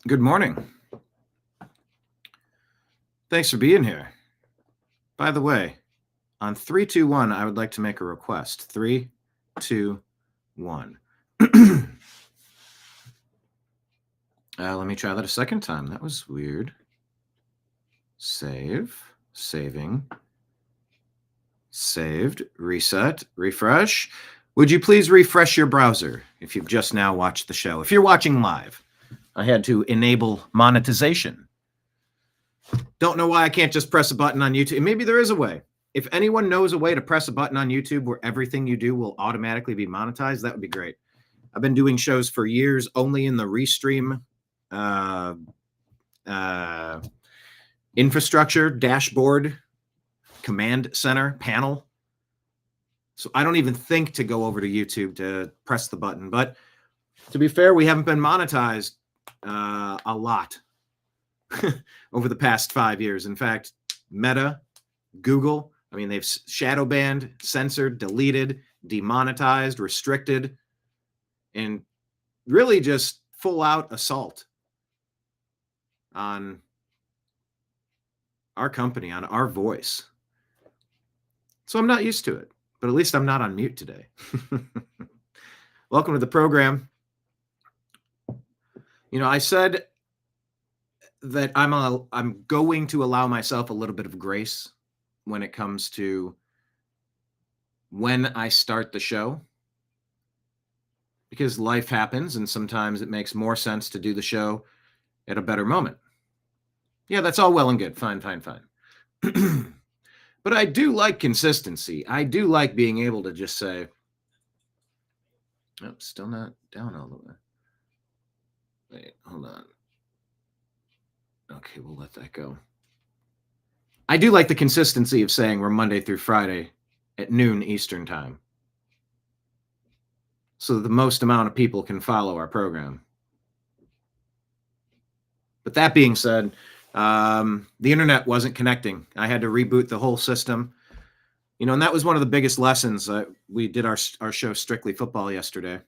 Good morning. Thanks for being here. By the way, on 3, 2, 1, I would like to make a request. 3, 2, 1. Let me try that a second time. That was weird. Saving, saved, reset, refresh. Would you please refresh your browser if you've just now watched the show? If you're watching live, I had to enable monetization. Don't know why I can't just press a button on YouTube. Maybe there is a way. If anyone knows a way to press a button on YouTube where everything you do will automatically be monetized, that would be great. I've been doing shows for years only in the Restream infrastructure, dashboard, command center, panel. So I don't even think to go over to YouTube to press the button. But to be fair, we haven't been monetized a lot over the past 5 years. In fact, Meta, Google, they've shadow banned, censored, deleted, demonetized, restricted, and really just full out assault on our company, on our voice. So I'm not used to it, but at least I'm not on mute today. Welcome to the program. I said that I'm going to allow myself a little bit of grace when it comes to when I start the show, because life happens and sometimes it makes more sense to do the show at a better moment. Yeah, that's all well and good. Fine. But I do like consistency. I do like being able to just say, oh, still not down all the way. Wait, hold on. Okay, we'll let that go. I do like the consistency of saying we're Monday through Friday at noon Eastern time, so that the most amount of people can follow our program. But that being said, the internet wasn't connecting. I had to reboot the whole system. And that was one of the biggest lessons. We did our show Strictly Football yesterday.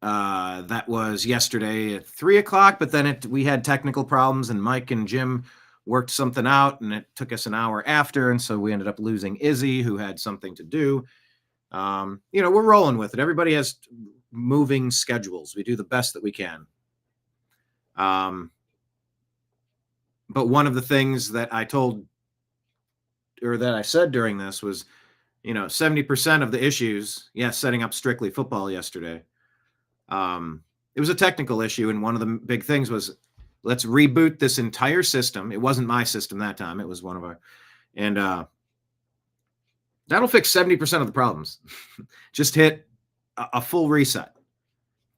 That was yesterday at 3:00, but then we had technical problems and Mike and Jim worked something out and it took us an hour after. And so we ended up losing Izzy, who had something to do. We're rolling with it. Everybody has moving schedules. We do the best that we can. But one of the things that I said during this was, 70% of the issues, setting up Strictly Football yesterday. It was a technical issue. And one of the big things was, let's reboot this entire system. It wasn't my system that time. It was one of our, and, that'll fix 70% of the problems. Just hit a full reset.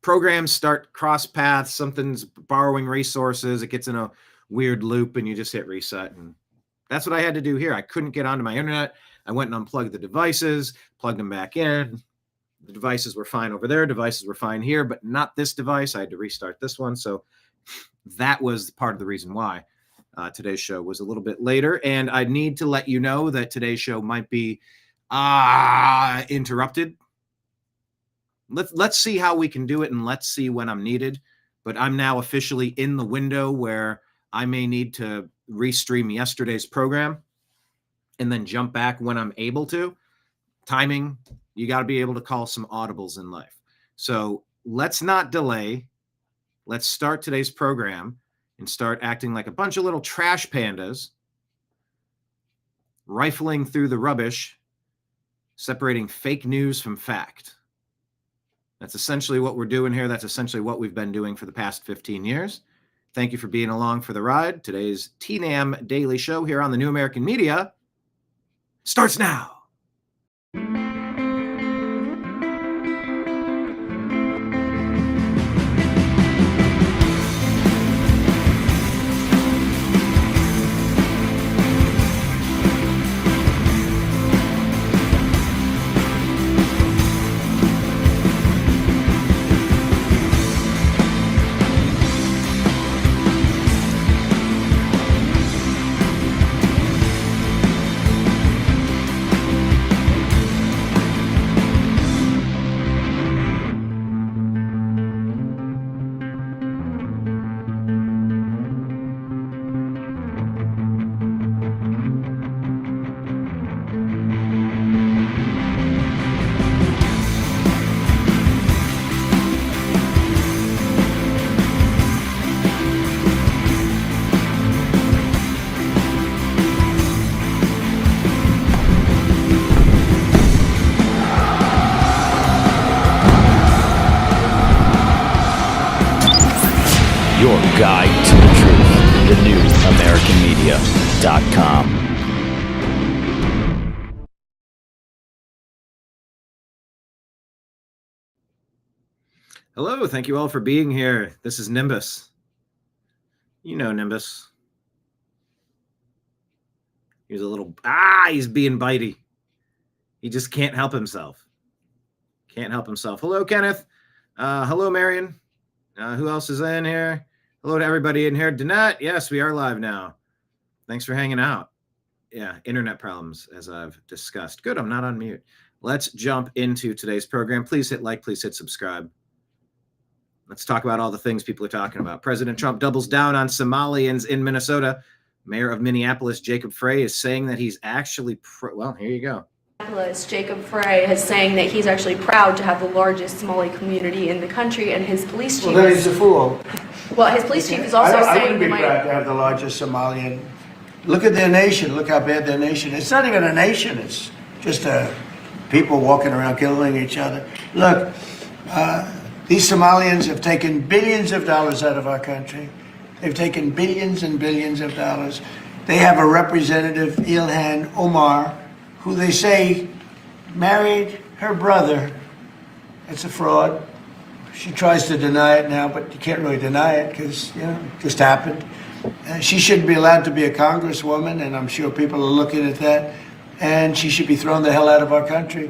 Programs start cross paths, something's borrowing resources, it gets in a weird loop and you just hit reset. And that's what I had to do here. I couldn't get onto my internet. I went and unplugged the devices, plugged them back in. The devices were fine over there. Devices were fine here, but not this device. I had to restart this one. So that was part of the reason why today's show was a little bit later. And I need to let you know that today's show might be interrupted. Let's see how we can do it, and let's see when I'm needed. But I'm now officially in the window where I may need to restream yesterday's program and then jump back when I'm able to. Timing, you got to be able to call some audibles in life. So let's not delay. Let's start today's program and start acting like a bunch of little trash pandas, rifling through the rubbish, separating fake news from fact. That's essentially what we're doing here. That's essentially what we've been doing for the past 15 years. Thank you for being along for the ride. Today's TNAM Daily Show here on the New American Media starts now. your guide to the truth. TheNewAmericanMedia.com. Hello, thank you all for being here. This is Nimbus. You know Nimbus. He's a little, he's being bitey. He just can't help himself. Hello, Kenneth. Hello, Marion. Who else is in here? Hello to everybody in here. Danette, yes, we are live now. Thanks for hanging out. Yeah, internet problems, as I've discussed. Good, I'm not on mute. Let's jump into today's program. Please hit like, please hit subscribe. Let's talk about all the things people are talking about. President Trump doubles down on Somalians in Minnesota. Mayor of Minneapolis, Jacob Frey, is saying that he's actually, well, here you go. Jacob Frey is saying that he's actually proud to have the largest Somali community in the country, and his police chief. Well, then he's a fool. Well, his police chief is also I saying. wouldn't be proud to have the largest Somalian. Look at their nation. Look how bad their nation is. It's not even a nation. It's just people walking around killing each other. Look, these Somalians have taken billions of dollars out of our country. They've taken billions and billions of dollars. They have a representative, Ilhan Omar, who they say married her brother. It's a fraud. She tries to deny it now, but you can't really deny it because, it just happened. She shouldn't be allowed to be a congresswoman, and I'm sure people are looking at that. And she should be thrown the hell out of our country.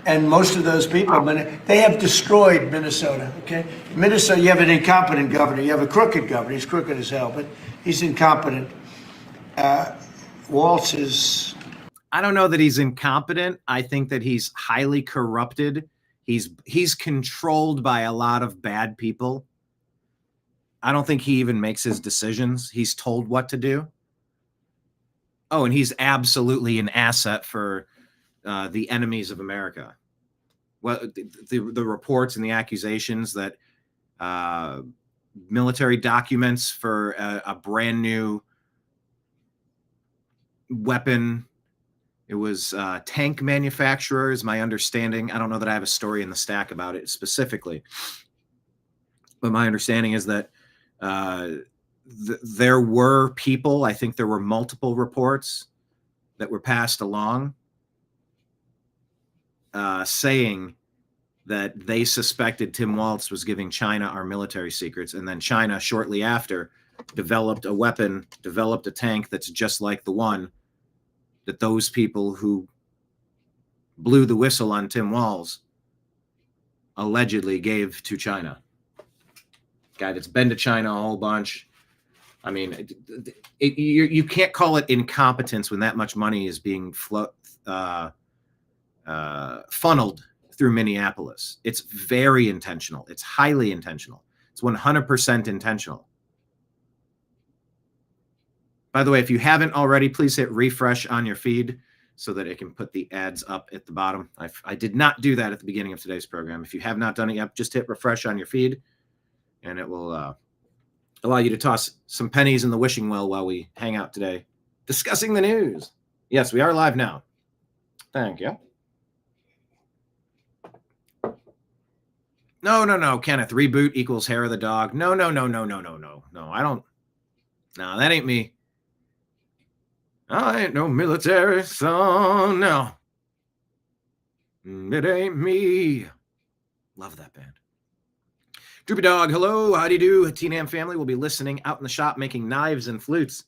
And most of those people, they have destroyed Minnesota, okay? Minnesota, you have an incompetent governor. You have a crooked governor. He's crooked as hell, but he's incompetent. Walz is... I don't know that he's incompetent. I think that he's highly corrupted. He's controlled by a lot of bad people. I don't think he even makes his decisions. He's told what to do. Oh, and he's absolutely an asset for the enemies of America. Well, the reports and the accusations that military documents for a brand new weapon. It was tank manufacturers, my understanding. I don't know that I have a story in the stack about it specifically, but my understanding is that there were people, I think there were multiple reports that were passed along saying that they suspected Tim Walz was giving China our military secrets. And then China, shortly after, developed a weapon, developed a tank that's just like the one that those people who blew the whistle on Tim Walz allegedly gave to China. Guy that's been to China a whole bunch. I mean, you can't call it incompetence when that much money is being funneled through Minneapolis. It's very intentional. It's highly intentional. It's 100% intentional. By the way, if you haven't already, please hit refresh on your feed so that it can put the ads up at the bottom. I did not do that at the beginning of today's program. If you have not done it yet, just hit refresh on your feed, and it will allow you to toss some pennies in the wishing well while we hang out today discussing the news. Yes, we are live now. Thank you. No, Kenneth. Reboot equals hair of the dog. No, I don't. No, that ain't me. I ain't no military son, no. It ain't me. Love that band. Droopy Dog, hello, how do you do? TNAM family will be listening out in the shop making knives and flutes.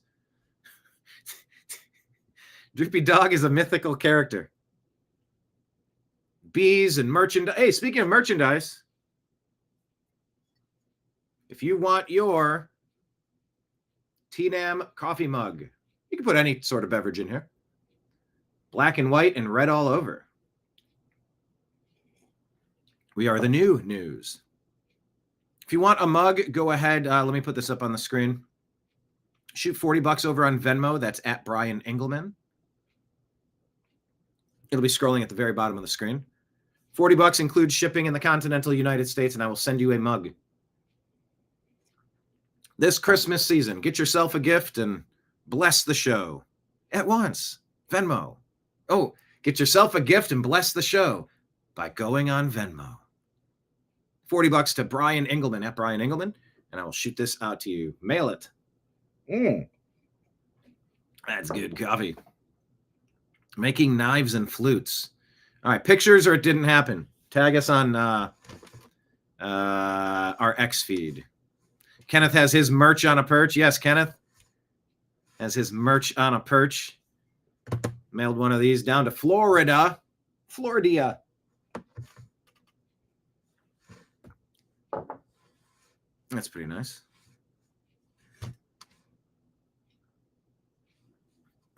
Droopy Dog is a mythical character. Bees and merchandise. Hey, speaking of merchandise, if you want your TNAM coffee mug, you can put any sort of beverage in here. Black and white and red all over. We are the new news. If you want a mug, go ahead. Let me put this up on the screen. Shoot $40 over on Venmo. That's at Brian Engelman. It'll be scrolling at the very bottom of the screen. $40 includes shipping in the continental United States, and I will send you a mug. This Christmas season, get yourself a gift and bless the show at once. Venmo. Oh, get yourself a gift and bless the show by going on Venmo. $40 to Brian Engelman at Brian Engelman. and I will shoot this out to you. Mail it. That's good coffee. Making knives and flutes. All right, pictures or it didn't happen. Tag us on our X feed. Kenneth has his merch on a perch. Yes, Kenneth has his merch on a perch. Mailed one of these down to Florida. Florida. That's pretty nice.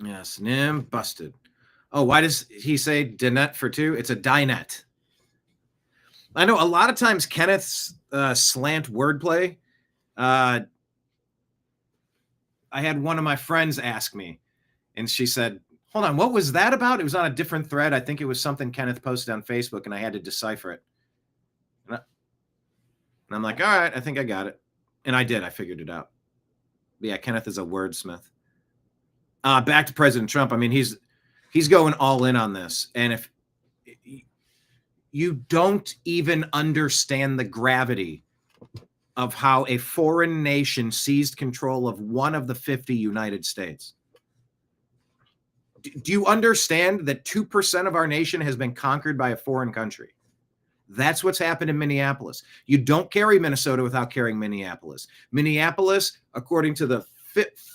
Yes, Nim busted. Oh, why does he say dinette for two? It's a dinette. I know a lot of times Kenneth's slant wordplay. I had one of my friends ask me, and she said, hold on, what was that about? It was on a different thread. I think it was something Kenneth posted on Facebook, and I had to decipher it. And I'm like, all right, I think I got it. And I did. I figured it out. But yeah, Kenneth is a wordsmith. Back to President Trump. I mean, he's going all in on this. And if you don't even understand the gravity of how a foreign nation seized control of one of the 50 United States. Do you understand that 2% of our nation has been conquered by a foreign country? That's what's happened in Minneapolis. You don't carry Minnesota without carrying Minneapolis. Minneapolis, according to the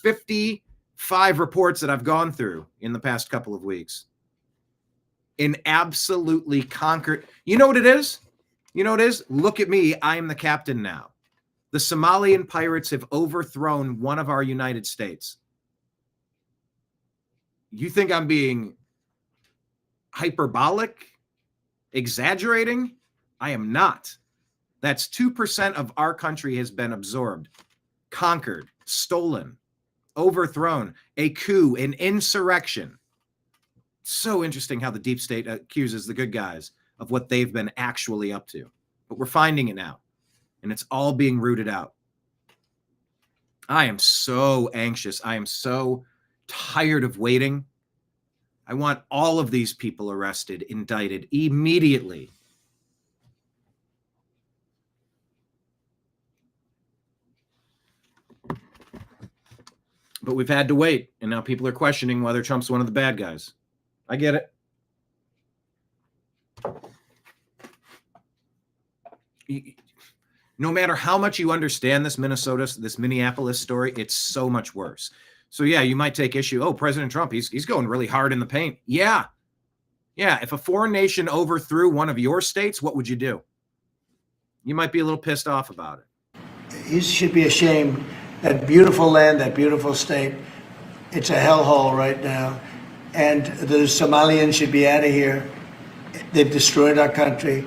55 reports that I've gone through in the past couple of weeks, an absolutely conquered. You know what it is? You know what it is? Look at me. I am the captain now. The Somalian pirates have overthrown one of our United States. You think I'm being hyperbolic, exaggerating? I am not. That's 2% of our country has been absorbed, conquered, stolen, overthrown, a coup, an insurrection. So interesting how the deep state accuses the good guys of what they've been actually up to. But we're finding it now, and it's all being rooted out. I am so anxious. I am so tired of waiting. I want all of these people arrested, indicted immediately. But we've had to wait, and now people are questioning whether Trump's one of the bad guys. I get it. No matter how much you understand this Minneapolis story, it's so much worse. So yeah, you might take issue. Oh, President Trump, he's going really hard in the paint. Yeah. If a foreign nation overthrew one of your states, what would you do? You might be a little pissed off about it. He should be ashamed. That beautiful land, that beautiful state, it's a hellhole right now. And the Somalians should be out of here. They've destroyed our country.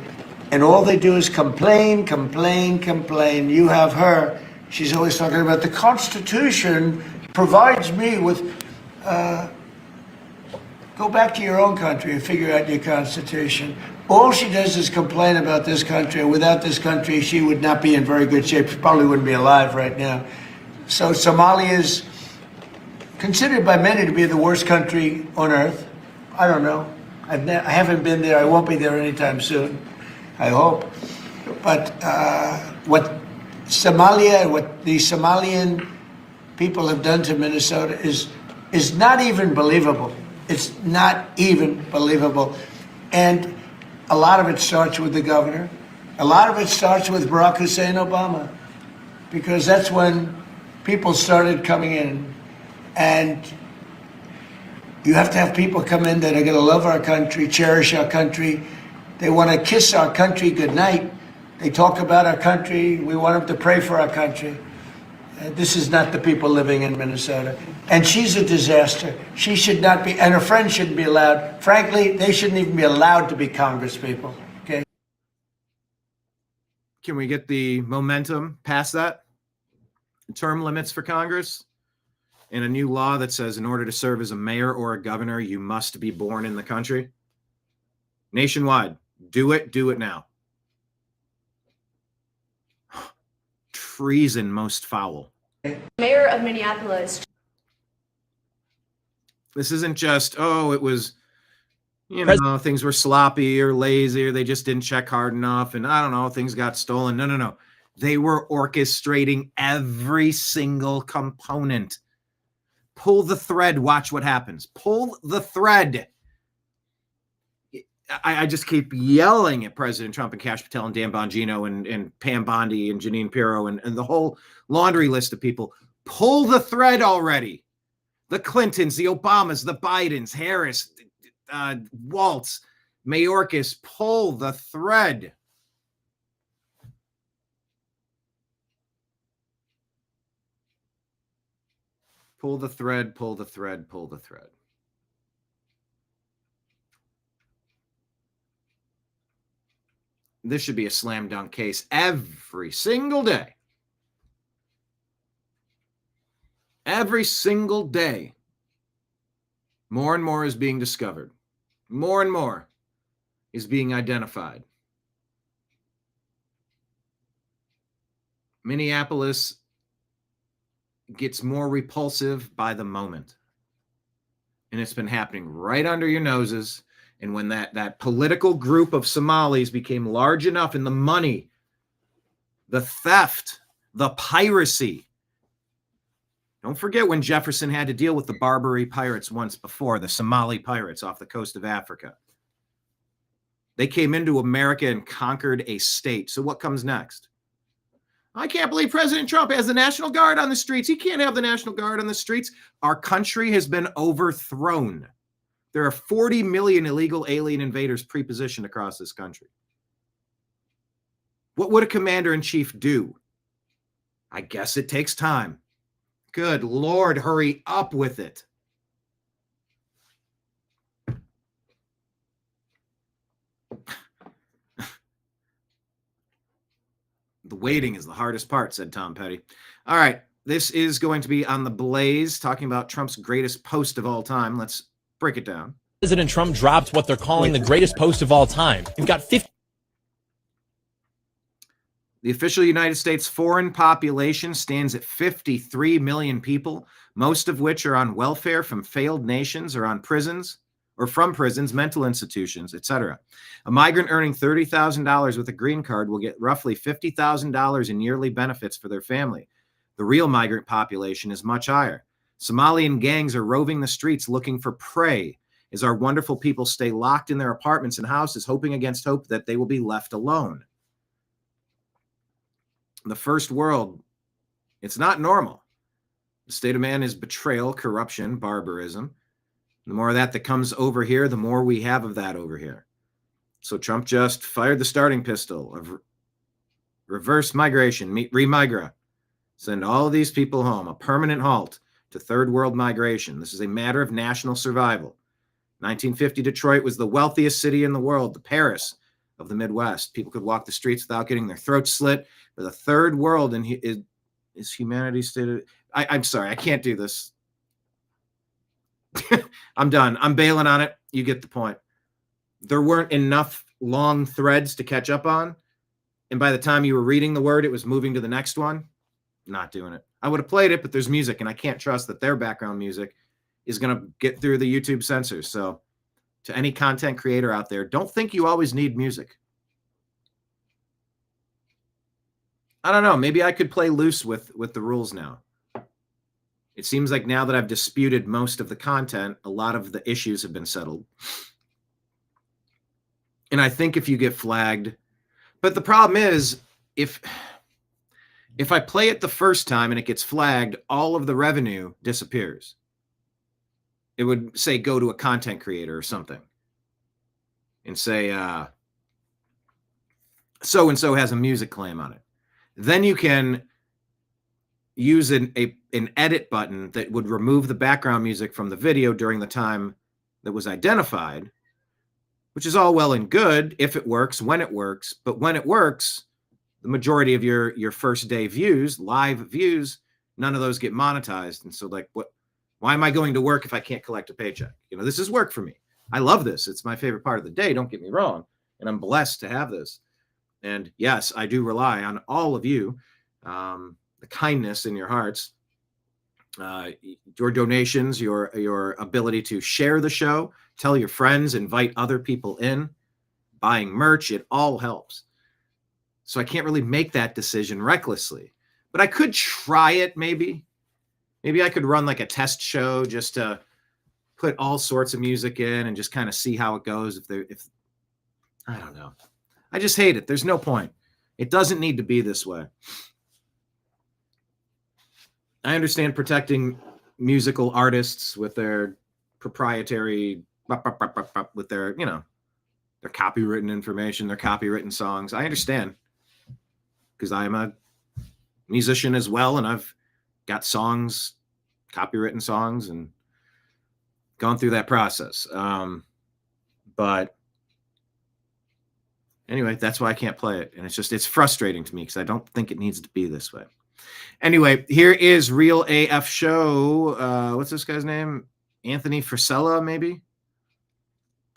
And all they do is complain, complain, complain. You have her. She's always talking about the Constitution provides me with... go back to your own country and figure out your Constitution. All she does is complain about this country. Without this country, she would not be in very good shape. She probably wouldn't be alive right now. So Somalia is considered by many to be the worst country on earth. I don't know. I haven't been there. I won't be there anytime soon, I hope. But what Somalia, what the Somalian people have done to Minnesota is not even believable. It's not even believable. And a lot of it starts with the governor. A lot of it starts with Barack Hussein Obama, because that's when people started coming in. And you have to have people come in that are going to love our country, cherish our country. They want to kiss our country goodnight. They talk about our country. We want them to pray for our country. This is not the people living in Minnesota. And she's a disaster. She should not be, and her friends shouldn't be allowed. Frankly, they shouldn't even be allowed to be congresspeople, okay? Can we get the momentum past that? Term limits for Congress? And a new law that says in order to serve as a mayor or a governor, you must be born in the country? Nationwide. Do it now. Treason most foul. Mayor of Minneapolis. This isn't just, it was, things were sloppy or lazy or they just didn't check hard enough and I don't know, things got stolen. No. They were orchestrating every single component. Pull the thread, watch what happens. Pull the thread. I just keep yelling at President Trump and Kash Patel and Dan Bongino and Pam Bondi and Jeanine Pirro and the whole laundry list of people. Pull the thread already. The Clintons, the Obamas, the Bidens, Harris, Waltz, Mayorkas, pull the thread. Pull the thread, pull the thread, pull the thread. This should be a slam dunk case every single day. Every single day. More and more is being discovered. More and more is being identified. Minneapolis gets more repulsive by the moment. And it's been happening right under your noses. And when that political group of Somalis became large enough, and the money, the theft, the piracy. Don't forget when Jefferson had to deal with the Barbary pirates once before, the Somali pirates off the coast of Africa. They came into America and conquered a state. So what comes next? I can't believe President Trump has the National Guard on the streets. He can't have the National Guard on the streets. Our country has been overthrown. There are 40 million illegal alien invaders pre-positioned across this country. What would a commander-in-chief do? I guess it takes time. Good Lord, hurry up with it. The waiting is the hardest part, said Tom Petty. All right, this is going to be on the Blaze, talking about Trump's greatest post of all time. Let's break it down. President Trump dropped what they're calling the greatest post of all time. We've got 50. The official United States foreign population stands at 53 million people, most of which are on welfare from failed nations or on prisons or from prisons, mental institutions, etc. A migrant earning $30,000 with a green card will get roughly $50,000 in yearly benefits for their family. The real migrant population is much higher. Somalian gangs are roving the streets looking for prey as our wonderful people stay locked in their apartments and houses, hoping against hope that they will be left alone. The first world, it's not normal. The state of man is betrayal, corruption, barbarism. The more of that comes over here, the more we have of that over here. So Trump just fired the starting pistol of reverse migration, remigra. Send all of these people home, a permanent halt to third world migration. This is a matter of national survival. 1950 Detroit was the wealthiest city in the world, the Paris of the Midwest. People could walk the streets without getting their throats slit. But the third world is humanity stated. I'm sorry, I can't do this. I'm done. I'm bailing on it. You get the point. There weren't enough long threads to catch up on. And by the time you were reading the word, it was moving to the next one. Not doing it. I would have played it, but there's music, and I can't trust that their background music is going to get through the YouTube censors. So to any content creator out there, don't think you always need music. I don't know. Maybe I could play loose with the rules now. It seems like now that I've disputed most of the content, a lot of the issues have been settled. And I think if you get flagged, but the problem is if I play it the first time and it gets flagged, all of the revenue disappears. It would say go to a content creator or something and say so-and-so has a music claim on it. Then you can use an edit button that would remove the background music from the video during the time that was identified, which is all well and good if it works, when it works. But when it works, the majority of your first day views, live views, none of those get monetized. And so like, why am I going to work if I can't collect a paycheck? You know, this is work for me. I love this. It's my favorite part of the day. Don't get me wrong. And I'm blessed to have this. And yes, I do rely on all of you, the kindness in your hearts, your donations, your ability to share the show, tell your friends, invite other people in, buying merch. It all helps. So I can't really make that decision recklessly. But I could try it maybe. Maybe I could run like a test show just to put all sorts of music in and just kind of see how it goes. If I don't know. I just hate it. There's no point. It doesn't need to be this way. I understand protecting musical artists with their proprietary, with their, their copywritten information, their copywritten songs. I understand because I am a musician as well, and I've got songs, copywritten songs, and gone through that process. But anyway, that's why I can't play it. And it's frustrating to me because I don't think it needs to be this way. Anyway, here is Real AF Show. What's this guy's name? Anthony Frisella, maybe?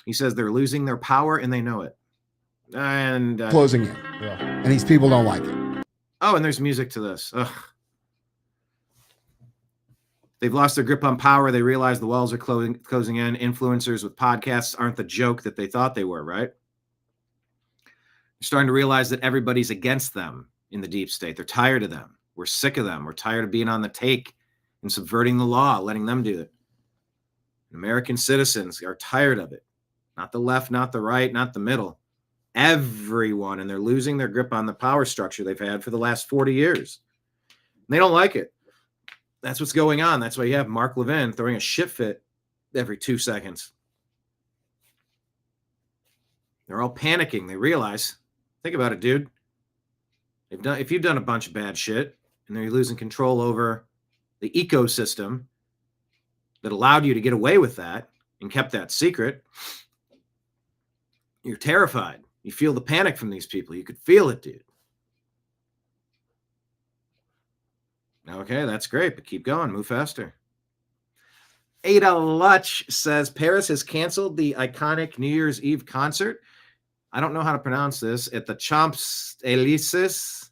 He says they're losing their power and they know it. And closing in. Yeah. And these people don't like it. Oh, and there's music to this. Ugh. They've lost their grip on power. They realize the walls are closing in. Influencers with podcasts aren't the joke that they thought they were, right? They're starting to realize that everybody's against them in the deep state. They're tired of them. We're sick of them. We're tired of being on the take and subverting the law, letting them do it. American citizens are tired of it. Not the left, not the right, not the middle. Everyone, and they're losing their grip on the power structure they've had for the last 40 years. They don't like it. That's what's going on. That's why you have Mark Levin throwing a shit fit every 2 seconds. They're all panicking. They realize, think about it, dude. If you've done a bunch of bad shit and they're losing control over the ecosystem that allowed you to get away with that and kept that secret, you're terrified. You feel the panic from these people. You could feel it, dude. Okay, that's great, but keep going. Move faster. Ada Lutch says Paris has canceled the iconic New Year's Eve concert. I don't know how to pronounce this. At the Champs-Élysées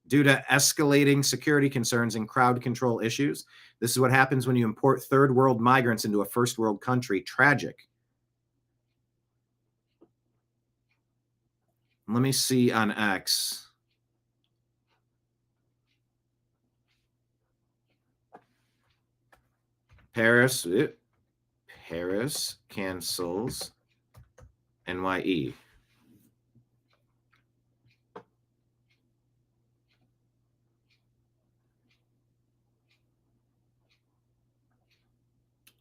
due to escalating security concerns and crowd control issues. This is what happens when you import third world migrants into a first world country. Tragic. Let me see on X. Paris cancels NYE.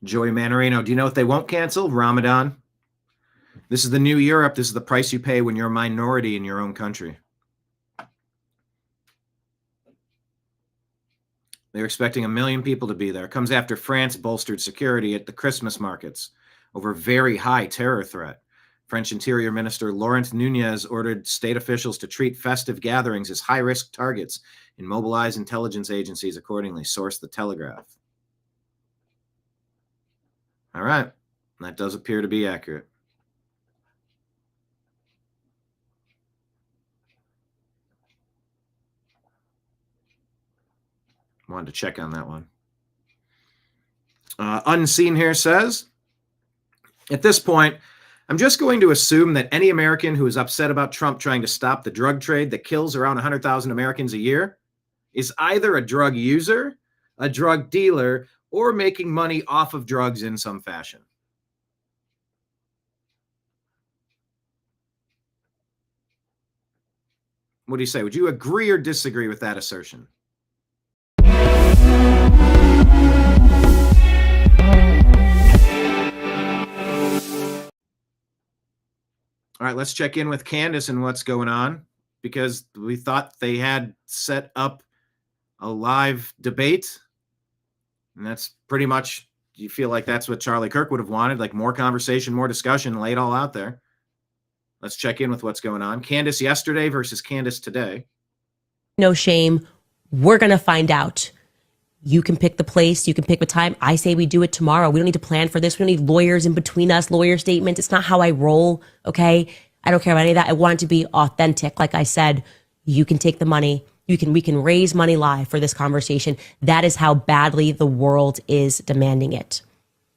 Joey Manorino, do you know what they won't cancel? Ramadan. This is the new Europe. This is the price you pay when you're a minority in your own country. They're expecting 1 million people to be there. It comes after France bolstered security at the Christmas markets over very high terror threat. French Interior Minister Laurent Nunez ordered state officials to treat festive gatherings as high-risk targets and mobilize intelligence agencies accordingly, source The Telegraph. All right. That does appear to be accurate. Wanted to check on that one. Unseen here says, at this point, I'm just going to assume that any American who is upset about Trump trying to stop the drug trade that kills around 100,000 Americans a year is either a drug user, a drug dealer, or making money off of drugs in some fashion. What do you say? Would you agree or disagree with that assertion? All right, let's check in with Candace and what's going on, because we thought they had set up a live debate. And that's pretty much, you feel like that's what Charlie Kirk would have wanted, like more conversation, more discussion, lay it all out there. Let's check in with what's going on. Candace yesterday versus Candace today. No shame. We're going to find out. You can pick the place. You can pick the time. I say we do it tomorrow. We don't need to plan for this. We don't need lawyers in between us, lawyer statements. It's not how I roll, okay? I don't care about any of that. I want it to be authentic. Like I said, you can take the money. We can raise money live for this conversation. That is how badly the world is demanding it.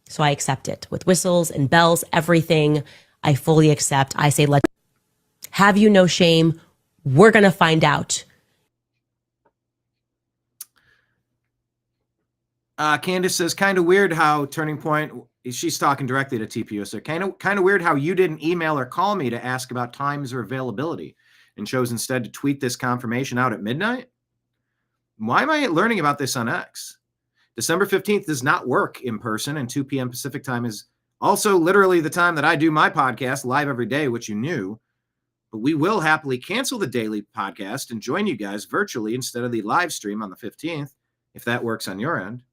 So I accept it. With whistles and bells, everything, I fully accept. I say, have you no shame? We're going to find out. Candace says, kind of weird how Turning Point, she's talking directly to TPUSA, kind of weird how you didn't email or call me to ask about times or availability and chose instead to tweet this confirmation out at midnight. Why am I learning about this on X? December 15th does not work in person, and 2 p.m. Pacific time is also literally the time that I do my podcast live every day, which you knew. But we will happily cancel the daily podcast and join you guys virtually instead of the live stream on the 15th, if that works on your end.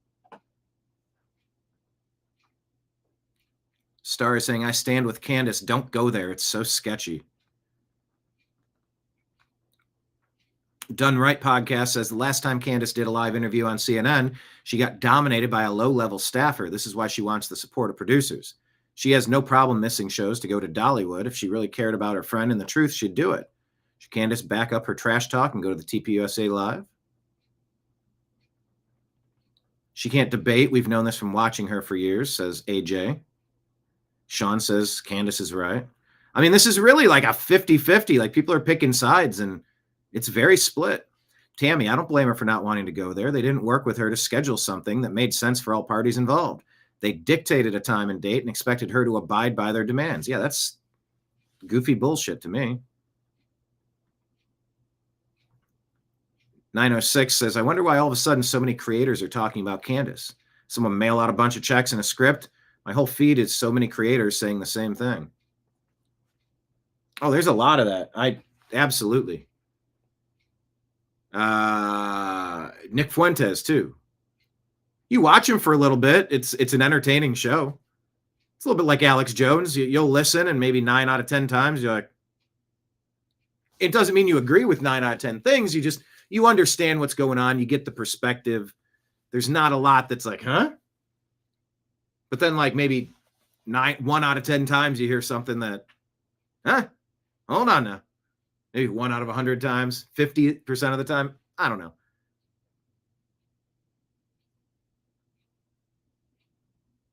Star is saying, I stand with Candace. Don't go there. It's so sketchy. Done Right podcast says the last time Candace did a live interview on CNN, she got dominated by a low-level staffer. This is why she wants the support of producers. She has no problem missing shows to go to Dollywood. If she really cared about her friend and the truth, she'd do it. Should Candace back up her trash talk and go to the TPUSA Live? She can't debate. We've known this from watching her for years, says AJ. Sean says Candace is right. I mean, this is really like a 50-50. Like, people are picking sides, and it's very split. Tammy, I don't blame her for not wanting to go there. They didn't work with her to schedule something that made sense for all parties involved. They dictated a time and date and expected her to abide by their demands. Yeah, that's goofy bullshit to me. 906 says, I wonder why all of a sudden so many creators are talking about Candace. Someone mail out a bunch of checks and a script. My whole feed is so many creators saying the same thing. Oh, there's a lot of that. Absolutely. Nick Fuentes too. You watch him for a little bit. It's an entertaining show. It's a little bit like Alex Jones. You'll listen, and maybe 9 out of 10 times you're like, it doesn't mean you agree with 9 out of 10 things. You understand what's going on. You get the perspective. There's not a lot that's like, huh? But then like maybe 1 out of 10 times you hear something that, huh? Hold on now. Maybe 1 out of 100 times, 50% of the time. I don't know.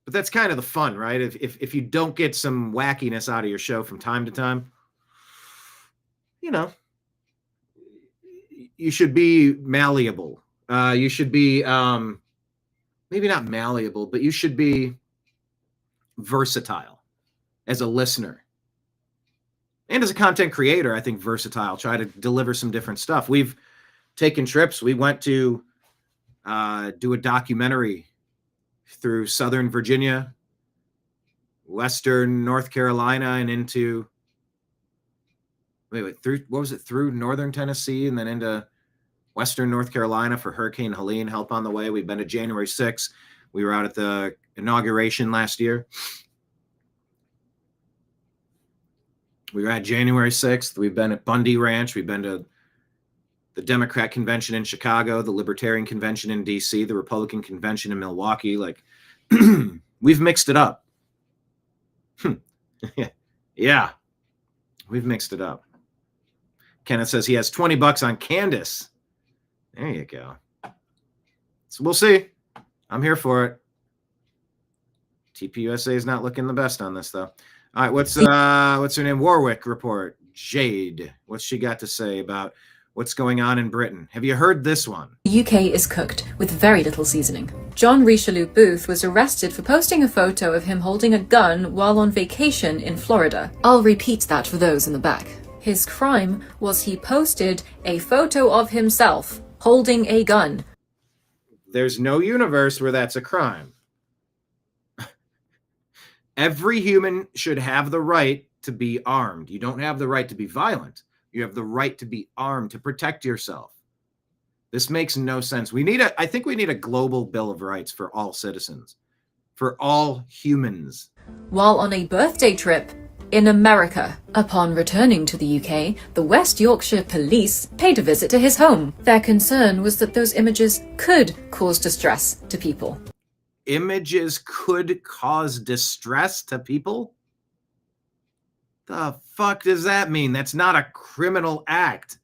But that's kind of the fun, right? If you don't get some wackiness out of your show from time to time, you know, you should be malleable. You should be maybe not malleable, but you should be versatile as a listener. And as a content creator, I think versatile. Try to deliver some different stuff. We've taken trips. We went to do a documentary through Southern Virginia, Western North Carolina, and into through Northern Tennessee and then into Western North Carolina for Hurricane Helene help on the way. We've been to January 6th. We were out at the inauguration last year. We were at January 6th. We've been at Bundy Ranch. We've been to the Democrat convention in Chicago, the Libertarian convention in DC, the Republican convention in Milwaukee. Like, we've mixed it up. Yeah, we've mixed it up. Kenneth says he has $20 on Candace. There you go. So we'll see. I'm here for it. TPUSA is not looking the best on this, though. All right, what's her name? Warwick report. Jade. What's she got to say about what's going on in Britain? Have you heard this one? The UK is cooked with very little seasoning. John Richelieu Booth was arrested for posting a photo of him holding a gun while on vacation in Florida. I'll repeat that for those in the back. His crime was he posted a photo of himself holding a gun. There's no universe where that's a crime. Every human should have the right to be armed. You don't have the right to be violent. You have the right to be armed to protect yourself. This makes no sense. I think we need a global Bill of Rights for all citizens, for all humans. While on a birthday trip in America. Upon returning to the UK, the West Yorkshire Police paid a visit to his home. Their concern was that those images could cause distress to people. Images could cause distress to people? The fuck does that mean? That's not a criminal act.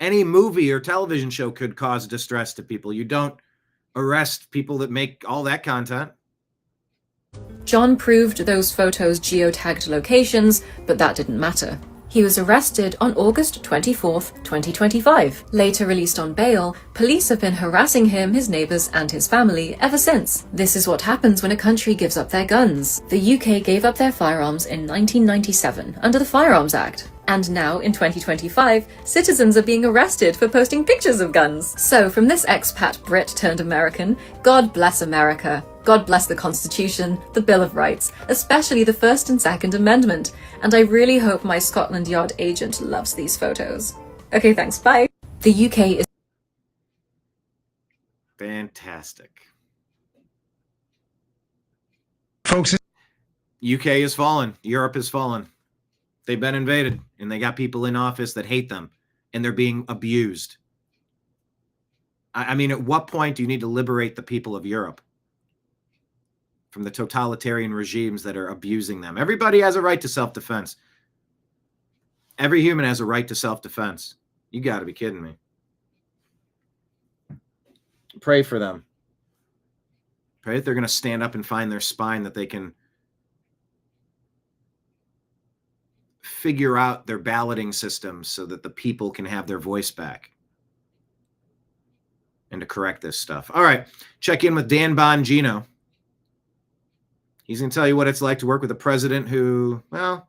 Any movie or television show could cause distress to people. You don't arrest people that make all that content. John proved those photos geotagged locations, but that didn't matter. He was arrested on August 24th, 2025. Later released on bail, police have been harassing him, his neighbors, and his family ever since. This is what happens when a country gives up their guns. The UK gave up their firearms in 1997 under the Firearms Act. And now, in 2025, citizens are being arrested for posting pictures of guns. So, from this expat Brit turned American, God bless America. God bless the Constitution, the Bill of Rights, especially the First and Second Amendment. And I really hope my Scotland Yard agent loves these photos. Okay, thanks, bye. The UK is Fantastic. Folks, UK is fallen. Europe is fallen. They've been invaded, and they got people in office that hate them, and they're being abused. I mean, at what point do you need to liberate the people of Europe from the totalitarian regimes that are abusing them? Everybody has a right to self-defense. Every human has a right to self-defense. You got to be kidding me. Pray for them. Pray that they're going to stand up and find their spine, that they can figure out their balloting systems so that the people can have their voice back and to correct this stuff. All right. Check in with Dan Bongino. He's going to tell you what it's like to work with a president who, well,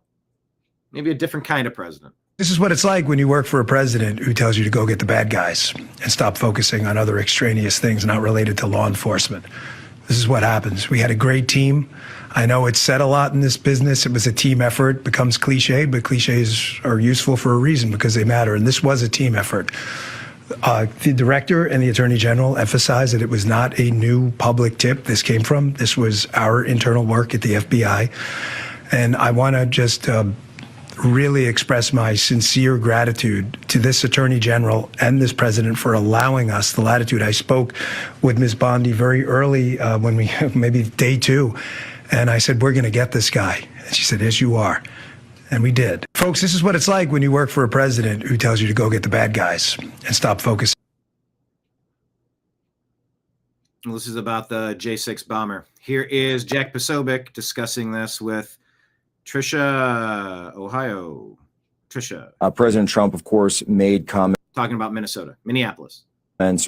maybe a different kind of president. This is what it's like when you work for a president who tells you to go get the bad guys and stop focusing on other extraneous things not related to law enforcement. This is what happens. We had a great team. I know it's said a lot in this business. It was a team effort. It becomes cliche, but cliches are useful for a reason because they matter. And this was a team effort. The director and the attorney general emphasized that it was not a new public tip this came from. This was our internal work at the FBI. And I want to just really express my sincere gratitude to this attorney general and this president for allowing us the latitude. I spoke with Ms. Bondi very early when we, maybe day 2, and I said, we're going to get this guy. And she said, yes, you are. And we did. Folks, this is what it's like when you work for a president who tells you to go get the bad guys and stop focusing. Well, this is about the J6 bomber. Here is Jack Posobiec discussing this with Trisha, Ohio. Trisha. President Trump, of course, made comments Talking about Minneapolis.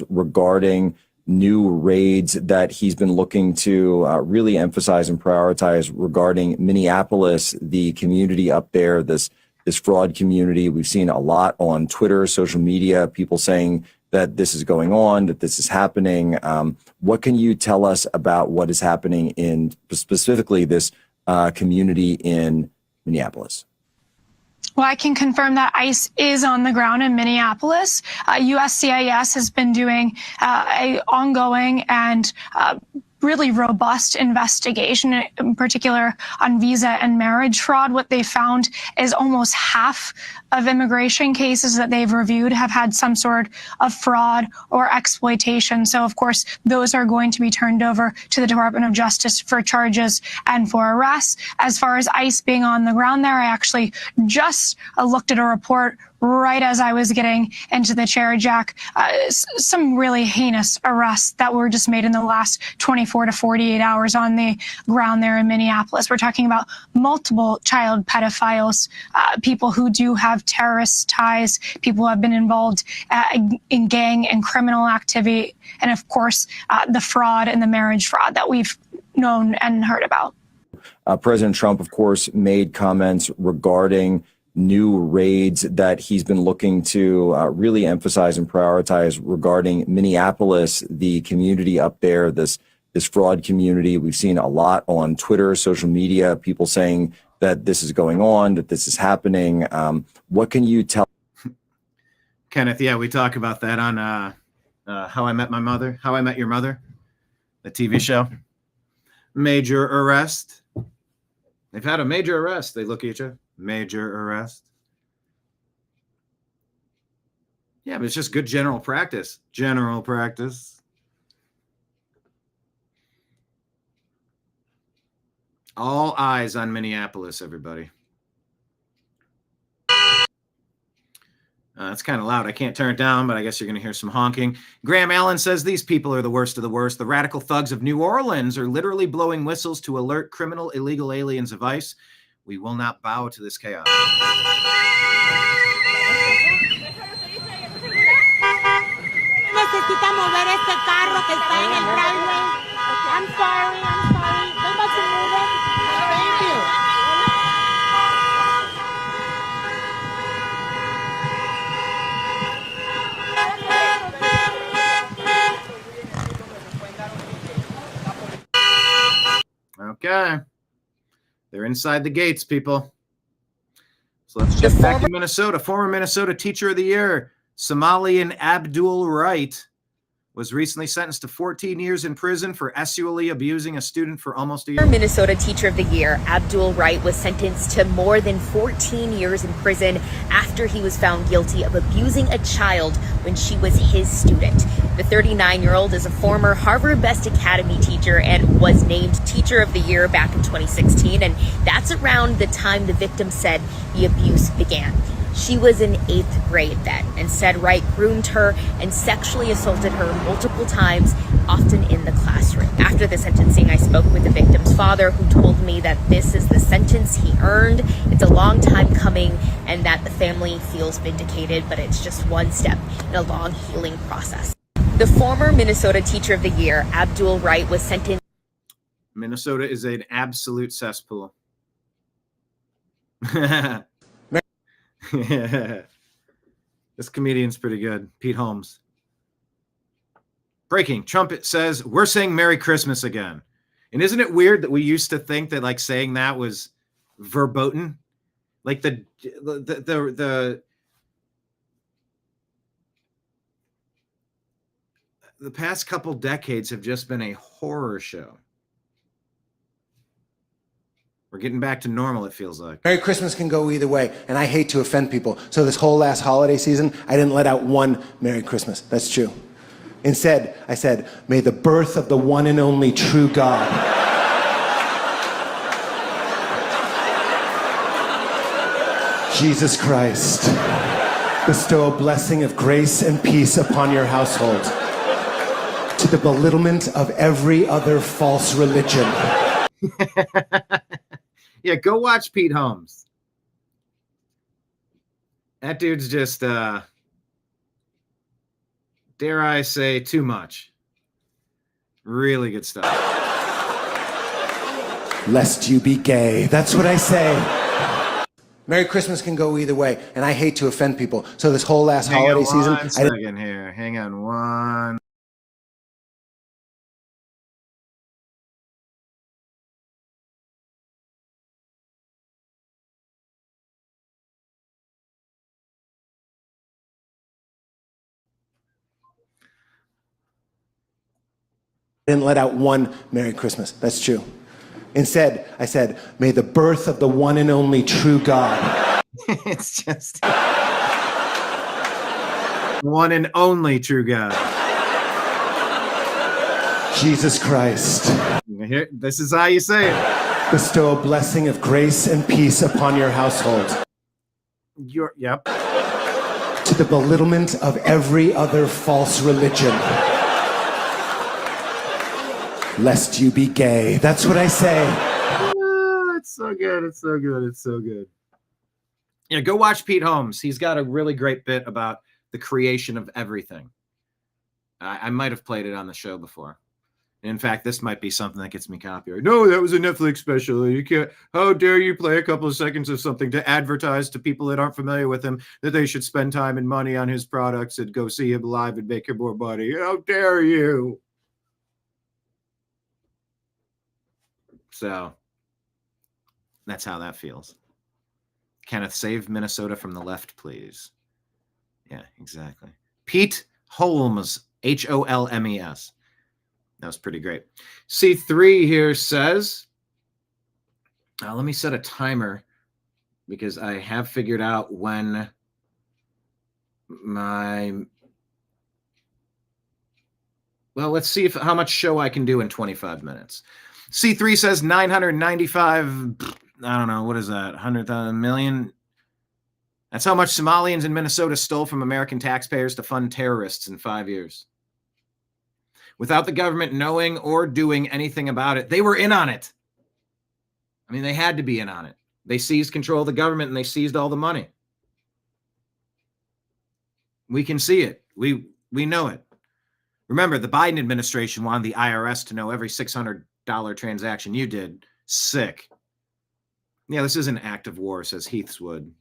regarding new raids that he's been looking to really emphasize and prioritize regarding Minneapolis, the community up there, this fraud community. We've seen a lot on Twitter, social media, people saying that this is going on, that this is happening. What can you tell us about what is happening in specifically this community in Minneapolis? Well, I can confirm that ICE is on the ground in Minneapolis. USCIS has been doing a ongoing and really robust investigation, in particular on visa and marriage fraud. What they found is almost half of immigration cases that they've reviewed have had some sort of fraud or exploitation. So, of course, those are going to be turned over to the Department of Justice for charges and for arrests. As far as ICE being on the ground there, I actually just looked at a report right as I was getting into the chair, Jack. Some really heinous arrests that were just made in the last 24 to 48 hours on the ground there in Minneapolis. We're talking about multiple child pedophiles, people who do have terrorist ties, people who have been involved in gang and criminal activity, and of course, the fraud and the marriage fraud that we've known and heard about. President Trump, of course, made comments regarding new raids that he's been looking to really emphasize and prioritize regarding Minneapolis, the community up there, this fraud community. We've seen a lot on Twitter, social media, people saying that this is going on, that this is happening. What can you tell? Kenneth, yeah, we talk about that on How I Met Your Mother, the TV show. Major arrest. They've had a major arrest. They look at you. Major arrest. Yeah, but it's just good general practice. General practice. All eyes on Minneapolis, everybody. It's kind of loud. I can't turn it down, but I guess you're going to hear some honking. Graham Allen says these people are the worst of the worst. The radical thugs of New Orleans are literally blowing whistles to alert criminal illegal aliens of ICE. We will not bow to this chaos. mover este carro que está en el driveway? I'm sorry. They're about to move it. Thank you. Okay. They're inside the gates, people. So let's check back to Minnesota. Former Minnesota Teacher of the Year, Somalian Abdul Wright, was recently sentenced to 14 years in prison for sexually abusing a student for almost a year. Minnesota Teacher of the Year, Abdul Wright, was sentenced to more than 14 years in prison after he was found guilty of abusing a child when she was his student. The 39-year-old is a former Harvard Best Academy teacher and was named Teacher of the Year back in 2016, and that's around the time the victim said the abuse began. She was in 8th grade then, and said Wright groomed her and sexually assaulted her multiple times, often in the classroom. After the sentencing, I spoke with the victim's father, who told me that this is the sentence he earned. It's a long time coming, and that the family feels vindicated, but it's just one step in a long healing process. The former Minnesota Teacher of the Year, Abdul Wright, was sentenced. Minnesota is an absolute cesspool. This comedian's pretty good. Pete Holmes. Breaking. Trump says, we're saying Merry Christmas again. And isn't it weird that we used to think that like saying that was verboten? Like the past couple decades have just been a horror show. We're getting back to normal, it feels like. Merry Christmas can go either way, and I hate to offend people. So this whole last holiday season, I didn't let out one Merry Christmas. That's true. Instead, I said, may the birth of the one and only true God Jesus Christ bestow a blessing of grace and peace upon your household, to the belittlement of every other false religion. Yeah, go watch Pete Holmes. That dude's just, dare I say, too much. Really good stuff. Lest you be gay. That's what I say. Merry Christmas can go either way, and I hate to offend people. So this whole last holiday season, Hang on one. didn't let out one Merry Christmas. That's true. Instead, I said, may the birth of the one and only true God. It's just one and only true God. Jesus Christ. Here, this is how you say it. Bestow a blessing of grace and peace upon your household. Yep. To the belittlement of every other false religion. Lest you be gay. That's what I say. It's so good. It's so good. It's so good. Yeah, go watch Pete Holmes. He's got a really great bit about the creation of everything. I might have played it on the show before. In fact, this might be something that gets me copyrighted. No, that was a Netflix special. You can't. How dare you play a couple of seconds of something to advertise to people that aren't familiar with him that they should spend time and money on his products and go see him live and make him more money? How dare you? So that's how that feels. Kenneth, save Minnesota from the left, please. Yeah, exactly. Pete Holmes, Holmes. That was pretty great. C3 here says, let me set a timer because I have figured out when let's see how much show I can do in 25 minutes. C3 says 995, I don't know, what is that, 100,000 million? That's how much Somalians in Minnesota stole from American taxpayers to fund terrorists in 5 years. Without the government knowing or doing anything about it. They were in on it. I mean, they had to be in on it. They seized control of the government and they seized all the money. We can see it. We know it. Remember, the Biden administration wanted the IRS to know every $600 transaction you did. Sick. Yeah, this is an act of war, says Heathswood.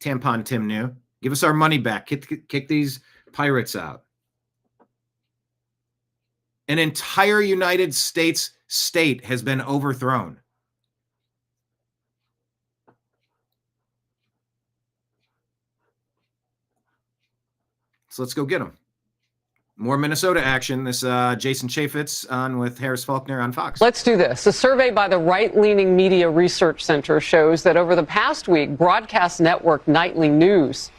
Tampon Tim New. Give us our money back. Kick these pirates out. An entire United States state has been overthrown. So let's go get them. More Minnesota action. This Jason Chaffetz on with Harris Faulkner on Fox. Let's do this. A survey by the right-leaning Media Research Center shows that over the past week, broadcast network Nightly News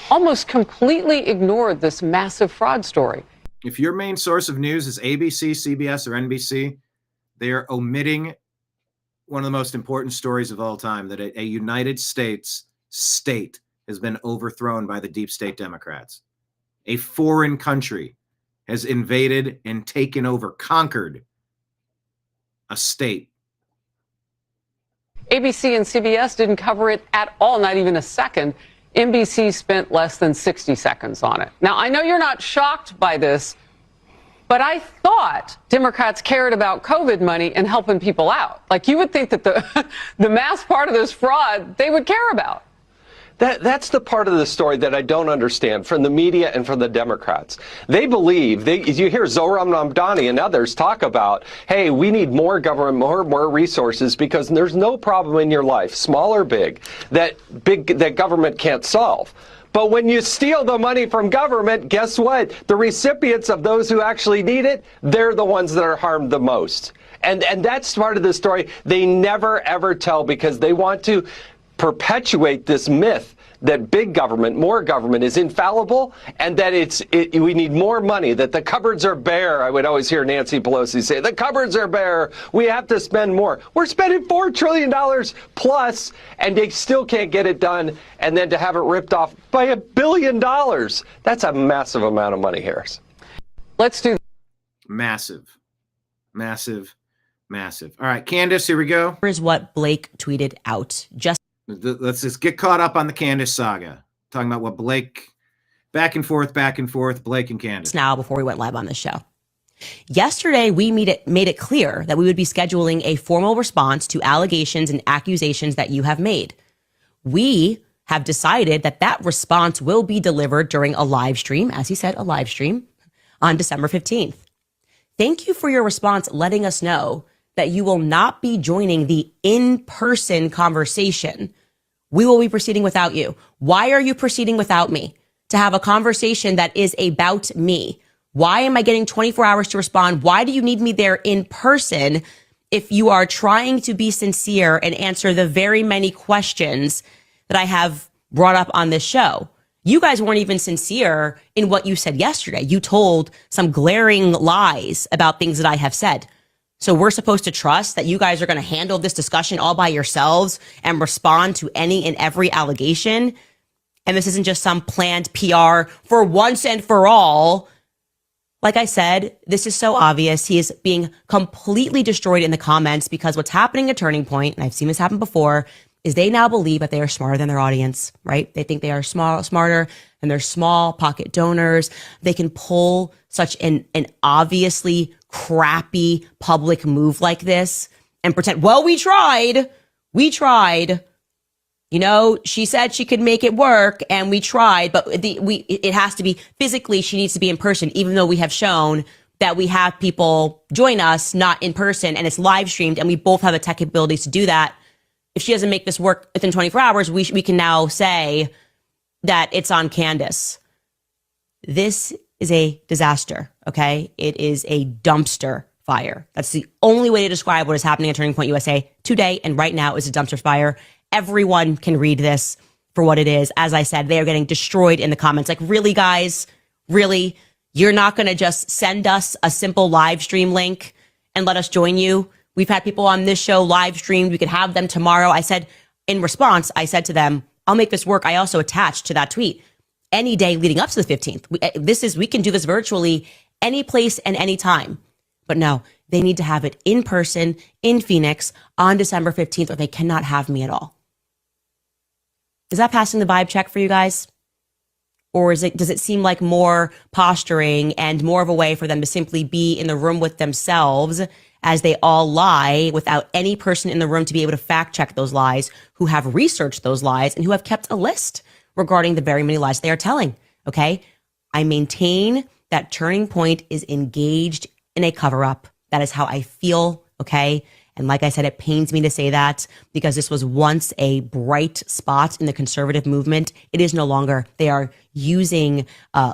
almost completely ignored this massive fraud story. If your main source of news is ABC, CBS, or NBC, they are omitting one of the most important stories of all time, that a United States state has been overthrown by the deep state Democrats. A foreign country has invaded and taken over, conquered a state. ABC and CBS didn't cover it at all, not even a second. NBC spent less than 60 seconds on it. Now, I know you're not shocked by this, but I thought Democrats cared about COVID money and helping people out. Like, you would think that the mass part of this fraud, they would care about. That's the part of the story that I don't understand from the media and from the Democrats. They believe, you hear Zohran Mamdani and others talk about, hey, we need more government, more resources, because there's no problem in your life, small or big, that government can't solve. But when you steal the money from government, guess what? The recipients of those who actually need it, they're the ones that are harmed the most. And that's part of the story they never, ever tell, because they want to perpetuate this myth that big government, more government, is infallible, and that we need more money, that the cupboards are bare. I would always hear Nancy Pelosi say, the cupboards are bare, we have to spend more. We're spending $4 trillion plus, and they still can't get it done, and then to have it ripped off by $1 billion. That's a massive amount of money, Harris. Let's do massive, massive, massive. All right, Candace, here we go. Here's what Blake tweeted out. Let's just get caught up on the Candace saga. Talking about what Blake, back and forth, Blake and Candace. Now, before we went live on this show. Yesterday, we made it clear that we would be scheduling a formal response to allegations and accusations that you have made. We have decided that response will be delivered during a live stream, as he said, a live stream, on December 15th. Thank you for your response, letting us know that you will not be joining the in-person conversation. We will be proceeding without you. Why are you proceeding without me? To have a conversation that is about me. Why am I getting 24 hours to respond? Why do you need me there in person if you are trying to be sincere and answer the very many questions that I have brought up on this show? You guys weren't even sincere in what you said yesterday. You told some glaring lies about things that I have said. So we're supposed to trust that you guys are going to handle this discussion all by yourselves and respond to any and every allegation. And this isn't just some planned PR for once and for all. Like I said, this is so obvious. He is being completely destroyed in the comments because what's happening at Turning Point, and I've seen this happen before, is they now believe that they are smarter than their audience, right? They think they are smarter than their small pocket donors. They can pull such an obviously crappy public move like this and pretend, well, we tried. You know, she said she could make it work and we tried, but it has to be physically, she needs to be in person, even though we have shown that we have people join us not in person and it's live streamed and we both have the tech abilities to do that. If she doesn't make this work within 24 hours, we can now say that it's on Candace. This is a disaster, okay? It is a dumpster fire. That's the only way to describe what is happening at Turning Point USA today and right now is a dumpster fire. Everyone can read this for what it is. As I said, they are getting destroyed in the comments. Like, really, guys? Really? You're not going to just send us a simple live stream link and let us join you? We've had people on this show live streamed. We could have them tomorrow. I said, in response, I said to them, I'll make this work. I also attached to that tweet any day leading up to the 15th. We can do this virtually any place and any time. But no, they need to have it in person in Phoenix on December 15th or they cannot have me at all. Is that passing the vibe check for you guys? Or does it seem like more posturing and more of a way for them to simply be in the room with themselves as they all lie without any person in the room to be able to fact check those lies, who have researched those lies and who have kept a list regarding the very many lies they are telling? Okay. I maintain that Turning Point is engaged in a cover up. That is how I feel. Okay. And like I said, it pains me to say that because this was once a bright spot in the conservative movement. It is no longer. They are using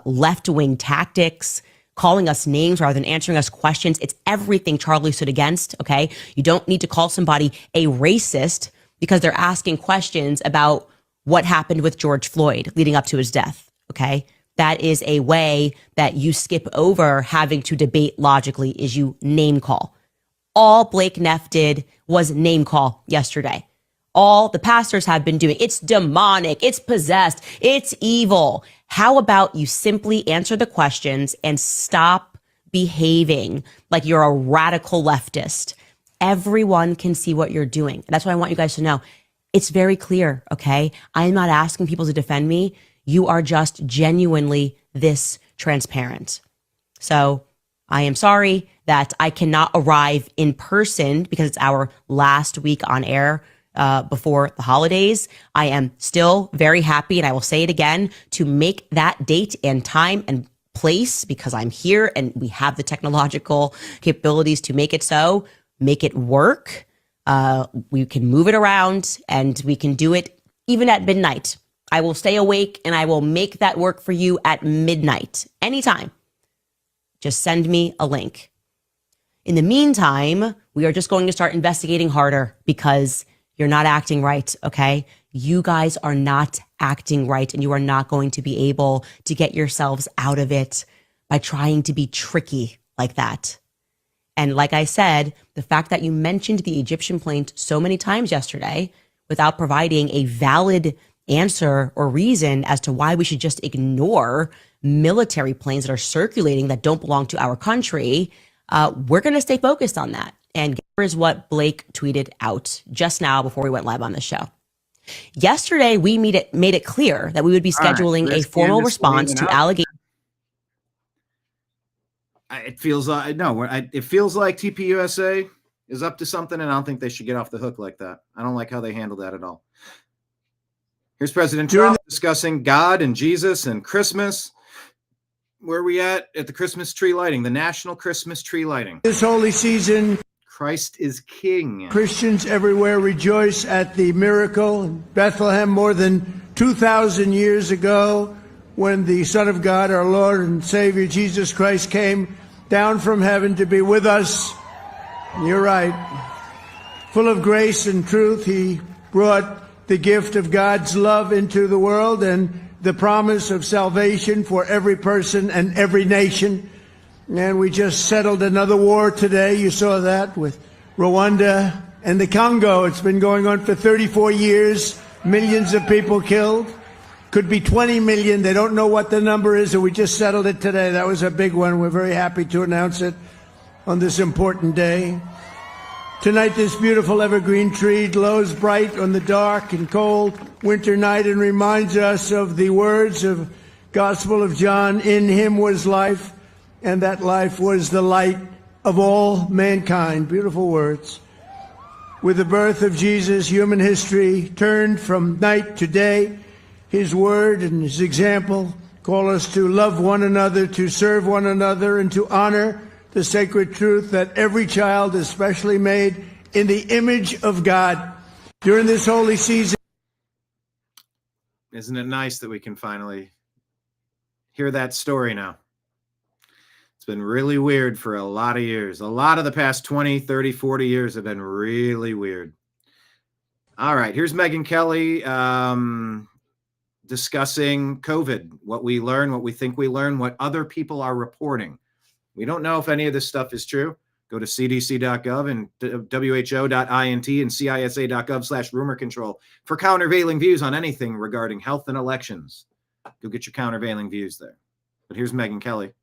left-wing tactics, calling us names rather than answering us questions. It's everything Charlie stood against, okay? You don't need to call somebody a racist because they're asking questions about what happened with George Floyd leading up to his death, okay? That is a way that you skip over having to debate logically, is you name call. All Blake Neff did was name call yesterday. All the pastors have been doing. It's demonic. It's possessed. It's evil. How about you simply answer the questions and stop behaving like you're a radical leftist? Everyone can see what you're doing. That's what I want you guys to know. It's very clear, okay? I'm not asking people to defend me. You are just genuinely this transparent. So I am sorry that I cannot arrive in person because it's our last week on air before the holidays. I am still very happy, and I will say it again, to make that date and time and place because I'm here and we have the technological capabilities to make it so, make it work. We can move it around and we can do it even at midnight. I will stay awake and I will make that work for you at midnight, anytime. Just send me a link. In the meantime, we are just going to start investigating harder because you're not acting right, okay? You guys are not acting right, and you are not going to be able to get yourselves out of it by trying to be tricky like that. And like I said, the fact that you mentioned the Egyptian plane so many times yesterday without providing a valid answer or reason as to why we should just ignore military planes that are circulating that don't belong to our country, we're going to stay focused on that. And here's what Blake tweeted out just now before we went live on the show. Yesterday, we made it clear that we would be scheduling a formal response to allegations. It feels like it feels like TPUSA is up to something, and I don't think they should get off the hook like that. I don't like how they handle that at all. Here's President Trump discussing God and Jesus and Christmas. Where are we at the Christmas tree lighting, the national Christmas tree lighting? This holy season, Christ is King. Christians everywhere rejoice at the miracle in Bethlehem more than 2,000 years ago when the Son of God, our Lord and Savior, Jesus Christ, came down from heaven to be with us. And you're right. Full of grace and truth, he brought the gift of God's love into the world and the promise of salvation for every person and every nation. And we just settled another war today. You saw that with Rwanda and the Congo. It's been going on for 34 years. Millions of people killed. Could be 20 million. They don't know what the number is, and we just settled it today. That was a big one. We're very happy to announce it on this important day. Tonight, this beautiful evergreen tree glows bright on the dark and cold winter night and reminds us of the words of Gospel of John, in him was life, and that life was the light of all mankind. Beautiful words. With the birth of Jesus, human history turned from night to day. His word and his example call us to love one another, to serve one another, and to honor the sacred truth that every child is specially made in the image of God. During this holy season. Isn't it nice that we can finally hear that story now? It's been really weird for a lot of years. A lot of the past 20, 30, 40 years have been really weird. All right, here's Megyn Kelly discussing COVID, what we learn, what we think we learn, what other people are reporting. We don't know if any of this stuff is true. Go to cdc.gov and who.int and cisa.gov/rumor control for countervailing views on anything regarding health and elections. Go get your countervailing views there. But here's Megyn Kelly.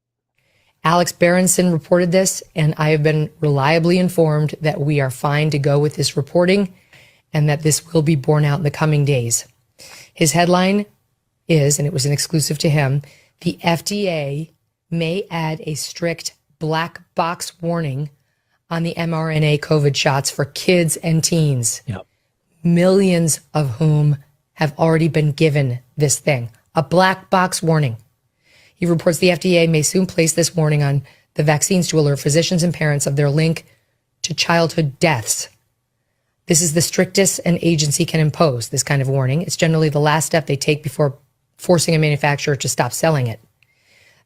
Alex Berenson reported this, and I have been reliably informed that we are fine to go with this reporting and that this will be borne out in the coming days. His headline, is, and it was an exclusive to him, the FDA may add a strict black box warning on the mRNA COVID shots for kids and teens. Yep. Millions of whom have already been given this thing, a black box warning. He reports the FDA may soon place this warning on the vaccines to alert physicians and parents of their link to childhood deaths. This is the strictest an agency can impose, this kind of warning. It's generally the last step they take before forcing a manufacturer to stop selling it.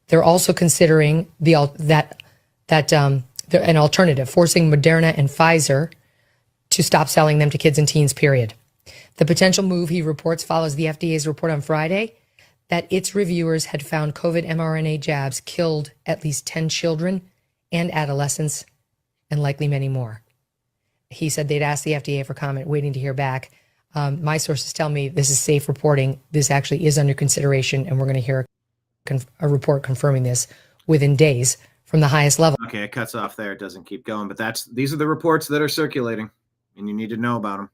They're also considering an alternative, forcing Moderna and Pfizer to stop selling them to kids and teens, period. The potential move, he reports, follows the FDA's report on Friday that its reviewers had found COVID mRNA jabs killed at least 10 children and adolescents, and likely many more. He said they'd asked the FDA for comment, waiting to hear back. My sources tell me this is safe reporting. This actually is under consideration, and we're going to hear a report confirming this within days from the highest level. Okay, it cuts off there. It doesn't keep going, but these are the reports that are circulating, and you need to know about them.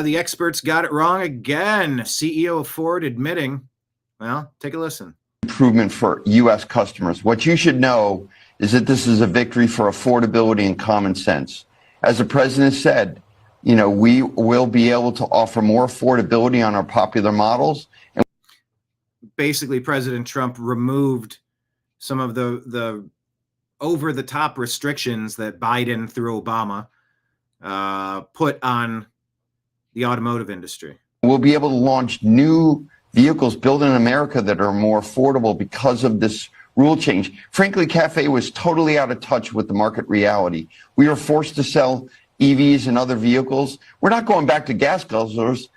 The experts got it wrong again. CEO of Ford admitting. Well, take a listen. Improvement for U.S. customers. What you should know is that this is a victory for affordability and common sense. As the president said, we will be able to offer more affordability on our popular models. And basically, President Trump removed some of the over-the-top restrictions that Biden, through Obama, put on the automotive industry. We'll be able to launch new vehicles built in America that are more affordable because of this rule change. Frankly, CAFE was totally out of touch with the market reality. We were forced to sell EVs and other vehicles. We're not going back to gas guzzlers.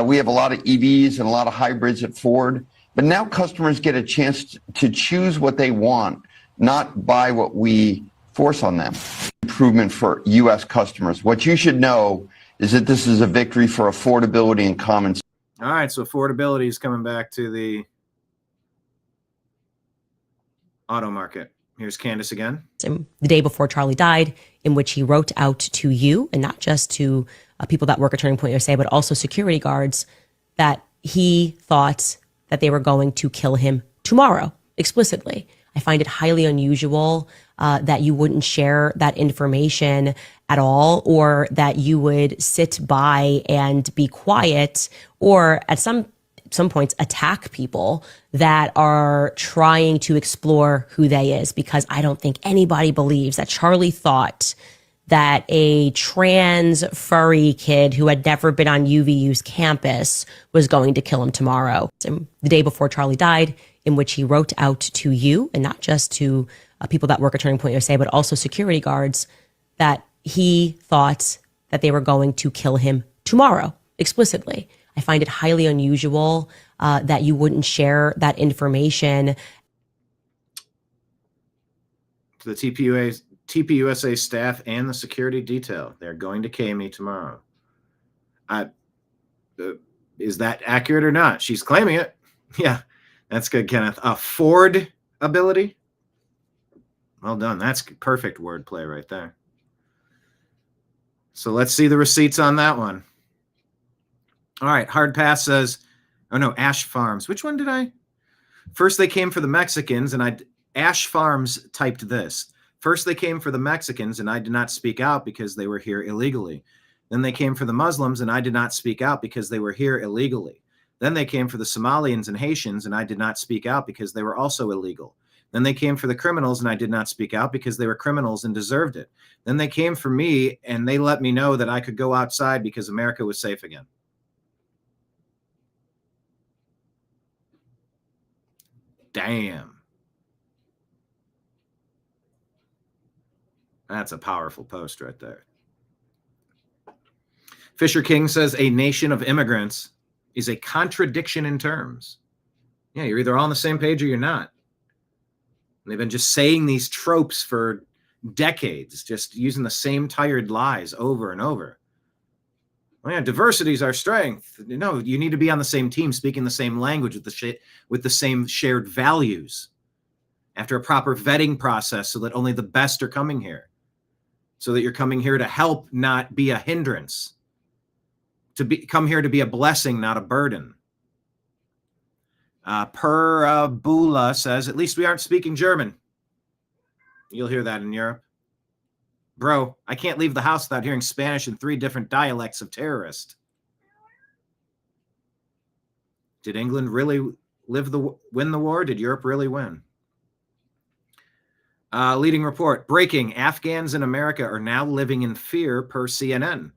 We have a lot of EVs and a lot of hybrids at Ford. But now customers get a chance to choose what they want, not buy what we force on them. Improvement for U.S. customers. What you should know is that this is a victory for affordability and common sense. All right, so affordability is coming back to the auto market. Here's Candace again. The day before Charlie died, in which he wrote out to you, and not just to people that work at Turning Point USA, but also security guards, that he thought that they were going to kill him tomorrow, explicitly. I find it highly unusual that you wouldn't share that information at all, or that you would sit by and be quiet, or at some points attack people that are trying to explore who they is, because I don't think anybody believes that Charlie thought that a trans furry kid who had never been on UVU's campus was going to kill him tomorrow. The day before Charlie died, in which he wrote out to you, and not just to people that work at Turning Point USA, but also security guards, that he thought that they were going to kill him tomorrow, explicitly. I find it highly unusual that you wouldn't share that information. To the TPUSA staff and the security detail, they're going to K me tomorrow. Is that accurate or not? She's claiming it. Yeah, that's good, Kenneth. Ford ability. Well done. That's perfect wordplay right there. So let's see the receipts on that one. All right, Hard Pass says, oh no, Ash Farms. Which one did I? First they came for the Mexicans, and Ash Farms typed this. First they came for the Mexicans, and I did not speak out because they were here illegally. Then they came for the Muslims, and I did not speak out because they were here illegally. Then they came for the Somalians and Haitians, and I did not speak out because they were also illegal. Then they came for the criminals, and I did not speak out because they were criminals and deserved it. Then they came for me, and they let me know that I could go outside because America was safe again. Damn. That's a powerful post right there. Fisher King says a nation of immigrants is a contradiction in terms. Yeah, you're either on the same page or you're not. And they've been just saying these tropes for decades, just using the same tired lies over and over. Oh yeah, diversity is our strength. No, you need to be on the same team, speaking the same language with the same shared values after a proper vetting process so that only the best are coming here. So that you're coming here to help, not be a hindrance come here to be a blessing, not a burden. Bula says, at least we aren't speaking German. You'll hear that in Europe. Bro, I can't leave the house without hearing Spanish in 3 different dialects of terrorist. Did England really win the war? Did Europe really win? Leading report, breaking, Afghans in America are now living in fear per CNN.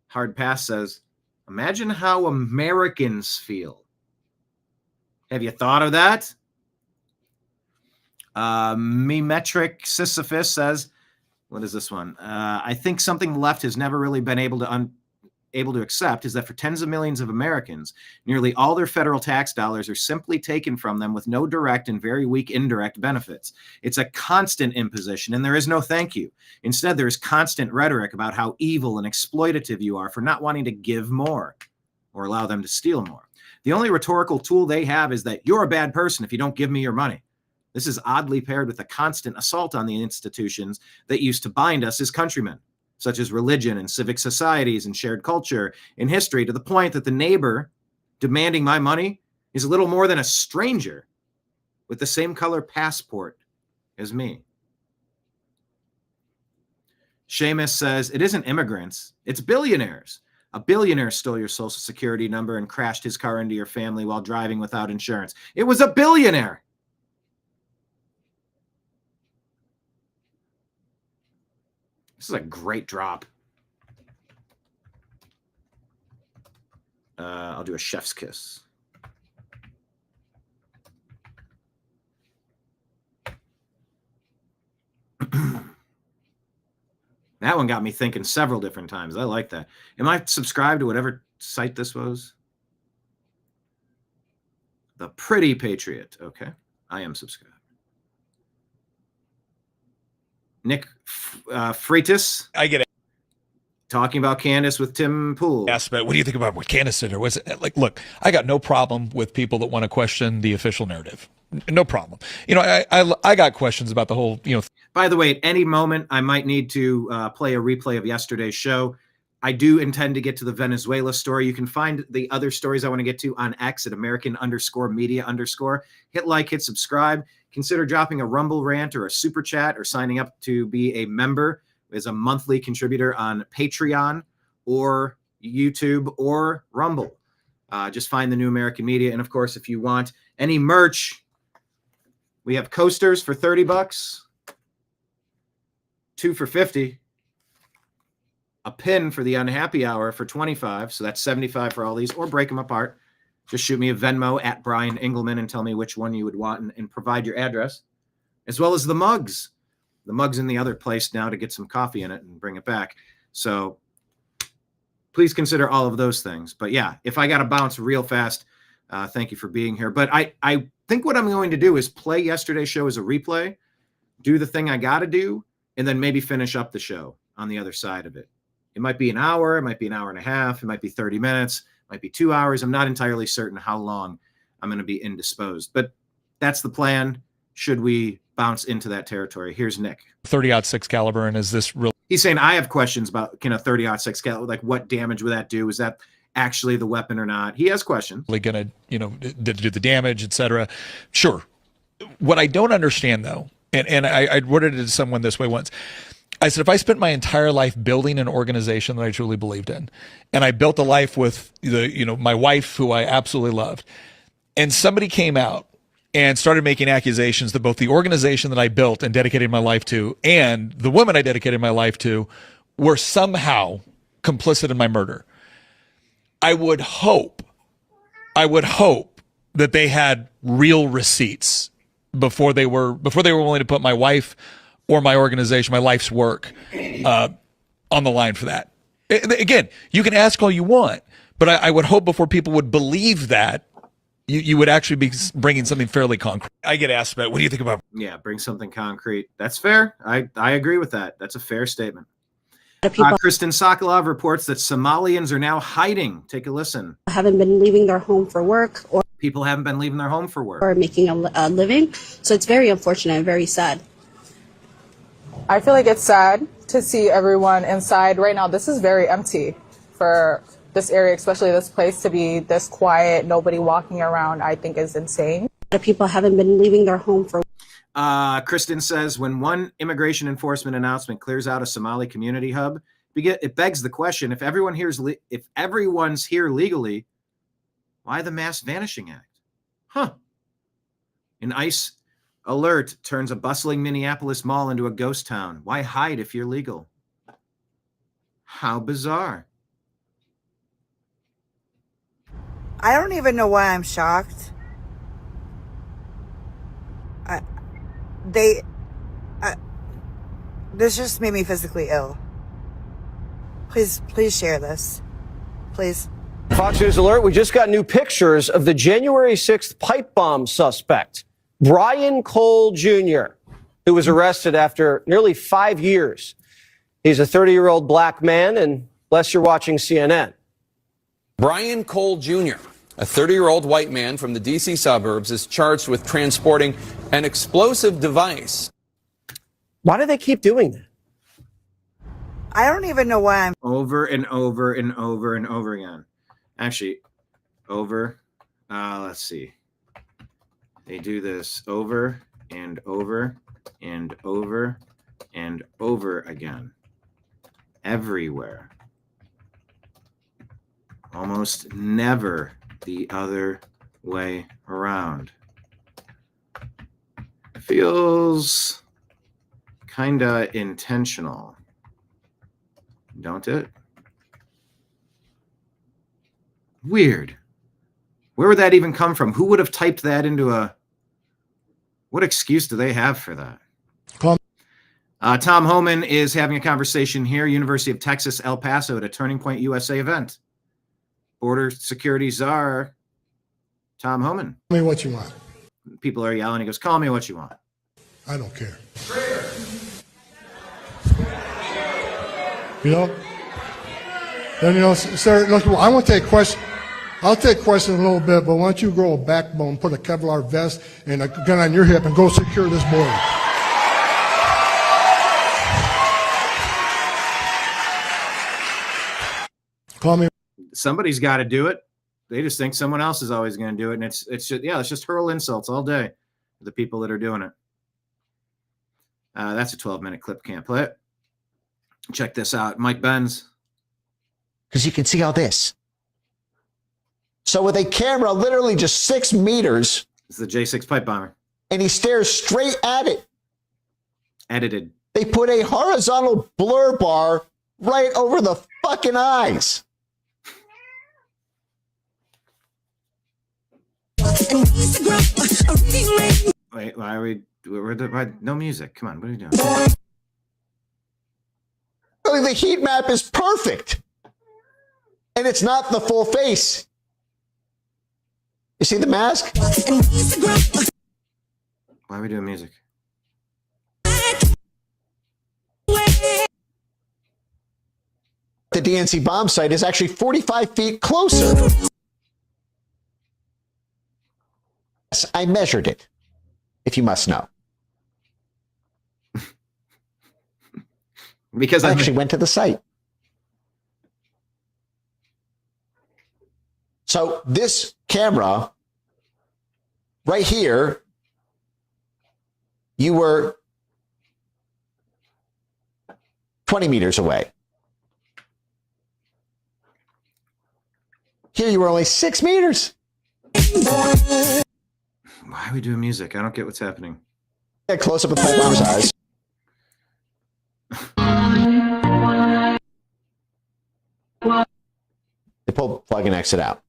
Hard Pass says, imagine how Americans feel. Have you thought of that? Memetric Sisyphus says, what is this one? I think something the left has never really been able to accept is that for tens of millions of Americans, nearly all their federal tax dollars are simply taken from them with no direct and very weak indirect benefits. It's a constant imposition, and there is no thank you. Instead, there is constant rhetoric about how evil and exploitative you are for not wanting to give more or allow them to steal more. The only rhetorical tool they have is that you're a bad person if you don't give me your money. This is oddly paired with a constant assault on the institutions that used to bind us as countrymen, such as religion and civic societies and shared culture and history, to the point that the neighbor demanding my money is a little more than a stranger with the same color passport as me. Seamus says, it isn't immigrants, it's billionaires. A billionaire stole your social security number and crashed his car into your family while driving without insurance. It was a billionaire. This is a great drop. I'll do a chef's kiss. That one got me thinking several different times. I like that. Am I subscribed to whatever site this was? The Pretty Patriot. Okay. I am subscribed. Nick Freitas. I get it. Talking about Candace with Tim Pool. Yes, but what do you think about what Candace did? Or was it like, look, I got no problem with people that want to question the official narrative. No problem. You know, I got questions about the whole, you know. By the way, at any moment, I might need to play a replay of yesterday's show. I do intend to get to the Venezuela story. You can find the other stories I want to get to on X at American_media_. Hit like, hit subscribe. Consider dropping a Rumble rant or a super chat or signing up to be a member as a monthly contributor on Patreon or YouTube or Rumble. Just find the New American Media. And of course, if you want any merch, we have coasters for $30, 2 for $50, a pin for the Unhappy Hour for $25. So that's $75 for all these, or break them apart. Just shoot me a Venmo at Brian Engelman and tell me which one you would want and provide your address, as well as the mugs. The mug's in the other place now to get some coffee in it and bring it back. So please consider all of those things. But yeah, if I got to bounce real fast, thank you for being here. But I think what I'm going to do is play yesterday's show as a replay, do the thing I got to do, and then maybe finish up the show on the other side of it. It might be an hour. It might be an hour and a half. It might be 30 minutes. It might be 2 hours. I'm not entirely certain how long I'm going to be indisposed. But that's the plan. Should we bounce into that territory? Here's Nick. 30-06 caliber, and is this real? He's saying I have questions about 30-06 caliber, like what damage would that do? Is that actually the weapon or not? He has questions. Really gonna, did it do the damage, etc. Sure. What I don't understand though, and I worded it to someone this way once. I said, if I spent my entire life building an organization that I truly believed in, and I built a life with my wife, who I absolutely loved, and somebody came out and started making accusations that both the organization that I built and dedicated my life to and the woman I dedicated my life to were somehow complicit in my murder, I would hope that they had real receipts before they were willing to put my wife or my organization, my life's work, on the line for that. Again, you can ask all you want, but I would hope before people would believe that, you would actually be bringing something fairly concrete. I get asked about, what do you think about? Yeah, bring something concrete. That's fair. I agree with that. That's a fair statement. Kristen Sokolov reports that Somalians are now hiding. Take a listen. Haven't been leaving their home for work, or people haven't been leaving their home for work or making a living. So it's very unfortunate and very sad. I feel like it's sad to see everyone inside right now. This is very empty for this area, especially this place, to be this quiet, nobody walking around, I think is insane. A lot of people haven't been leaving their home for. Kristen says, when one immigration enforcement announcement clears out a Somali community hub, it begs the question: if everyone's here legally, why the Mass Vanishing Act? Huh? An ICE alert turns a bustling Minneapolis mall into a ghost town. Why hide if you're legal? How bizarre. I don't even know why I'm shocked. This just made me physically ill. Please share this. Please. Fox News Alert, we just got new pictures of the January 6th pipe bomb suspect, Brian Cole Jr., who was arrested after nearly 5 years. He's a 30-year-old black man, and unless you're watching CNN. Brian Cole Jr., a 30-year-old white man from the D.C. suburbs, is charged with transporting an explosive device. Why do they keep doing that? I don't even know why I'm... Over and over and over and over again. Actually, let's see. They do this over and over and over and over again. Everywhere. Almost never the other way around. Feels kinda intentional, don't it? Weird. Where would that even come from? Who would have typed that into a... What excuse do they have for that? Tom Homan is having a conversation here, University of Texas, El Paso, at a Turning Point USA event. Border security czar, Tom Homan. Tell me what you want. People are yelling. He goes, call me what you want. I don't care. You know? And, you know, sir, look, I want to take questions. I'll take questions in a little bit, but why don't you grow a backbone, put a Kevlar vest and a gun on your hip and go secure this border? Call me. Somebody's got to do it. They just think someone else is always going to do it. And it's just hurl insults all day to the people that are doing it. That's a 12-minute clip. Can't play it. Check this out. Mike Benz. Because you can see all this. So with a camera literally just 6 meters. It's the J6 pipe bomber. And he stares straight at it. Edited. They put a horizontal blur bar right over the fucking eyes. Wait, why are we... no music. Come on, what are you doing? Really, the heat map is perfect. And it's not the full face. You see the mask? Why are we doing music? The DNC bomb site is actually 45 feet closer. Yes, I measured it, if you must know. Because I actually went to the site. So this camera right here, you were 20 meters away. Here you were only 6 meters. Why are we doing music? I don't get what's happening. Get close up with pipe bomber's eyes. They pull the plug and exit out.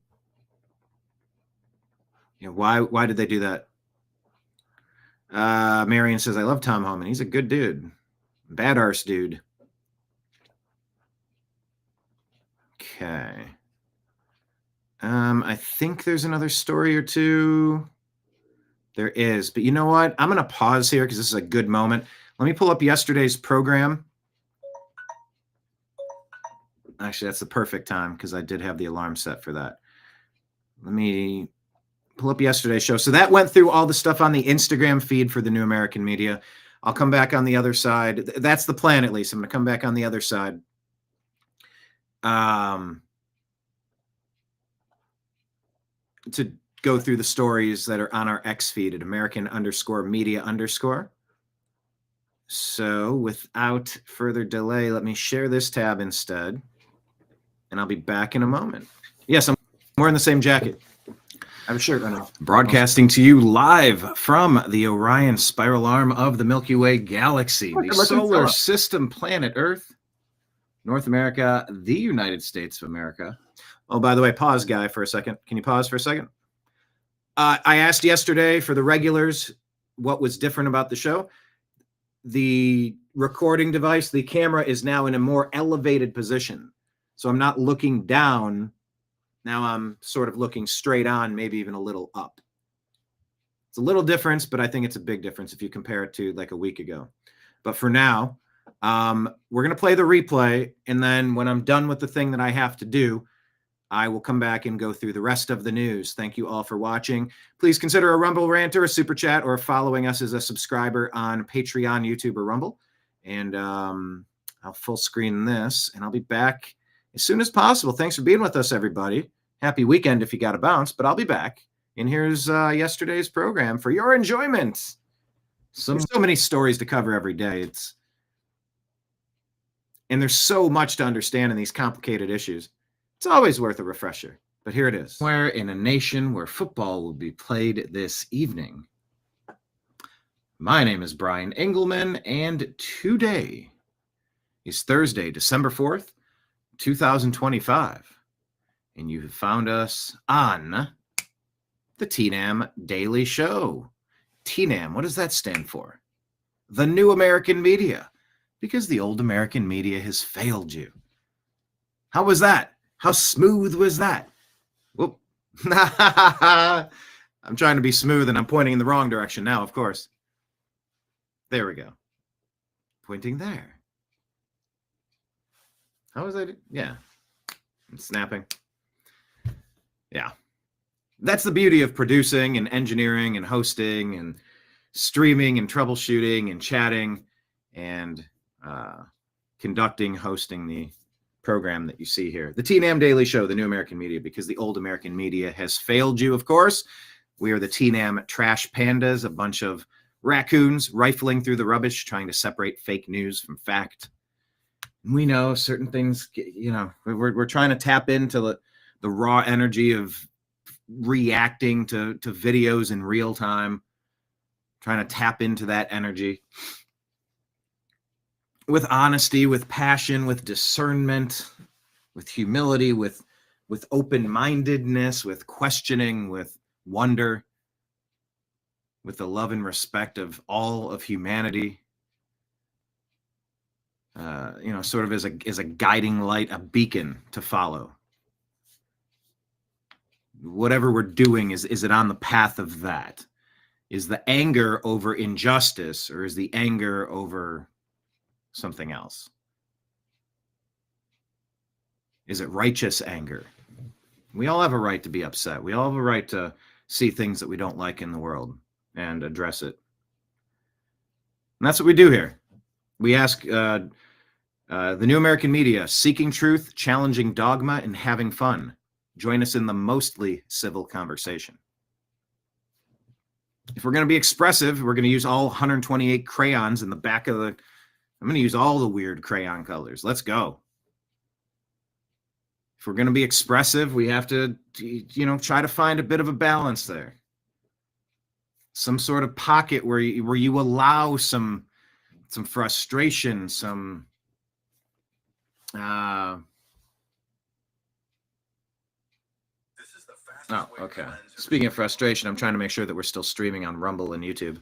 Yeah, why did they do that? Marion says, I love Tom Homan. He's a good dude. Bad arse dude. Okay. I think there's another story or two. There is, but you know what? I'm going to pause here because this is a good moment. Let me pull up yesterday's program. Actually, that's the perfect time because I did have the alarm set for that. Let me pull up yesterday's show. So that went through all the stuff on the Instagram feed for the New American Media. I'll come back on the other side. That's the plan, at least. I'm going to come back on the other side. to go through the stories that are on our X feed at American_media_. So without further delay, let me share this tab instead, and I'll be back in a moment. Yes, I'm wearing the same jacket. I have a shirt on. Broadcasting to you live from the Orion spiral arm of the Milky Way galaxy, the solar system, planet Earth, North America, the United States of America. Oh, by the way, pause, guy, for a second. Can you pause for a second? I asked yesterday for the regulars what was different about the show. The recording device, the camera, is now in a more elevated position. So I'm not looking down. Now I'm sort of looking straight on, maybe even a little up. It's a little difference, but I think it's a big difference if you compare it to like a week ago. But for now, we're going to play the replay. And then when I'm done with the thing that I have to do, I will come back and go through the rest of the news. Thank you all for watching. Please consider a Rumble Ranter, a Super Chat, or following us as a subscriber on Patreon, YouTube, or Rumble. And I'll full screen this, and I'll be back as soon as possible. Thanks for being with us, everybody. Happy weekend if you got to bounce, but I'll be back. And here's yesterday's program for your enjoyment. So many stories to cover every day. And there's so much to understand in these complicated issues. It's always worth a refresher. But here it is. Where in a nation where football will be played this evening. My name is Brian Engelman, and today is Thursday, December 4th, 2025. And you have found us on the TNAM Daily Show. TNAM, what does that stand for? The New American Media. Because the old American media has failed you. How was that? How smooth was that? Whoop. I'm trying to be smooth and I'm pointing in the wrong direction now, of course. There we go. Pointing there. How was I? Yeah. I'm snapping. Yeah. That's the beauty of producing and engineering and hosting and streaming and troubleshooting and chatting and conducting, hosting the program that you see here. The TNAM Daily Show, the New American Media, because the old American media has failed you, of course. We are the TNAM Trash Pandas, a bunch of raccoons rifling through the rubbish, trying to separate fake news from fact. We know certain things, you know, we're trying to tap into the raw energy of reacting to videos in real time, trying to tap into that energy with honesty, with passion, with discernment, with humility, with open-mindedness, with questioning, with wonder, with the love and respect of all of humanity. You know, sort of as a guiding light, a beacon to follow. Whatever we're doing, is it on the path of that? Is the anger over injustice, or is the anger over something else? Is it righteous anger? We all have a right to be upset. We all have a right to see things that we don't like in the world and address it. And that's what we do here. We ask the New American Media, seeking truth, challenging dogma, and having fun. Join us in the mostly civil conversation. If we're going to be expressive, we're going to use all 128 crayons in the back of the... I'm going to use all the weird crayon colors. Let's go. If we're going to be expressive, we have to, you know, try to find a bit of a balance there. Some sort of pocket where you allow some frustration, some... Oh, okay. Speaking of frustration, I'm trying to make sure that we're still streaming on Rumble and YouTube.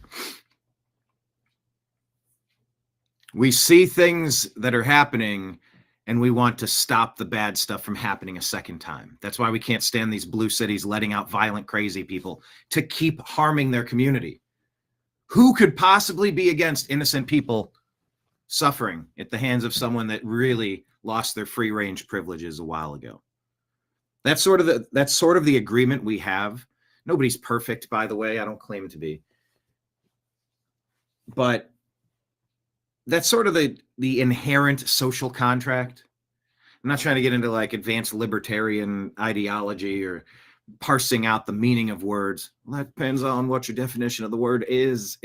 We see things that are happening, and we want to stop the bad stuff from happening a second time. That's why we can't stand these blue cities letting out violent, crazy people to keep harming their community. Who could possibly be against innocent people suffering at the hands of someone that really lost their free-range privileges a while ago? That's sort of the agreement we have. Nobody's perfect, by the way. I don't claim to be. But that's sort of the inherent social contract. I'm not trying to get into like advanced libertarian ideology or parsing out the meaning of words. Well, that depends on what your definition of the word is.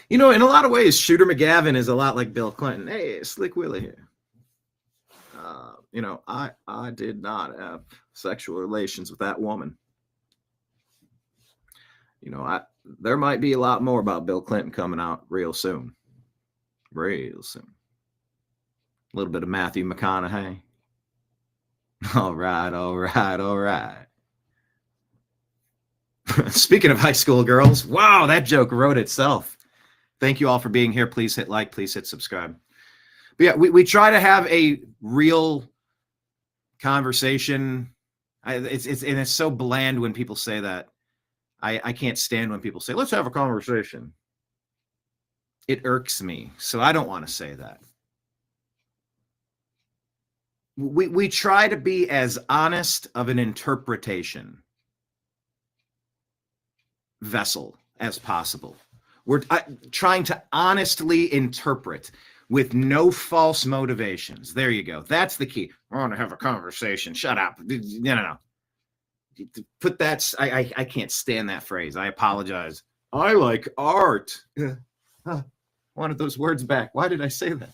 You know, in a lot of ways, Shooter McGavin is a lot like Bill Clinton. Hey, Slick Willie here. You know, I did not have sexual relations with that woman. You know, there might be a lot more about Bill Clinton coming out real soon. Real soon. A little bit of Matthew McConaughey. All right. Speaking of high school girls, wow, that joke wrote itself. Thank you all for being here. Please hit like, please hit subscribe. But yeah, we try to have a real conversation. It's so bland when people say that. I can't stand when people say, let's have a conversation. It irks me. So I don't want to say that. We try to be as honest of an interpretation vessel as possible. We're trying to honestly interpret with no false motivations. There you go. That's the key. I want to have a conversation. Shut up. No. Put that. I can't stand that phrase. I apologize. I like art. Wanted those words back. Why did I say that?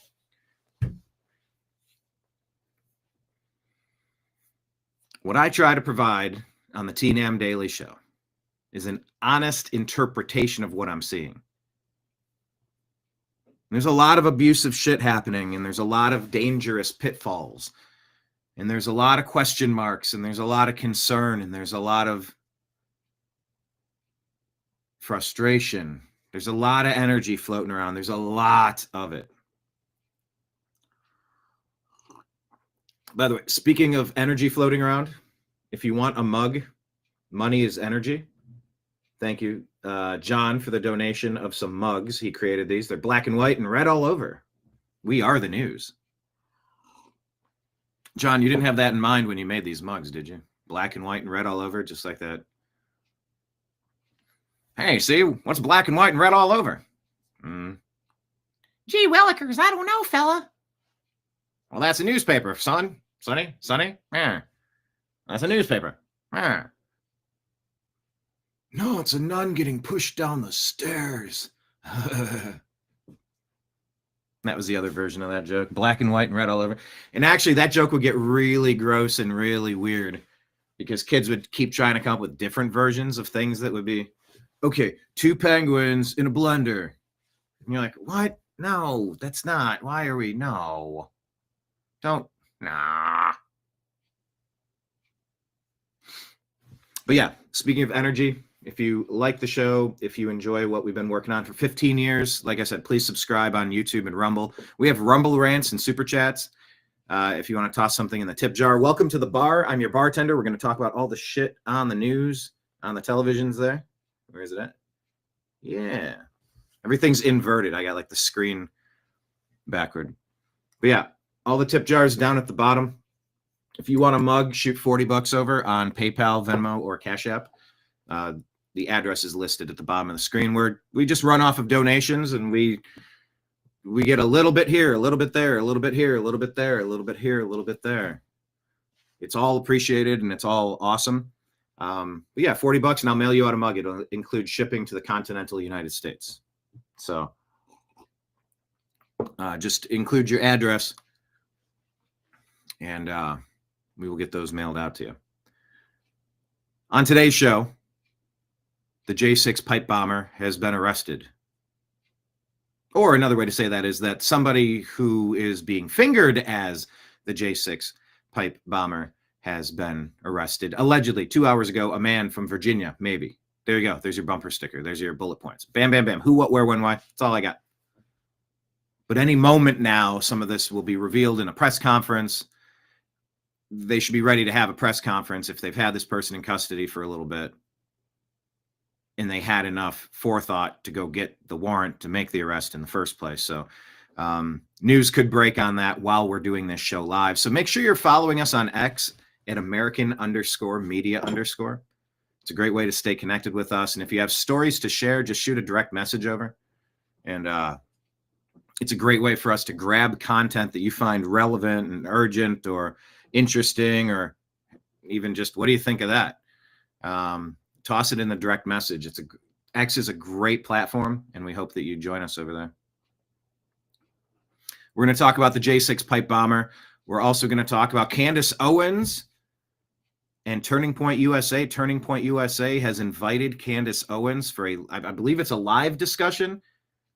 What I try to provide on the TNAM Daily Show is an honest interpretation of what I'm seeing. There's a lot of abusive shit happening, and there's a lot of dangerous pitfalls, and there's a lot of question marks, and there's a lot of concern, and there's a lot of frustration. There's a lot of energy floating around. There's a lot of it. By the way, speaking of energy floating around, if you want a mug, money is energy. Thank you, John, for the donation of some mugs. He created these. They're black and white and red all over. We are the news. John, you didn't have that in mind when you made these mugs, did you? Black and white and red all over, just like that. Hey, see, what's black and white and red all over? Gee willikers, I don't know, fella. Well, that's a newspaper, son. Sonny? Yeah. That's a newspaper. Yeah. No, it's a nun getting pushed down the stairs. That was the other version of that joke. Black and white and red all over. And actually, that joke would get really gross and really weird because kids would keep trying to come up with different versions of things that would be, okay, 2 penguins in a blender. And you're like, what? No, that's not. Why are we? No. Don't. Nah. But yeah, speaking of energy, if you like the show, if you enjoy what we've been working on for 15 years, like I said, please subscribe on YouTube and Rumble. We have Rumble rants and super chats. If you want to toss something in the tip jar, welcome to the bar. I'm your bartender. We're going to talk about all the shit on the news, on the televisions there. Where is it at? Yeah. Everything's inverted. I got like the screen backward. But yeah, all the tip jars down at the bottom. If you want a mug, shoot $40 over on PayPal, Venmo, or Cash App. The address is listed at the bottom of the screen. We just run off of donations, and we get a little bit here, a little bit there, a little bit here, a little bit there, a little bit here, a little bit there. It's all appreciated, and it's all awesome. But yeah, $40, and I'll mail you out a mug. It'll include shipping to the continental United States. So just include your address, and we will get those mailed out to you. On today's show, the J6 pipe bomber has been arrested. Or another way to say that is that somebody who is being fingered as the J6 pipe bomber has been arrested. Allegedly, 2 hours ago, a man from Virginia, maybe. There you go. There's your bumper sticker. There's your bullet points. Bam, bam, bam. Who, what, where, when, why. That's all I got. But any moment now, some of this will be revealed in a press conference. They should be ready to have a press conference if they've had this person in custody for a little bit and they had enough forethought to go get the warrant to make the arrest in the first place. So news could break on that while we're doing this show live. So make sure you're following us on X at American_media_. It's a great way to stay connected with us. And if you have stories to share, just shoot a direct message over. And It's a great way for us to grab content that you find relevant and urgent or interesting, or even just, what do you think of that? Toss it in the direct message. X is a great platform, and we hope that you join us over there. We're going to talk about the J6 pipe bomber. We're also going to talk about Candace Owens and Turning Point USA. Turning Point USA has invited Candace Owens for I believe it's a live discussion.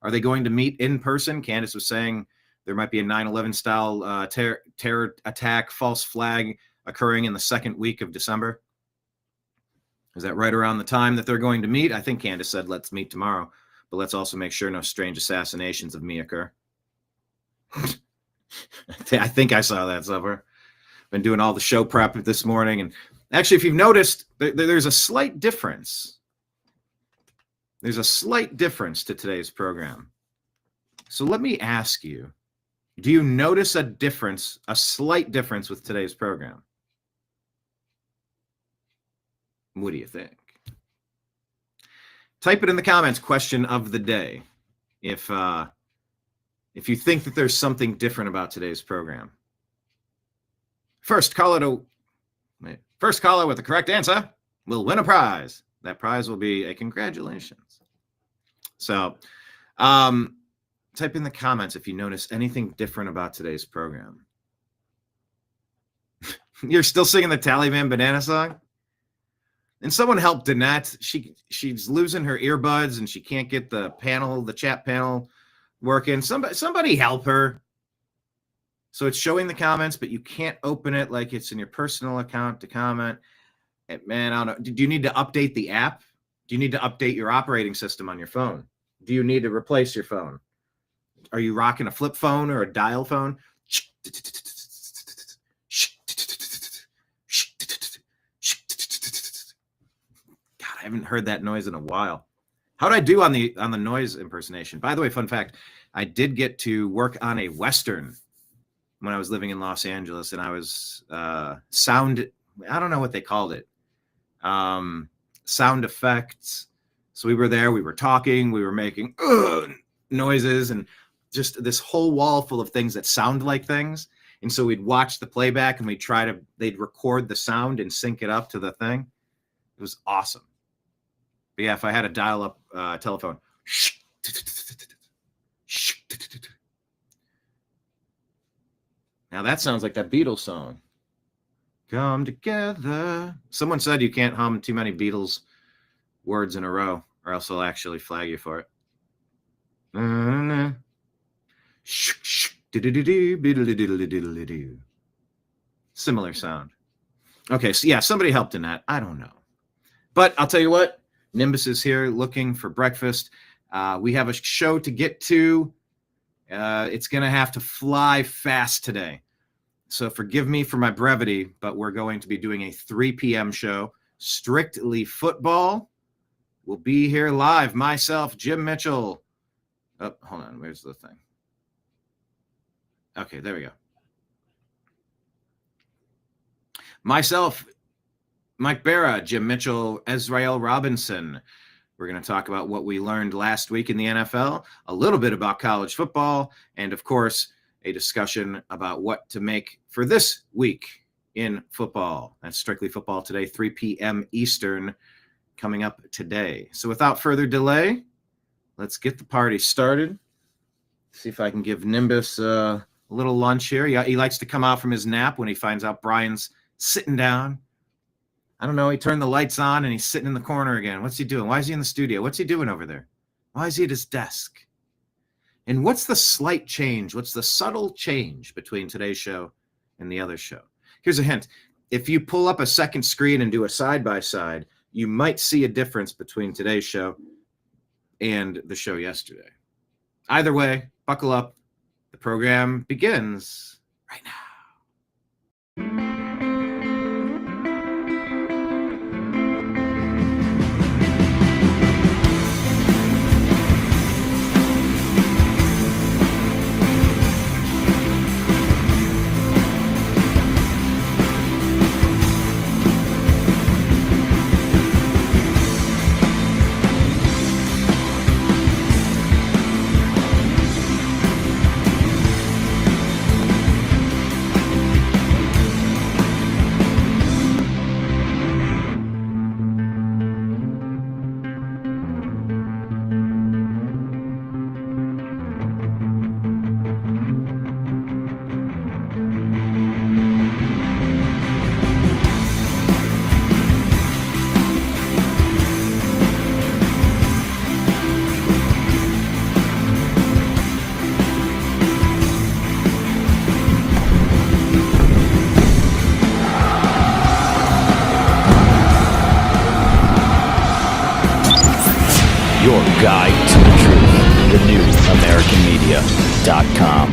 Are they going to meet in person? Candace was saying there might be a 9/11 style terror attack, false flag occurring in the second week of December. Is that right around the time that they're going to meet? I think Candace said, let's meet tomorrow, but let's also make sure no strange assassinations of me occur. I think I saw that somewhere. Been doing all the show prep this morning. And actually, if you've noticed, there's a slight difference. There's a slight difference to today's program. So let me ask you, do you notice a slight difference with today's program? What do you think? Type it in the comments, question of the day. If you think that there's something different about today's program. First caller with the correct answer will win a prize. That prize will be a congratulations. So type in the comments if you notice anything different about today's program. You're still singing the Taliban Banana song? And someone help Danette. She's losing her earbuds and she can't get the chat panel working. Somebody help her. So it's showing the comments, but you can't open it like it's in your personal account to comment. And man, I don't know. Do you need to update the app? Do you need to update your operating system on your phone? Do you need to replace your phone? Are you rocking a flip phone or a dial phone? God, I haven't heard that noise in a while. How'd I do on the noise impersonation? By the way, fun fact, I did get to work on a Western when I was living in Los Angeles, and I was sound, I don't know what they called it. Sound effects. So we were there, we were talking, we were making noises, and just this whole wall full of things that sound like things. And so we'd watch the playback and they'd record the sound and sync it up to the thing. It was awesome. But yeah, if I had a dial-up telephone. Now that sounds like that Beatles song. Come together. Someone said you can't hum too many Beatles words in a row, or else they'll actually flag you for it. Similar sound. Okay, so yeah, somebody helped in that. I don't know. But I'll tell you what, Nimbus is here looking for breakfast. We have a show to get to. It's going to have to fly fast today. So forgive me for my brevity, but we're going to be doing a 3 p.m. show, strictly football. We'll be here live. Myself, Jim Mitchell. Oh, hold on. Where's the thing? Okay, there we go. Myself, Mike Barra, Jim Mitchell, Ezrael Robinson. We're going to talk about what we learned last week in the NFL, a little bit about college football, and of course, a discussion about what to make for this week in football. That's Strictly Football today, 3 p.m. Eastern, coming up today. So without further delay, let's get the party started. See if I can give Nimbus a little lunch here. He likes to come out from his nap when he finds out Brian's sitting down. I don't know. He turned the lights on and he's sitting in the corner again. What's he doing? Why is he in the studio? What's he doing over there? Why is he at his desk? And what's the slight change? What's the subtle change between today's show and the other show? Here's a hint. If you pull up a second screen and do a side-by-side, you might see a difference between today's show and the show yesterday. Either way, buckle up. The program begins right now. your guide to the truth. TheNewAmericanMedia.com.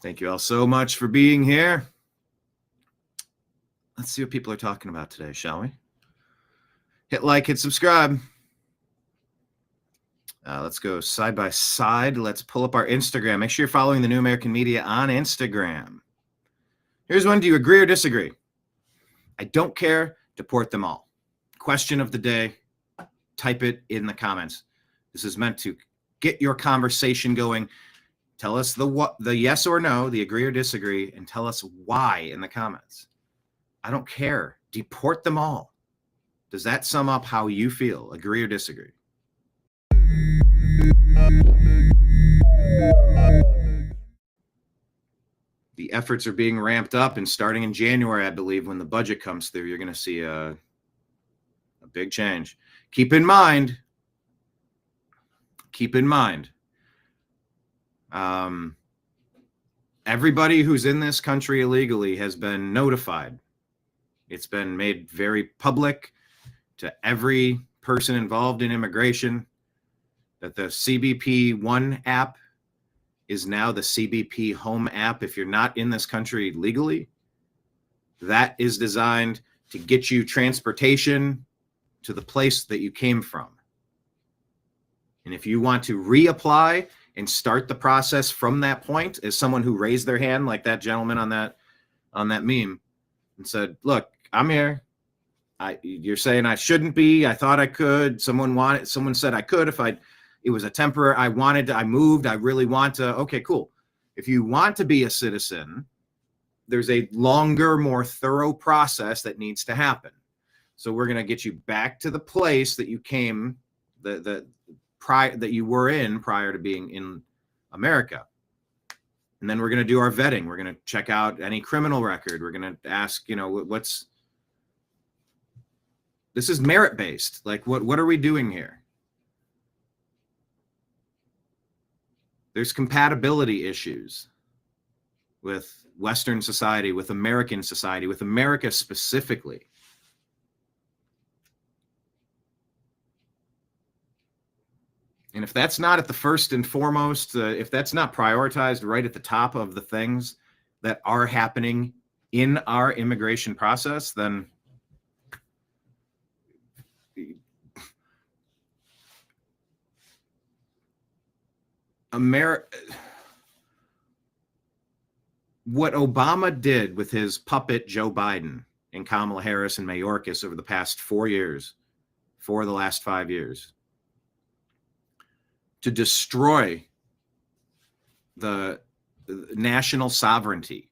Thank you all so much for being here. Let's see what people are talking about today, shall we? Hit like, hit subscribe. Let's go side by side. Let's pull up our Instagram. Make sure you're following the New American Media on Instagram. Here's one. Do you agree or disagree? I don't care. Deport them all. Question of the day. Type it in the comments. This is meant to get your conversation going. Tell us the yes or no, the agree or disagree, and tell us why in the comments. I don't care. Deport them all. Does that sum up how you feel? Agree or disagree? The efforts are being ramped up, and starting in January, I believe, when the budget comes through, you're going to see a big change. Keep in mind, everybody who's in this country illegally has been notified. It's been made very public to every person involved in immigration that the CBP One app is now the CBP Home app. If you're not in this country legally, that is designed to get you transportation to the place that you came from. And if you want to reapply and start the process from that point, as someone who raised their hand, like that gentleman on that meme, and said, look, I'm here. You're saying I shouldn't be. I thought I could. Someone said I could if it was a temporary, I moved. I really want to. Okay, cool. If you want to be a citizen, there's a longer, more thorough process that needs to happen. So we're going to get you back to the place that you came, that you were in prior to being in America. And then we're going to do our vetting. We're going to check out any criminal record. We're going to ask, this is merit-based. Like, what are we doing here? There's compatibility issues with Western society, with American society, with America specifically. And if that's not at the first and foremost, if that's not prioritized right at the top of the things that are happening in our immigration process, then what Obama did with his puppet Joe Biden and Kamala Harris and Mayorkas over the past 4 years, for the last 5 years, to destroy the national sovereignty,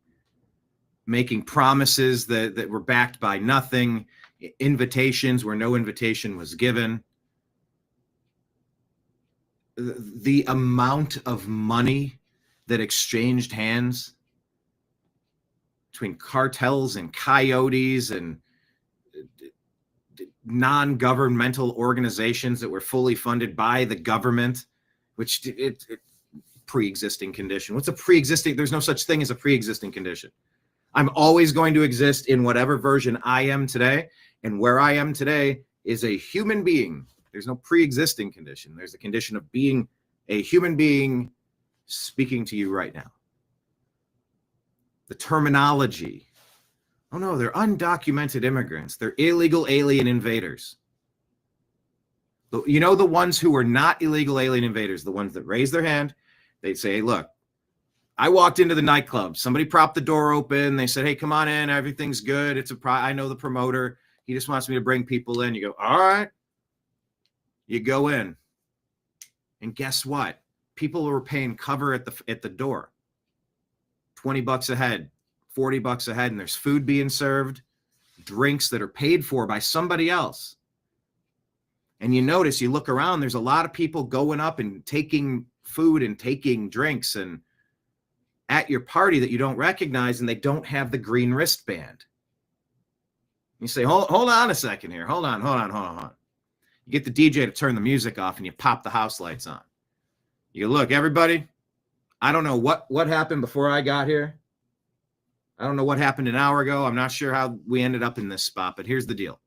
making promises that were backed by nothing, invitations where no invitation was given. The amount of money that exchanged hands between cartels and coyotes and non-governmental organizations that were fully funded by the government, which it pre-existing condition. What's a pre-existing? There's no such thing as a pre-existing condition. I'm always going to exist in whatever version I am today, and where I am today is a human being. There's no pre-existing condition. There's the condition of being a human being speaking to you right now. The terminology. Oh no, they're undocumented immigrants. They're illegal alien invaders. You know, the ones who are not illegal alien invaders, the ones that raise their hand, they'd say, hey, look, I walked into the nightclub. Somebody propped the door open. They said, hey, come on in. Everything's good. I know the promoter. He just wants me to bring people in. You go, all right. You go in. And guess what? People were paying cover at the door. $20 a head, $40 a head, and there's food being served, drinks that are paid for by somebody else. And you notice, you look around, there's a lot of people going up and taking food and taking drinks and at your party that you don't recognize, and they don't have the green wristband. You say, hold on a second here. Hold on. You get the DJ to turn the music off and you pop the house lights on. You go, look, everybody, I don't know what happened before I got here. I don't know what happened an hour ago. I'm not sure how we ended up in this spot, but here's the deal.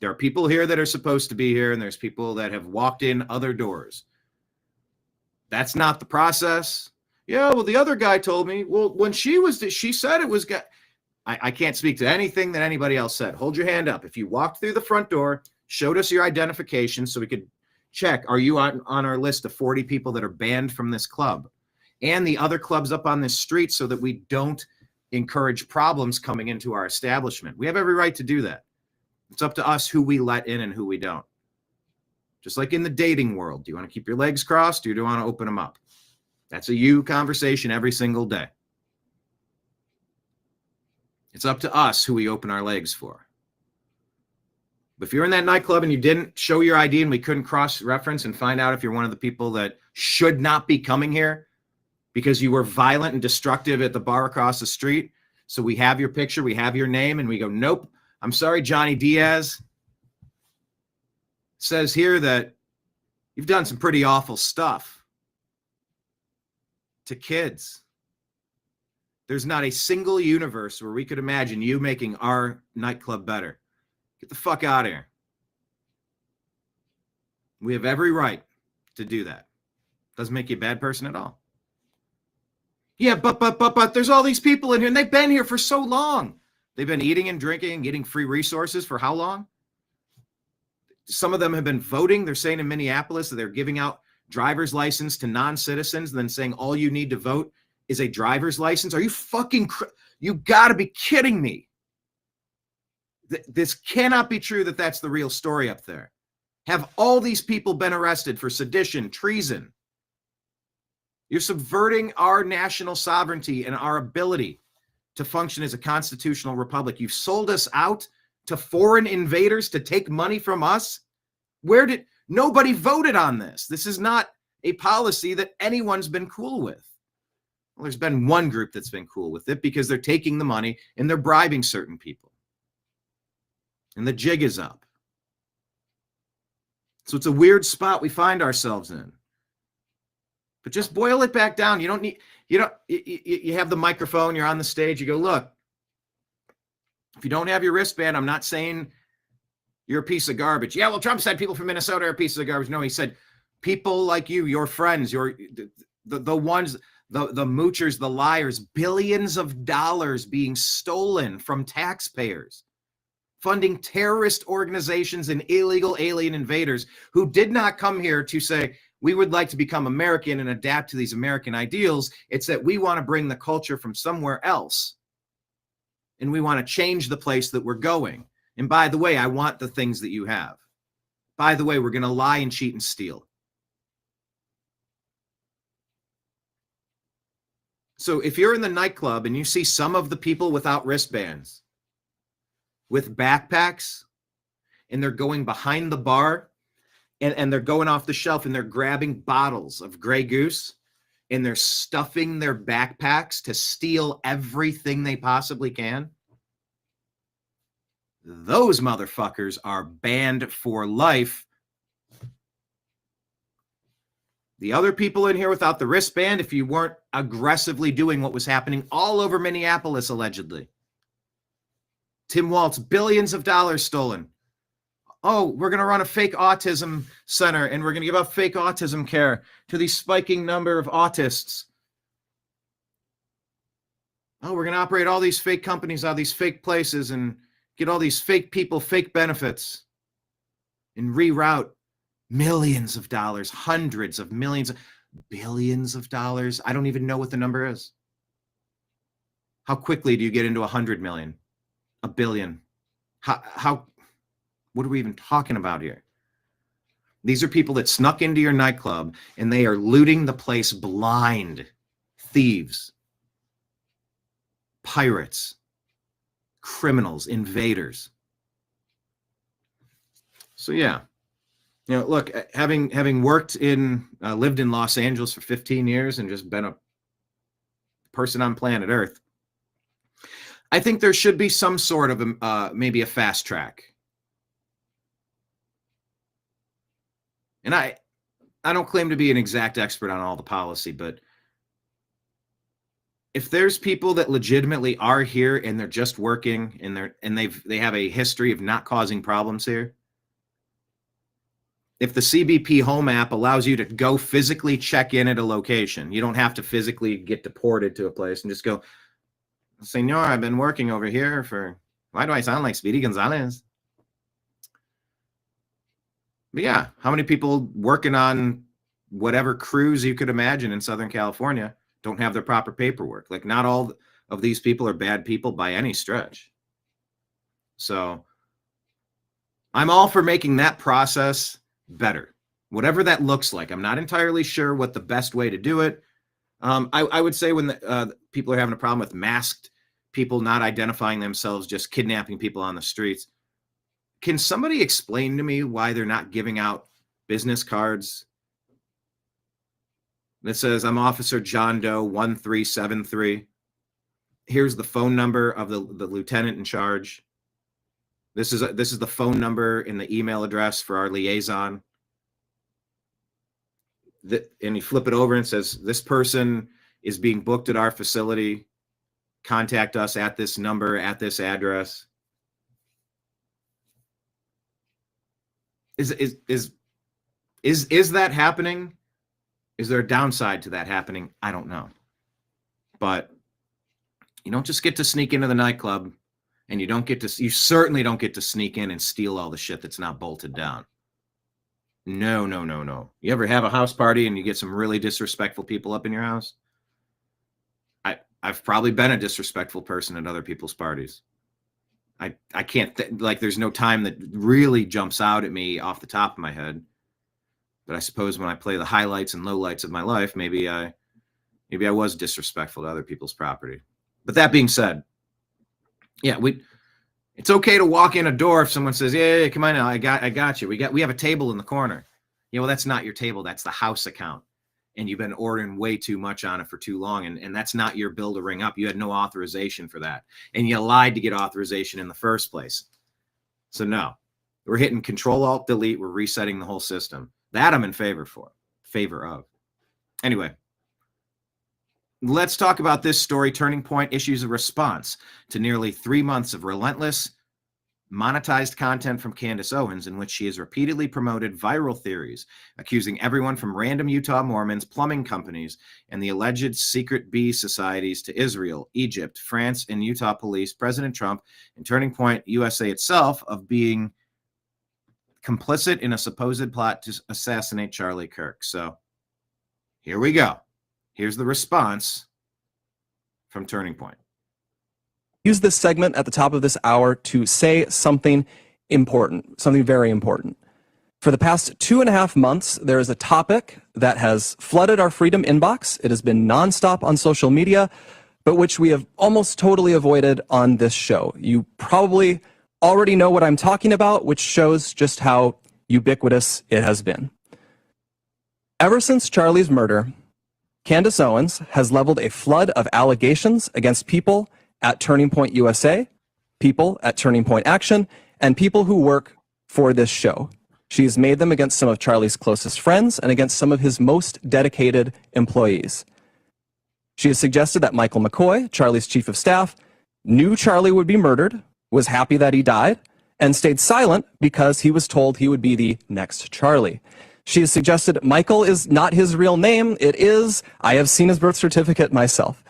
There are people here that are supposed to be here, and there's people that have walked in other doors. That's not the process. Yeah, well, the other guy told me. Well, when she said it was. I can't speak to anything that anybody else said. Hold your hand up. If you walked through the front door, showed us your identification so we could check, are you on our list of 40 people that are banned from this club and the other clubs up on this street so that we don't encourage problems coming into our establishment? We have every right to do that. It's up to us who we let in and who we don't. Just like in the dating world. Do you want to keep your legs crossed or do you want to open them up? That's a you conversation every single day. It's up to us who we open our legs for. But if you're in that nightclub and you didn't show your ID and we couldn't cross-reference and find out if you're one of the people that should not be coming here because you were violent and destructive at the bar across the street, so we have your picture, we have your name, and we go, nope, I'm sorry, Johnny Diaz. It says here that you've done some pretty awful stuff to kids. There's not a single universe where we could imagine you making our nightclub better. Get the fuck out of here. We have every right to do that. Doesn't make you a bad person at all. Yeah, but there's all these people in here and they've been here for so long. They've been eating and drinking and getting free resources for how long? Some of them have been voting. They're saying in Minneapolis that they're giving out driver's license to non-citizens and then saying all you need to vote is a driver's license. Are you fucking, you gotta be kidding me. This cannot be true that that's the real story up there. Have all these people been arrested for sedition, treason? You're subverting our national sovereignty and our ability to function as a constitutional republic. You've sold us out to foreign invaders to take money from us. Nobody voted on this. This is not a policy that anyone's been cool with. Well, there's been one group that's been cool with it because they're taking the money and they're bribing certain people. And the jig is up. So it's a weird spot we find ourselves in. But just boil it back down. You have the microphone, you're on the stage, you go, look, if you don't have your wristband, I'm not saying you're a piece of garbage. Yeah, well, Trump said people from Minnesota are pieces of garbage. No, he said people like you, your friends, the ones, the moochers, the liars, billions of dollars being stolen from taxpayers, funding terrorist organizations and illegal alien invaders who did not come here to say, we would like to become American and adapt to these American ideals. It's that we want to bring the culture from somewhere else. And we want to change the place that we're going. And by the way, I want the things that you have. By the way, we're going to lie and cheat and steal. So if you're in the nightclub and you see some of the people without wristbands, with backpacks, and they're going behind the bar, and they're going off the shelf and they're grabbing bottles of Grey Goose, and they're stuffing their backpacks to steal everything they possibly can, those motherfuckers are banned for life. The other people in here without the wristband, if you weren't aggressively doing what was happening all over Minneapolis, allegedly. Tim Walz, billions of dollars stolen. Oh, we're going to run a fake autism center and we're going to give out fake autism care to the spiking number of autists. Oh, we're going to operate all these fake companies out of these fake places and get all these fake people, fake benefits, and reroute millions of dollars, hundreds of millions, billions of dollars. I don't even know what the number is. How quickly do you get into 100 million, a billion? How, what are we even talking about here? These are people that snuck into your nightclub and they are looting the place blind. Thieves, pirates, criminals, invaders. So yeah, you know, look, having worked lived in Los Angeles for 15 years and just been a person on planet Earth, I think there should be some sort of maybe a fast track. And I don't claim to be an exact expert on all the policy, but if there's people that legitimately are here and they're just working and they have a history of not causing problems here, if the CBP Home app allows you to go physically check in at a location, you don't have to physically get deported to a place and just go, Senor, I've been working over here for, why do I sound like Speedy Gonzalez? But yeah, how many people working on whatever cruise you could imagine in Southern California don't have their proper paperwork? Like, not all of these people are bad people by any stretch. So I'm all for making that process better, whatever that looks like. I'm not entirely sure what the best way to do it. I would say when people are having a problem with masked people not identifying themselves, just kidnapping people on the streets, can somebody explain to me why they're not giving out business cards that says, I'm Officer John Doe 1373. Here's the phone number of the lieutenant in charge. This is the phone number and the email address for our liaison. And you flip it over and it says, this person is being booked at our facility. Contact us at this number, at this address. Is that happening? Is there a downside to that happening? I don't know. But you don't just get to sneak into the nightclub, and you certainly don't get to sneak in and steal all the shit that's not bolted down. No. You ever have a house party and you get some really disrespectful people up in your house? I've probably been a disrespectful person at other people's parties. I can't, there's no time that really jumps out at me off the top of my head. But I suppose when I play the highlights and lowlights of my life, maybe I was disrespectful to other people's property. But that being said, yeah, it's okay to walk in a door if someone says, yeah, come on now, I got you. We have a table in the corner. Yeah, well, that's not your table. That's the house account. And you've been ordering way too much on it for too long. And that's not your bill to ring up. You had no authorization for that. And you lied to get authorization in the first place. So no, we're hitting Control-Alt-Delete. We're resetting the whole system. That I'm in favor of. Anyway, let's talk about this story. Turning Point issues a response to nearly 3 months of relentless monetized content from Candace Owens, in which she has repeatedly promoted viral theories, accusing everyone from random Utah Mormons, plumbing companies, and the alleged secret bee societies to Israel, Egypt, France, and Utah police, President Trump, and Turning Point USA itself of being complicit in a supposed plot to assassinate Charlie Kirk. So here we go. Here's the response from Turning Point. Use this segment at the top of this hour to say something important, something very important. For the past 2.5 months, there is a topic that has flooded our freedom inbox. It has been nonstop on social media, but which we have almost totally avoided on this show. You probably already know what I'm talking about, which shows just how ubiquitous it has been. Ever since Charlie's murder, Candace Owens has leveled a flood of allegations against people at Turning Point USA, people at Turning Point Action, and people who work for this show. She has made them against some of Charlie's closest friends and against some of his most dedicated employees. She has suggested that Michael McCoy, Charlie's chief of staff, knew Charlie would be murdered, was happy that he died, and stayed silent because he was told he would be the next Charlie. She has suggested Michael is not his real name. It is. I have seen his birth certificate myself.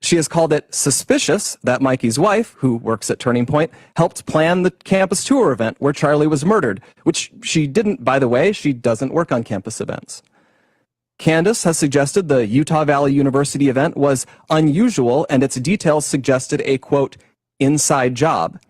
She has called it suspicious that Mikey's wife, who works at Turning Point, helped plan the campus tour event where Charlie was murdered, which she didn't, by the way. She doesn't work on campus events. Candace has suggested the Utah Valley University event was unusual and its details suggested a, quote, inside job.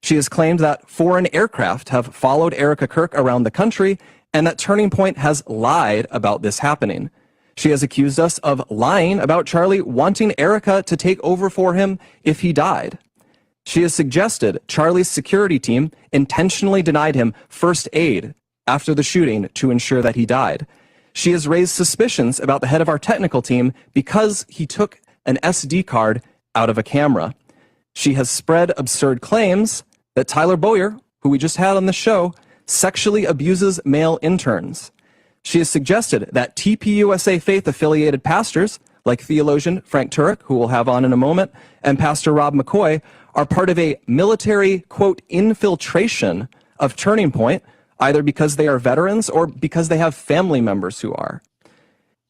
She has claimed that foreign aircraft have followed Erica Kirk around the country and that Turning Point has lied about this happening. She has accused us of lying about Charlie wanting Erica to take over for him if he died. She has suggested Charlie's security team intentionally denied him first aid after the shooting to ensure that he died. She has raised suspicions about the head of our technical team because he took an SD card out of a camera. She has spread absurd claims that Tyler Boyer, who we just had on the show, sexually abuses male interns. She has suggested that TPUSA faith-affiliated pastors, like theologian Frank Turek, who we'll have on in a moment, and Pastor Rob McCoy, are part of a military, quote, infiltration of Turning Point, either because they are veterans or because they have family members who are.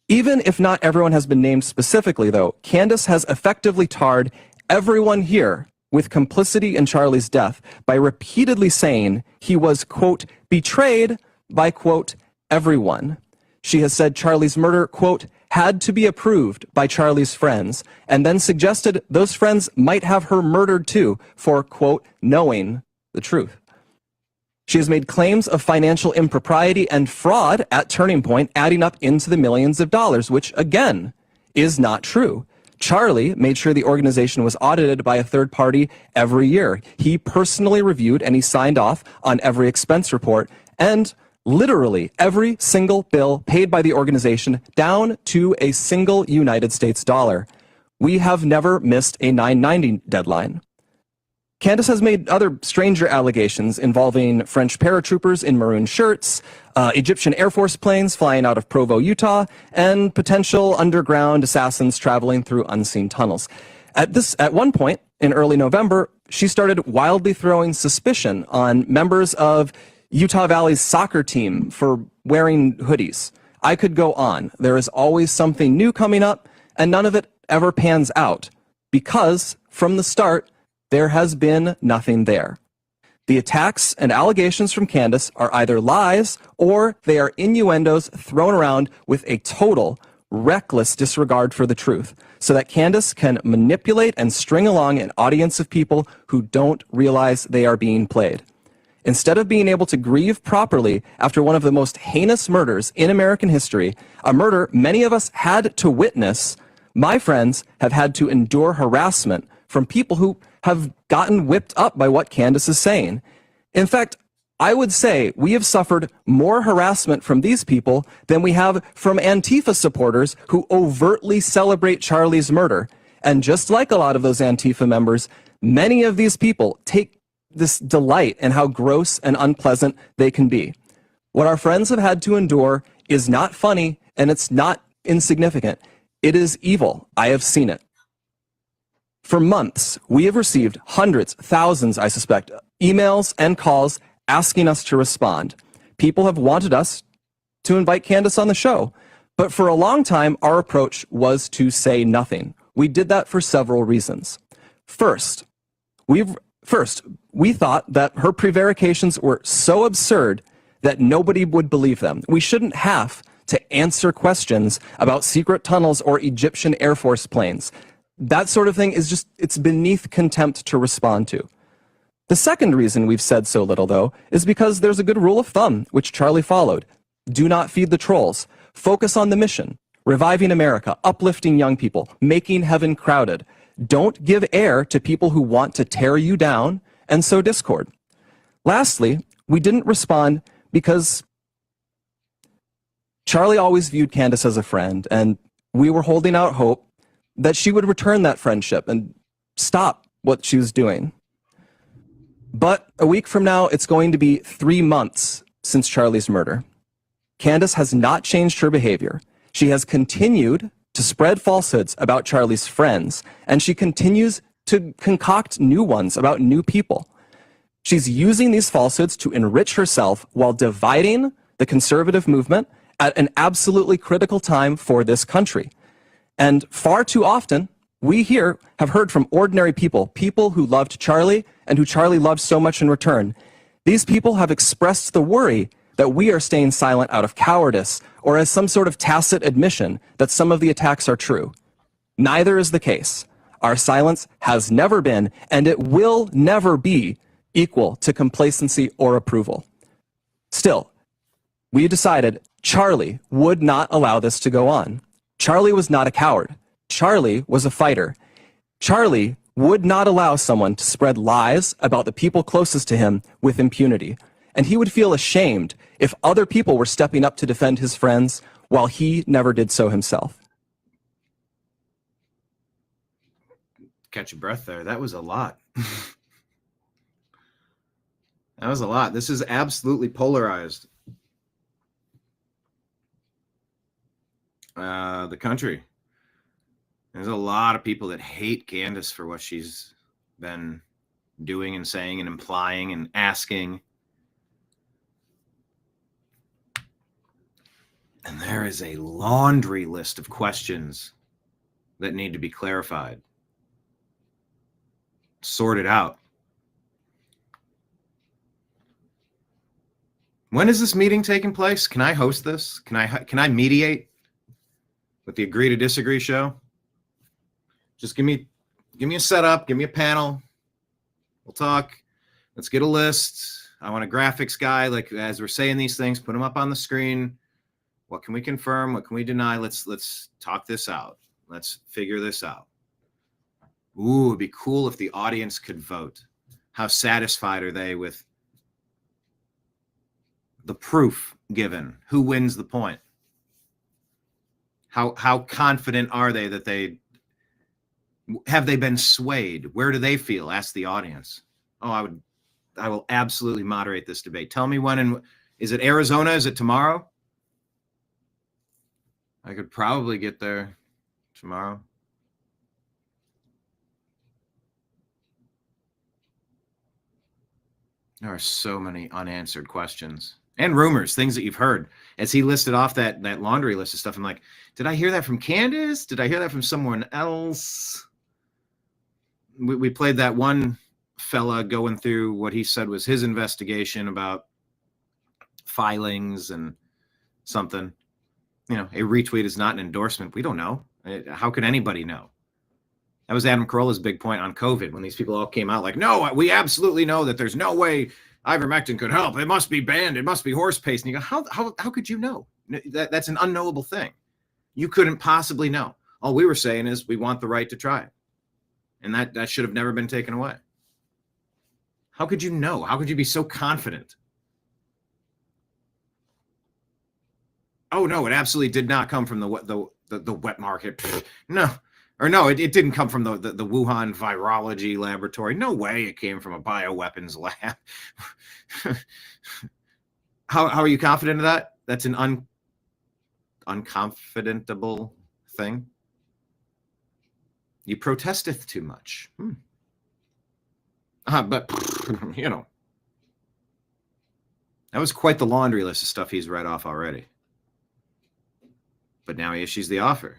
Even if not everyone has been named specifically, though, Candace has effectively tarred everyone here with complicity in Charlie's death by repeatedly saying he was, quote, betrayed by, quote, everyone. She has said Charlie's murder, quote, had to be approved by Charlie's friends, and then suggested those friends might have her murdered too for, quote, knowing the truth. She has made claims of financial impropriety and fraud at Turning Point, adding up into the millions of dollars, which, again, is not true. Charlie made sure the organization was audited by a third party every year. He personally reviewed and he signed off on every expense report, and literally every single bill paid by the organization down to a single United States dollar. We have never missed a 990 deadline. Candace has made other stranger allegations involving French paratroopers in maroon shirts, Egyptian Air Force planes flying out of Provo, Utah, and potential underground assassins traveling through unseen tunnels. At one point in early November, she started wildly throwing suspicion on members of Utah Valley's soccer team for wearing hoodies. I could go on. There is always something new coming up, and none of it ever pans out because, from the start, there has been nothing there. The attacks and allegations from Candace are either lies or they are innuendos thrown around with a total, reckless disregard for the truth, so that Candace can manipulate and string along an audience of people who don't realize they are being played. Instead of being able to grieve properly after one of the most heinous murders in American history, a murder many of us had to witness, my friends have had to endure harassment from people who have gotten whipped up by what Candace is saying. In fact, I would say we have suffered more harassment from these people than we have from Antifa supporters who overtly celebrate Charlie's murder. And just like a lot of those Antifa members, many of these people take this delight in how gross and unpleasant they can be. What our friends have had to endure is not funny, and it's not insignificant. It is evil. I have seen it. For months, we have received hundreds, thousands, I suspect, emails and calls asking us to respond. People have wanted us to invite Candace on the show, but for a long time, our approach was to say nothing. We did that for several reasons. First, we thought that her prevarications were so absurd that nobody would believe them. We shouldn't have to answer questions about secret tunnels or Egyptian Air Force planes. That sort of thing is just, it's beneath contempt to respond to. The second reason we've said so little, though, is because there's a good rule of thumb, which Charlie followed. Do not feed the trolls. Focus on the mission. Reviving America, uplifting young people, making heaven crowded. Don't give air to people who want to tear you down and sow discord. Lastly, we didn't respond because Charlie always viewed Candace as a friend, and we were holding out hope that she would return that friendship and stop what she was doing. But a week from now, it's going to be 3 months since Charlie's murder. Candace has not changed her behavior. She has continued to spread falsehoods about Charlie's friends, and she continues to concoct new ones about new people. She's using these falsehoods to enrich herself while dividing the conservative movement at an absolutely critical time for this country. And far too often, we here have heard from ordinary people, people who loved Charlie and who Charlie loved so much in return. These people have expressed the worry that we are staying silent out of cowardice or as some sort of tacit admission that some of the attacks are true. Neither is the case. Our silence has never been, and it will never be, equal to complacency or approval. Still, we decided Charlie would not allow this to go on. Charlie was not a coward. Charlie was a fighter. Charlie would not allow someone to spread lies about the people closest to him with impunity. And he would feel ashamed if other people were stepping up to defend his friends while he never did so himself. Catch your breath there. That was a lot. That was a lot. This is absolutely polarized. The country. There's a lot of people that hate Candace for what she's been doing and saying and implying and asking. And there is a laundry list of questions that need to be clarified, sorted out. When is this meeting taking place? Can I host this? Can I mediate with the Agree to Disagree show? Just give me a setup, give me a panel. We'll talk. Let's get a list. I want a graphics guy, like as we're saying these things, put them up on the screen. What can we confirm? What can we deny? Let's talk this out. Let's figure this out. Ooh, it'd be cool if the audience could vote. How satisfied are they with the proof given? Who wins the point? How confident are they that have they been swayed? Where do they feel? Ask the audience. Oh, I will absolutely moderate this debate. Tell me when, and is it Arizona? Is it tomorrow? I could probably get there tomorrow. There are so many unanswered questions and rumors, things that you've heard. As he listed off that laundry list of stuff, I'm like, did I hear that from Candace? Did I hear that from someone else? We played that one fella going through what he said was his investigation about filings and something. You know, a retweet is not an endorsement. We don't know. How could anybody know? That was Adam Carolla's big point on COVID when these people all came out like, no, we absolutely know that there's no way ivermectin could help. It must be banned. It must be horse paste. And you go, how could you know? That's an unknowable thing. You couldn't possibly know. All we were saying is we want the right to try it. And that should have never been taken away. How could you know? How could you be so confident? Oh, no, it absolutely did not come from the wet market. No. Or no, it didn't come from the Wuhan virology laboratory. No way it came from a bioweapons lab. How are you confident of that? That's an unconfidentable thing. You protesteth too much. But, you know, that was quite the laundry list of stuff he's read off already. But now he issues the offer.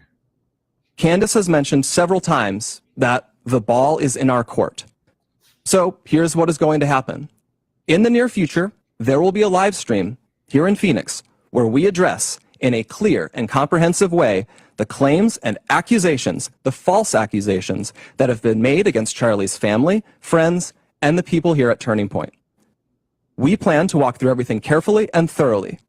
Candace has mentioned several times that the ball is in our court. So here's what is going to happen. In the near future, there will be a live stream here in Phoenix where we address in a clear and comprehensive way the claims and accusations, the false accusations that have been made against Charlie's family, friends, and the people here at Turning Point. We plan to walk through everything carefully and thoroughly.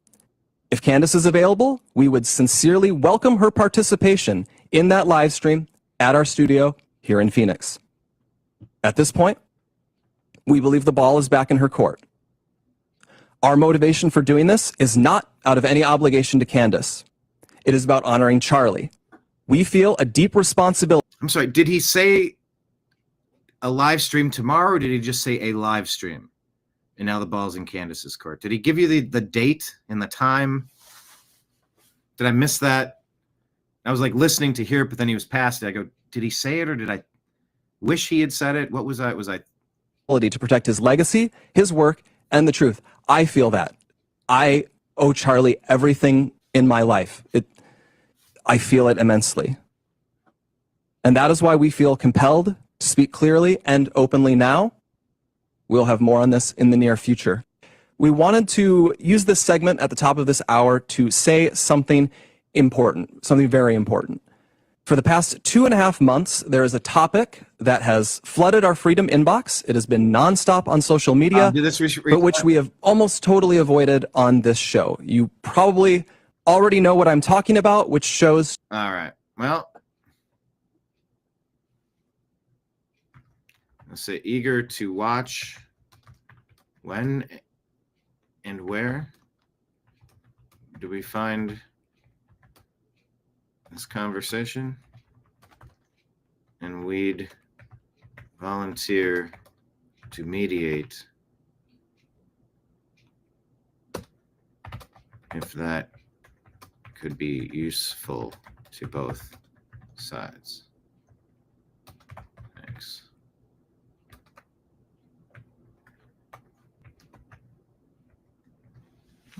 If Candace is available, we would sincerely welcome her participation in that live stream at our studio here in Phoenix. At this point, we believe the ball is back in her court. Our motivation for doing this is not out of any obligation to Candace. It is about honoring Charlie. We feel a deep responsibility. I'm sorry, did he say a live stream tomorrow, or did he just say a live stream? And now the ball's in Candace's court. Did he give you the date and the time? Did I miss that? I was like listening to hear it, but then he was past it. I go, did he say it, or did I wish he had said it? What was I? To protect his legacy, his work, and the truth. I feel that. I owe Charlie everything in my life. I feel it immensely. And that is why we feel compelled to speak clearly and openly now. We'll have more on this in the near future. We wanted to use this segment at the top of this hour to say something important, something very important. For the past 2.5 months, there is a topic that has flooded our Freedom inbox. It has been nonstop on social media, but which we have almost totally avoided on this show. You probably already know what I'm talking about, which shows... All right. Well, let's say eager to watch. When and where do we find this conversation? And we'd volunteer to mediate if that could be useful to both sides.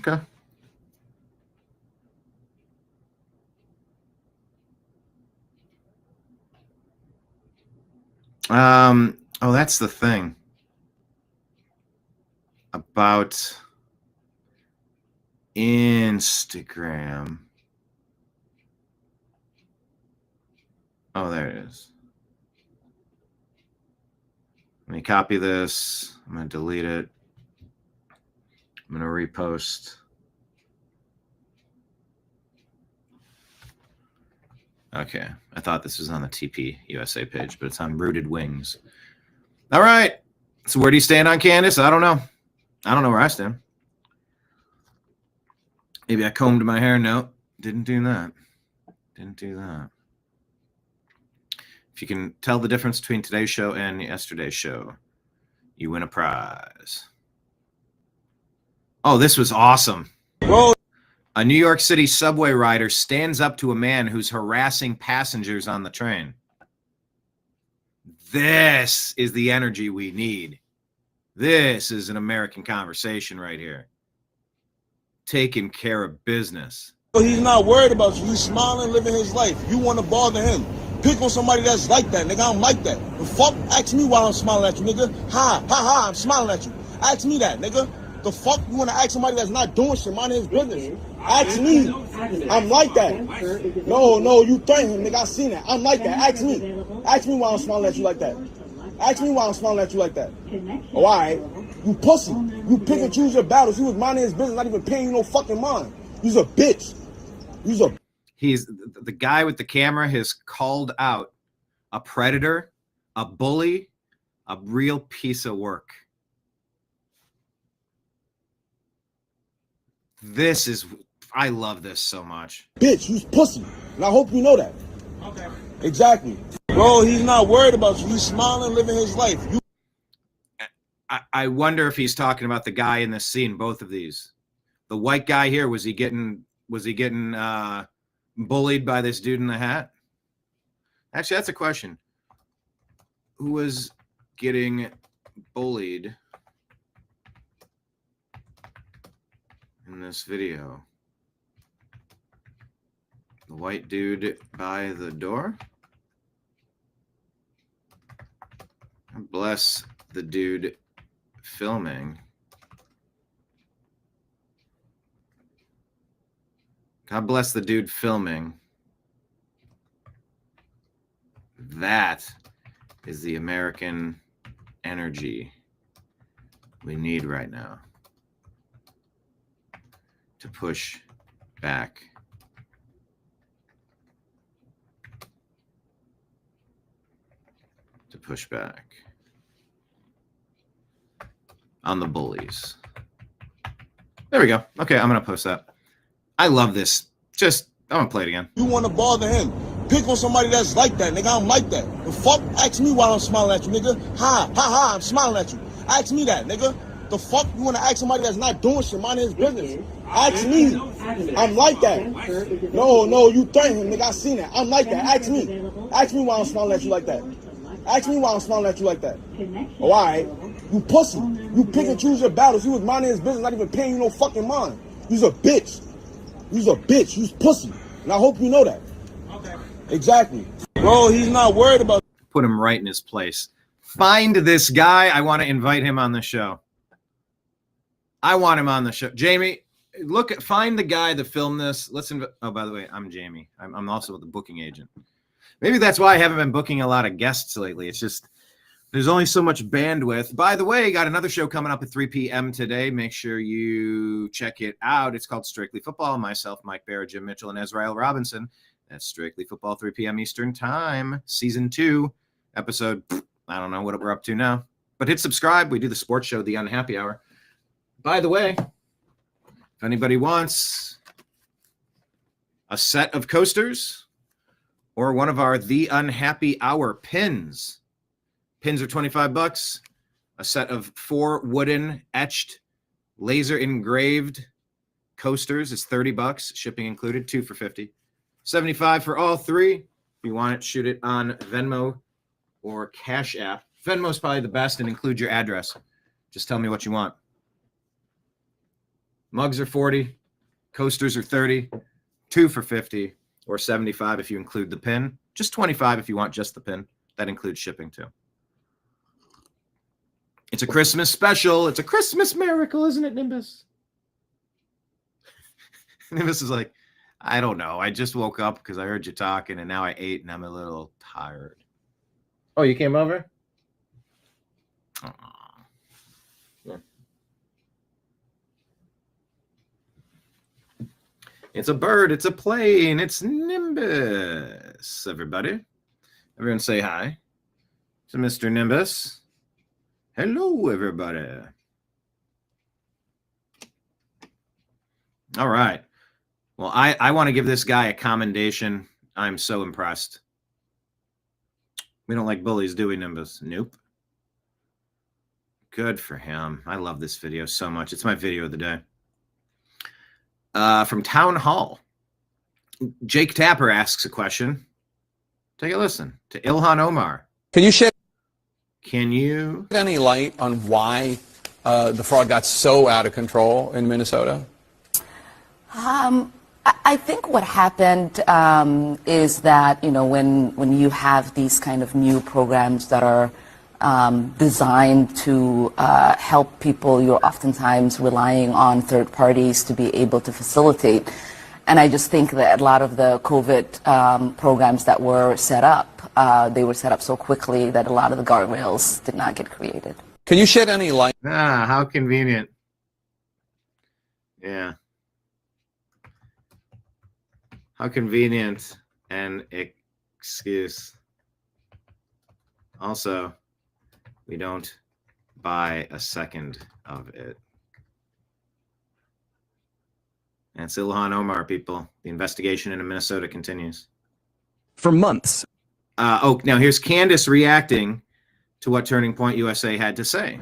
Okay. Oh, that's the thing about Instagram. Oh, there it is. Let me copy this. I'm going to delete it. I'm going to repost. Okay. I thought this was on the TPUSA page, but it's on Rooted Wings. All right. So where do you stand on Candace? I don't know. I don't know where I stand. Maybe I combed my hair. No, didn't do that. Didn't do that. If you can tell the difference between today's show and yesterday's show, you win a prize. Oh, this was awesome. Whoa. A New York City subway rider stands up to a man who's harassing passengers on the train. This is the energy we need. This is an American conversation right here. Taking care of business. He's not worried about you. He's smiling, living his life. You want to bother him. Pick on somebody that's like that, nigga. I'm like that. The fuck? Ask me why I'm smiling at you, nigga. Ha, I'm smiling at you. Ask me that, nigga. The fuck? You want to ask somebody that's not doing shit, minding his business? Ask me. I'm like that. No, you threaten him, nigga. I seen that. I'm like that. Ask me. Ask me why I'm smiling at you like that. Ask me why I'm smiling at you like that. Oh, all right. You pussy. You pick and choose your battles. He was minding his business, not even paying you no fucking mind. You's a bitch. He's the guy with the camera has called out a predator, a bully, a real piece of work. I love this so much. Bitch, you's pussy. And I hope you know that. Okay. Exactly. Bro, he's not worried about you. He's smiling, living his life. I wonder if he's talking about the guy in this scene, both of these. The white guy here, was he getting bullied by this dude in the hat? Actually, that's a question. Who was getting bullied in this video? The white dude by the door? Bless the dude filming. God bless the dude filming. That is the American energy we need right now to push back. To push back on the bullies. There we go. Okay, I'm going to post that. I love this. I'm going to play it again. You want to bother him. Pick on somebody that's like that, nigga. I'm like that. The fuck? Ask me why I'm smiling at you, nigga. Ha, I'm smiling at you. Ask me that, nigga. The fuck? You want to ask somebody that's not doing shit, minding his business? Ask me. I'm like that. No, you threaten him, nigga. I seen that. I'm like that. Ask me. Ask me why I'm smiling at you like that. Ask me why I'm smiling at you like that. Oh, all right. You pussy. You pick and choose your battles. He was minding his business, not even paying you no fucking mind. You's a bitch. You's a bitch. You's pussy. And I hope you know that. Okay. Exactly. Bro, he's not worried about... Put him right in his place. Find this guy. I want to invite him on the show. I want him on the show. Jamie, find the guy that filmed this. Oh, by the way, I'm Jamie. I'm also the booking agent. Maybe that's why I haven't been booking a lot of guests lately. It's just there's only so much bandwidth. By the way, got another show coming up at 3 p.m. today. Make sure you check it out. It's called Strictly Football. Myself, Mike Barrett, Jim Mitchell, and Ezrael Robinson. That's Strictly Football, 3 p.m. Eastern Time. Season 2, episode, I don't know what we're up to now. But hit subscribe. We do the sports show, The Unhappy Hour. By the way, if anybody wants a set of coasters or one of our The Unhappy Hour pins. Pins are $25. A set of 4 wooden etched laser engraved coasters is $30. Shipping included. 2 for $50. $75 for all 3. If you want it, shoot it on Venmo or Cash App. Venmo's probably the best and include your address. Just tell me what you want. Mugs are 40, coasters are 30, 2 for 50, or 75 if you include the pin. Just 25 if you want just the pin. That includes shipping too. It's a Christmas special. It's a Christmas miracle, isn't it, Nimbus? Nimbus is like, I don't know. I just woke up because I heard you talking, and now I ate, and I'm a little tired. Oh, you came over? Yeah. It's a bird. It's a plane. It's Nimbus, everybody. Everyone say hi to Mr. Nimbus. Hello, everybody. All right. Well, I want to give this guy a commendation. I'm so impressed. We don't like bullies, do we, Nimbus? Nope. Good for him. I love this video so much. It's my video of the day. From Town Hall, Jake Tapper asks a question. Take a listen to Ilhan Omar. Can you shed any light on why the fraud got so out of control in Minnesota? I think what happened is that, when you have these kind of new programs that are designed to help people, you're oftentimes relying on third parties to be able to facilitate. And I just think that a lot of the COVID programs that were set up, they were set up so quickly that a lot of the guardrails did not get created. Can you shed any light? Ah, how convenient. Yeah. How convenient and excuse. Also, we don't buy a second of it. And it's Ilhan Omar, people. The investigation into Minnesota continues. For months. Now here's Candace reacting to what Turning Point USA had to say.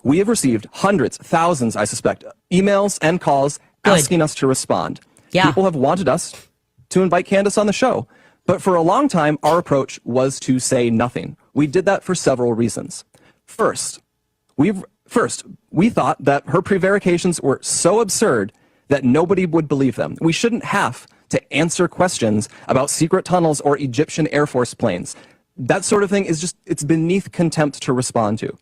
We have received hundreds, thousands, I suspect, emails and calls asking us to respond. Yeah. People have wanted us to invite Candace on the show. But for a long time, our approach was to say nothing. We did that for several reasons. First, we thought that her prevarications were so absurd that nobody would believe them. We shouldn't have to answer questions about secret tunnels or Egyptian Air Force planes. That sort of thing is just, it's beneath contempt to respond to.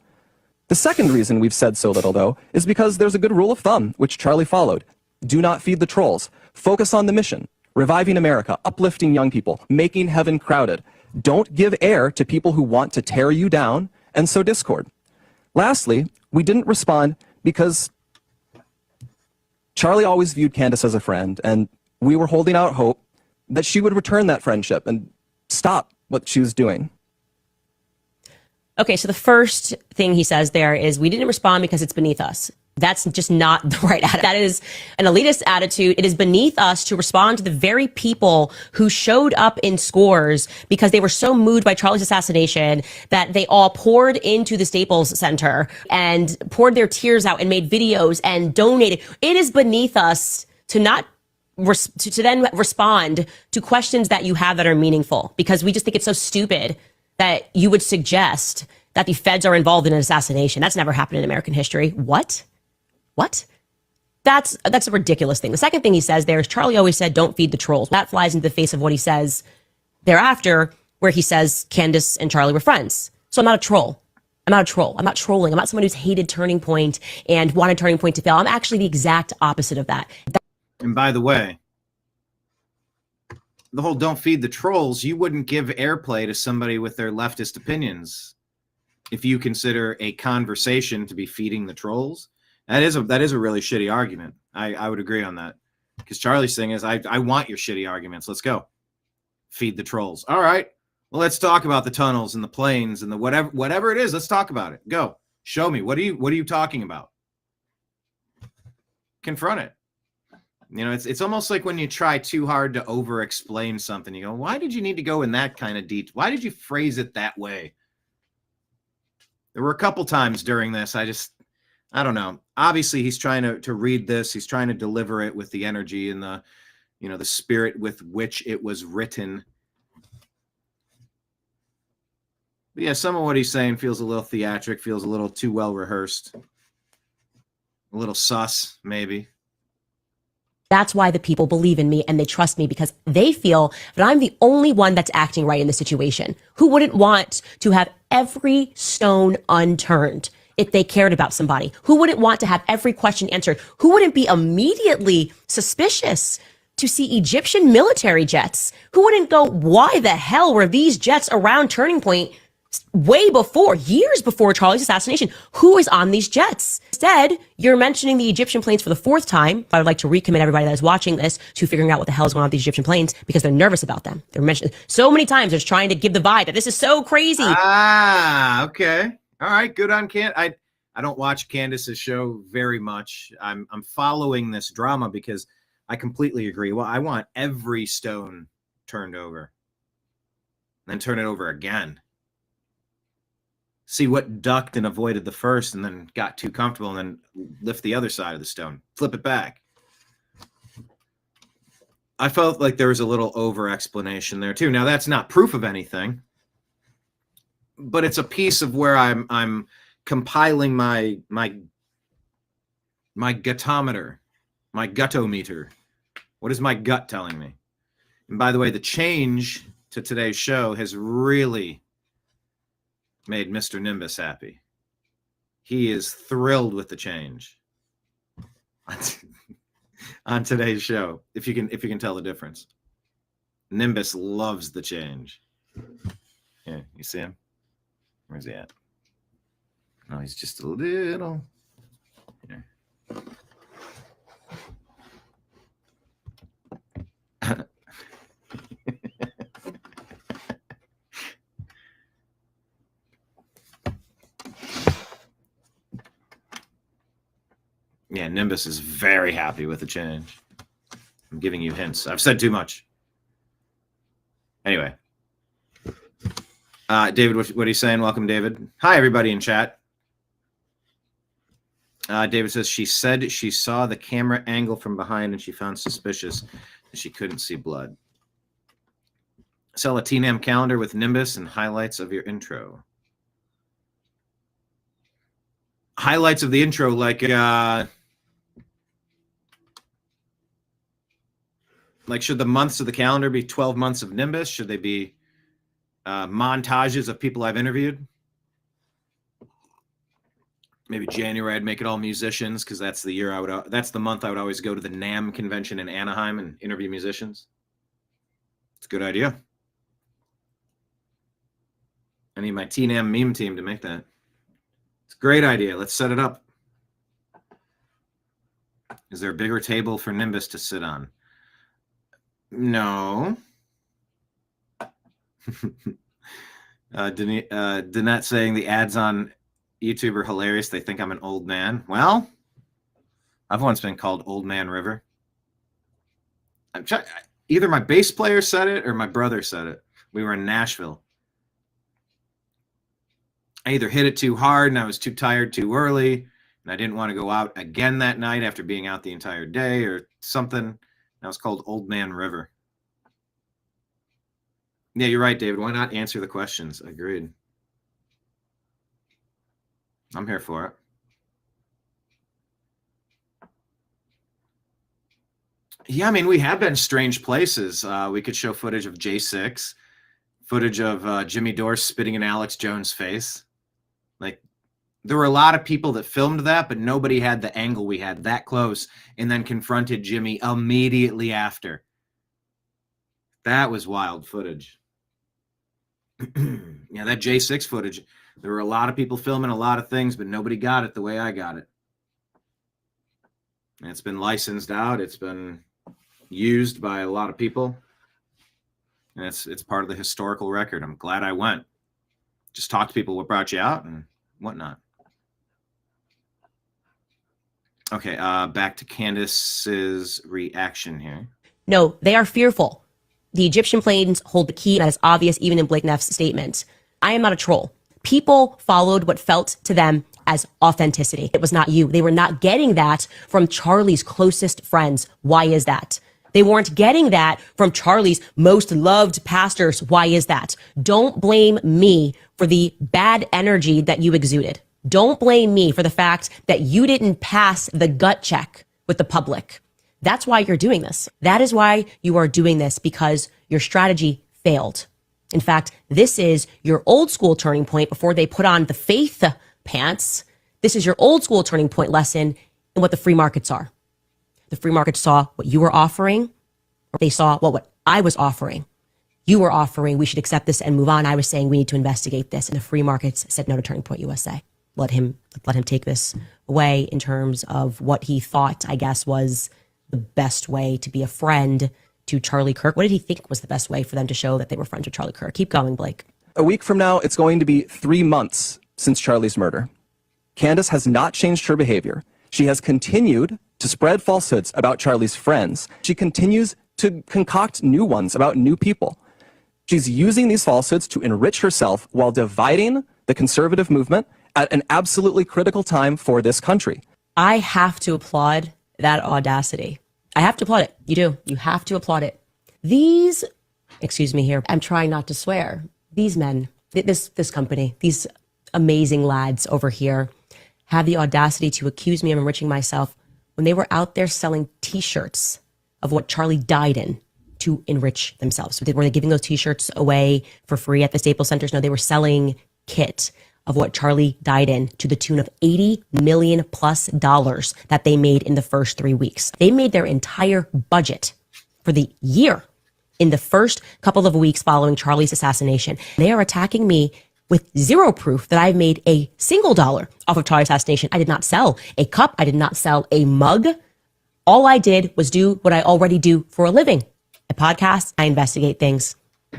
The second reason we've said so little, though, is because there's a good rule of thumb, which Charlie followed. Do not feed the trolls. Focus on the mission. Reviving America, uplifting young people, making heaven crowded. Don't give air to people who want to tear you down and sow discord. Lastly, we didn't respond because Charlie always viewed Candace as a friend, and we were holding out hope that she would return that friendship and stop what she was doing. Okay, so the first thing he says there is we didn't respond because it's beneath us. That's just not the right attitude. That is an elitist attitude. It is beneath us to respond to the very people who showed up in scores because they were so moved by Charlie's assassination that they all poured into the Staples Center and poured their tears out and made videos and donated. It is beneath us to not to then respond to questions that you have that are meaningful, because we just think it's so stupid that you would suggest that the feds are involved in an assassination. That's never happened in American history. What? That's a ridiculous thing. The second thing he says there is Charlie always said, don't feed the trolls. That flies into the face of what he says thereafter, where he says Candace and Charlie were friends. So I'm not a troll. I'm not trolling. I'm not someone who's hated Turning Point and wanted Turning Point to fail. I'm actually the exact opposite of that. And by the way, the whole don't feed the trolls, you wouldn't give airplay to somebody with their leftist opinions if you consider a conversation to be feeding the trolls. That is a really shitty argument. I would agree on that. Because Charlie's thing is, I want your shitty arguments. Let's go. Feed the trolls. All right. Well, let's talk about the tunnels and the planes and the whatever it is. Let's talk about it. Go. Show me. What are you talking about? Confront it. You know, it's almost like when you try too hard to over explain something, you go, why did you need to go in that kind of detail? Why did you phrase it that way? There were a couple times during this, I don't know. Obviously, he's trying to read this. He's trying to deliver it with the energy and the spirit with which it was written. But yeah, some of what he's saying feels a little theatric, feels a little too well rehearsed. A little sus, maybe. That's why the people believe in me and they trust me, because they feel that I'm the only one that's acting right in the situation. Who wouldn't want to have every stone unturned if they cared about somebody? Who wouldn't want to have every question answered? Who wouldn't be immediately suspicious to see Egyptian military jets? Who wouldn't go, why the hell were these jets around Turning Point way before, years before Charlie's assassination? Who is on these jets? Instead, you're mentioning the Egyptian planes for the fourth time. I would like to recommit everybody that is watching this to figuring out what the hell is going on with these Egyptian planes, because they're nervous about them. They're mentioned so many times. They're just trying to give the vibe that this is so crazy. Ah, okay. All right, good on I don't watch Candace's show very much. I'm following this drama because I completely agree. Well, I want every stone turned over, then turn it over again. See what ducked and avoided the first and then got too comfortable, and then lift the other side of the stone, flip it back. I felt like there was a little over explanation there too. Now that's not proof of anything, but it's a piece of where I'm compiling my gutometer, my gutometer. What is my gut telling me? And by the way, the change to today's show has really made Mr. Nimbus happy. He is thrilled with the change on today's show. If you can tell the difference, Nimbus loves the change. Yeah, you see him? Where's he at? Oh, he's just a little. Here. Yeah, Nimbus is very happy with the change. I'm giving you hints. I've said too much. Anyway. David, what are you saying? Welcome, David. Hi, everybody in chat. David says she said she saw the camera angle from behind and she found suspicious that she couldn't see blood. Sell a TNAM calendar with Nimbus and highlights of your intro. Highlights of the intro, like should the months of the calendar be 12 months of Nimbus? Should they be montages of people I've interviewed? Maybe January I'd make it all musicians, because that's the year that's the month I would always go to the NAMM convention in Anaheim and interview musicians. It's a good idea. I need my TNAM meme team to make that. It's a great idea. Let's set it up. Is there a bigger table for Nimbus to sit on? No. Danette saying the ads on YouTube are hilarious. They think I'm an old man. Well, I've once been called Old Man River. Either my bass player said it or my brother said it. We were in Nashville. I either hit it too hard and I was too tired too early, and I didn't want to go out again that night after being out the entire day or something. I was called Old Man River. Yeah, you're right, David. Why not answer the questions? Agreed. I'm here for it. Yeah, I mean, we have been strange places. We could show footage of J6, footage of Jimmy Dore spitting in Alex Jones' face. Like, there were a lot of people that filmed that, but nobody had the angle we had that close and then confronted Jimmy immediately after. That was wild footage. Yeah, that J6 footage. There were a lot of people filming a lot of things, but nobody got it the way I got it. And it's been licensed out. It's been used by a lot of people. And it's part of the historical record. I'm glad I went. Just talk to people what brought you out and whatnot. Okay, back to Candace's reaction here. No, they are fearful. The Egyptian planes hold the key, and that is obvious even in Blake Neff's statement. I am not a troll. People followed what felt to them as authenticity. It was not you. They were not getting that from Charlie's closest friends. Why is that? They weren't getting that from Charlie's most loved pastors. Why is that? Don't blame me for the bad energy that you exuded. Don't blame me for the fact that you didn't pass the gut check with the public. That's why you're doing this. That is why you are doing this, because your strategy failed. In fact, this is your old school turning point before they put on the faith pants. This is your old school turning point lesson in what the free markets are. The free markets saw what you were offering, or they saw what I was offering. You were offering, we should accept this and move on. I was saying we need to investigate this. And the free markets said no to Turning Point USA. Let him take this away in terms of what he thought, I guess, was the best way to be a friend to Charlie Kirk. What did he think was the best way for them to show that they were friends with Charlie Kirk? Keep going, Blake. A week from now, it's going to be 3 months since Charlie's murder. Candace has not changed her behavior. She has continued to spread falsehoods about Charlie's friends. She continues to concoct new ones about new people. She's using these falsehoods to enrich herself while dividing the conservative movement at an absolutely critical time for this country. I have to applaud that audacity. I have to applaud it. You do. You have to applaud it. These, excuse me here, I'm trying not to swear. These men, this company, these amazing lads over here have the audacity to accuse me of enriching myself when they were out there selling T-shirts of what Charlie died in to enrich themselves. Were they giving those T-shirts away for free at the Staples Centers? No, they were selling kit of what Charlie died in to the tune of $80 million plus that they made in the first 3 weeks. They made their entire budget for the year in the first couple of weeks following Charlie's assassination. They are attacking me with zero proof that I've made a single dollar off of Charlie's assassination. I did not sell a cup. I did not sell a mug. All I did was do what I already do for a living. I podcast, I investigate things.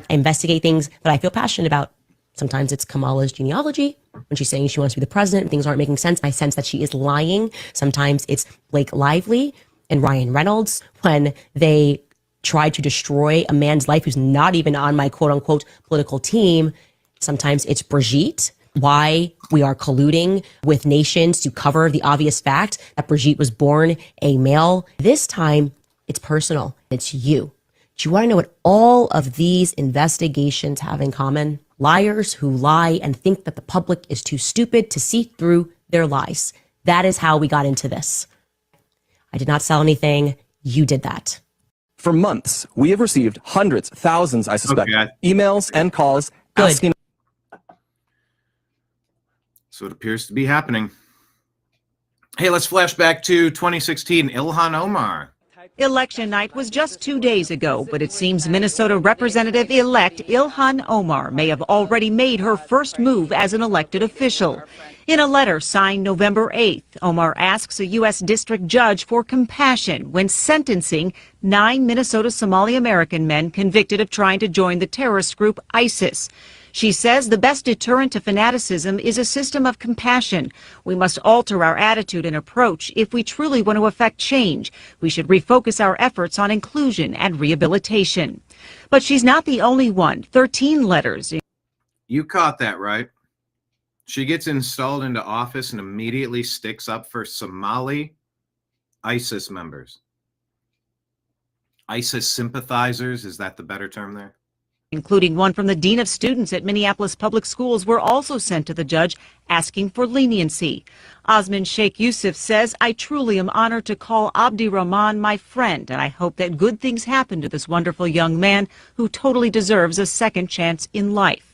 I investigate things that I feel passionate about. Sometimes it's Kamala's genealogy when she's saying she wants to be the president and things aren't making sense. I sense that she is lying. Sometimes it's Blake Lively and Ryan Reynolds when they try to destroy a man's life who's not even on my quote unquote political team. Sometimes it's Brigitte, why we are colluding with nations to cover the obvious fact that Brigitte was born a male. This time it's personal. It's you. Do you want to know what all of these investigations have in common? Liars who lie and think that the public is too stupid to see through their lies. That is how we got into this. I did not sell anything. You did that. For months, we have received hundreds, thousands, I suspect, emails and calls asking. So it appears to be happening. Hey, let's flash back to 2016. Ilhan Omar. Election night was just 2 days ago, but it seems Minnesota Representative-elect Ilhan Omar may have already made her first move as an elected official. In a letter signed November 8th, Omar asks a U.S. district judge for compassion when sentencing 9 Minnesota Somali American men convicted of trying to join the terrorist group ISIS. She says the best deterrent to fanaticism is a system of compassion. We must alter our attitude and approach if we truly want to affect change. We should refocus our efforts on inclusion and rehabilitation. But she's not the only one. 13 letters. You caught that, right? She gets installed into office and immediately sticks up for Somali ISIS members. ISIS sympathizers, is that the better term there? Including one from the Dean of Students at Minneapolis Public Schools, were also sent to the judge asking for leniency. Osman Sheikh Yusuf says, I truly am honored to call Abdi Rahman my friend, and I hope that good things happen to this wonderful young man who totally deserves a second chance in life.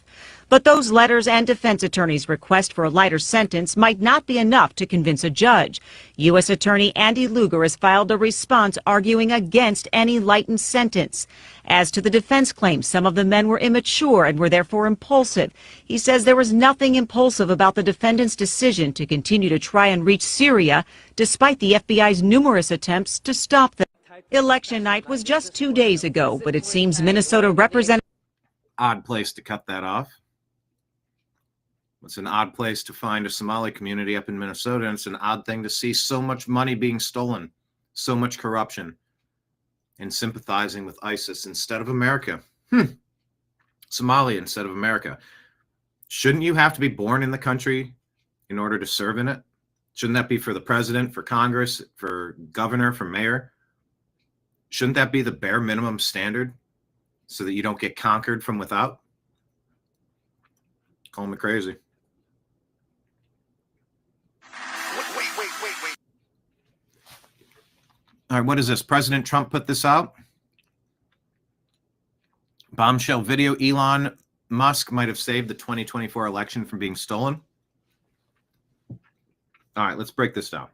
But those letters and defense attorneys' request for a lighter sentence might not be enough to convince a judge. U.S. Attorney Andy Lugar has filed a response arguing against any lightened sentence. As to the defense claims, some of the men were immature and were therefore impulsive. He says there was nothing impulsive about the defendant's decision to continue to try and reach Syria, despite the FBI's numerous attempts to stop them. Election night was just 2 days ago, but it seems Minnesota Representative... Odd place to cut that off. It's an odd place to find a Somali community up in Minnesota, and it's an odd thing to see so much money being stolen, so much corruption, and sympathizing with ISIS instead of America. Somalia instead of America. Shouldn't you have to be born in the country in order to serve in it? Shouldn't that be for the president, for Congress, for governor, for mayor? Shouldn't that be the bare minimum standard so that you don't get conquered from without? Call me crazy. All right, what is this? President Trump put this out. Bombshell video. Elon Musk might have saved the 2024 election from being stolen. All right, let's break this down.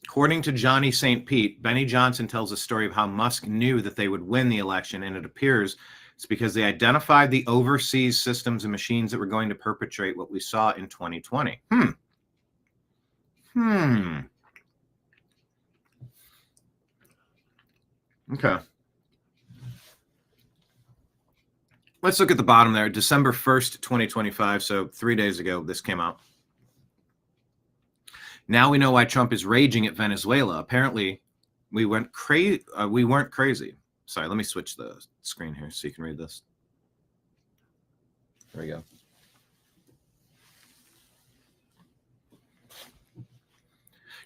According to Johnny St. Pete, Benny Johnson tells a story of how Musk knew that they would win the election, and it appears it's because they identified the overseas systems and machines that were going to perpetrate what we saw in 2020. Okay. Let's look at the bottom there. December 1st, 2025. So 3 days ago, this came out. Now we know why Trump is raging at Venezuela. Apparently, we weren't crazy. Sorry, let me switch the screen here so you can read this. There we go.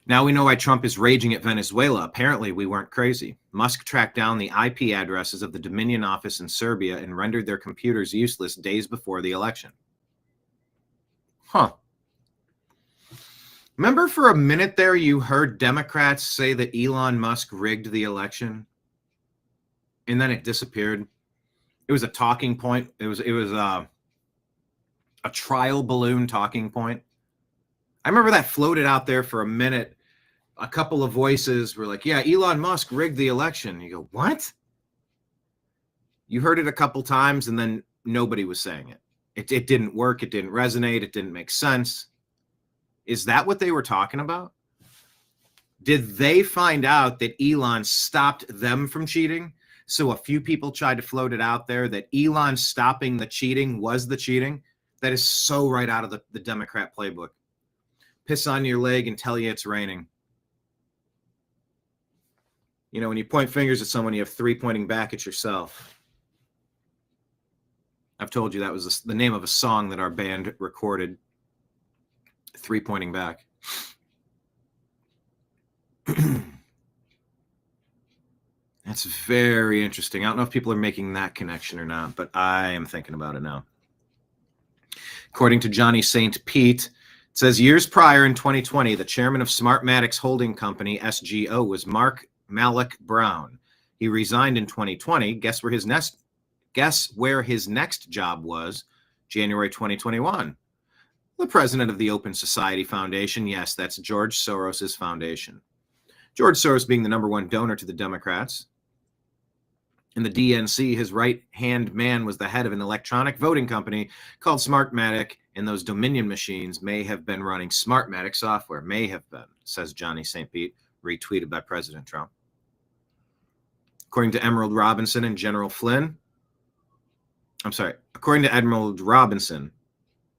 Now we know why Trump is raging at Venezuela. Apparently, we weren't crazy. Musk tracked down the IP addresses of the Dominion office in Serbia and rendered their computers useless days before the election. Huh. Remember for a minute there, you heard Democrats say that Elon Musk rigged the election? And then it disappeared. It was a talking point. It was a trial balloon talking point. I remember that floated out there for a minute. A couple of voices were like, yeah, Elon Musk rigged the election. You go, what? You heard it a couple times and then nobody was saying it. It didn't work. It didn't resonate. It didn't make sense. Is that what they were talking about? Did they find out that Elon stopped them from cheating? So a few people tried to float it out there that Elon stopping the cheating was the cheating. That is so right out of the Democrat playbook. Piss on your leg and tell you it's raining. You know, when you point fingers at someone, you have three pointing back at yourself. I've told you that was the name of a song that our band recorded. Three pointing back. That's very interesting. I don't know if people are making that connection or not, but I am thinking about it now. According to Johnny St. Pete, it says years prior in 2020, the chairman of Smartmatics Holding Company, SGO, was Mark Malek Brown. He resigned in 2020. Guess where his next job was? January 2021. The president of the Open Society Foundation. Yes, that's George Soros's foundation. George Soros being the #1 donor to the Democrats. In the DNC, his right-hand man was the head of an electronic voting company called Smartmatic, and those Dominion machines may have been running Smartmatic software. May have been, says Johnny St. Pete, retweeted by President Trump. According to Admiral Robinson, General Flynn,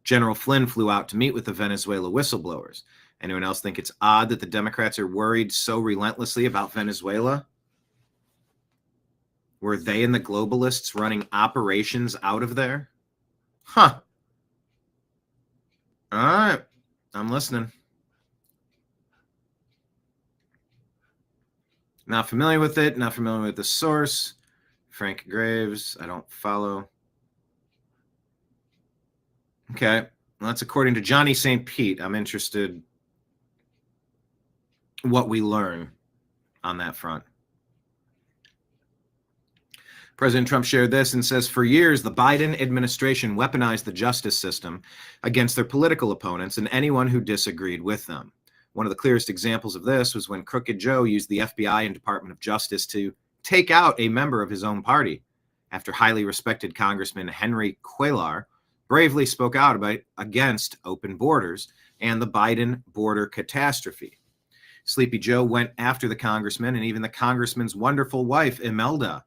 General Flynn flew out to meet with the Venezuela whistleblowers. Anyone else think it's odd that the Democrats are worried so relentlessly about Venezuela? Were they and the globalists running operations out of there? Huh. All right. I'm listening. Not familiar with it. Not familiar with the source. Frank Graves. I don't follow. Okay. Well, that's according to Johnny St. Pete. I'm interested what we learn on that front. President Trump shared this and says, for years, the Biden administration weaponized the justice system against their political opponents and anyone who disagreed with them. One of the clearest examples of this was when Crooked Joe used the FBI and Department of Justice to take out a member of his own party after highly respected Congressman Henry Cuellar bravely spoke out against open borders and the Biden border catastrophe. Sleepy Joe went after the congressman and even the congressman's wonderful wife, Imelda,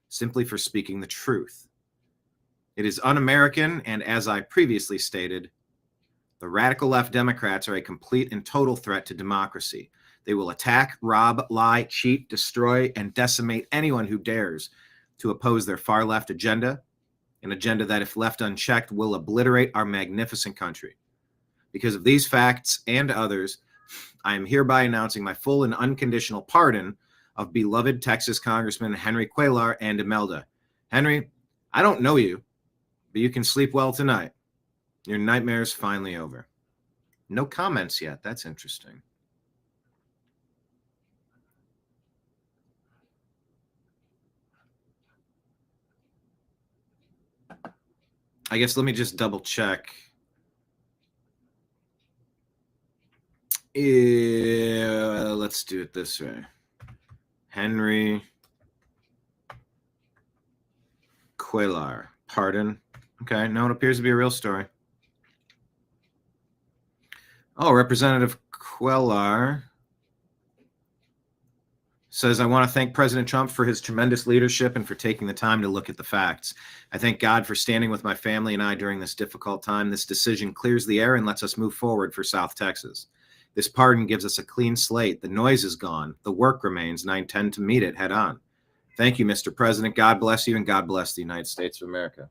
simply for speaking the truth. It is un-American, and as I previously stated, the radical left Democrats are a complete and total threat to democracy. They will attack, rob, lie, cheat, destroy, and decimate anyone who dares to oppose their far left agenda, an agenda that, if left unchecked, will obliterate our magnificent country. Because of these facts and others, I am hereby announcing my full and unconditional pardon of beloved Texas Congressman Henry Cuellar and Imelda. Henry, I don't know you, but you can sleep well tonight. Your nightmare's finally over. No comments yet. That's interesting. I guess let me just double check. Let's do it this way. Henry Cuellar, pardon. Okay, no, it appears to be a real story. Oh, Representative Cuellar says, I want to thank President Trump for his tremendous leadership and for taking the time to look at the facts. I thank God for standing with my family and I during this difficult time. This decision clears the air and lets us move forward for South Texas. This pardon gives us a clean slate. The noise is gone. The work remains, and I intend to meet it head on. Thank you, Mr. President. God bless you, and God bless the United States of America.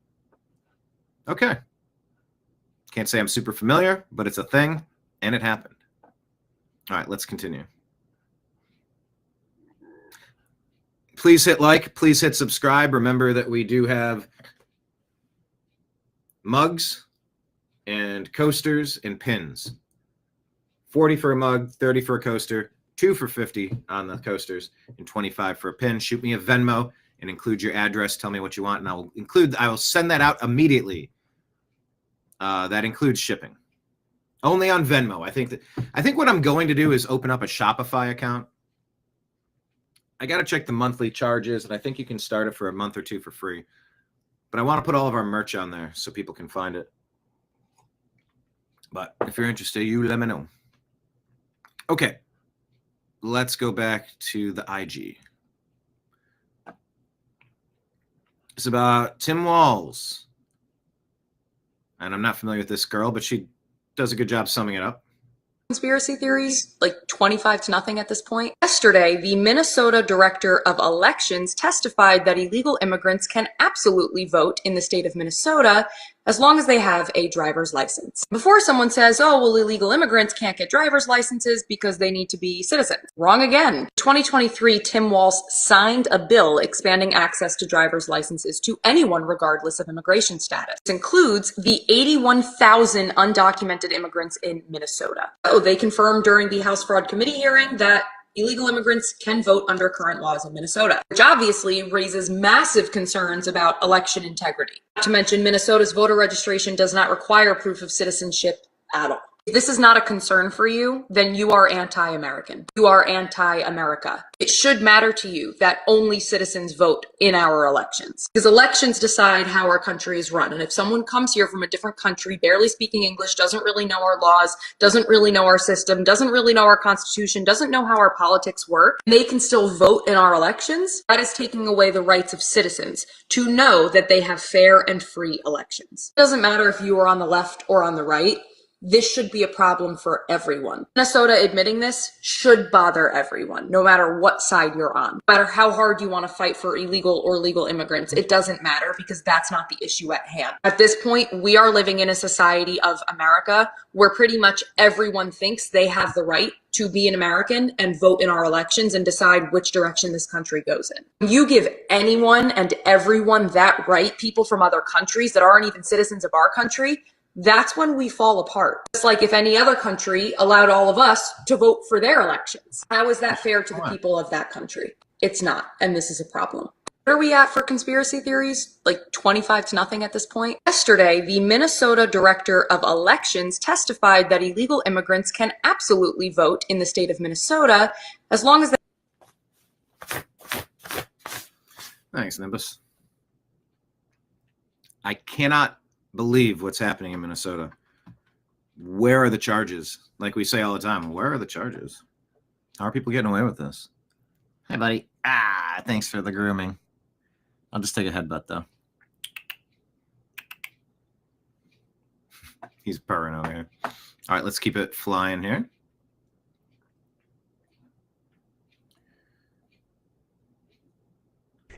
Okay. Can't say I'm super familiar, but it's a thing, and it happened. All right, let's continue. Please hit like. Please hit subscribe. Remember that we do have mugs and coasters and pins. 40 for a mug, 30 for a coaster, 2 for 50 on the coasters, and 25 for a pin. Shoot me a Venmo and include your address. Tell me what you want, and I will send that out immediately. That includes shipping. Only on Venmo. I think what I'm going to do is open up a Shopify account. I got to check the monthly charges, and I think you can start it for a month or two for free. But I want to put all of our merch on there so people can find it. But if you're interested, you let me know. Okay, let's go back to the IG. It's about Tim Walz. And I'm not familiar with this girl, but she does a good job summing it up. Conspiracy theories, like 25-0 at this point. Yesterday, the Minnesota Director of Elections testified that illegal immigrants can absolutely vote in the state of Minnesota as long as they have a driver's license. Before someone says, oh, well, illegal immigrants can't get driver's licenses because they need to be citizens. Wrong again. 2023, Tim Walz signed a bill expanding access to driver's licenses to anyone regardless of immigration status. This includes the 81,000 undocumented immigrants in Minnesota. So they confirmed during the House Fraud Committee hearing that illegal immigrants can vote under current laws in Minnesota, which obviously raises massive concerns about election integrity. Not to mention, Minnesota's voter registration does not require proof of citizenship at all. If this is not a concern for you, then you are anti-American. You are anti-America. It should matter to you that only citizens vote in our elections, because elections decide how our country is run. And if someone comes here from a different country, barely speaking English, doesn't really know our laws, doesn't really know our system, doesn't really know our constitution, doesn't know how our politics work, they can still vote in our elections. That is taking away the rights of citizens to know that they have fair and free elections. It doesn't matter if you are on the left or on the right. This should be a problem for everyone. Minnesota admitting this should bother everyone, no matter what side you're on. No matter how hard you want to fight for illegal or legal immigrants, it doesn't matter because that's not the issue at hand. At this point, we are living in a society of America where pretty much everyone thinks they have the right to be an American and vote in our elections and decide which direction this country goes in. When you give anyone and everyone that right, people from other countries that aren't even citizens of our country, that's when we fall apart. It's like if any other country allowed all of us to vote for their elections. How is that fair to the people of that country? It's not, and this is a problem. Where are we at for conspiracy theories? Like 25-0 at this point? Yesterday, the Minnesota Director of Elections testified that illegal immigrants can absolutely vote in the state of Minnesota as long as they... Thanks, Nimbus. I cannot believe what's happening in Minnesota. Where are the charges? Like we say all the time, where are the charges? How are people getting away with this? Hey, buddy. Thanks for the grooming. I'll just take a headbutt, though. He's purring over here. All right, let's keep it flying here.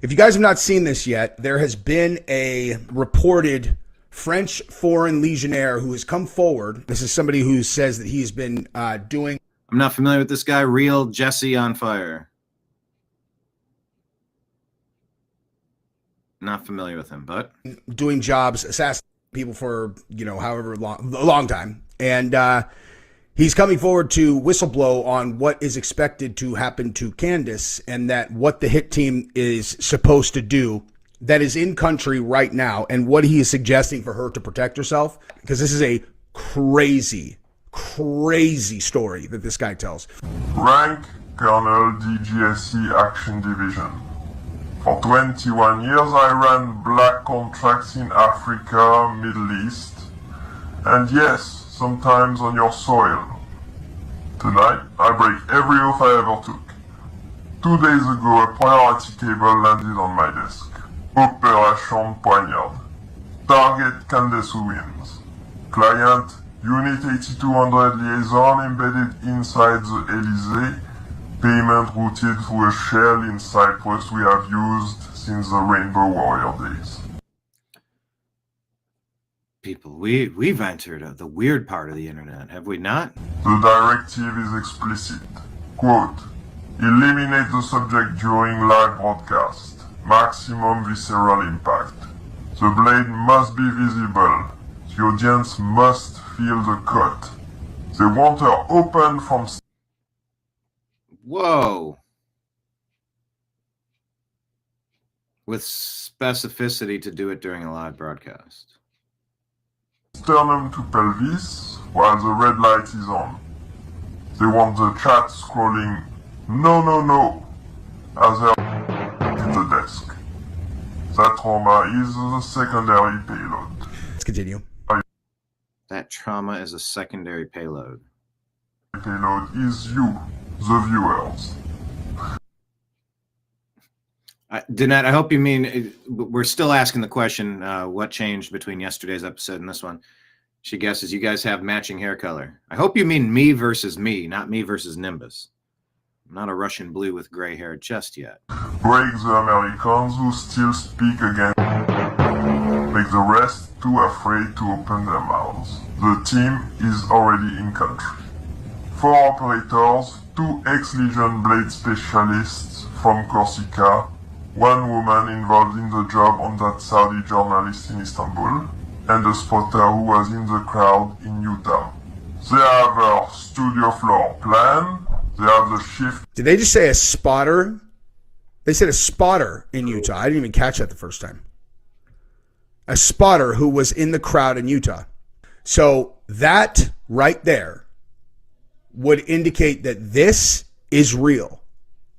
If you guys have not seen this yet, there has been a reported French foreign legionnaire who has come forward. This is somebody who says that he's been doing... I'm not familiar with this guy. Real Jesse on fire. Not familiar with him, but... doing jobs, assassinating people for, however long, a long time. And he's coming forward to whistleblow on what is expected to happen to Candace and that what the hit team is supposed to do that is in country right now and what he is suggesting for her to protect herself, because this is a crazy, crazy story that this guy tells. Rank Colonel DGSC Action Division. For 21 years I ran black contracts in Africa, Middle East, and yes, sometimes on your soil. Tonight, I break every oath I ever took. 2 days ago, a priority cable landed on my desk. Operation Poignard. Target Candace Owens. Client Unit 8200 liaison embedded inside the Elysee. Payment routed through a shell in Cyprus we have used since the Rainbow Warrior days. People, we've entered the weird part of the internet, have we not? The directive is explicit. Quote, eliminate the subject during live broadcast. Maximum visceral impact. The blade must be visible. The audience must feel the cut. They want her open from... Whoa. With specificity to do it during a live broadcast. Sternum to pelvis while the red light is on. They want the chat scrolling no, no, no as they hit the desk. That trauma is the secondary payload. Let's continue. That trauma is a secondary payload. Payload is you, the viewers. Danette, I hope you mean, we're still asking the question, what changed between yesterday's episode and this one? She guesses you guys have matching hair color. I hope you mean me versus me, not me versus Nimbus. I'm not a Russian blue with gray hair just yet. Break the Americans who still speak against. Make the rest too afraid to open their mouths. The team is already in country. 4 operators, 2 ex-Legion Blade specialists from Corsica, 1 woman involved in the job on that Saudi journalist in Istanbul, and a spotter who was in the crowd in Utah. They have a studio floor plan. They have the shift. Did they just say a spotter? They said a spotter in Utah. I didn't even catch that the first time. A spotter who was in the crowd in Utah. So that right there would indicate that this is real.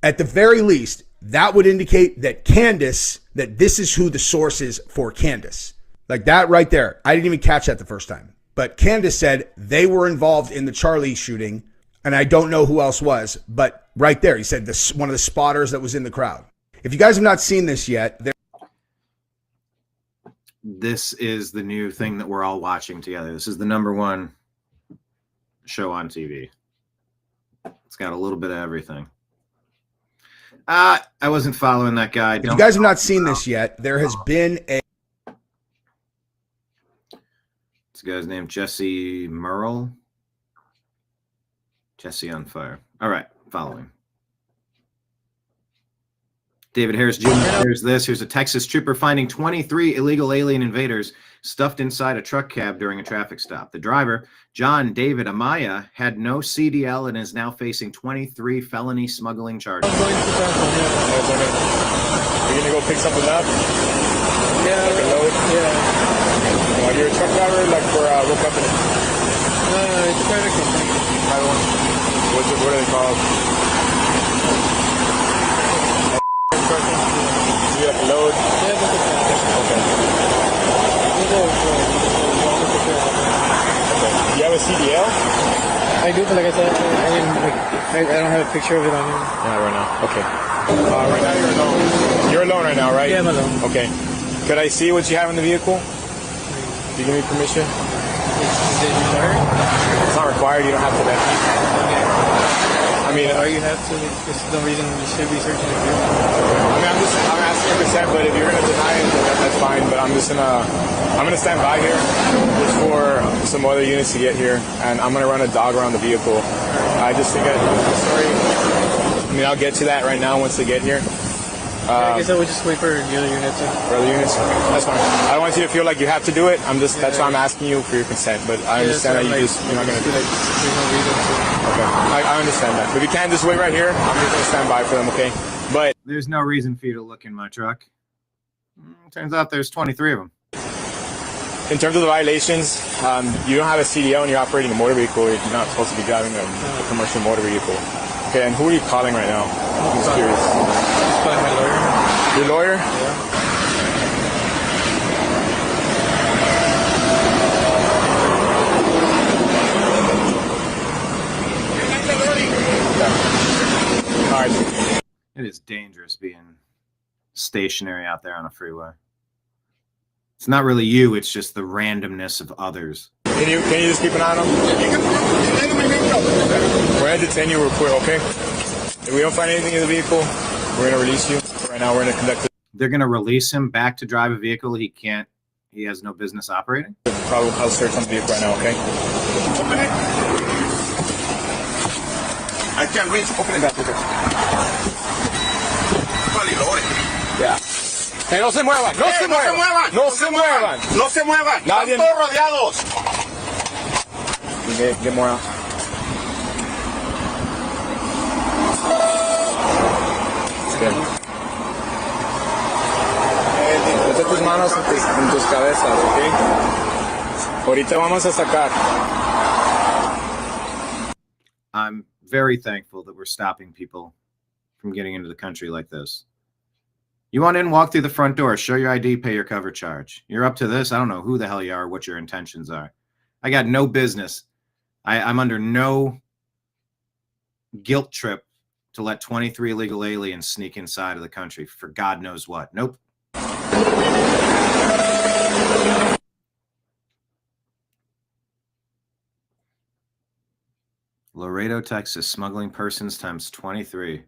At the very least, that would indicate that Candace, that this is who the source is for Candace. Like that right there. I didn't even catch that the first time. But Candace said they were involved in the Charlie shooting, and I don't know who else was, but right there, he said this, one of the spotters that was in the crowd. If you guys have not seen this yet, this is the new thing that we're all watching together. This is the #1 show on TV. It's got a little bit of everything. I wasn't following that guy. If you guys have not seen this yet, there has been a... This guy's named Jesse Merle. Jesse on fire. All right, following. David Harris Jr. Here's this. Here's a Texas trooper finding 23 illegal alien invaders stuffed inside a truck cab during a traffic stop. The driver, John David Amaya, had no CDL and is now facing 23 felony smuggling charges. You're going to go pick something up? Yeah. Like a load? Yeah. You're a truck driver, like for what company? It's a private company. Private one? What are they called? You like a load? Yeah, that's okay. Do you have a CDL? I do, but like I said, I don't have a picture of it on here. Yeah, right now. Okay. Right now you're alone. You're alone right now, right? Yeah, I'm alone. Okay. Could I see what you have in the vehicle? Do you give me permission? Is it required? It's not required. You don't have to. I mean, you have to. There's no reason you should be searching the vehicle. I mean, I'm asking for consent, but if you're gonna deny it, then that's fine. But I'm gonna stand by here just for some other units to get here, and I'm gonna run a dog around the vehicle. I just think I know the story. I mean, I'll get to that right now once they get here. I guess I would just wait for the other units. For other units? That's fine. I don't want you to feel like you have to do it. That's why I'm asking you for your consent. But I understand that you're not going to do it. There's no reason to. Okay. I understand that. If you can, just wait right here. I'm just going to stand by for them, okay? But there's no reason for you to look in my truck. Turns out there's 23 of them. In terms of the violations, you don't have a CDL when you're operating a motor vehicle. You're not supposed to be driving a commercial motor vehicle. Okay, and who are you calling right now? I'm just curious. I'm calling my lawyer. Your lawyer? Yeah. All right. It is dangerous being stationary out there on a freeway. It's not really you, it's just the randomness of others. Can you just keep an eye on him? We're going to detain you real quick, okay? If we don't find anything in the vehicle, we're going to release you. Right now, we're going to conduct. They're going to release him back to drive a vehicle he has no business operating? Probably cause search on the vehicle right now, okay? Open it. I can't reach. Open it back. Yeah. Que no se muevan, no se muevan, no se muevan, no se muevan, nadie. Están todos rodeados. Get more out. Mete tus manos en tus cabezas, ¿ok? Ahorita vamos a sacar. I'm very thankful that we're stopping people from getting into the country like this. You want in, walk through the front door, show your ID, pay your cover charge. You're up to this. I don't know who the hell you are, what your intentions are. I got no business. I'm under no guilt trip to let 23 illegal aliens sneak inside of the country for God knows what. Nope. Laredo, Texas, smuggling persons times 23.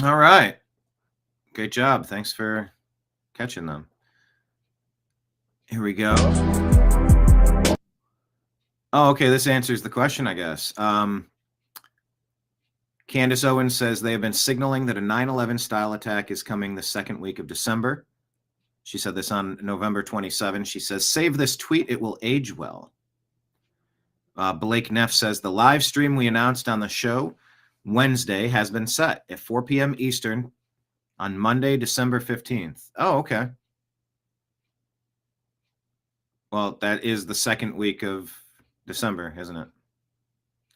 All right. Great job. Thanks for catching them. Here we go. Oh, okay. This answers the question, I guess. Candace Owens says they have been signaling that a 9/11 style attack is coming the second week of December. She said this on November 27. She says, save this tweet. It will age well. Blake Neff says the live stream we announced on the show Wednesday has been set at 4 p.m. Eastern on Monday, December 15th. Oh, okay. Well, that is the second week of December, isn't it?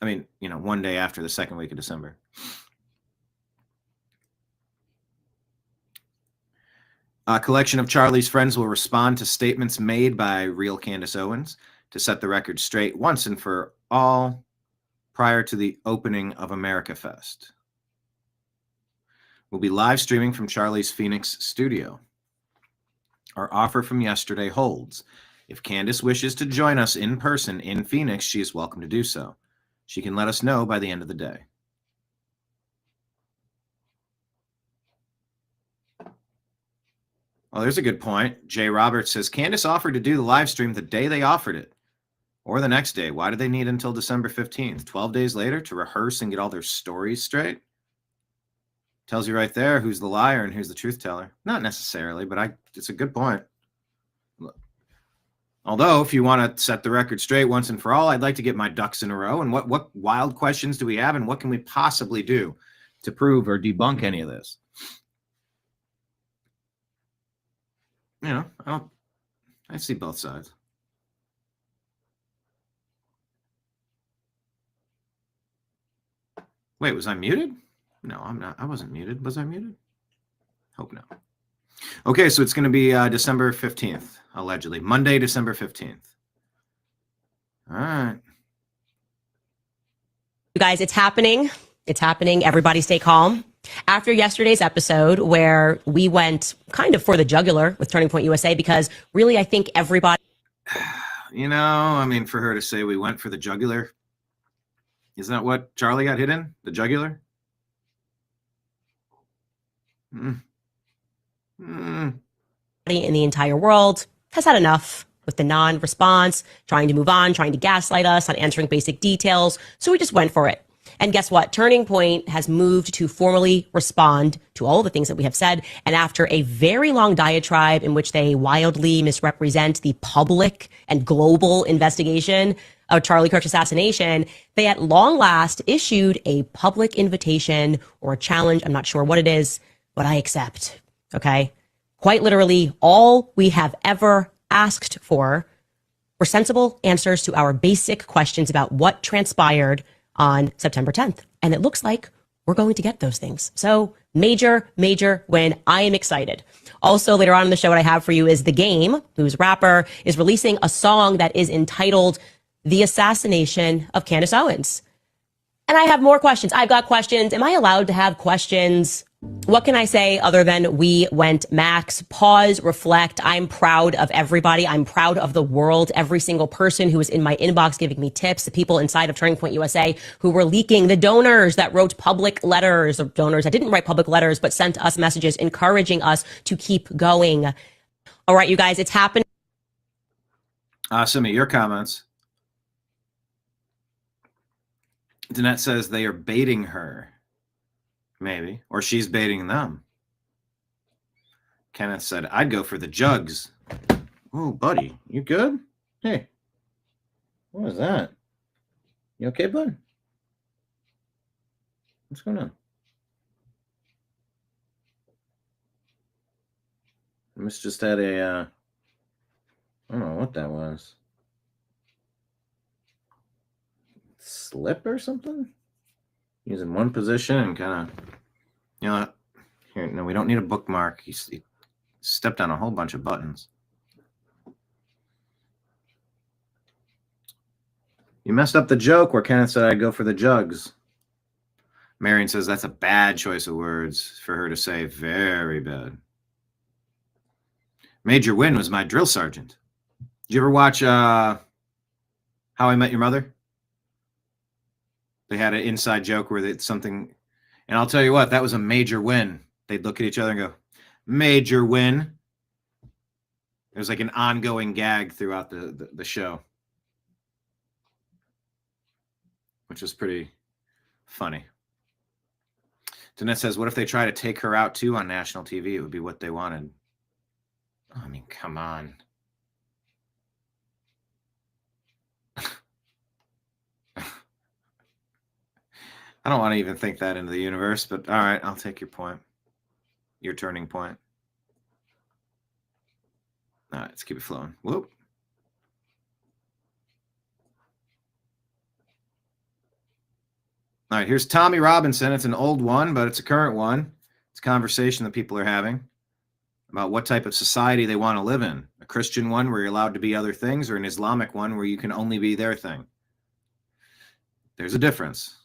I mean, one day after the second week of December. A collection of Charlie's friends will respond to statements made by real Candace Owens to set the record straight once and for all prior to the opening of America Fest. We'll be live streaming from Charlie's Phoenix studio. Our offer from yesterday holds. If Candace wishes to join us in person in Phoenix, she is welcome to do so. She can let us know by the end of the day. Well, there's a good point. Jay Roberts says, Candace offered to do the live stream the day they offered it, or the next day. Why did they need until December 15th? 12 days later to rehearse and get all their stories straight? Tells you right there who's the liar and who's the truth teller. Not necessarily, but it's a good point. Although, if you want to set the record straight once and for all, I'd like to get my ducks in a row. And what wild questions do we have, and what can we possibly do to prove or debunk any of this? I see both sides. Wait, was I muted? No, I'm not. I wasn't muted. Was I muted? Hope not. Okay, so it's going to be December 15th, allegedly. Monday, December 15th. All right. You guys, it's happening. It's happening. Everybody stay calm. After yesterday's episode where we went kind of for the jugular with Turning Point USA, because really I think everybody... for her to say we went for the jugular, isn't that what Charlie got hit in? The jugular? in the entire world has had enough with the non-response, trying to move on, trying to gaslight us, not answering basic details. So we just went for it. And guess what? Turning Point has moved to formally respond to all the things that we have said. And after a very long diatribe in which they wildly misrepresent the public and global investigation of Charlie Kirk's assassination, they at long last issued a public invitation or a challenge, I'm not sure what it is, what I accept. Okay. Quite literally, all we have ever asked for were sensible answers to our basic questions about what transpired on September 10th. And it looks like we're going to get those things. So major win. I am excited. Also, later on in the show, what I have for you is The Game, whose rapper is releasing a song that is entitled The Assassination of Candace Owens. And I have more questions. I've got questions. Am I allowed to have questions? What can I say other than we went max? Pause, reflect. I'm proud of everybody. I'm proud of the world. Every single person who was in my inbox giving me tips, the people inside of Turning Point USA who were leaking, the donors that wrote public letters, or donors that didn't write public letters but sent us messages encouraging us to keep going. All right, you guys, it's happening. Some of your comments. Danette says they are baiting her. Maybe. Or she's baiting them. Kenneth said, I'd go for the jugs. Oh, buddy. You good? Hey. What was that? You okay, bud? What's going on? Miss just had a, I don't know what that was. Slip or something? He's in one position and kind of, you know, here, no, we don't need a bookmark. He stepped on a whole bunch of buttons. You messed up the joke where Kenneth said I'd go for the jugs. Marion says that's a bad choice of words for her to say. Very bad. Major Win was my drill sergeant. Did you ever watch How I Met Your Mother? They had an inside joke where it's something, and I'll tell you what, that was a major win. They'd look at each other and go, major win. It was like an ongoing gag throughout the show, which was pretty funny. Danette says, what if they try to take her out too on national TV? It would be what they wanted. I mean, come on. I don't want to even think that into the universe, but all right, I'll take your point. Your turning point. All right, let's keep it flowing. Whoop. All right, here's Tommy Robinson. It's an old one, but it's a current one. It's a conversation that people are having about what type of society they want to live in. A Christian one where you're allowed to be other things, or an Islamic one where you can only be their thing. There's a difference.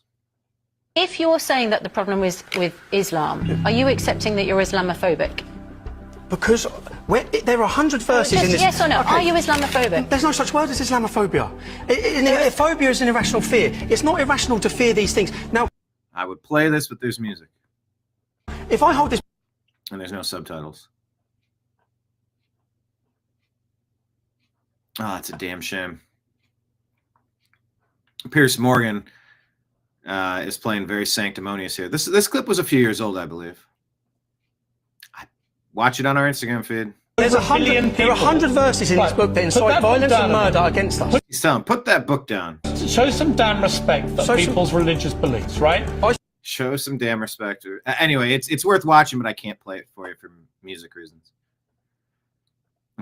If you're saying that the problem is with Islam, are you accepting that you're Islamophobic? Because there are 100 verses in this. Yes or no? Okay. Are you Islamophobic? There's no such word as Islamophobia. Phobia is an irrational fear. It's not irrational to fear these things. Now, I would play this, but there's music. If I hold this, and there's no subtitles. Oh, it's a damn shame. Pierce Morgan is playing very sanctimonious here. This clip was a few years old, I believe. Watch it on our Instagram feed. There are 100 verses in this book that incite violence and murder against us. He's telling, put that book down. Show some damn respect for people's religious beliefs, right? Show some damn respect. Anyway, it's worth watching, but I can't play it for you for music reasons.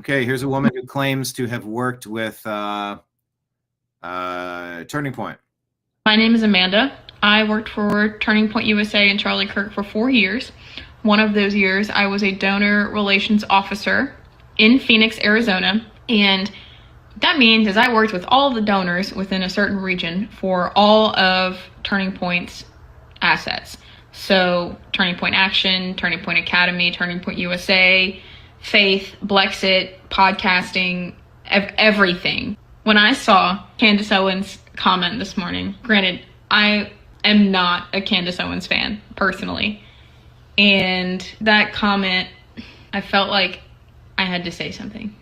Okay, here's a woman who claims to have worked with Turning Point. My name is Amanda. I worked for Turning Point USA and Charlie Kirk for 4 years. One of those years, I was a donor relations officer in Phoenix, Arizona. And what that means is I worked with all the donors within a certain region for all of Turning Point's assets. So Turning Point Action, Turning Point Academy, Turning Point USA, Faith, Blexit, podcasting, everything. When I saw Candace Owens' comment this morning, granted, I am not a Candace Owens fan, personally. And that comment, I felt like I had to say something.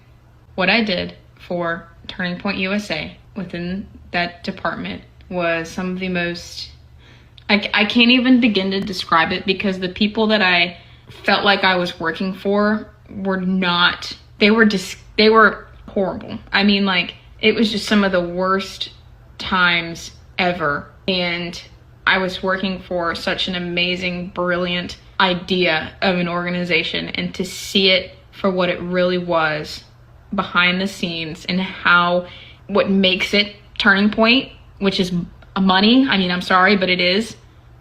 What I did for Turning Point USA within that department was some of the most, I can't even begin to describe it, because the people that I felt like I was working for were not, they were horrible. I mean, like, it was just some of the worst times ever. And I was working for such an amazing, brilliant idea of an organization and to see it for what it really was behind the scenes and what makes it Turning Point, which is money. I mean, I'm sorry, but it is.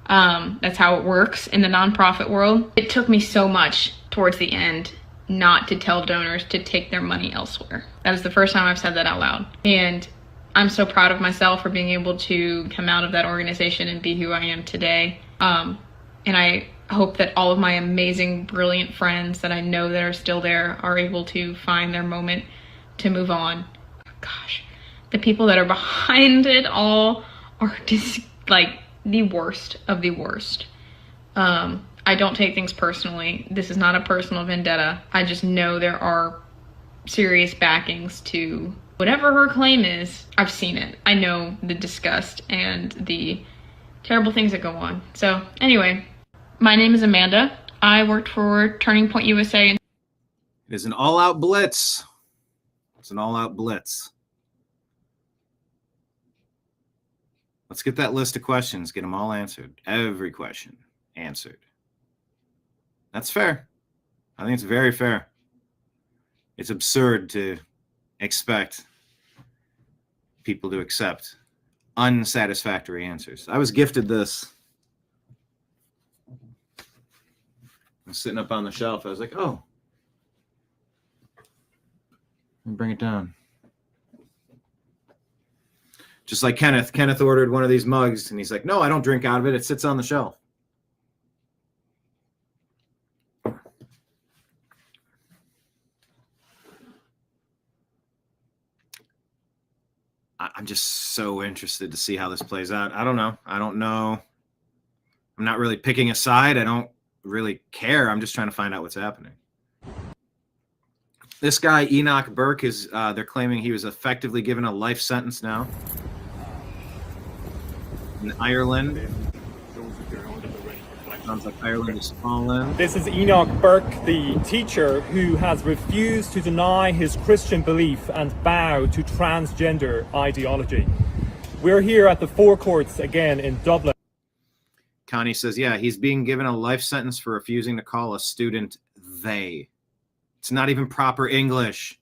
That's how it works in the nonprofit world. It took me so much towards the end not to tell donors to take their money elsewhere. That is the first time I've said that out loud. And I'm so proud of myself for being able to come out of that organization and be who I am today. And I hope that all of my amazing, brilliant friends that I know that are still there are able to find their moment to move on. Gosh, the people that are behind it all are just like the worst of the worst. I don't take things personally. This is not a personal vendetta. I just know there are serious backings to whatever her claim is. I've seen it. I know the disgust and the terrible things that go on. So anyway, my name is Amanda. I worked for Turning Point USA. It is an all-out blitz. It's an all-out blitz. Let's get that list of questions, get them all answered. Every question answered. That's fair. I think it's very fair. It's absurd to expect people to accept unsatisfactory answers. I was gifted this. I was sitting up on the shelf. I was like, oh, let me bring it down. Just like Kenneth. Kenneth ordered one of these mugs, and he's like, no, I don't drink out of it. It sits on the shelf. I'm just so interested to see how this plays out. I don't know. I'm not really picking a side. I don't really care. I'm just trying to find out what's happening. This guy, Enoch Burke, they're claiming he was effectively given a life sentence now in Ireland. Sounds like Ireland is fallen. This is Enoch Burke, the teacher who has refused to deny his Christian belief and bow to transgender ideology. We're here at the forecourts again in Dublin. Connie says, yeah, he's being given a life sentence for refusing to call a student they. It's not even proper English.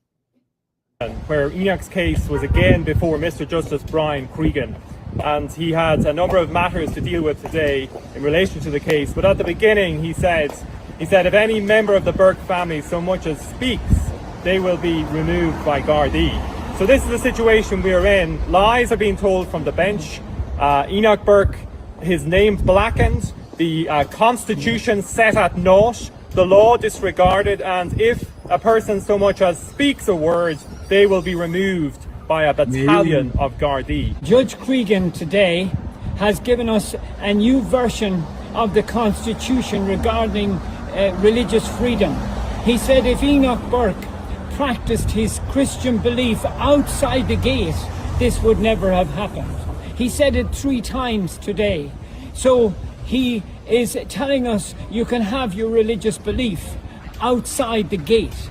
Where Enoch's case was again before Mr. Justice Brian Cregan. And he had a number of matters to deal with today in relation to the case. But at the beginning, he said, if any member of the Burke family so much as speaks, they will be removed by Gardaí. So this is the situation we are in. Lies are being told from the bench. Enoch Burke, his name blackened, the Constitution set at naught, the law disregarded, and if a person so much as speaks a word, they will be removed by a battalion of Gardaí. Judge Cregan today has given us a new version of the Constitution regarding religious freedom. He said if Enoch Burke practiced his Christian belief outside the gate, this would never have happened. He said it 3 times today. So he is telling us you can have your religious belief outside the gate.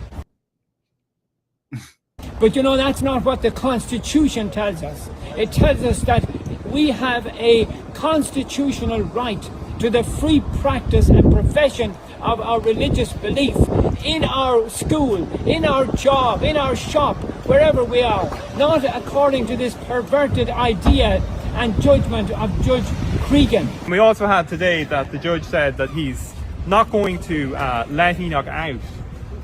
But you know, that's not what the Constitution tells us. It tells us that we have a constitutional right to the free practice and profession of our religious belief in our school, in our job, in our shop, wherever we are, not according to this perverted idea and judgment of Judge Cregan. We also had today that the judge said that he's not going to let Enoch out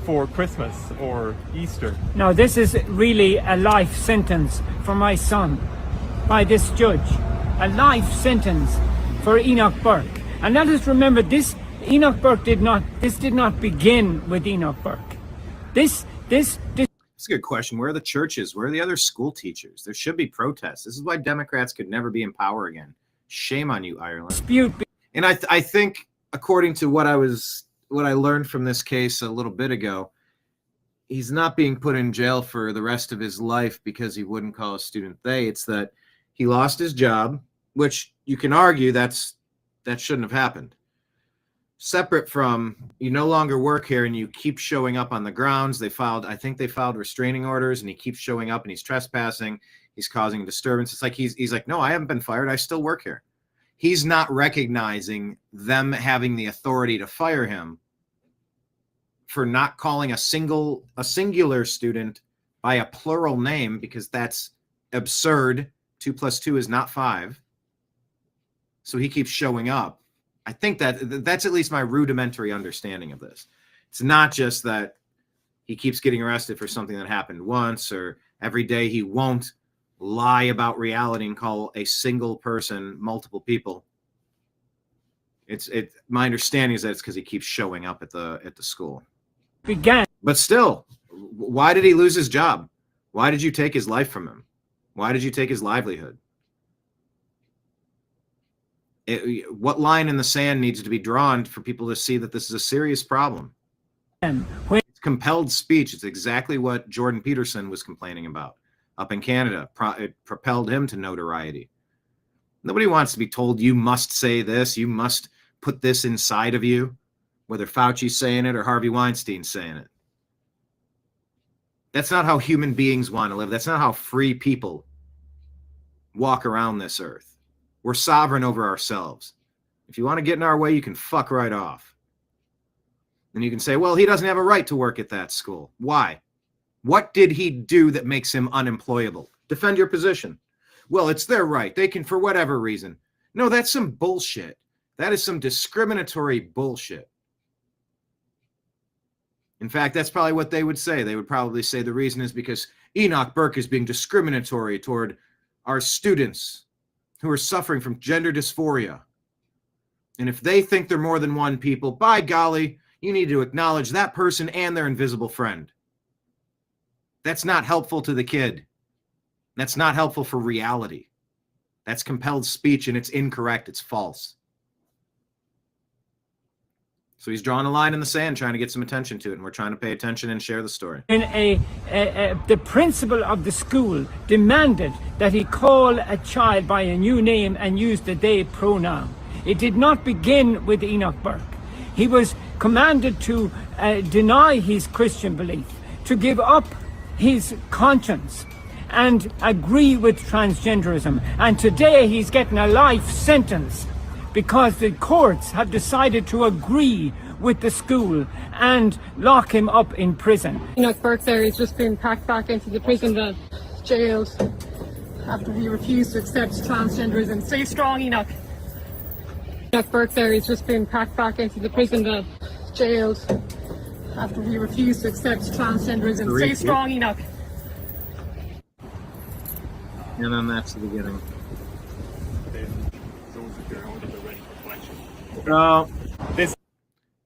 for Christmas or Easter. Now this is really a life sentence for my son by this judge. A life sentence for Enoch Burke. And let us remember this Enoch Burke did not begin with Enoch Burke. This That's a good question. Where are the churches? Where are the other school teachers? There should be protests. This is why Democrats could never be in power again. Shame on you, Ireland. And I think, according to what I learned from this case a little bit ago, he's not being put in jail for the rest of his life because he wouldn't call a student they. It's that he lost his job, which you can argue that shouldn't have happened. Separate from, you no longer work here and you keep showing up on the grounds. I think they filed restraining orders, and he keeps showing up and he's trespassing. He's causing disturbance. It's like he's like, no, I haven't been fired. I still work here. he's not recognizing them having the authority to fire him for not calling a singular student by a plural name, because that's absurd. 2 + 2 is not 5. So he keeps showing up. I think that's at least my rudimentary understanding of this. It's not just that he keeps getting arrested for something that happened once, or every day he won't lie about reality and call a single person multiple people. My understanding is that it's because he keeps showing up at the school. But still, why did he lose his job? Why did you take his life from him? Why did you take his livelihood? What line in the sand needs to be drawn for people to see that this is a serious problem? It's compelled speech. It's exactly what Jordan Peterson was complaining about up in Canada. It propelled him to notoriety. Nobody wants to be told, you must say this, you must put this inside of you, whether Fauci's saying it or Harvey Weinstein's saying it. That's not how human beings want to live. That's not how free people walk around this earth. We're sovereign over ourselves. If you want to get in our way, you can fuck right off. And you can say, well, he doesn't have a right to work at that school. Why? What did he do that makes him unemployable? Defend your position. Well, it's their right. They can, for whatever reason. No, that's some bullshit. That is some discriminatory bullshit. In fact, that's probably what they would say. They would probably say the reason is because Enoch Burke is being discriminatory toward our students who are suffering from gender dysphoria. And if they think they're more than one people, by golly, you need to acknowledge that person and their invisible friend. That's not helpful to the kid. That's not helpful for reality. That's compelled speech, and it's incorrect. It's false. So he's drawing a line in the sand, trying to get some attention to it, and we're trying to pay attention and share the story. The principal of the school demanded that he call a child by a new name and use the they pronoun. It did not begin with Enoch Burke. He was commanded to deny his Christian belief, to give up his conscience, and agree with transgenderism. And today he's getting a life sentence because the courts have decided to agree with the school and lock him up in prison. Enoch Burke there has just been packed back into the prison van, jailed, after he refused to accept transgenderism. Stay strong, Enoch. Enoch Burke there has just been packed back into the prison van, jailed, after he refused to accept transgenderism. Stay strong, Enoch. And then that's the beginning. So this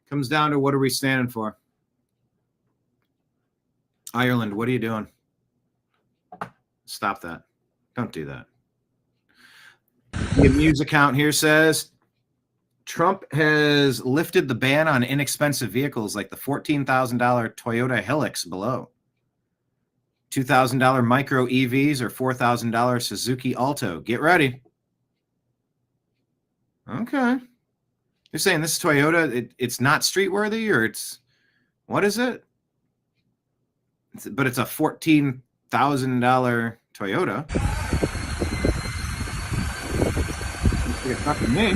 comes down to, what are we standing for? Ireland, what are you doing? Stop that. Don't do that. The Amuse account here says Trump has lifted the ban on inexpensive vehicles like the $14,000 Toyota Hilux below, $2,000 micro EVs, or $4,000 Suzuki Alto. Get ready. Okay. You're saying this Toyota, it's not street worthy, or it's, what is it? But it's a $14,000 Toyota. Looks like a truck to me.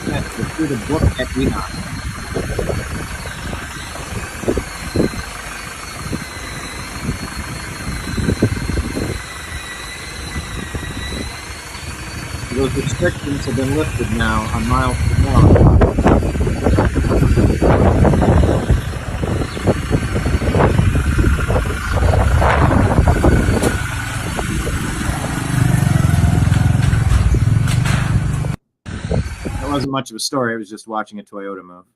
Yes, let's do the book at Enoch. Those restrictions have been lifted now on miles per hour. That wasn't much of a story. I was just watching a Toyota move.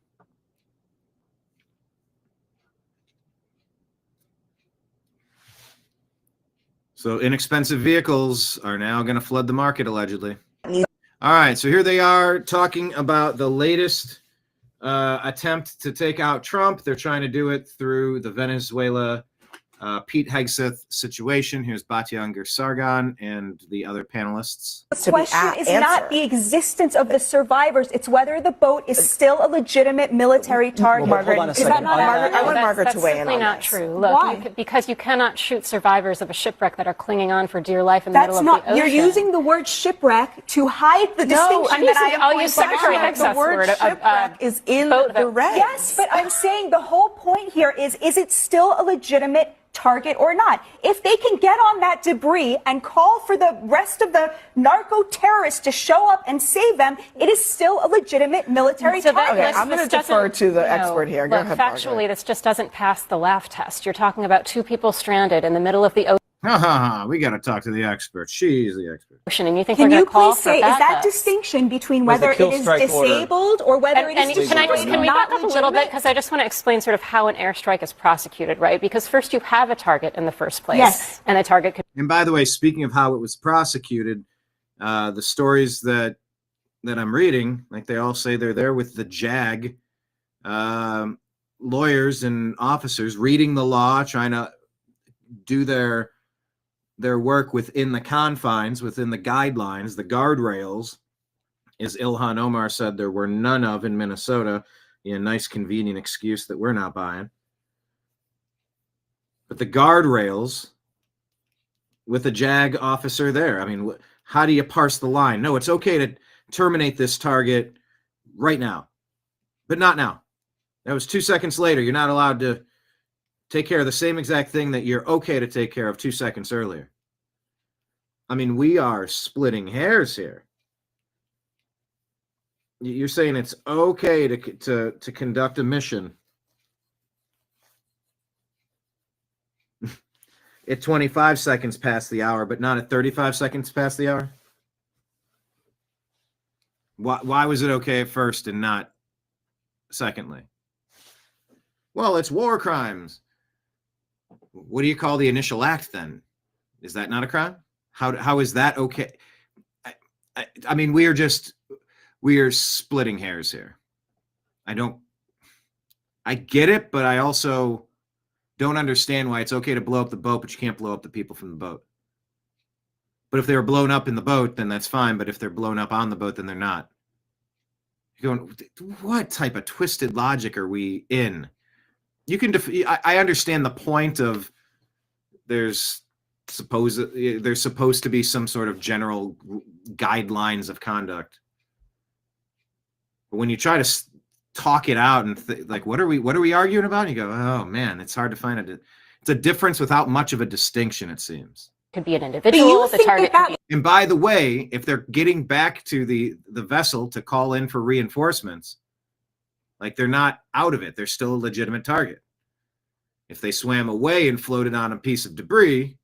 So inexpensive vehicles are now going to flood the market, allegedly. All right, so here they are talking about the latest attempt to take out Trump. They're trying to do it through the Venezuela Pete Hegseth situation. Here's Batyanger Sargon and the other panelists. The question is not the existence of the survivors, it's whether the boat is still a legitimate military target. Well, hold on a Is second. that not Margaret, I want Margaret to weigh in on not this. true. Look, Why? because you cannot shoot survivors of a shipwreck that are clinging on for dear life in the middle of the ocean. You're using the word shipwreck to hide the distinction that I am I'll use Secretary pointing out. Hegseth's word. Shipwreck is in the regs. Yes, but I'm saying the whole point here is it still a legitimate target or not? If they can get on that debris and call for the rest of the narco terrorists to show up and save them, it is still a legitimate military target. Okay, I'm going to defer to the expert here. Go ahead, Factually, Margaret. this just doesn't pass the laugh test. You're talking about two people stranded in the middle of the We got to talk to the expert. She's the expert. ocean, and you think Can we're going you to call please for say, is that backup? distinction between Where's the whether it kill is strike order? disabled or whether it is Can we not back up a little bit, because I just want to explain sort of how an airstrike is prosecuted, right? Because first you have a target in the first place, Yes. and the target could. And by the way, speaking of how it was prosecuted, the stories that I'm reading, like they all say they're there with the JAG lawyers and officers reading the law, trying to do their work within the confines, within the guidelines, the guardrails, as Ilhan Omar said there were none of in Minnesota. Yeah, nice convenient excuse that we're not buying. But the guardrails with a JAG officer there. I mean, how do you parse the line? No, it's okay to terminate this target right now, but not now. That was 2 seconds later. You're not allowed to take care of the same exact thing that you're okay to take care of 2 seconds earlier. I mean, we are splitting hairs here. You're saying it's okay to conduct a mission at 25 seconds past the hour, but not at 35 seconds past the hour? Why was it okay at first and not secondly? Well, it's war crimes. What do you call the initial act then? Is that not a crime? How is that okay? I mean, we are splitting hairs here. I get it, but I also don't understand why it's okay to blow up the boat, but you can't blow up the people from the boat. But if they were blown up in the boat, then that's fine. But if they're blown up on the boat, then they're not. You're going, what type of twisted logic are we in? You can I understand the point of there's supposed to be some sort of general guidelines of conduct. But when you try to talk it out and like, what are we arguing about? And you go, oh man, it's hard to find it's a difference without much of a distinction, it seems. Could be an individual. The target could be. And by the way, if they're getting back to the vessel to call in for reinforcements, like they're not out of it. They're still a legitimate target. If they swam away and floated on a piece of debris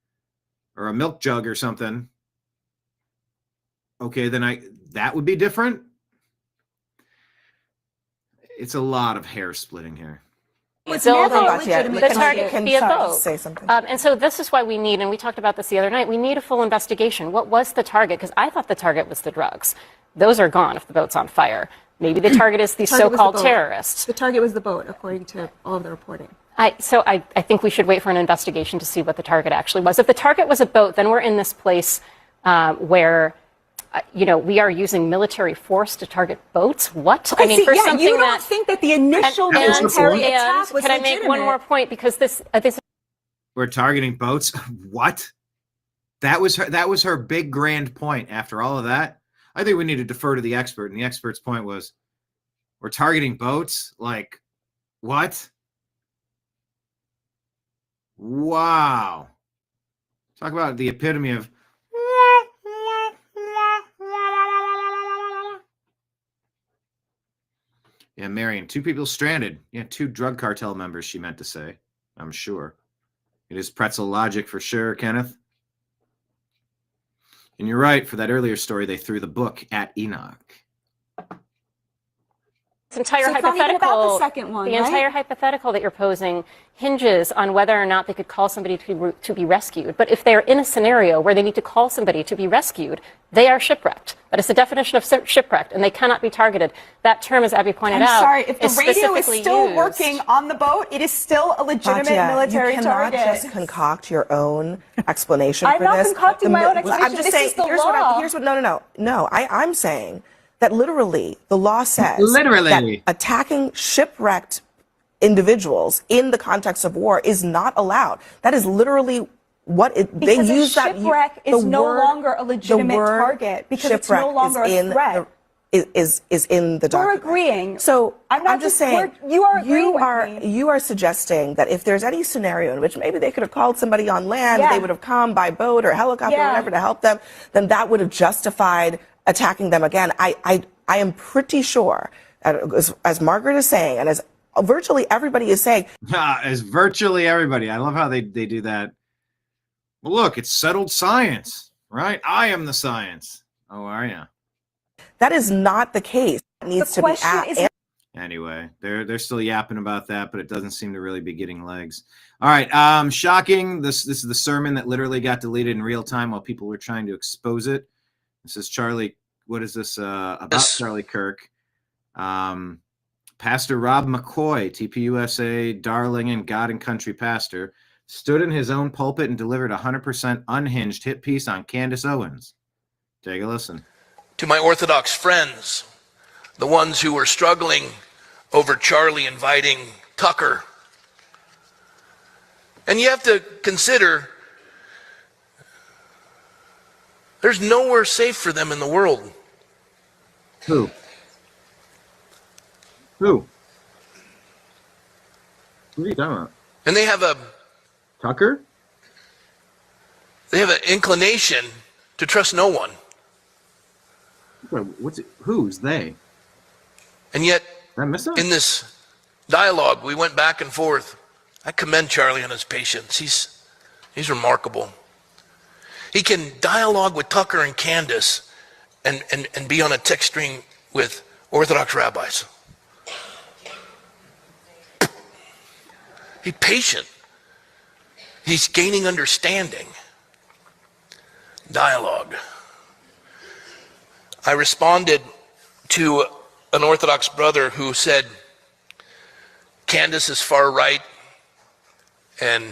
or a milk jug or something, okay, then that would be different. It's a lot of hair splitting here. It's never never a legitimate the target. target be a boat. Say something. And so this is why we need, and we talked about this the other night, we need a full investigation. What was the target? Because I thought the target was the drugs. Those are gone if the boat's on fire. Maybe the target is the so-called terrorists. The target was the boat, according to all of the reporting. So I think we should wait for an investigation to see what the target actually was. If the target was a boat, then we're in this place where we are using military force to target boats. What? Okay, you don't think that the initial military attack was Can I make one more point? Because this we're targeting boats. What? That was her big grand point. After all of that, I think we need to defer to the expert. And the expert's point was, we're targeting boats. Like, what? Wow. Talk about the epitome of. Yeah, Marion, 2 people stranded. Yeah, 2 drug cartel members, she meant to say. I'm sure. It is pretzel logic for sure, Kenneth. And you're right, for that earlier story, they threw the book at Enoch. This entire So it's not even hypothetical, about the second one, the right? entire hypothetical that you're posing hinges on whether or not they could call somebody to be rescued. But if they're in a scenario where they need to call somebody to be rescued, they are shipwrecked. That is the definition of shipwrecked, and they cannot be targeted. That term, as Abby pointed out, I'm sorry, if the is radio is specifically still used. working on the boat, it is still a legitimate Katya, military you cannot target. just concoct your own explanation I'm for not this. concocting my own explanation. I'm just This saying, is the here's law. No, I'm saying that literally the law says Literally. that attacking shipwrecked individuals in the context of war is not allowed. That is literally what they Because use. a shipwreck is no longer a legitimate word target because it's no shipwreck longer is a threat. Is in the document. We're agreeing. So I'm just saying you are agreeing with me. you are suggesting that if there's any scenario in which maybe they could have called somebody on land, Yeah. they would have come by boat or helicopter or whatever to help them, then that would have justified attacking them again. I am pretty sure, as Margaret is saying, and as virtually everybody is saying. As virtually everybody. I love how they do that. Well, look, it's settled science, right? I am the science. Oh, are you? That is not the case. It needs to be asked. Anyway, they're still yapping about that, but it doesn't seem to really be getting legs. All right, shocking. This is the sermon that literally got deleted in real time while people were trying to expose it. This is Charlie. What is this about? Charlie Kirk. Pastor Rob McCoy, TPUSA, Darling God and Country pastor, stood in his own pulpit and delivered a 100% unhinged hit piece on Candace Owens. Take a listen. To my Orthodox friends, the ones who were struggling over Charlie inviting Tucker. And you have to consider there's nowhere safe for them in the world. Who? Who are you talking about? And they have Tucker? They have an inclination to trust no one. What's it? Who's they? And yet, in this dialogue, we went back and forth. I commend Charlie on his patience. He's remarkable. He can dialogue with Tucker and Candace and be on a text string with Orthodox rabbis. He's patient. He's gaining understanding. Dialogue. I responded to an Orthodox brother who said, Candace is far right and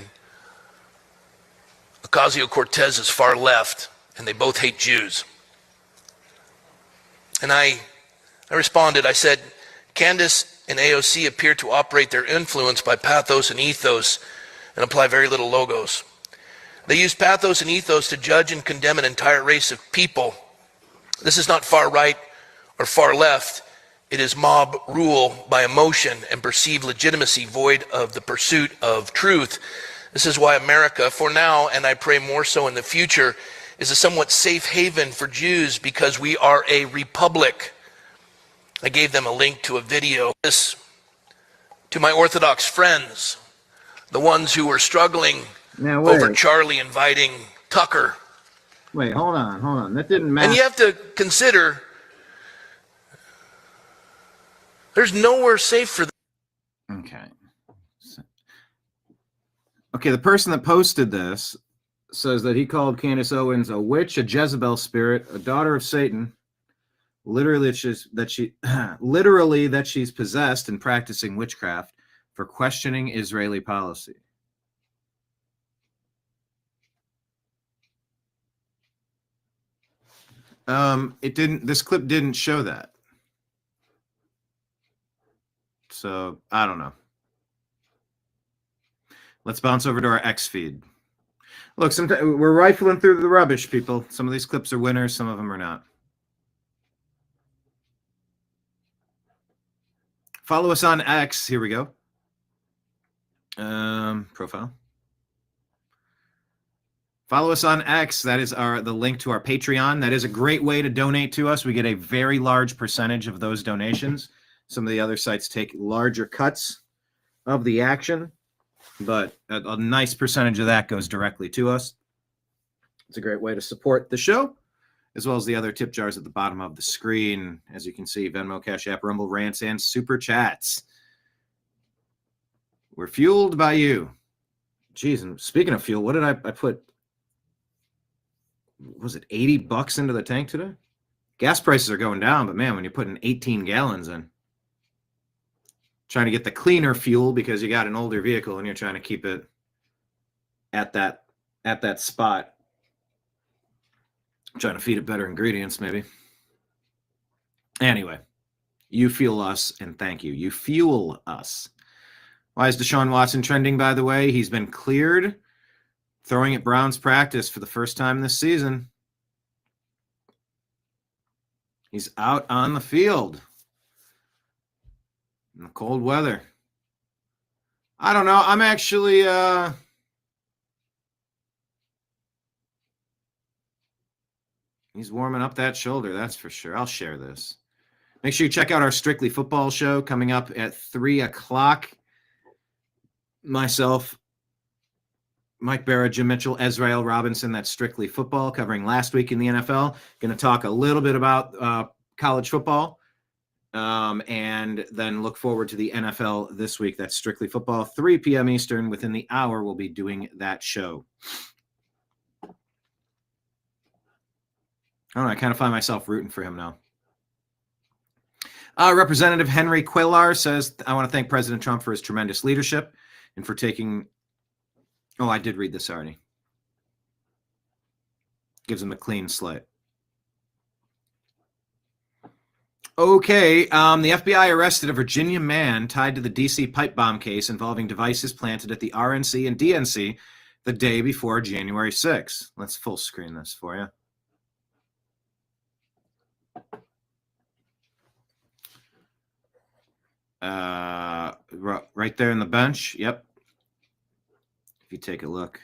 Ocasio-Cortez is far left, and they both hate Jews. And I responded, I said, Candace and AOC appear to operate their influence by pathos and ethos and apply very little logos. They use pathos and ethos to judge and condemn an entire race of people. This is not far right or far left. It is mob rule by emotion and perceived legitimacy void of the pursuit of truth. This is why America, for now, and I pray more so in the future, is a somewhat safe haven for Jews because we are a republic. I gave them a link to a video. This, to my Orthodox friends, the ones who were struggling over Charlie inviting Tucker. Wait, hold on. That didn't matter. And you have to consider there's nowhere safe for them. Okay, the person that posted this says that he called Candace Owens a witch, a Jezebel spirit, a daughter of Satan. Literally that she's possessed and practicing witchcraft for questioning Israeli policy. This clip didn't show that. So I don't know. Let's bounce over to our X feed. Look, sometimes we're rifling through the rubbish, people. Some of these clips are winners, some of them are not. Follow us on X. Here we go. Profile. Follow us on X. That is the link to our Patreon. That is a great way to donate to us. We get a very large percentage of those donations. Some of the other sites take larger cuts of the action, but a nice percentage of that goes directly to us. It's a great way to support the show as well as the other tip jars at the bottom of the screen. As you can see, Venmo, Cash App, Rumble, Rants, and Super Chats. We're fueled by you. Geez, and speaking of fuel, what did I put? Was it $80 into the tank today? Gas prices are going down, but man, when you're putting 18 gallons in, trying to get the cleaner fuel because you got an older vehicle and you're trying to keep it at that spot. I'm trying to feed it better ingredients, maybe. Anyway, you fuel us, and thank you. You fuel us. Why is Deshaun Watson trending, by the way? He's been cleared, throwing at Browns practice for the first time this season. He's out on the field in the cold weather. I don't know. I'm actually he's warming up that shoulder, that's for sure. I'll share this. Make sure you check out our Strictly Football show coming up at 3 o'clock. Myself, Mike Barra, Jim Mitchell, Ezrael Robinson, that's Strictly Football, covering last week in the NFL. Going to talk a little bit about college football, and then look forward to the NFL this week. That's Strictly Football, 3 p.m. Eastern. Within the hour, we'll be doing that show. I don't know, I kind of find myself rooting for him now. Representative Henry Cuellar says, I want to thank President Trump for his tremendous leadership and for taking... Oh, I did read this already. Gives him a clean slate. Okay, the FBI arrested a Virginia man tied to the D.C. pipe bomb case involving devices planted at the RNC and DNC the day before January 6th. Let's full screen this for you. Right there in the bench. Yep. If you take a look.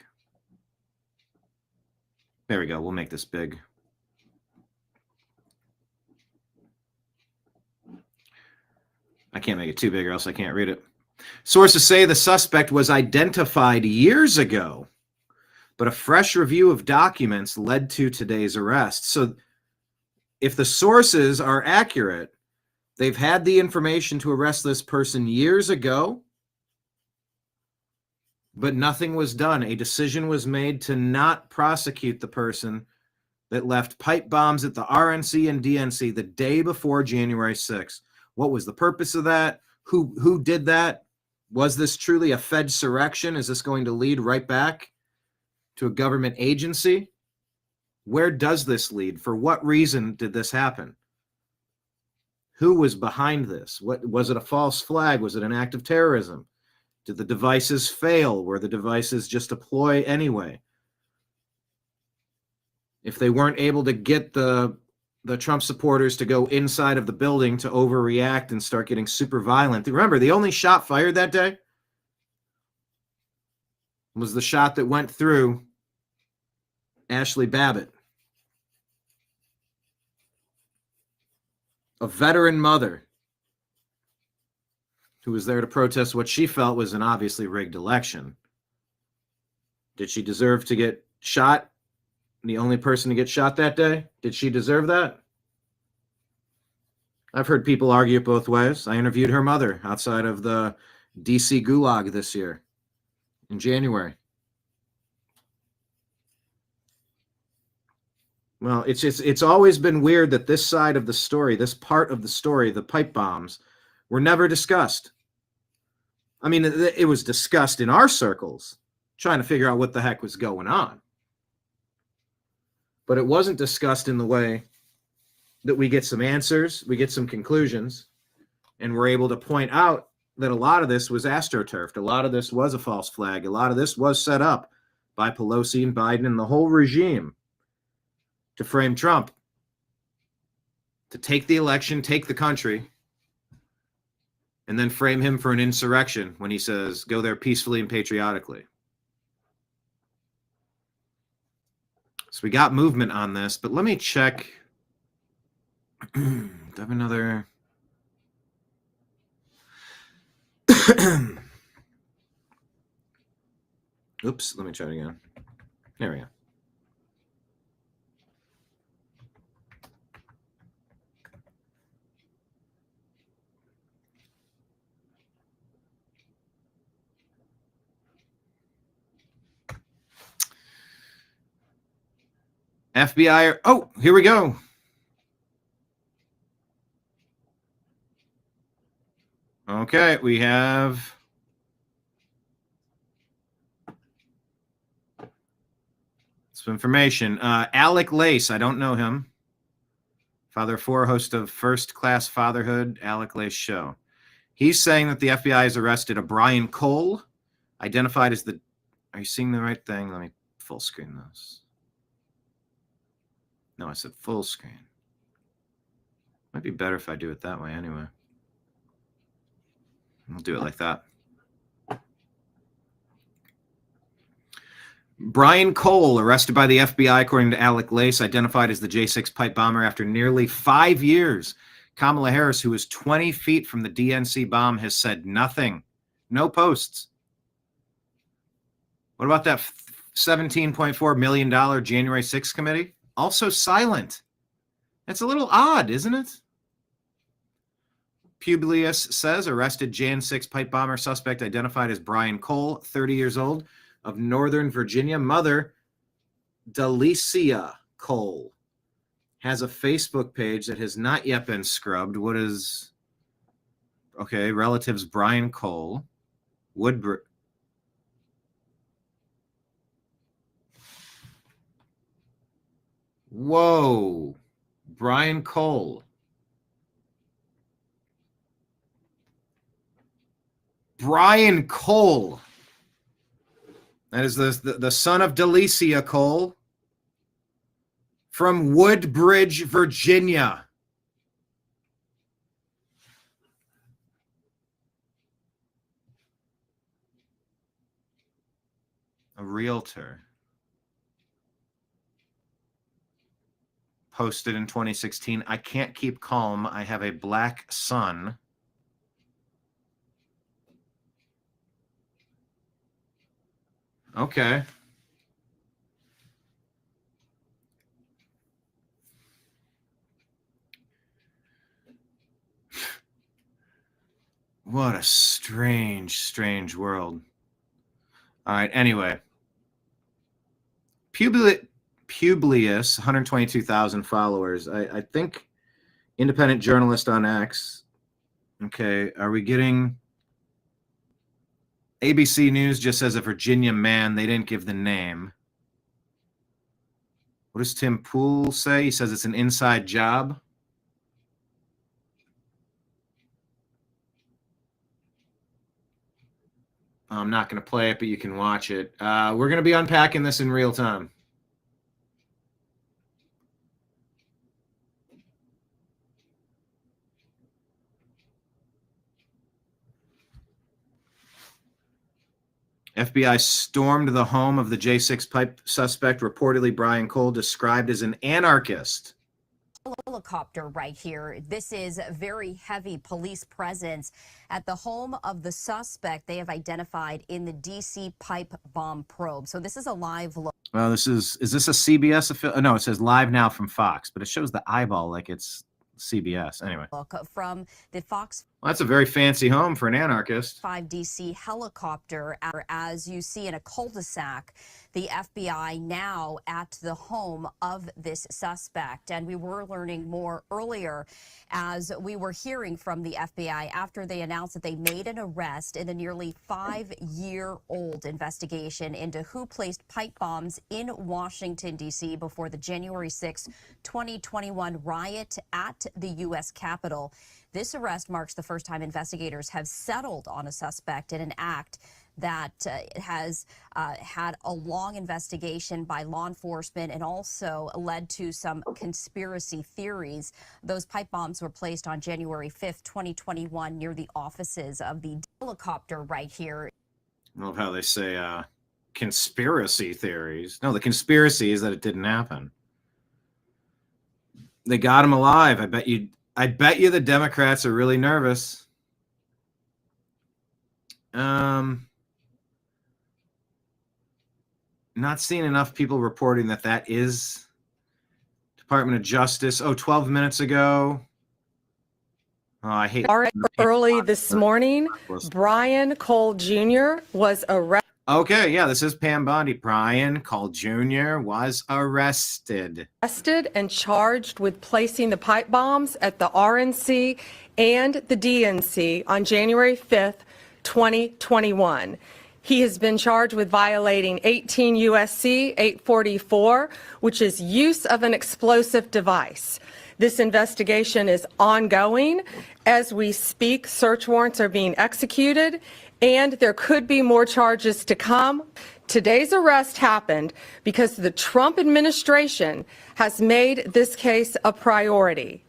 There we go. We'll make this big. I can't make it too big or else I can't read it. Sources say the suspect was identified years ago, but a fresh review of documents led to today's arrest. So if the sources are accurate, they've had the information to arrest this person years ago, but nothing was done. A decision was made to not prosecute the person that left pipe bombs at the RNC and DNC the day before January 6th. What was the purpose of that? Who did that? Was this truly a Fedsurrection? Is this going to lead right back to a government agency? Where does this lead? For what reason did this happen? Who was behind this? What was it? A false flag? Was it an act of terrorism? Did the devices fail? Were the devices just a ploy anyway? If they weren't able to get the Trump supporters to go inside of the building to overreact and start getting super violent. Remember, the only shot fired that day was the shot that went through Ashley Babbitt, a veteran mother who was there to protest what she felt was an obviously rigged election. Did she deserve to get shot? The only person to get shot that day? Did she deserve that? I've heard people argue it both ways. I interviewed her mother outside of the DC Gulag this year in January. Well, it's always been weird that this side of the story, this part of the story, the pipe bombs, were never discussed. I mean, it was discussed in our circles, trying to figure out what the heck was going on. But it wasn't discussed in the way that we get some answers, we get some conclusions, and we're able to point out that a lot of this was astroturfed. A lot of this was a false flag. A lot of this was set up by Pelosi and Biden and the whole regime to frame Trump, to take the election, take the country, and then frame him for an insurrection when he says, go there peacefully and patriotically. So we got movement on this, but let me check. Do I have another? Oops, let me try it again. There we go. FBI. Oh, here we go. Okay, we have some information. Alec Lace, I don't know him. Father of four, host of First Class Fatherhood, Alec Lace Show. He's saying that the FBI has arrested a Brian Cole, identified as the... Are you seeing the right thing? Let me full screen this. No, I said full screen. Might be better if I do it that way anyway. I'll do it like that. Brian Cole, arrested by the FBI, according to Alec Lace, identified as the J6 pipe bomber after nearly 5 years. Kamala Harris, who is 20 feet from the DNC bomb, has said nothing. No posts. What about that $17.4 million January 6th committee? Also silent. That's a little odd, isn't it? Publius says arrested Jan 6 pipe bomber suspect identified as Brian Cole, 30 years old, of Northern Virginia. Mother, Delicia Cole, has a Facebook page that has not yet been scrubbed. What is... Okay, relatives Brian Cole, Woodbridge. Whoa, Brian Cole. Brian Cole. That is the son of Delicia Cole from Woodbridge, Virginia. A realtor. Posted in 2016, I can't keep calm. I have a black son. Okay. What a strange, strange world. All right, anyway. Publius, 122,000 followers. I think independent journalist on X. Okay, are we getting... ABC News just says a Virginia man. They didn't give the name. What does Tim Pool say? He says it's an inside job. I'm not going to play it, but you can watch it. We're going to be unpacking this in real time. FBI stormed the home of the J6 pipe suspect, reportedly Brian Cole, described as an anarchist. Helicopter right here. This is very heavy police presence at the home of the suspect they have identified in the DC pipe bomb probe. So this is a live look. Well, is this a CBS affiliate? No, it says live now from Fox, but it shows the eyeball like it's CBS. Anyway. Look from the Fox. Well, that's a very fancy home for an anarchist. 5 DC helicopter, as you see in a cul-de-sac. The FBI now at the home of this suspect. And we were learning more earlier as we were hearing from the FBI after they announced that they made an arrest in the nearly 5-year-old investigation into who placed pipe bombs in Washington, D.C. before the January 6, 2021 riot at the U.S. Capitol. This arrest marks the first time investigators have settled on a suspect in an act that has had a long investigation by law enforcement and also led to some conspiracy theories. Those pipe bombs were placed on January 5th, 2021 near the offices of the helicopter right here. I love how they say conspiracy theories. No, the conspiracy is that it didn't happen. They got him alive. I bet you the Democrats are really nervous. Not seeing enough people reporting that is Department of Justice. 12 minutes ago. Oh, I hate early this morning. Brian Cole Jr. was arrested. Okay, yeah, this is Pam Bondi. Brian Call Jr. was arrested. Arrested and charged with placing the pipe bombs at the RNC and the DNC on January 5th, 2021. He has been charged with violating 18 U.S.C. 844, which is use of an explosive device. This investigation is ongoing. As we speak, search warrants are being executed, and there could be more charges to come. Today's arrest happened because the Trump administration has made this case a priority.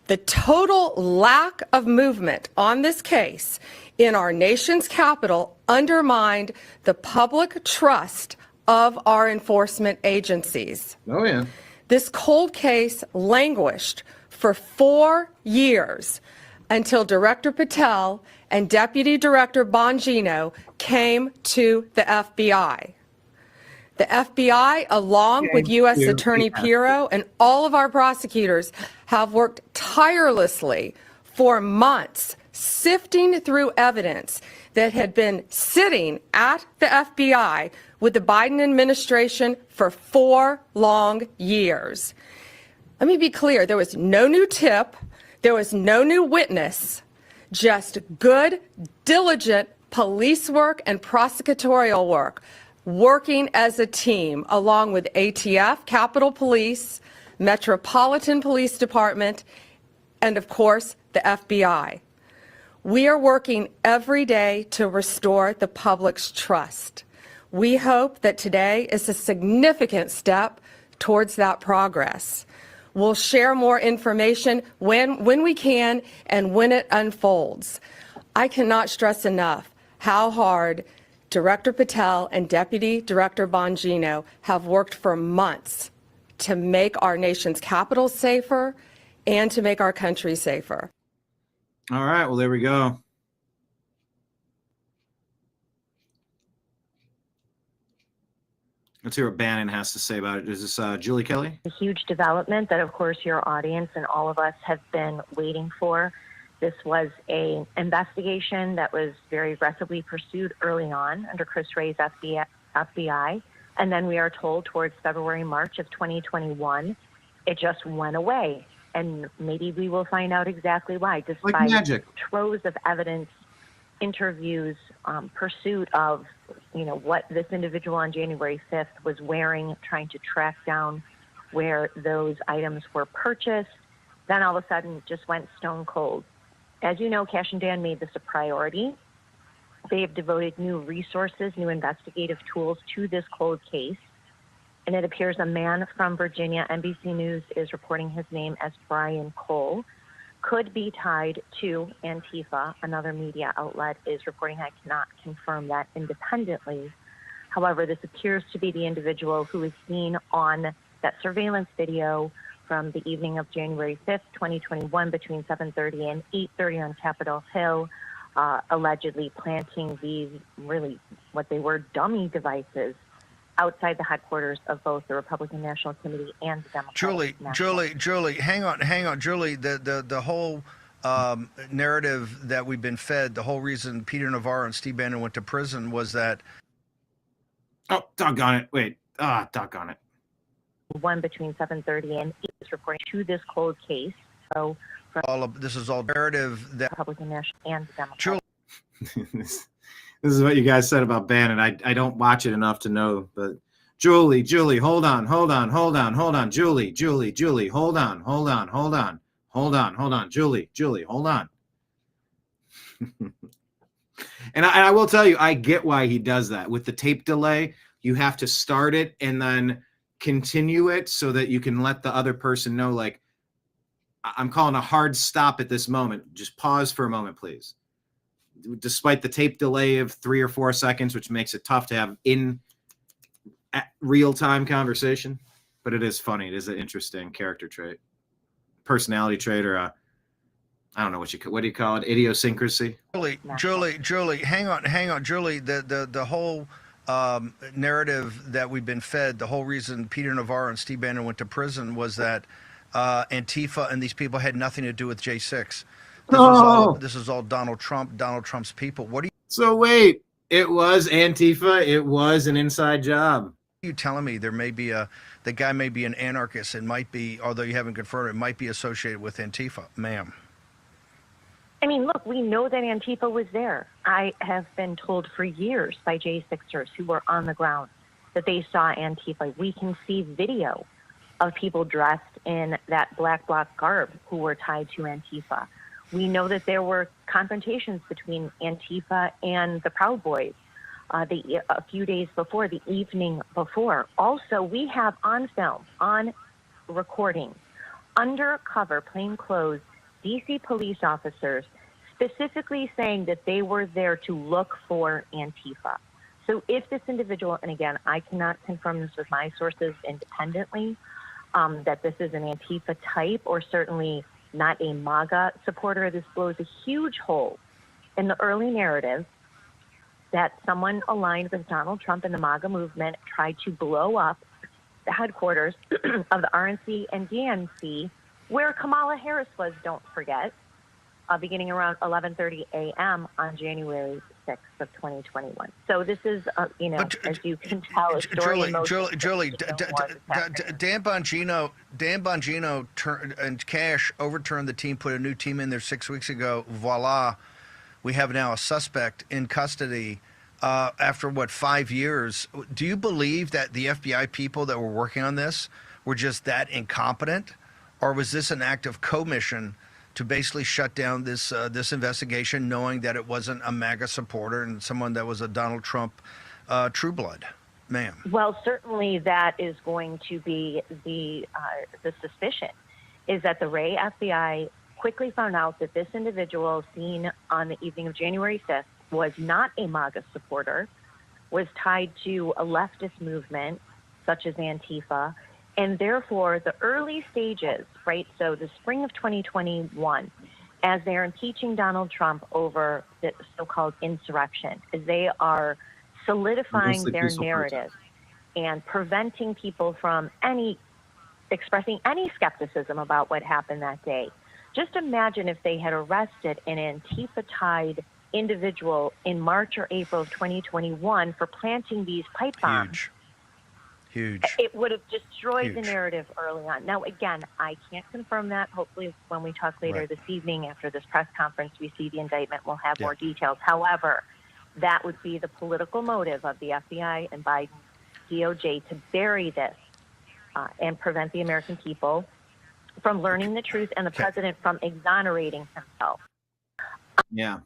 The total lack of movement on this case in our nation's capital undermined the public trust of our enforcement agencies. Oh, yeah. This cold case languished for 4 years until Director Patel and Deputy Director Bongino came to the FBI. The FBI, along with U.S. Attorney Pirro and all of our prosecutors, have worked tirelessly for months, sifting through evidence that had been sitting at the FBI with the Biden administration for 4 long years. Let me be clear, there was no new tip, there was no new witness, just good, diligent police work and prosecutorial work, working as a team along with ATF, Capitol Police, Metropolitan Police Department, and of course, the FBI. We are working every day to restore the public's trust. We hope that today is a significant step towards that progress. We'll share more information when we can and when it unfolds. I cannot stress enough how hard Director Patel and Deputy Director Bongino have worked for months to make our nation's capital safer and to make our country safer. All right, well, there we go. Let's hear what Bannon has to say about it. Is this Julie Kelly? A huge development that, of course, your audience and all of us have been waiting for. This was an investigation that was very aggressively pursued early on under Chris Wray's FBI. And then we are told towards February, March of 2021, it just went away. And maybe we will find out exactly why, despite like magic. Troves of evidence, interviews, pursuit of, what this individual on January 5th was wearing, trying to track down where those items were purchased. Then all of a sudden just went stone cold. As you know, Cash and Dan made this a priority. They have devoted new resources, new investigative tools to this cold case. And it appears a man from Virginia, NBC News is reporting his name as Brian Cole, could be tied to Antifa. Another media outlet is reporting, I cannot confirm that independently. However, this appears to be the individual who is seen on that surveillance video from the evening of January 5th, 2021, between 7:30 and 8:30 on Capitol Hill, allegedly planting these really what they were dummy devices outside the headquarters of both the Republican National Committee and the Democratic Julie, hang on, Julie. The whole narrative that we've been fed, the whole reason Peter Navarro and Steve Bannon went to prison was that. Oh, doggone it! Wait, doggone it. One between 7:30 and 8 is reporting to this cold case. So this is all narrative that Republican National and the Democratic. This is what you guys said about Bannon. I don't watch it enough to know, but Julie, hold on. Julie, hold on. Julie, hold on. And I will tell you, I get why he does that. With the tape delay, you have to start it and then continue it so that you can let the other person know, like, I'm calling a hard stop at this moment. Just pause for a moment, please. Despite the tape delay of 3 or 4 seconds, which makes it tough to have in real-time conversation, but it is funny. It is an interesting character trait, personality trait, or I don't know what do you call it? Idiosyncrasy. Julie, hang on, Julie. The whole narrative that we've been fed, the whole reason Peter Navarro and Steve Bannon went to prison was that Antifa and these people had nothing to do with J6. This is all Donald Trump, Donald Trump's people. What do you? So wait, It was Antifa. It was an inside job. You telling me there may be the guy may be an anarchist and might be, although you haven't confirmed it, might be associated with Antifa, ma'am? I mean, look, we know that Antifa was there. I have been told for years by J6ers who were on the ground that they saw Antifa. We can see video of people dressed in that black bloc garb who were tied to Antifa. We know that there were confrontations between Antifa and the Proud Boys a few days before, the evening before. Also, we have on film, on recording, undercover, plainclothes D.C. police officers specifically saying that they were there to look for Antifa. So if this individual, and again, I cannot confirm this with my sources independently, that this is an Antifa type or certainly not a MAGA supporter, this blows a huge hole in the early narrative that someone aligned with Donald Trump and the MAGA movement tried to blow up the headquarters of the RNC and DNC, where Kamala Harris was, don't forget, beginning around 11:30 a.m. on January 6th of 2021. So this is, as you can tell, a story in motion. Julie, Dan Bongino and Cash overturned the team, put a new team in there 6 weeks ago. Voila, we have now a suspect in custody after, 5 years. Do you believe that the FBI people that were working on this were just that incompetent? Or was this an act of commission to basically shut down this investigation, knowing that it wasn't a MAGA supporter and someone that was a Donald Trump true blood, ma'am? Well, certainly that is going to be the suspicion, is that the Ray FBI quickly found out that this individual seen on the evening of January 5th was not a MAGA supporter, was tied to a leftist movement such as Antifa, and therefore the early stages, right, so the spring of 2021, as they're impeaching Donald Trump over the so-called insurrection, as they are solidifying their narrative and preventing people from expressing any skepticism about what happened that day. Just imagine if they had arrested an Antifa-tied individual in March or April of 2021 for planting these pipe bombs. Huge. It would have destroyed the narrative early on. Now, again, I can't confirm that. Hopefully, when we talk later this evening after this press conference, we see the indictment, we'll have more details. However, that would be the political motive of the FBI and Biden DOJ to bury this and prevent the American people from learning the truth and the president from exonerating himself. Yeah.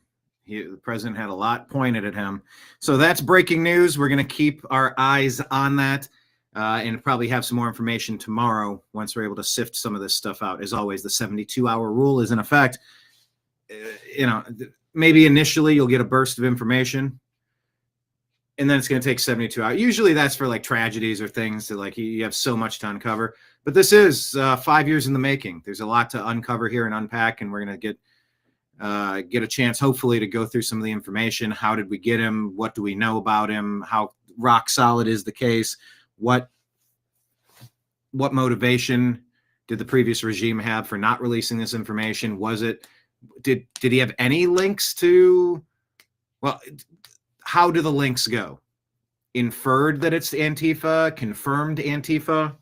The president had a lot pointed at him. So that's breaking news. We're going to keep our eyes on that. And probably have some more information tomorrow once we're able to sift some of this stuff out. As always, the 72-hour rule is in effect. Maybe initially you'll get a burst of information, and then it's going to take 72 hours. Usually that's for like tragedies or things that you have so much to uncover. But this is 5 years in the making. There's a lot to uncover here and unpack, and we're going to get a chance, hopefully, to go through some of the information. How did we get him? What do we know about him? How rock solid is the case? What motivation did the previous regime have for not releasing this information? Did he have any links to, how do the links go? Inferred that it's Antifa, confirmed Antifa,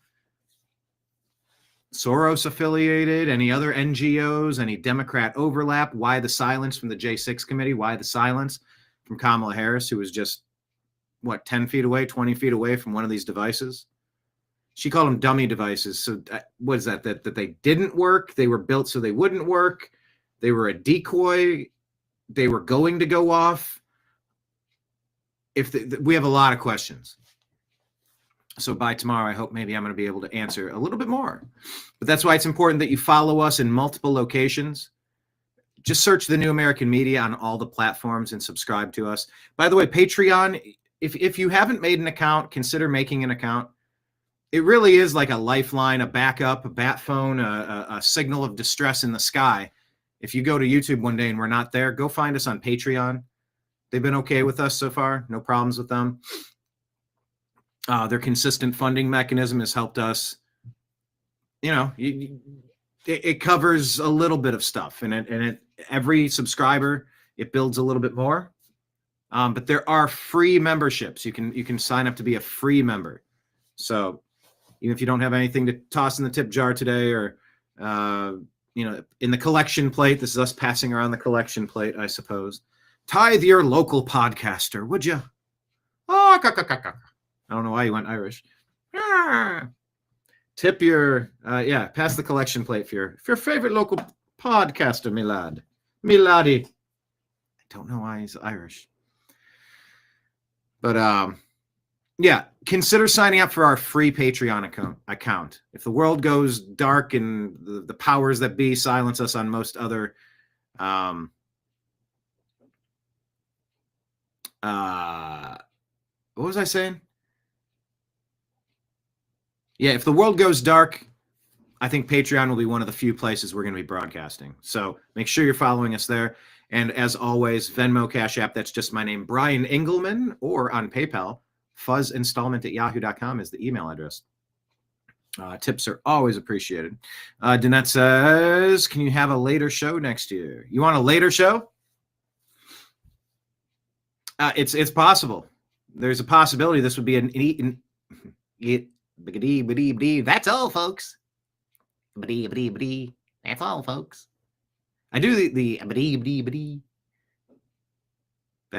Soros affiliated, any other NGOs, any Democrat overlap? Why the silence from the J6 committee? Why the silence from Kamala Harris, who was just 10 feet away, 20 feet away from one of these devices? She called them dummy devices. So what is that they didn't work? They were built so they wouldn't work. They were a decoy. They were going to go off. We have a lot of questions. So by tomorrow, I hope maybe I'm going to be able to answer a little bit more. But that's why it's important that you follow us in multiple locations. Just search the New American Media on all the platforms and subscribe to us. By the way, Patreon, if you haven't made an account, consider making an account. It really is like a lifeline, a backup, a bat phone, a signal of distress in the sky. If you go to YouTube one day and we're not there, go find us on Patreon. They've been okay with us so far. No problems with them. Their consistent funding mechanism has helped us. It covers a little bit of stuff, and every subscriber, it builds a little bit more. But there are free memberships. You can sign up to be a free member. So even if you don't have anything to toss in the tip jar today, or in the collection plate, this is us passing around the collection plate, I suppose. Tithe your local podcaster, would you? Oh, I don't know why you went Irish. Tip your pass the collection plate for your favorite local podcaster, me lad, me laddie. I don't know why he's Irish, but consider signing up for our free Patreon account. If the world goes dark and the powers that be silence us on most other what was I saying? Yeah, if the world goes dark, I think Patreon will be one of the few places we're going to be broadcasting. So make sure you're following us there. And as always, Venmo, Cash App, that's just my name, Brian Engelman, or on PayPal, fuzzinstallment@yahoo.com is the email address. Tips are always appreciated. Danette says, can you have a later show next year? You want a later show? It's possible. There's a possibility this would be that's all, folks. That's all, folks. I do the I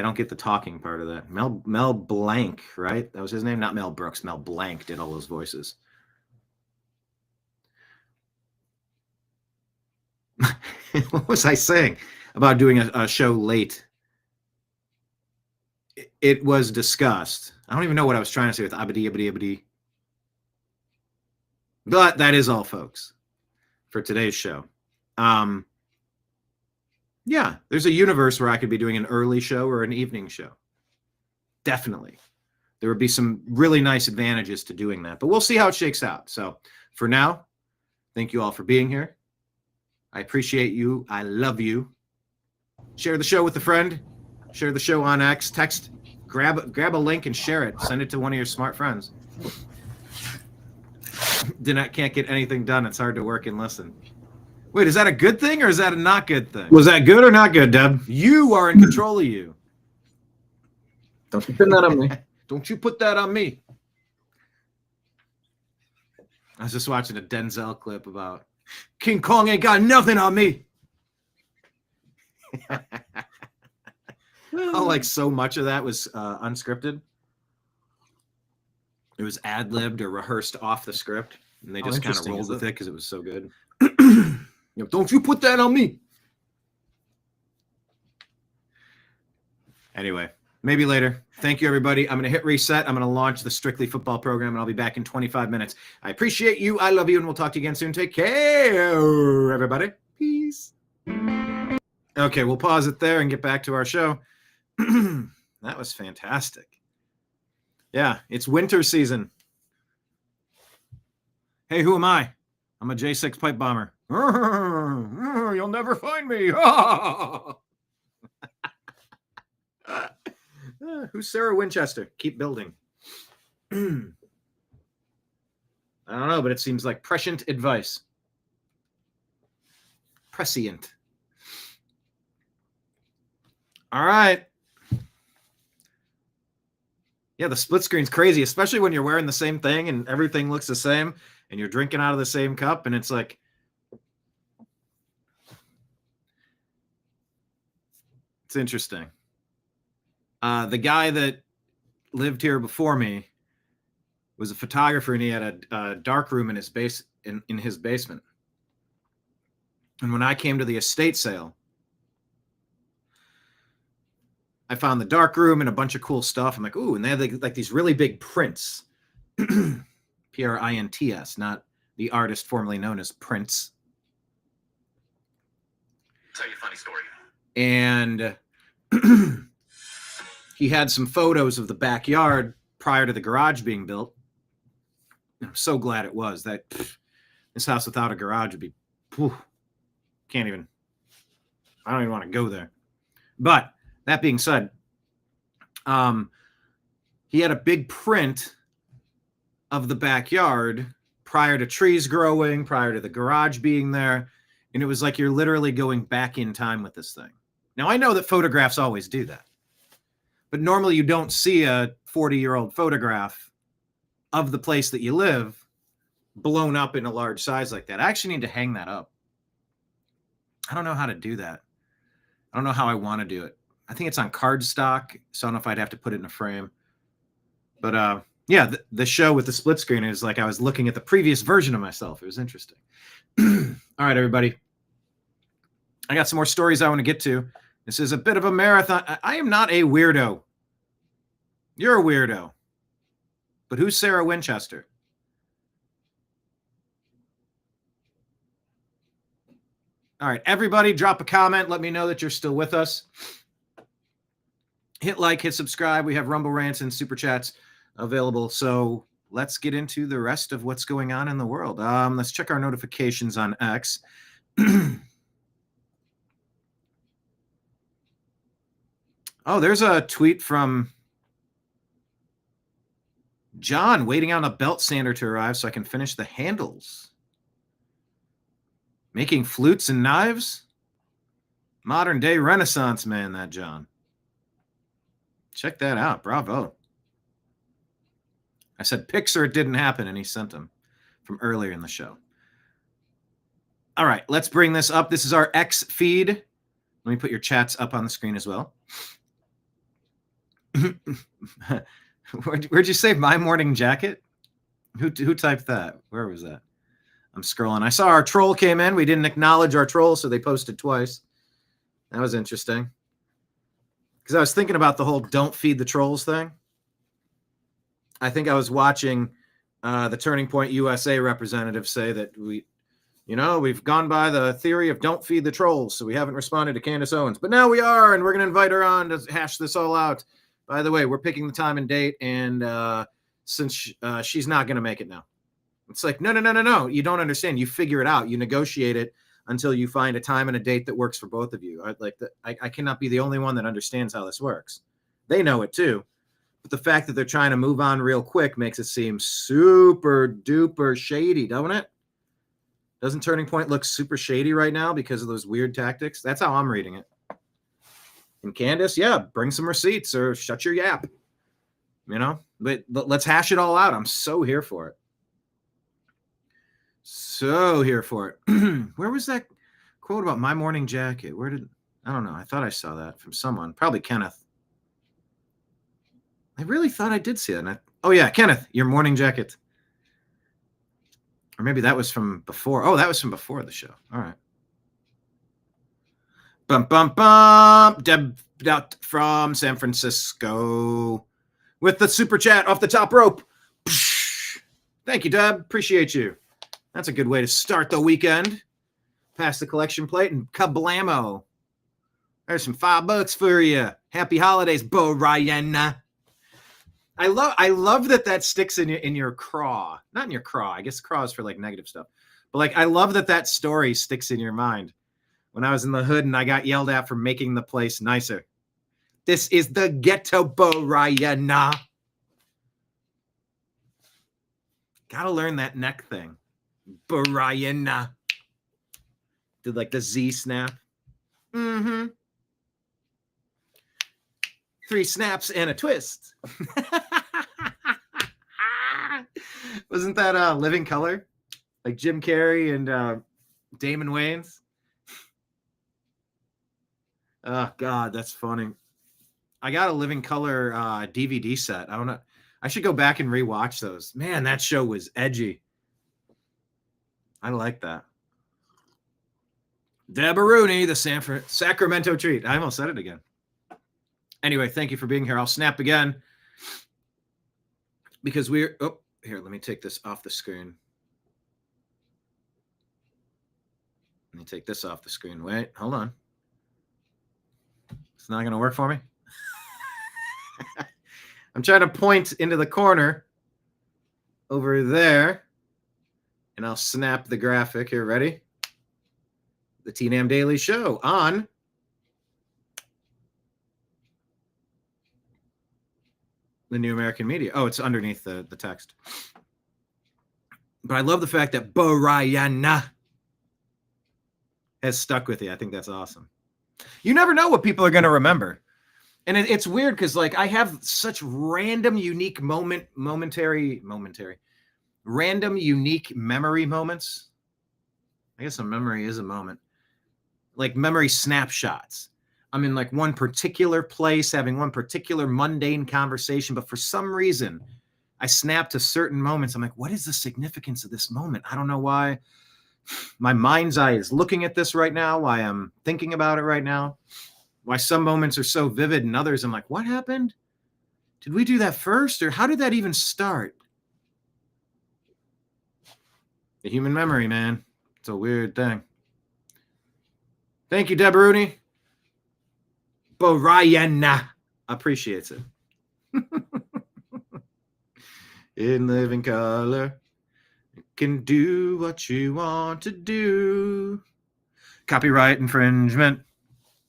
don't get the talking part of that. Mel Blanc, right? That was his name, not Mel Brooks. Mel Blanc did all those voices. What was I saying about doing a show late? It was discussed. I don't even know what I was trying to say with abadi. But that is all, folks, for today's show. There's a universe where I could be doing an early show or an evening show. Definitely. There would be some really nice advantages to doing that, but we'll see how it shakes out. So for now, thank you all for being here. I appreciate you. I love you. Share the show with a friend. Share the show on X. Text, grab a link and share it. Send it to one of your smart friends. Can't get anything done. It's hard to work and listen. Wait, is that a good thing or is that a not good thing? Was that good or not good, Deb? You are in control of you. Don't you put that on me. Don't you put that on me. I was just watching a Denzel clip about King Kong ain't got nothing on me. Like so much of that was unscripted. It was ad-libbed or rehearsed off the script, and they just kind of rolled with it because it was so good. Don't you put that on me. Anyway, maybe later. Thank you, everybody. I'm going to hit reset. I'm going to launch the Strictly Football program, and I'll be back in 25 minutes. I appreciate you. I love you, and we'll talk to you again soon. Take care, everybody. Peace. Okay, we'll pause it there and get back to our show. That was fantastic. Yeah, it's winter season. Hey, who am I? I'm a J6 pipe bomber. You'll never find me. Who's Sarah Winchester? Keep building. I don't know, but it seems like prescient advice. Prescient. All right. Yeah, the split screen's crazy, especially when you're wearing the same thing and everything looks the same and you're drinking out of the same cup and it's like, it's interesting. The guy that lived here before me was a photographer and he had a dark room in his in his basement. And when I came to the estate sale, I found the dark room and a bunch of cool stuff. I'm like, ooh, and they had like these really big prints. Prints, not the artist formerly known as Prince. Tell you a funny story. And he had some photos of the backyard prior to the garage being built. I'm so glad it was. That this house without a garage would be, I don't even want to go there. But that being said, he had a big print of the backyard prior to trees growing, prior to the garage being there. And it was like you're literally going back in time with this thing. Now, I know that photographs always do that. But normally you don't see a 40-year-old photograph of the place that you live blown up in a large size like that. I actually need to hang that up. I don't know how to do that. I don't know how I want to do it. I think it's on cardstock, so I don't know if I'd have to put it in a frame. But yeah, the show with the split screen is like I was looking at the previous version of myself. It was interesting. All right, everybody. I got some more stories I want to get to. This is a bit of a marathon. I am not a weirdo. You're a weirdo. But who's Sarah Winchester? All right, everybody, drop a comment. Let me know that you're still with us. Hit like, hit subscribe. We have Rumble Rants and Super Chats available. So let's get into the rest of what's going on in the world. Let's check our notifications on X. Oh, there's a tweet from John waiting on a belt sander to arrive so I can finish the handles. Making flutes and knives? Modern day Renaissance man, that John. Check that out. Bravo. I said pics or it didn't happen, and he sent them from earlier in the show. All right, let's bring this up. This is our X feed. Let me put your chats up on the screen as well. Where'd you say my morning jacket? Who typed that? Where was that? I'm scrolling. I saw our troll came in. We didn't acknowledge our troll, so they posted twice. That was interesting. Because I was thinking about the whole don't feed the trolls thing. I think I was watching the Turning Point USA representative say that we've gone by the theory of don't feed the trolls, so we haven't responded to Candace Owens. But now we are, and we're going to invite her on to hash this all out. By the way, we're picking the time and date, and since she's not going to make it now. It's like, no. You don't understand. You figure it out. You negotiate it until you find a time and a date that works for both of you. I cannot be the only one that understands how this works. They know it too. But the fact that they're trying to move on real quick makes it seem super duper shady, doesn't it? Doesn't Turning Point look super shady right now because of those weird tactics? That's how I'm reading it. And Candace, yeah, bring some receipts or shut your yap. But let's hash it all out. I'm so here for it. So here for it. Where was that quote about my morning jacket? I don't know. I thought I saw that from someone, probably Kenneth. I really thought I did see that. Oh yeah, Kenneth, your morning jacket. Or maybe that was from before. Oh, that was from before the show. All right. Bum, bum, bum. Deb out from San Francisco with the super chat off the top rope. Thank you, Deb. Appreciate you. That's a good way to start the weekend. Pass the collection plate and kablamo. There's some $5 for you. Happy holidays, Bo Ryan. I love that sticks in your craw. Not in your craw. I guess craw is for like negative stuff. But I love that story sticks in your mind. When I was in the hood and I got yelled at for making the place nicer. This is the ghetto, Bo Ryan. Gotta learn that neck thing. Brianna. Did the Z snap. Mm-hmm. 3 snaps and a twist. Wasn't that Living Color? Like Jim Carrey and Damon Wayans? Oh, God, that's funny. I got a Living Color DVD set. I don't know. I should go back and rewatch those. Man, that show was edgy. I like that. Deborah Rooney, the Sacramento treat. I almost said it again. Anyway, thank you for being here. I'll snap again because here, let me take this off the screen. Let me take this off the screen. Wait, hold on. It's not going to work for me. I'm trying to point into the corner over there. And I'll snap the graphic here. Ready? The TNAM Daily Show on the New American Media. Oh, it's underneath the text. But I love the fact that Borayana has stuck with you. I think that's awesome. You never know what people are going to remember. And it's weird because like I have such random, unique random, unique memory moments. I guess a memory is a moment. Like memory snapshots. I'm in like one particular place, having one particular mundane conversation, but for some reason, I snap to certain moments. I'm like, what is the significance of this moment? I don't know why. My mind's eye is looking at this right now, why I'm thinking about it right now, why some moments are so vivid and others I'm like, what happened? Did we do that first? Or how did that even start? The human memory, man. It's a weird thing. Thank you, Deb Rooney. Borayana appreciates it. In living color, you can do what you want to do. Copyright infringement.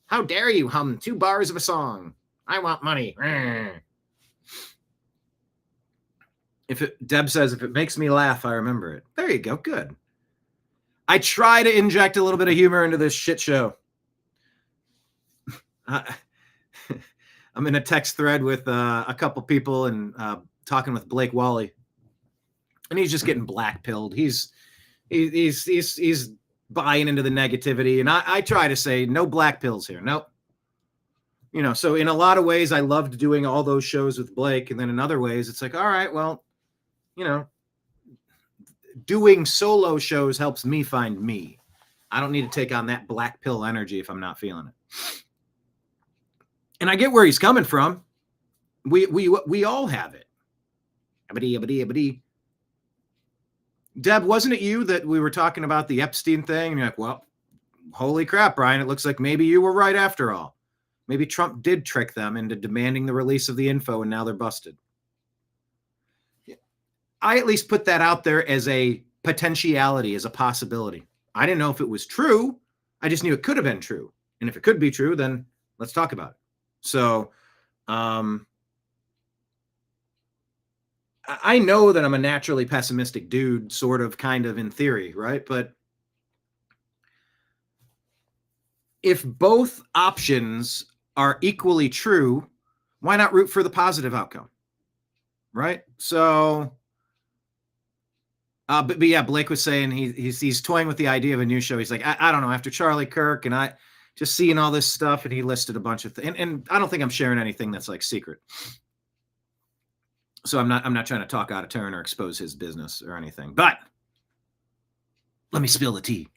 How dare you hum 2 bars of a song? I want money. Deb says, if it makes me laugh, I remember it. There you go. Good. I try to inject a little bit of humor into this shit show. I'm in a text thread with a couple people and talking with Blake Wally, and he's just getting black-pilled. He's buying into the negativity, and I try to say no black pills here. Nope. You know, so in a lot of ways, I loved doing all those shows with Blake, and then in other ways, it's like, all right, well, you know, doing solo shows helps me find me. I don't need to take on that black pill energy if I'm not feeling it. And I get where he's coming from. We all have it. Deb, wasn't it you that we were talking about the Epstein thing? And you're like, well, holy crap, Brian, it looks like maybe you were right after all. Maybe Trump did trick them into demanding the release of the info, and now they're busted. I at least put that out there as a potentiality, as a possibility. I didn't know if it was true. I just knew it could have been true. And if it could be true, then let's talk about it. So I know that I'm a naturally pessimistic dude, sort of, kind of, in theory, right? But if both options are equally true, why not root for the positive outcome, right? So, but yeah, Blake was saying he's toying with the idea of a new show. He's like, I don't know, after Charlie Kirk and I just seeing all this stuff, and he listed a bunch of things, and I don't think I'm sharing anything that's like secret. So I'm not trying to talk out of turn or expose his business or anything, but let me spill the tea.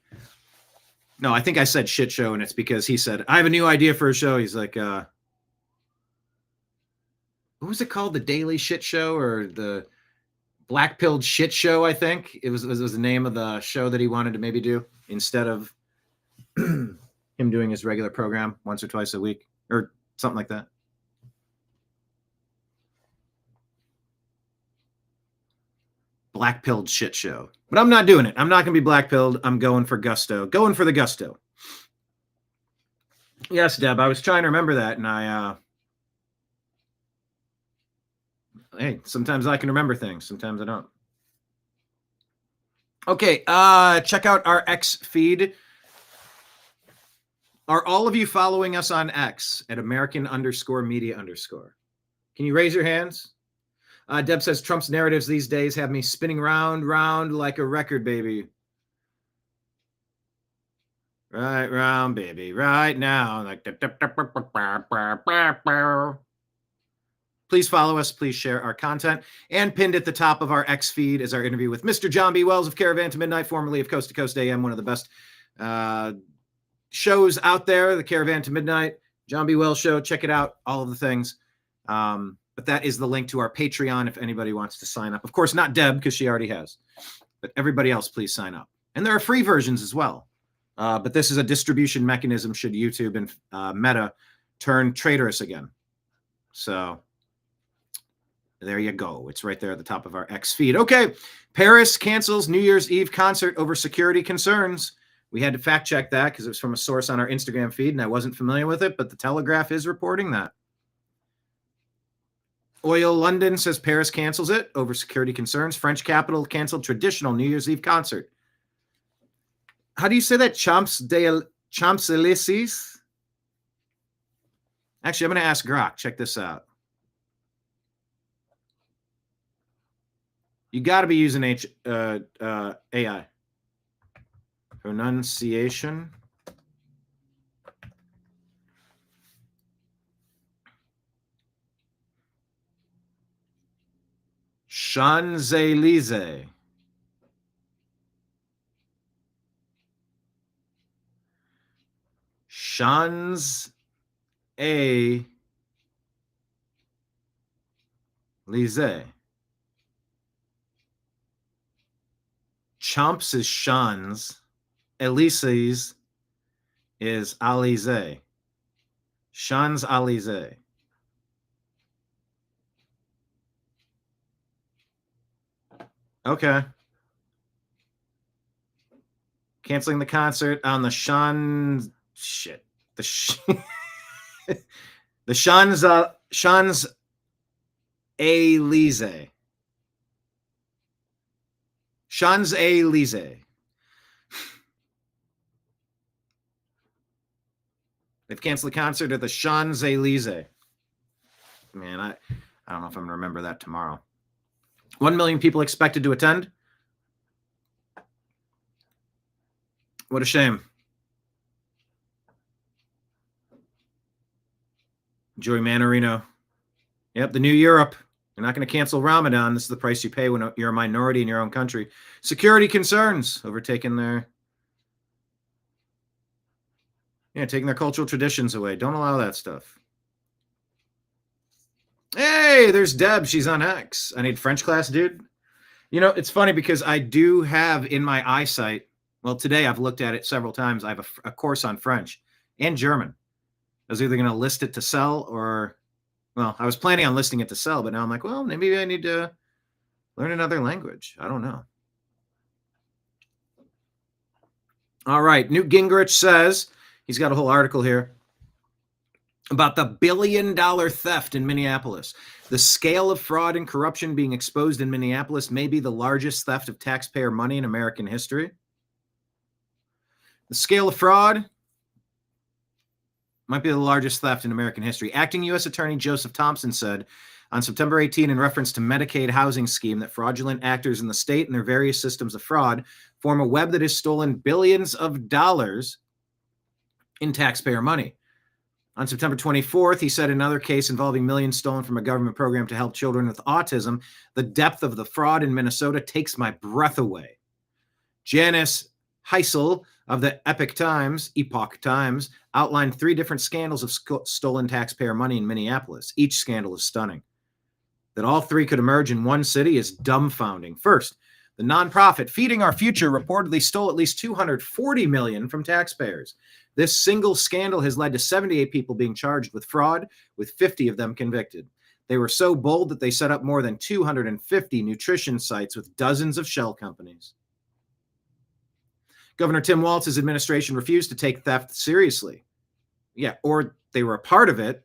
No, I think I said shit show, and it's because he said, I have a new idea for a show. He's like, what was it called? The Daily Shit Show, or the Black Pilled Shit Show, I think. It was the name of the show that he wanted to maybe do instead of him doing his regular program once or twice a week or something like that. Black-pilled shit show. But I'm not doing it. I'm not going to be black-pilled. I'm going for gusto. Going for the gusto. Yes, Deb, I was trying to remember that, and hey, sometimes I can remember things. Sometimes I don't. Okay, check out our X feed. Are all of you following us on X at American_media_? Can you raise your hands? Deb says, Trump's narratives these days have me spinning round like a record, baby. Right round, baby, right now. Like, please follow us. Please share our content. And pinned at the top of our X feed is our interview with Mr. John B. Wells of Caravan to Midnight, formerly of Coast to Coast AM, one of the best shows out there, the Caravan to Midnight, John B. Wells Show. Check it out, all of the things. But that is the link to our Patreon if anybody wants to sign up. Of course, not Deb, because she already has. But everybody else, please sign up. And there are free versions as well. But this is a distribution mechanism should YouTube and Meta turn traitorous again. So there you go. It's right there at the top of our X feed. Okay. Paris cancels New Year's Eve concert over security concerns. We had to fact check that because it was from a source on our Instagram feed, and I wasn't familiar with it, but the Telegraph is reporting that. Oil London says Paris cancels it over security concerns. French capital canceled traditional New Year's Eve concert. How do you say that? Champs-Élysées? Actually, I'm going to ask Grok. Check this out. You got to be using AI. Pronunciation. Champs-Élysées. Champs-Élysées. Champs is Champs. Élysées is Élysée. Champs-Élysées. Okay. Canceling the concert on the the Champs-Élysées. Champs-Élysées. They've canceled the concert at the Champs-Élysées. Man, I don't know if I'm going to remember that tomorrow. 1 million people expected to attend. What a shame. Joey Manorino. Yep, the new Europe. You're not going to cancel Ramadan. This is the price you pay when you're a minority in your own country. Security concerns overtaking taking their cultural traditions away. Don't allow that stuff. Hey, there's Deb. She's on X. I need French class, dude. You know, it's funny because I do have in my eyesight, well, today I've looked at it several times. I have a course on French and German. I was either going to list it to sell or, well, I was planning on listing it to sell, but now I'm like, well, maybe I need to learn another language. I don't know. All right. Newt Gingrich says, he's got a whole article here about the $1 billion theft in Minneapolis. The scale of fraud and corruption being exposed in Minneapolis may be the largest theft of taxpayer money in American history. The scale of fraud might be the largest theft in American history. Acting U.S. Attorney Joseph Thompson said on September 18 in reference to Medicaid housing scheme that fraudulent actors in the state and their various systems of fraud form a web that has stolen billions of dollars in taxpayer money. On September 24th, he said in another case involving millions stolen from a government program to help children with autism, the depth of the fraud in Minnesota takes my breath away. Janice Heisel of the Epoch Times outlined 3 different scandals of stolen taxpayer money in Minneapolis. Each scandal is stunning. That all 3 could emerge in one city is dumbfounding. First, the nonprofit Feeding Our Future reportedly stole at least $240 million from taxpayers. This single scandal has led to 78 people being charged with fraud, with 50 of them convicted. They were so bold that they set up more than 250 nutrition sites with dozens of shell companies. Governor Tim Walz's administration refused to take theft seriously. Yeah, or they were a part of it,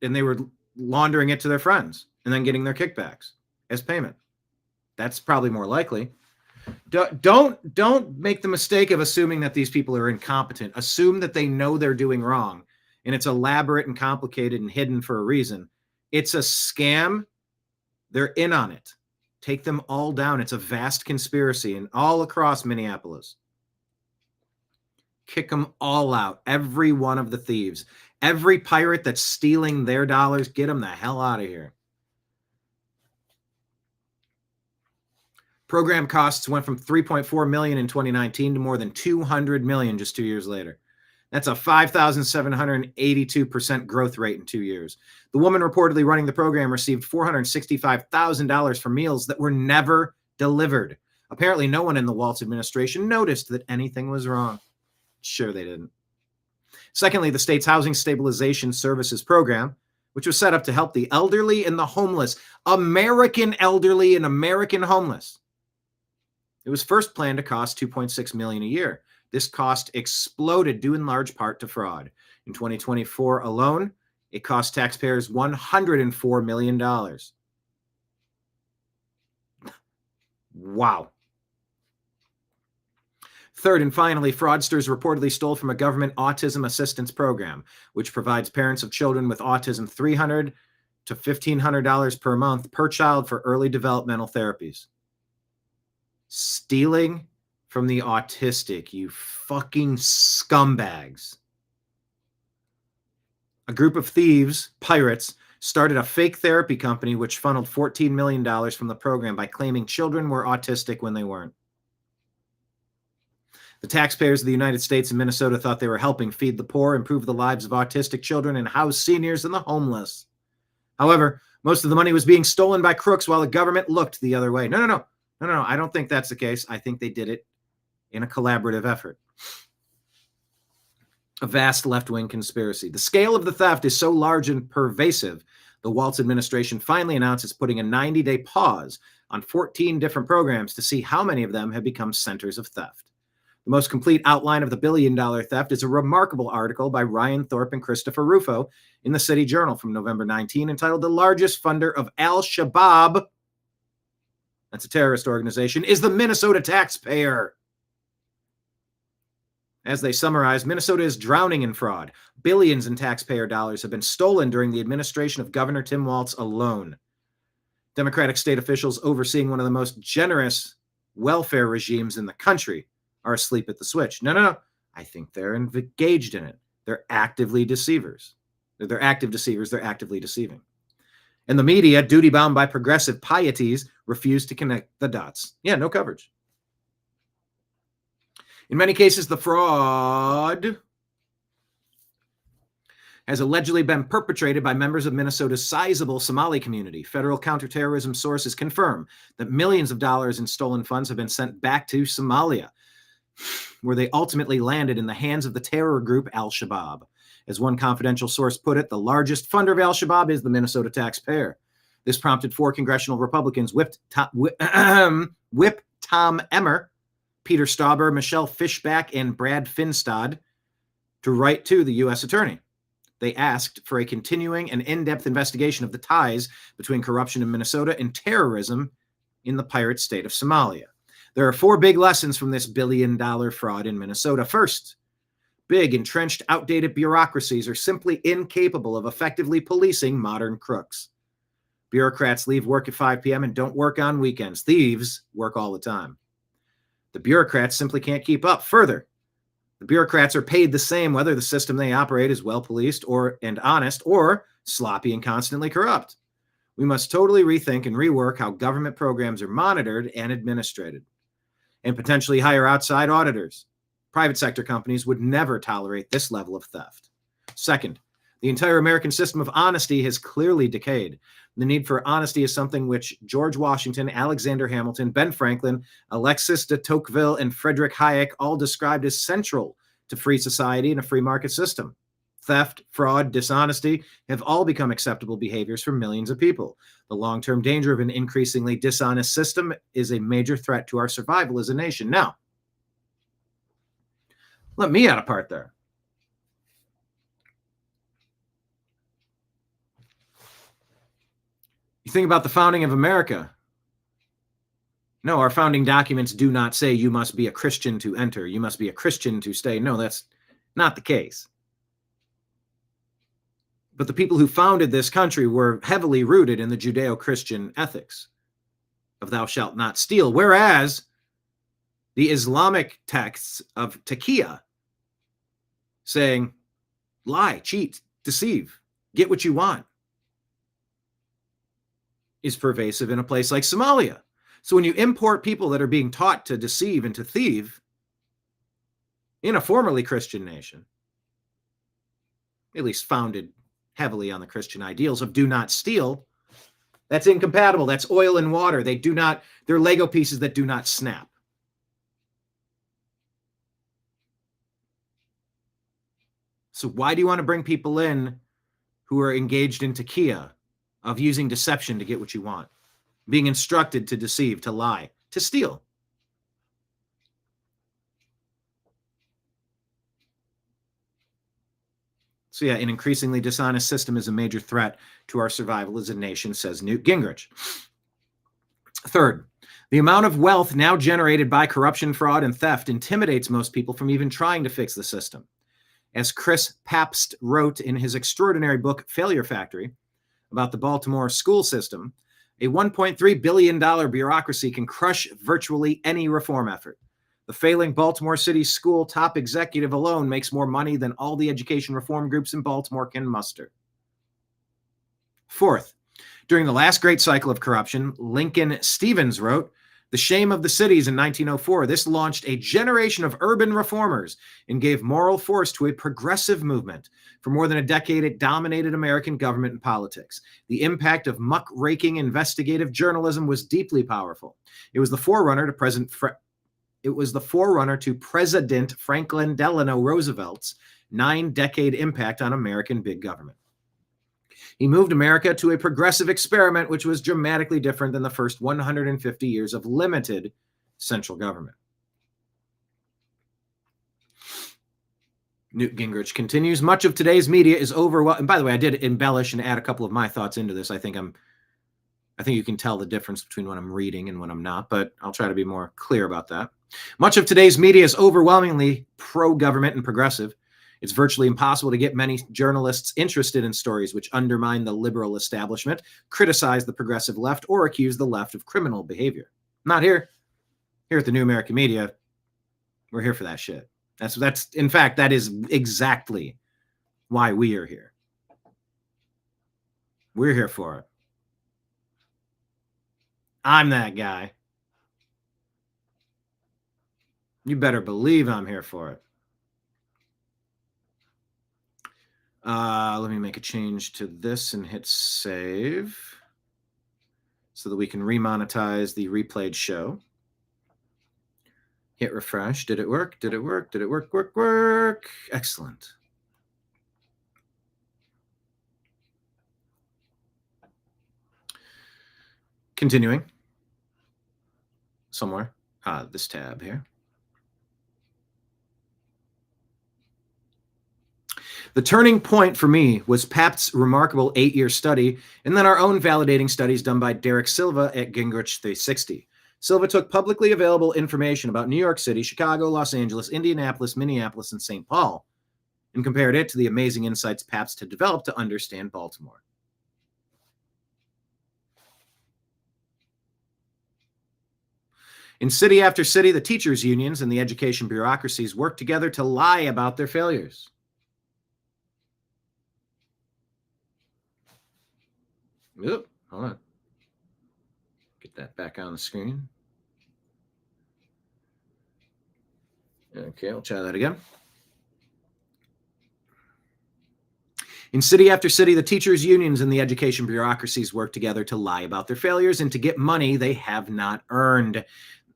and they were laundering it to their friends and then getting their kickbacks as payment. That's probably more likely. Don't make the mistake of assuming that these people are incompetent. Assume that they know they're doing wrong, and it's elaborate and complicated and hidden for a reason. It's a scam. They're in on it. Take them all down. It's a vast conspiracy and all across Minneapolis. Kick them all out. Every one of the thieves. Every pirate that's stealing their dollars, get them the hell out of here. Program costs went from $3.4 million in 2019 to more than $200 million just 2 years later. That's a 5,782% growth rate in 2 years. The woman reportedly running the program received $465,000 for meals that were never delivered. Apparently, no one in the Walz administration noticed that anything was wrong. Sure, they didn't. Secondly, the state's Housing Stabilization Services Program, which was set up to help the elderly and the homeless, American elderly and American homeless. It was first planned to cost $2.6 million a year. This cost exploded due in large part to fraud. In 2024 alone, it cost taxpayers $104 million. Wow. Third, and finally, fraudsters reportedly stole from a government autism assistance program, which provides parents of children with autism $300 to $1,500 per month per child for early developmental therapies. Stealing from the autistic, you fucking scumbags. A group of thieves, pirates, started a fake therapy company which funneled $14 million from the program by claiming children were autistic when they weren't. The taxpayers of the United States and Minnesota thought they were helping feed the poor, improve the lives of autistic children, and house seniors and the homeless. However, most of the money was being stolen by crooks while the government looked the other way. No. I don't think that's the case. I think they did it in a collaborative effort. A vast left-wing conspiracy. The scale of the theft is so large and pervasive, the Walz administration finally announced it's putting a 90-day pause on 14 different programs to see how many of them have become centers of theft. The most complete outline of the billion-dollar theft is a remarkable article by Ryan Thorpe and Christopher Rufo in the City Journal from November 19, entitled "The Largest Funder of Al-Shabaab," that's a terrorist organization, "is the Minnesota taxpayer." As they summarize, Minnesota is drowning in fraud. Billions in taxpayer dollars have been stolen during the administration of Governor Tim Walz alone. Democratic state officials overseeing one of the most generous welfare regimes in the country are asleep at the switch. No. I think they're engaged in it. They're actively deceivers. They're active deceivers. They're actively deceiving. And the media, duty-bound by progressive pieties, refuse to connect the dots. Yeah, no coverage. In many cases, the fraud has allegedly been perpetrated by members of Minnesota's sizable Somali community. Federal counterterrorism sources confirm that millions of dollars in stolen funds have been sent back to Somalia, where they ultimately landed in the hands of the terror group Al-Shabaab. As one confidential source put it, the largest funder of Al-Shabaab is the Minnesota taxpayer. This prompted 4 congressional Republicans, Whip Tom Emmer, Peter Stauber, Michelle Fishback, and Brad Finstad, to write to the U.S. Attorney. They asked for a continuing and in-depth investigation of the ties between corruption in Minnesota and terrorism in the pirate state of Somalia. There are 4 big lessons from this billion-dollar fraud in Minnesota. First, big, entrenched, outdated bureaucracies are simply incapable of effectively policing modern crooks. Bureaucrats leave work at 5 p.m. and don't work on weekends. Thieves work all the time. The bureaucrats simply can't keep up. Further, the bureaucrats are paid the same whether the system they operate is well-policed and honest, or sloppy and constantly corrupt. We must totally rethink and rework how government programs are monitored and administrated, and potentially hire outside auditors. Private sector companies would never tolerate this level of theft. Second, the entire American system of honesty has clearly decayed. The need for honesty is something which George Washington, Alexander Hamilton, Ben Franklin, Alexis de Tocqueville, and Frederick Hayek all described as central to free society and a free market system. Theft, fraud, dishonesty have all become acceptable behaviors for millions of people. The long-term danger of an increasingly dishonest system is a major threat to our survival as a nation. Now, let me out a part there. You think about the founding of America. No, our founding documents do not say you must be a Christian to enter. You must be a Christian to stay. No, that's not the case. But the people who founded this country were heavily rooted in the Judeo-Christian ethics of thou shalt not steal, whereas the Islamic texts of taqiyya saying lie, cheat, deceive, get what you want, is pervasive in a place like Somalia. So when you import people that are being taught to deceive and to thieve in a formerly Christian nation, at least founded heavily on the Christian ideals of do not steal, that's incompatible. That's oil and water. They're Lego pieces that do not snap. So why do you want to bring people in who are engaged in taqiyya, of using deception to get what you want, being instructed to deceive, to lie, to steal? So yeah, an increasingly dishonest system is a major threat to our survival as a nation, says Newt Gingrich. Third, The amount of wealth now generated by corruption, fraud, and theft intimidates most people from even trying to fix the system. As Chris Pabst wrote in his extraordinary book, Failure Factory, about the Baltimore school system, a $1.3 billion bureaucracy can crush virtually any reform effort. The failing Baltimore City school top executive alone makes more money than all the education reform groups in Baltimore can muster. Fourth, during the last great cycle of corruption, Lincoln Stevens wrote, "The Shame of the Cities" in 1904. This launched a generation of urban reformers and gave moral force to a progressive movement. For more than a decade, it dominated American government and politics. The impact of muckraking investigative journalism was deeply powerful. It was the forerunner to President Franklin Delano Roosevelt's 9-decade impact on American big government. He moved America to a progressive experiment, which was dramatically different than the first 150 years of limited central government. Newt Gingrich continues, much of today's media is overwhelmed. And by the way, I did embellish and add a couple of my thoughts into this. I think you can tell the difference between when I'm reading and when I'm not, but I'll try to be more clear about that. Much of today's media is overwhelmingly pro-government and progressive. It's virtually impossible to get many journalists interested in stories which undermine the liberal establishment, criticize the progressive left, or accuse the left of criminal behavior. Not here. Here at the New American Media, we're here for that shit. In fact, that is exactly why we are here. We're here for it. I'm that guy. You better believe I'm here for it. Let me make a change to this and hit save so that we can remonetize the replayed show. Hit refresh. Did it work? Did it work? Did it work? Work. Excellent. Continuing. Somewhere. This tab here. The turning point for me was Pabst's remarkable 8-year study, and then our own validating studies done by Derek Silva at Gingrich 360. Silva took publicly available information about New York City, Chicago, Los Angeles, Indianapolis, Minneapolis, and St. Paul, and compared it to the amazing insights Pabst had developed to understand Baltimore. In city after city, the teachers' unions and the education bureaucracies worked together to lie about their failures. Oop, hold on. Get that back on the screen. Okay, I'll try that again. In city after city, the teachers' unions and the education bureaucracies work together to lie about their failures and to get money they have not earned.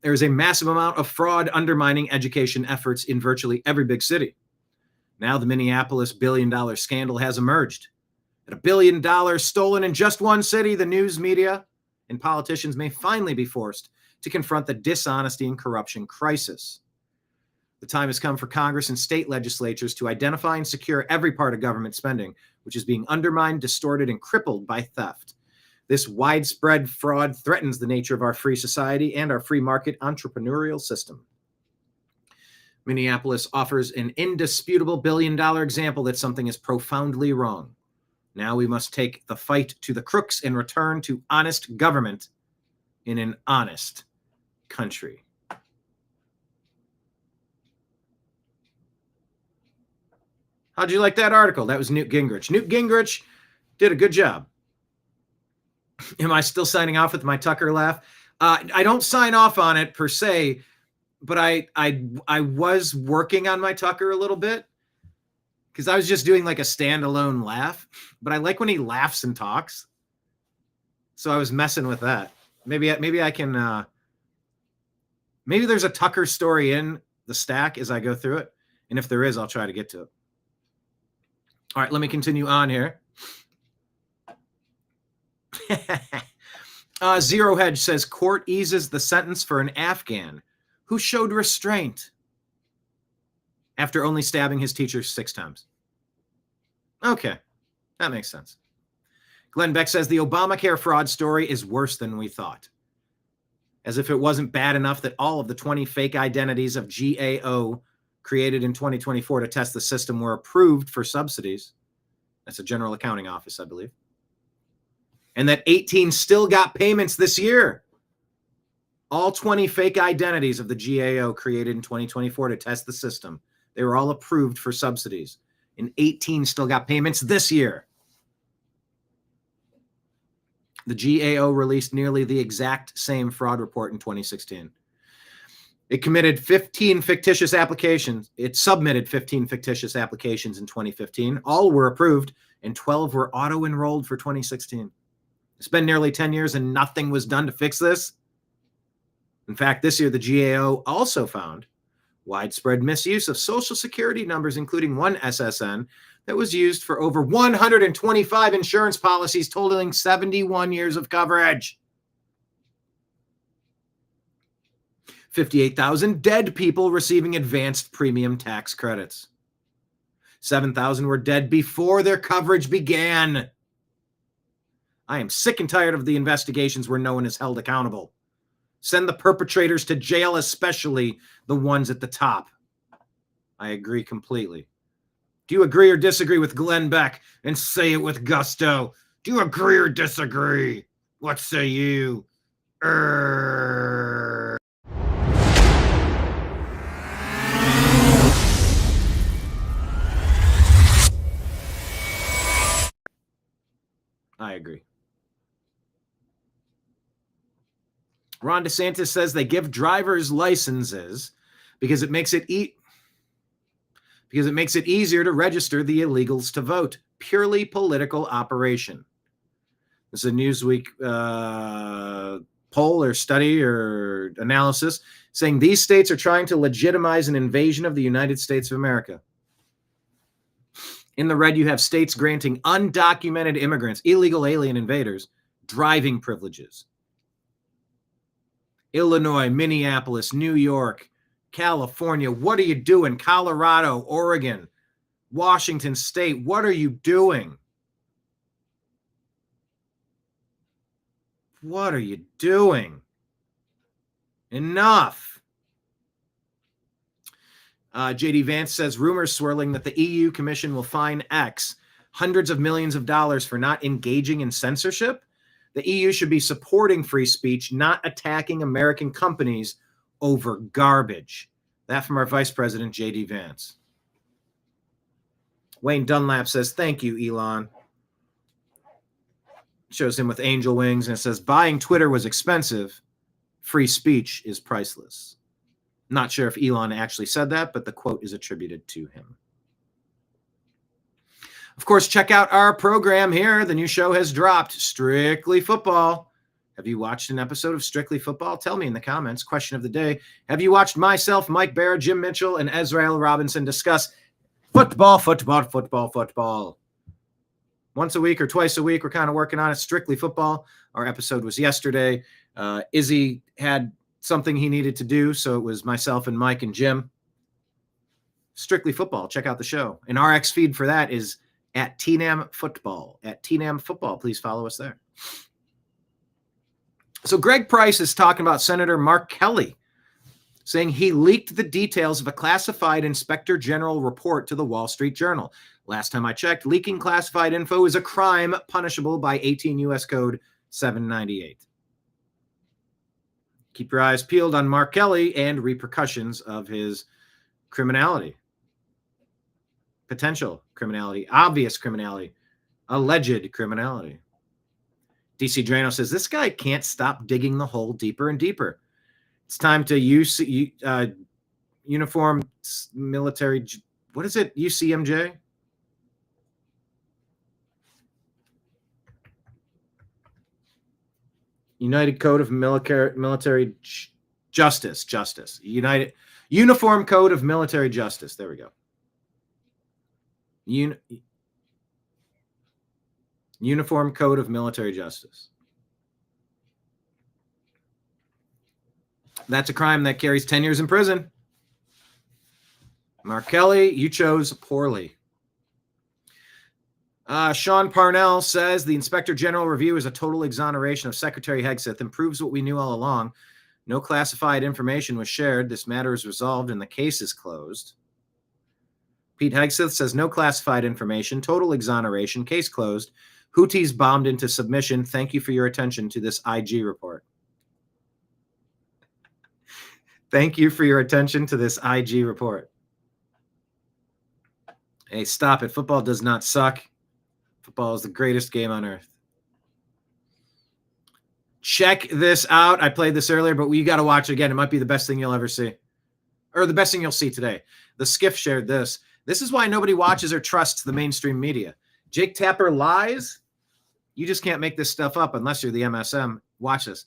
There is a massive amount of fraud undermining education efforts in virtually every big city. Now the Minneapolis $1 billion scandal has emerged. At $1 billion stolen in just one city, the news media and politicians may finally be forced to confront the dishonesty and corruption crisis. The time has come for Congress and state legislatures to identify and secure every part of government spending, which is being undermined, distorted, and crippled by theft. This widespread fraud threatens the nature of our free society and our free market entrepreneurial system. Minneapolis offers an indisputable $1 billion example that something is profoundly wrong. Now we must take the fight to the crooks and return to honest government in an honest country. How'd you like that article? That was Newt Gingrich. Newt Gingrich did a good job. Am I still signing off with my Tucker laugh? I don't sign off on it per se, but I was working on my Tucker a little bit because I was just doing like a standalone laugh, but I like when he laughs and talks. So I was messing with that. Maybe I can, maybe there's a Tucker story in the stack as I go through it. And if there is, I'll try to get to it. All right, let me continue on here. Zero Hedge says court eases the sentence for an Afghan who showed restraint after only stabbing his teacher 6 times. Okay, that makes sense. Glenn Beck says the Obamacare fraud story is worse than we thought. As if it wasn't bad enough that all of the 20 fake identities of GAO created in 2024 to test the system were approved for subsidies. That's a General Accounting Office, I believe. And that 18 still got payments this year. All 20 fake identities of the GAO created in 2024 to test the system. They were all approved for subsidies. And 18 still got payments this year. The GAO released nearly the exact same fraud report in 2016. It committed 15 fictitious applications. It submitted 15 fictitious applications in 2015. All were approved, and 12 were auto-enrolled for 2016. It's been nearly 10 years, and nothing was done to fix this. In fact, this year, the GAO also found widespread misuse of Social Security numbers, including one SSN that was used for over 125 insurance policies totaling 71 years of coverage. 58,000 dead people receiving advanced premium tax credits. 7,000 were dead before their coverage began. I am sick and tired of the investigations where no one is held accountable. Send the perpetrators to jail, especially the ones at the top. I agree completely. Do you agree or disagree with Glenn Beck? And say it with gusto. Do you agree or disagree? What say you? I agree. Ron DeSantis says they give drivers licenses because it makes it easier to register the illegals to vote. Purely political operation. This is a Newsweek poll or study or analysis saying these states are trying to legitimize an invasion of the United States of America. In the red, you have states granting undocumented immigrants, illegal alien invaders, driving privileges. Illinois, Minneapolis, New York, California. What are you doing? Colorado, Oregon, Washington State. What are you doing? What are you doing? Enough. JD Vance says rumors swirling that the EU Commission will fine X hundreds of millions of dollars for not engaging in censorship. The EU should be supporting free speech, not attacking American companies over garbage. That from our Vice President, J.D. Vance. Wayne Dunlap says, thank you, Elon. Shows him with angel wings, and it says, buying Twitter was expensive. Free speech is priceless. Not sure if Elon actually said that, but the quote is attributed to him. Of course, check out our program here. The new show has dropped, Strictly Football. Have you watched an episode of Strictly Football? Tell me in the comments. Question of the day. Have you watched myself, Mike Baer, Jim Mitchell, and Ezrael Robinson discuss football? Once a week or twice a week, we're kind of working on it. Strictly Football. Our episode was yesterday. Izzy had something he needed to do, so it was myself and Mike and Jim. Strictly Football. Check out the show. And RX feed for that is at TNAM Football. At TNAM Football. Please follow us there. So Greg Price is talking about Senator Mark Kelly, saying he leaked the details of a classified Inspector General report to the Wall Street Journal. Last time I checked, leaking classified info is a crime punishable by 18 U.S. Code 798. Keep your eyes peeled on Mark Kelly and repercussions of his criminality. Potential criminality, obvious criminality, alleged criminality. DC Drano says, this guy can't stop digging the hole deeper and deeper. It's time to use uniform military, what is it, UCMJ? United Code of Military Justice. Uniform Code of Military Justice. There we go. Uniform Code of Military Justice. That's a crime that carries 10 years in prison. Mark Kelly, you chose poorly. Sean Parnell says the Inspector General review is a total exoneration of Secretary Hegseth and proves what we knew all along. No classified information was shared. This matter is resolved and the case is closed. Pete Hegseth says no classified information, total exoneration, case closed. Houthis bombed into submission. Thank you for your attention to this IG report. Thank you for your attention to this IG report. Hey, stop it. Football does not suck. Football is the greatest game on earth. Check this out. I played this earlier, but you got to watch it again. It might be the best thing you'll ever see. Or the best thing you'll see today. The Skiff shared this. This is why nobody watches or trusts the mainstream media. Jake Tapper lies. You just can't make this stuff up unless you're the MSM. Watch this.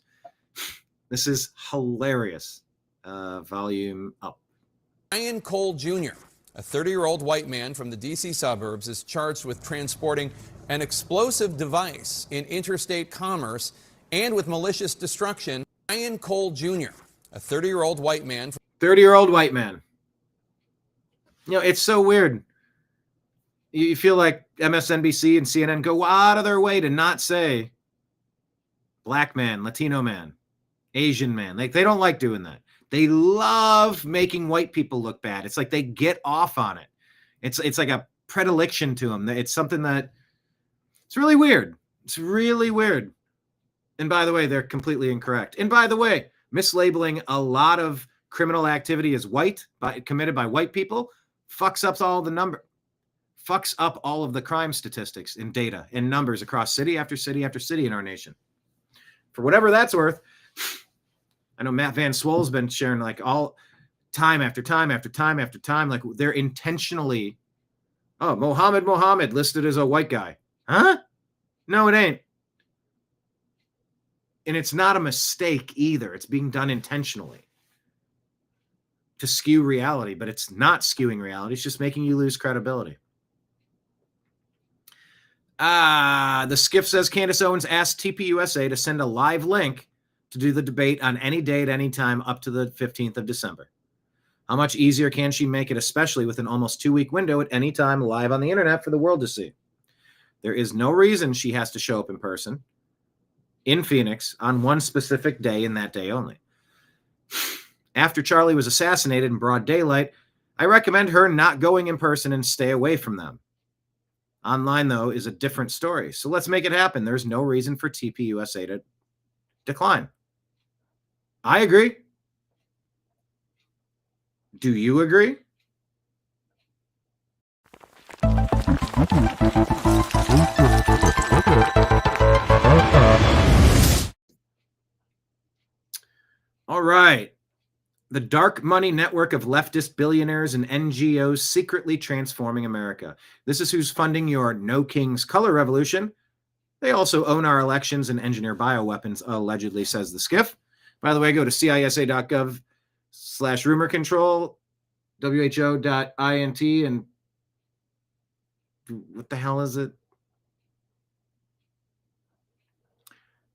This is hilarious. Volume up. Ryan Cole Jr., a 30-year-old white man from the D.C. suburbs, is charged with transporting an explosive device in interstate commerce and with malicious destruction. Ryan Cole Jr., a 30-year-old white man. 30-year-old white man. You know, it's so weird. You feel like MSNBC and CNN go out of their way to not say black man, Latino man, Asian man. They don't like doing that. They love making white people look bad. It's like they get off on it. It's like a predilection to them. It's something that it's really weird. It's really weird. And by the way, they're completely incorrect. And by the way, mislabeling a lot of criminal activity as white committed by white people fucks up all of the crime statistics and data and numbers across city after city after city in our nation. For whatever that's worth, I know Matt Van Swole's been sharing like all time after time after time after time, like they're intentionally, oh, Mohammed listed as a white guy. Huh? No, it ain't. And it's not a mistake either. It's being done intentionally to skew reality, but it's not skewing reality. It's just making you lose credibility. The Skiff says Candace Owens asked TPUSA to send a live link to do the debate on any day at any time up to the 15th of December. How much easier can she make it, especially with an almost 2-week window at any time live on the internet for the world to see? There is no reason she has to show up in person in Phoenix on one specific day and that day only. After Charlie was assassinated in broad daylight, I recommend her not going in person and stay away from them. Online, though, is a different story. So let's make it happen. There's no reason for TPUSA to decline. I agree. Do you agree? All right. The dark money network of leftist billionaires and NGOs secretly transforming America. This is who's funding your No Kings color revolution. They also own our elections and engineer bioweapons, allegedly, says the Skiff. By the way, go to CISA.gov/rumor control, WHO.int, and what the hell is it?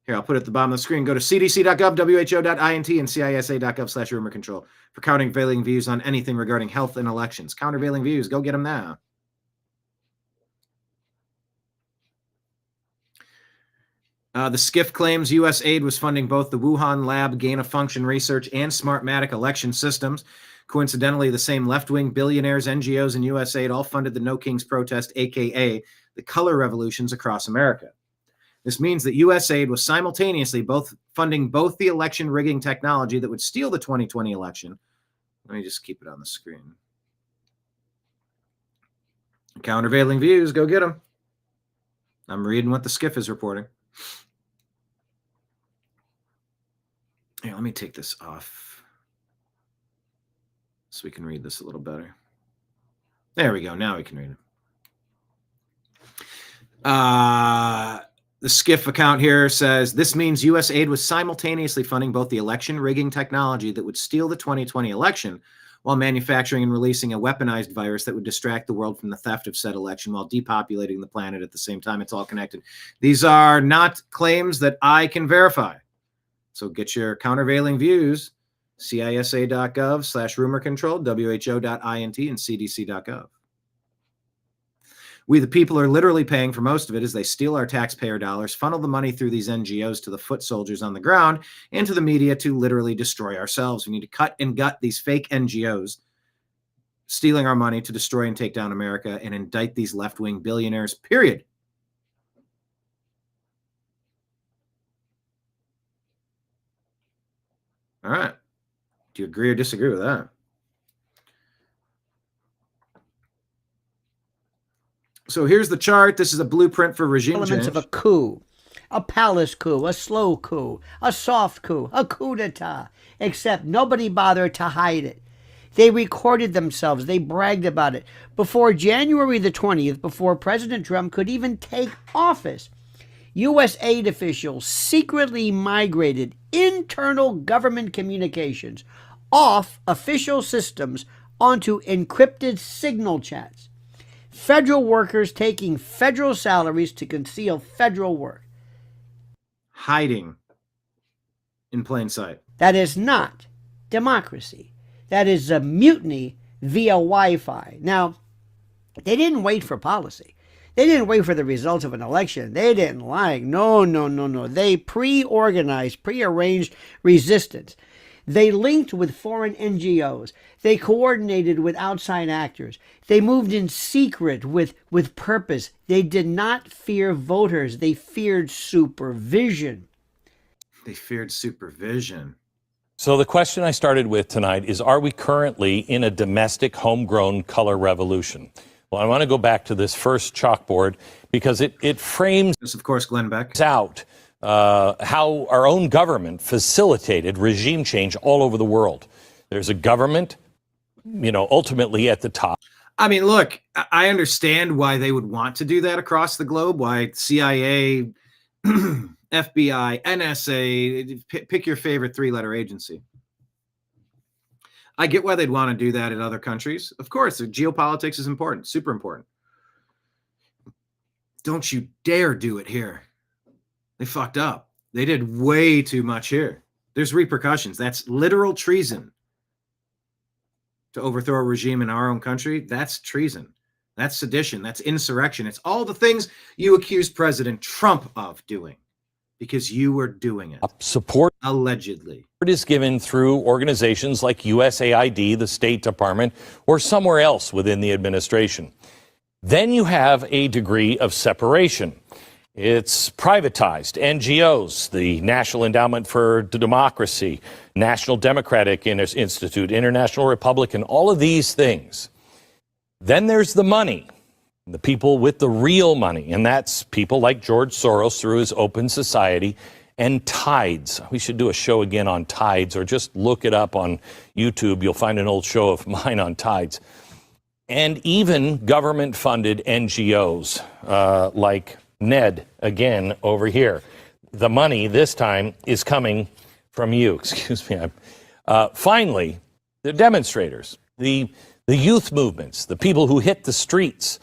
Here, I'll put it at the bottom of the screen. Go to cdc.gov, WHO.int, and CISA.gov/rumor control for countervailing views on anything regarding health and elections. Countervailing views, go get them now. The Skiff claims U.S. aid was funding both the Wuhan lab gain-of-function research and Smartmatic election systems. Coincidentally, the same left-wing billionaires, NGOs, and U.S. aid all funded the No Kings protest, a.k.a. the color revolutions across America. This means that U.S. aid was simultaneously funding both the election rigging technology that would steal the 2020 election. Let me just keep it on the screen. Countervailing views, go get them. I'm reading what the Skiff is reporting. Here, let me take this off so we can read this a little better. There we go. Now we can read it. The Skiff account here says, this means U.S. aid was simultaneously funding both the election rigging technology that would steal the 2020 election while manufacturing and releasing a weaponized virus that would distract the world from the theft of said election while depopulating the planet at the same time. It's all connected. These are not claims that I can verify. So get your countervailing views, CISA.gov/rumor control, WHO.int, and CDC.gov. We, the people, are literally paying for most of it as they steal our taxpayer dollars, funnel the money through these NGOs to the foot soldiers on the ground and to the media to literally destroy ourselves. We need to cut and gut these fake NGOs stealing our money to destroy and take down America and indict these left-wing billionaires, period. All right. Do you agree or disagree with that? So here's the chart. This is a blueprint for regime elements change. of a coup, a palace coup, a slow coup, a soft coup, a coup d'etat, except nobody bothered to hide it. They recorded themselves. They bragged about it. Before January the 20th, before President Trump could even take office, U.S. aid officials secretly migrated internal government communications off official systems onto encrypted signal chats. Federal workers taking federal salaries to conceal federal work. Hiding in plain sight. That is not democracy. That is a mutiny via Wi-Fi. Now, they didn't wait for policy. They didn't wait for the results of an election. They didn't like, no. They pre-organized, pre-arranged resistance. They linked with foreign NGOs. They coordinated with outside actors. They moved in secret with purpose. They did not fear voters. They feared supervision. They feared supervision. So the question I started with tonight is, are we currently in a domestic homegrown color revolution? Well, I want to go back to this first chalkboard because it frames, this, of course, Glenn Beck, out how our own government facilitated regime change all over the world. There's a government, ultimately at the top. I mean, look, I understand why they would want to do that across the globe, why CIA, FBI, NSA, pick your favorite three-letter agency. I get why they'd want to do that in other countries. Of course, geopolitics is important, super important. Don't you dare do it here. They fucked up. They did way too much here. There's repercussions. That's literal treason. To overthrow a regime in our own country, that's treason. That's sedition. That's insurrection. It's all the things you accused President Trump of doing because you were doing it. Support allegedly. It is given through organizations like USAID, the State Department, or somewhere else within the administration. Then you have a degree of separation. It's privatized. NGOs, the National Endowment for Democracy, National Democratic Institute, International Republican, all of these things. Then there's the money, the people with the real money, and that's people like George Soros through his Open Society, and Tides. We should do a show again on Tides, or just look it up on YouTube. You'll find an old show of mine on Tides. And even government-funded NGOs like NED, again, over here. The money this time is coming from you. Excuse me. Finally, the demonstrators, the youth movements, the people who hit the streets,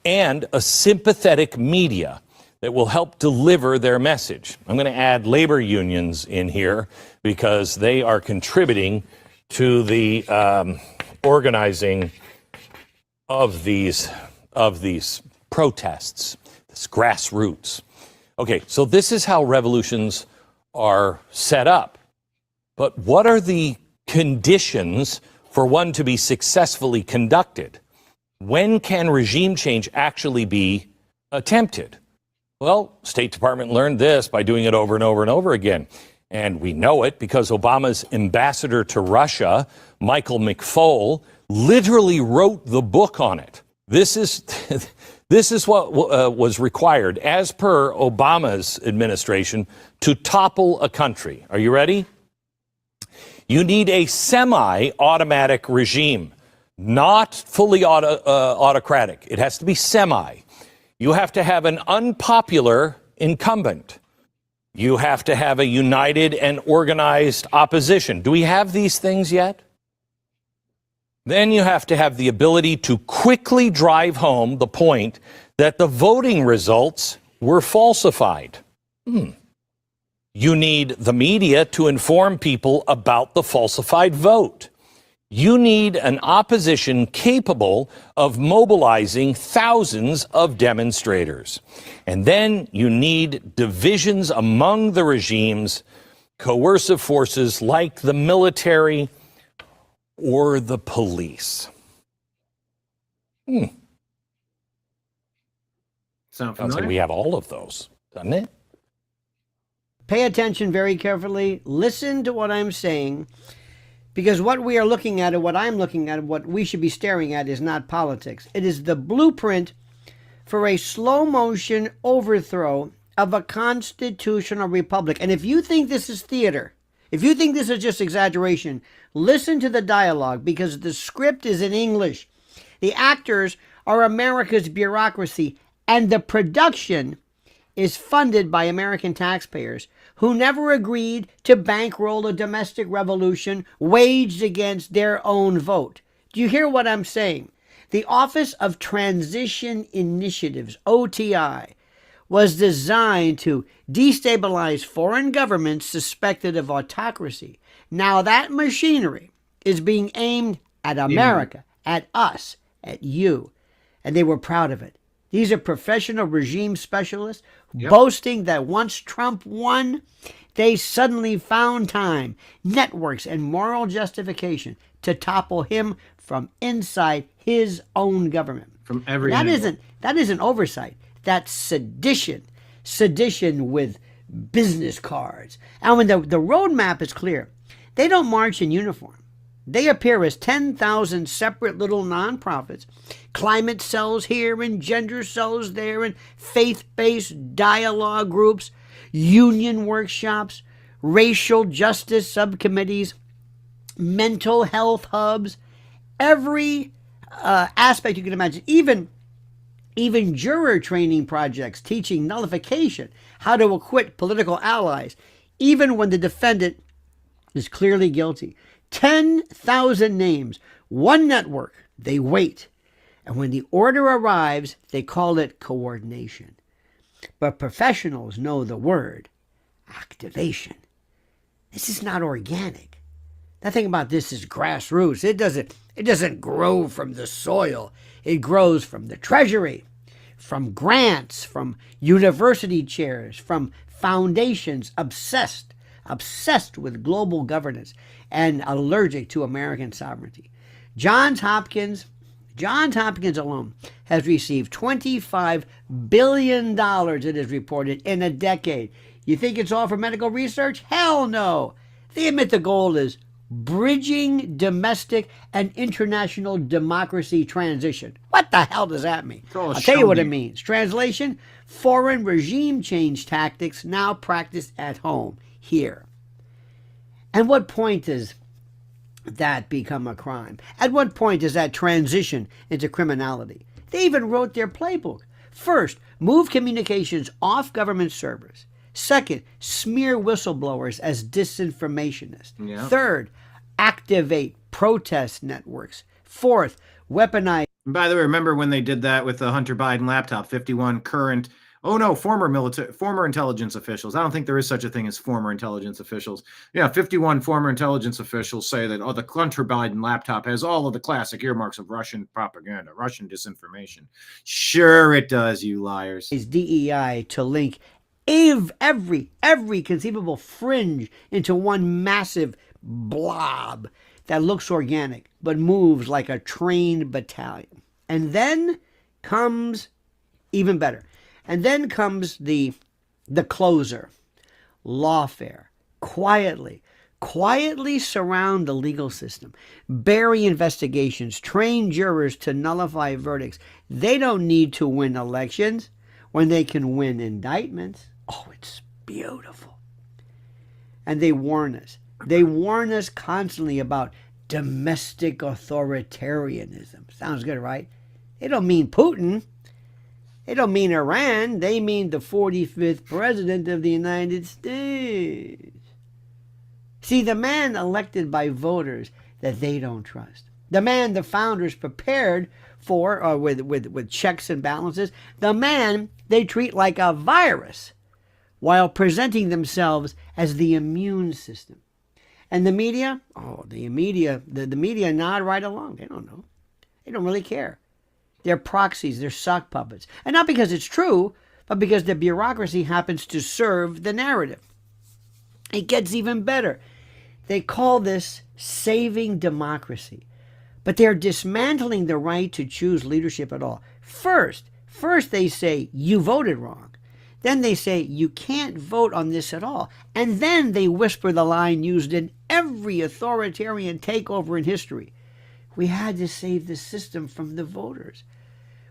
and a sympathetic media that will help deliver their message. I'm going to add labor unions in here because they are contributing to the organizing of these protests. Grassroots. Okay, so this is how revolutions are set up. But what are the conditions for one to be successfully conducted? When can regime change actually be attempted? Well, State Department learned this by doing it over and over and over again. And we know it because Obama's ambassador to Russia, Michael McFaul, literally wrote the book on it. This is what was required, as per Obama's administration, to topple a country. Are you ready? You need a semi-automatic regime, not fully autocratic. It has to be semi. You have to have an unpopular incumbent. You have to have a united and organized opposition. Do we have these things yet? Then you have to have the ability to quickly drive home the point that the voting results were falsified. You need the media to inform people about the falsified vote. You need an opposition capable of mobilizing thousands of demonstrators. And then you need divisions among the regime's coercive forces like the military or the police. Sounds like we have all of those, doesn't it? Pay attention very carefully. Listen to what I'm saying, because what we are looking at and what I'm looking at and what we should be staring at is not politics. It is the blueprint for a slow motion overthrow of a constitutional republic. And if you think this is theater, if you think this is just exaggeration, listen to the dialogue, because the script is in English. The actors are America's bureaucracy, and the production is funded by American taxpayers who never agreed to bankroll a domestic revolution waged against their own vote. Do you hear what I'm saying? The Office of Transition Initiatives, OTI, was designed to destabilize foreign governments suspected of autocracy. Now that machinery is being aimed at America, at us, at you, and they were proud of it. These are professional regime specialists boasting that once Trump won, they suddenly found time, networks, and moral justification to topple him from inside his own government. From every that angle. isn't oversight. That's sedition. Sedition with business cards. And when the roadmap is clear, they don't march in uniform. They appear as 10,000 separate little nonprofits, climate cells here and gender cells there, and faith-based dialogue groups, union workshops, racial justice subcommittees, mental health hubs, every aspect you can imagine, even juror training projects teaching nullification, how to acquit political allies, even when the defendant is clearly guilty. 10,000 names, one network, they wait. And when the order arrives, they call it coordination. But professionals know the word, activation. This is not organic. Nothing about this is grassroots. It doesn't grow from the soil. It grows from the treasury, from grants, from university chairs, from foundations obsessed with global governance and allergic to American sovereignty. Johns Hopkins alone has received $25 billion, it is reported, in a decade. You think it's all for medical research? Hell no. They admit the goal is bridging domestic and international democracy transition. What the hell does that mean? I'll tell you what it means. Translation: foreign regime change tactics now practiced at home, here. At what point does that become a crime? At what point does that transition into criminality? They even wrote their playbook. First, move communications off government servers. Second, smear whistleblowers as disinformationists. Yeah. Third, activate protest networks. Fourth, weaponize. And by the way, remember when they did that with the Hunter Biden laptop? 51 current, former intelligence officials. I don't think there is such a thing as former intelligence officials. Yeah, 51 former intelligence officials say that, the Hunter Biden laptop has all of the classic earmarks of Russian propaganda, Russian disinformation. Sure it does, you liars. Is DEI to link every conceivable fringe into one massive blob that looks organic but moves like a trained battalion. And then comes, even better, and then comes the closer, lawfare. Quietly surround the legal system, bury investigations, train jurors to nullify verdicts. They don't need to win elections when they can win indictments. Oh, it's beautiful. And they warn us. They warn us constantly about domestic authoritarianism. Sounds good, right? They don't mean Putin. They don't mean Iran. They mean the 45th president of the United States. See, the man elected by voters that they don't trust. The man the founders prepared for, with checks and balances. The man they treat like a virus while presenting themselves as the immune system. And the media, the media nod right along. They don't know. They don't really care. They're proxies. They're sock puppets. And not because it's true, but because the bureaucracy happens to serve the narrative. It gets even better. They call this saving democracy. But they're dismantling the right to choose leadership at all. First they say you voted wrong. Then they say you can't vote on this at all. And then they whisper the line used in every authoritarian takeover in history. We had to save the system from the voters.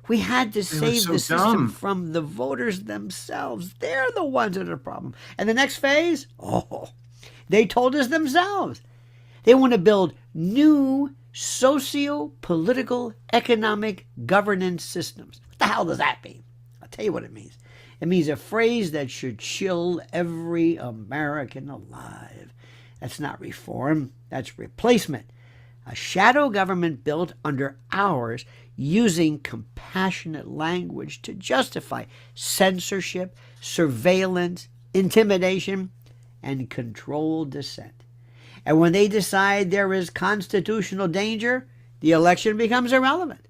We had to save the system from the voters themselves. They're the ones that are the problem. And the next phase, they told us themselves. They want to build new socio-political economic governance systems. What the hell does that mean? I'll tell you what it means. It means a phrase that should chill every American alive. That's not reform, that's replacement. A shadow government built under ours using compassionate language to justify censorship, surveillance, intimidation, and controlled dissent. And when they decide there is constitutional danger, the election becomes irrelevant.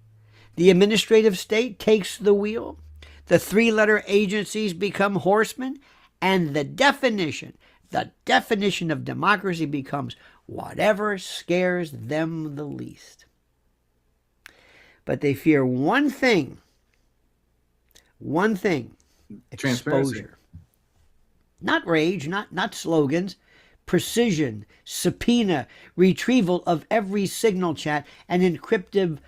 The administrative state takes the wheel. The three-letter agencies become horsemen, and the definition of democracy becomes whatever scares them the least. But they fear one thing, exposure. Not rage, not slogans, precision, subpoena, retrieval of every signal chat, and encrypted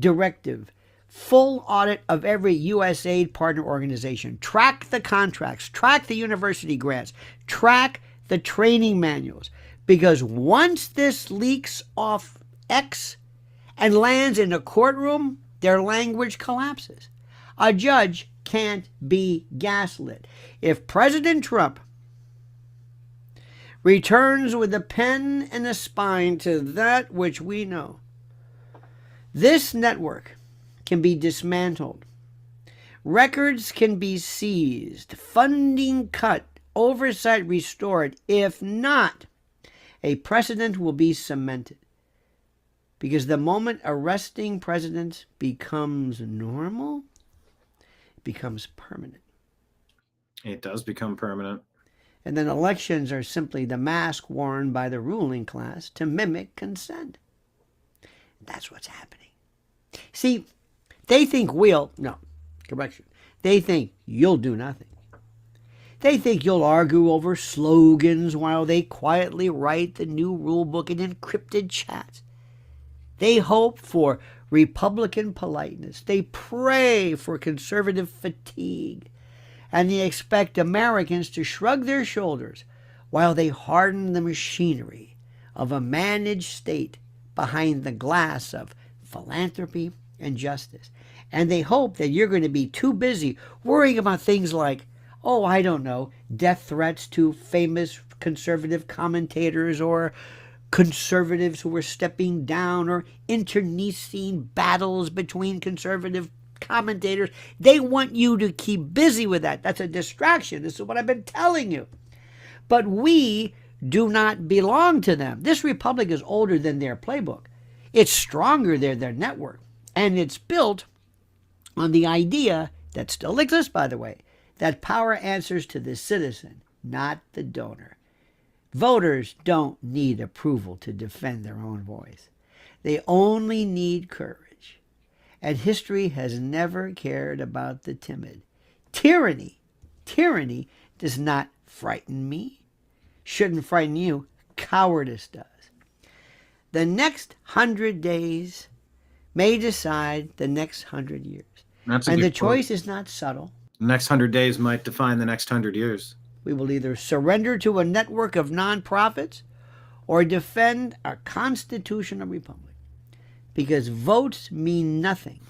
directive. Full audit of every USAID partner organization. Track the contracts. Track the university grants. Track the training manuals. Because once this leaks off X and lands in a courtroom, their language collapses. A judge can't be gaslit. If President Trump returns with a pen and a spine to that which we know, this network can be dismantled. Records can be seized, funding cut, oversight restored. If not, a precedent will be cemented. Because the moment arresting presidents becomes normal, it becomes permanent. It does become permanent. And then elections are simply the mask worn by the ruling class to mimic consent. That's what's happening. See, they think they think you'll do nothing. They think you'll argue over slogans while they quietly write the new rule book in encrypted chats. They hope for Republican politeness. They pray for conservative fatigue. And they expect Americans to shrug their shoulders while they harden the machinery of a managed state behind the glass of philanthropy and justice. And they hope that you're going to be too busy worrying about things like, death threats to famous conservative commentators or conservatives who are stepping down or internecine battles between conservative commentators. They want you to keep busy with that. That's a distraction. This is what I've been telling you. But we do not belong to them. This republic is older than their playbook. It's stronger than their network. And it's built on the idea that still exists, by the way, that power answers to the citizen, not the donor. Voters don't need approval to defend their own voice. They only need courage. And history has never cared about the timid. Tyranny does not frighten me. Shouldn't frighten you. Cowardice does. The next 100 days may decide the next 100 years. And the choice is not subtle. The next 100 days might define the next 100 years. We will either surrender to a network of nonprofits or defend our constitutional republic. Because votes mean nothing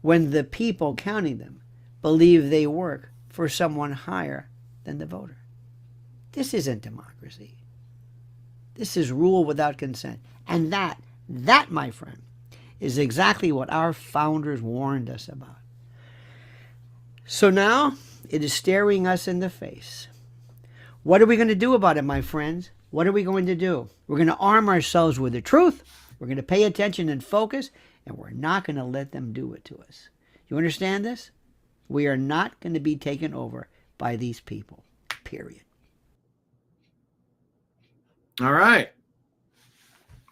when the people counting them believe they work for someone higher than the voter. This isn't democracy. This is rule without consent. And that, my friend, is exactly what our founders warned us about. So now it is staring us in the face. What are we going to do about it, my friends? What are we going to do? We're going to arm ourselves with the truth. We're going to pay attention and focus, and we're not going to let them do it to us. You understand this? We are not going to be taken over by these people, period. All right.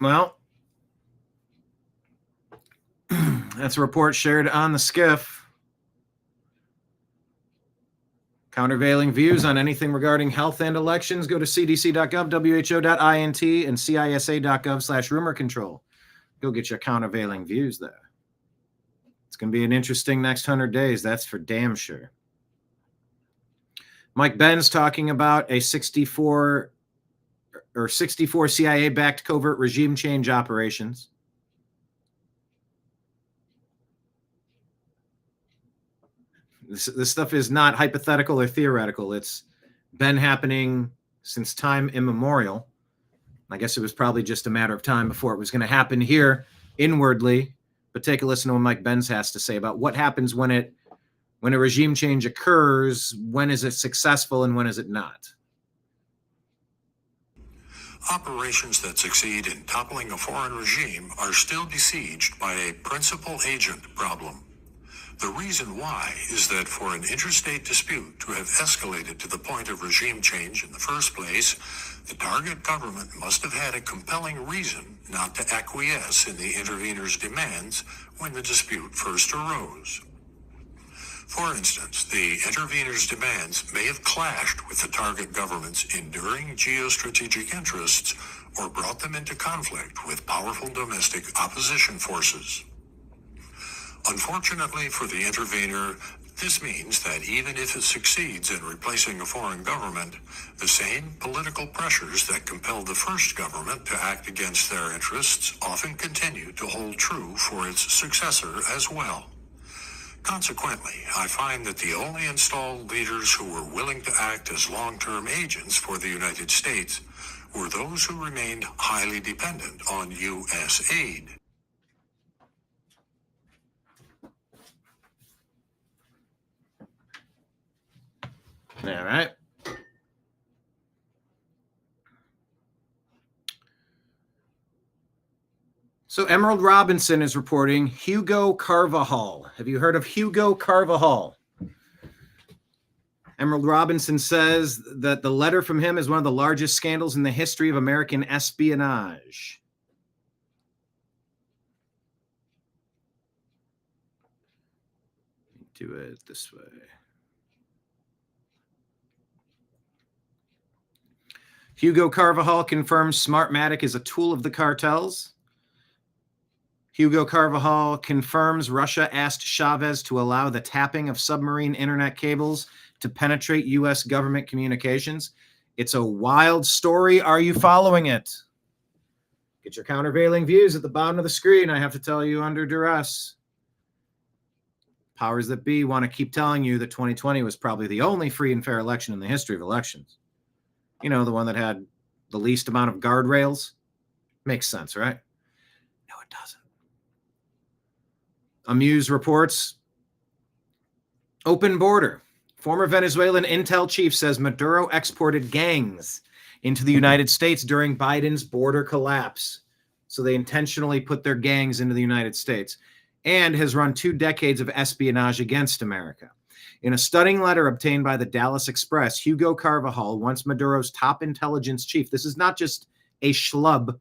Well, that's a report shared on the skiff. Countervailing views on anything regarding health and elections, go to cdc.gov, who.int, and cisa.gov/rumor control. Go get your countervailing views there. It's going to be an interesting next 100 days, that's for damn sure. Mike Ben's talking about a 64 CIA-backed covert regime change operations. This stuff is not hypothetical or theoretical. It's been happening since time immemorial. I guess it was probably just a matter of time before it was going to happen here inwardly. But take a listen to what Mike Benz has to say about what happens when a regime change occurs. When is it successful and when is it not? Operations that succeed in toppling a foreign regime are still besieged by a principal agent problem. The reason why is that for an interstate dispute to have escalated to the point of regime change in the first place, the target government must have had a compelling reason not to acquiesce in the intervener's demands when the dispute first arose. For instance, the intervener's demands may have clashed with the target government's enduring geostrategic interests or brought them into conflict with powerful domestic opposition forces. Unfortunately for the intervener, this means that even if it succeeds in replacing a foreign government, the same political pressures that compelled the first government to act against their interests often continue to hold true for its successor as well. Consequently, I find that the only installed leaders who were willing to act as long-term agents for the United States were those who remained highly dependent on U.S. aid. All right. So Emerald Robinson is reporting Hugo Carvajal. Have you heard of Hugo Carvajal? Emerald Robinson says that the letter from him is one of the largest scandals in the history of American espionage. Do it this way. Hugo Carvajal confirms Smartmatic is a tool of the cartels. Hugo Carvajal confirms Russia asked Chavez to allow the tapping of submarine internet cables to penetrate U.S. government communications. It's a wild story. Are you following it? Get your countervailing views at the bottom of the screen. I have to tell you under duress. Powers that be want to keep telling you that 2020 was probably the only free and fair election in the history of elections. You know, the one that had the least amount of guardrails. Makes sense, right? No, it doesn't. Amuse reports open border. Former Venezuelan intel chief says Maduro exported gangs into the United States during Biden's border collapse. So they intentionally put their gangs into the United States and has run 2 decades of espionage against America. In a stunning letter obtained by the Dallas Express, Hugo Carvajal, once Maduro's top intelligence chief, this is not just a schlub,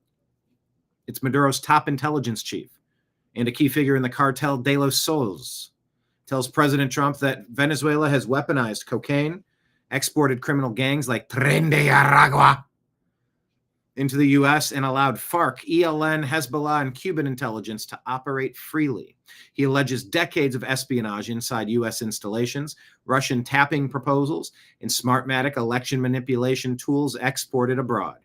it's Maduro's top intelligence chief and a key figure in the cartel de los Sols, tells President Trump that Venezuela has weaponized cocaine, exported criminal gangs like Tren de Aragua into the U.S., and allowed FARC, ELN, Hezbollah, and Cuban intelligence to operate freely. He alleges decades of espionage inside U.S. installations, Russian tapping proposals, and Smartmatic election manipulation tools exported abroad.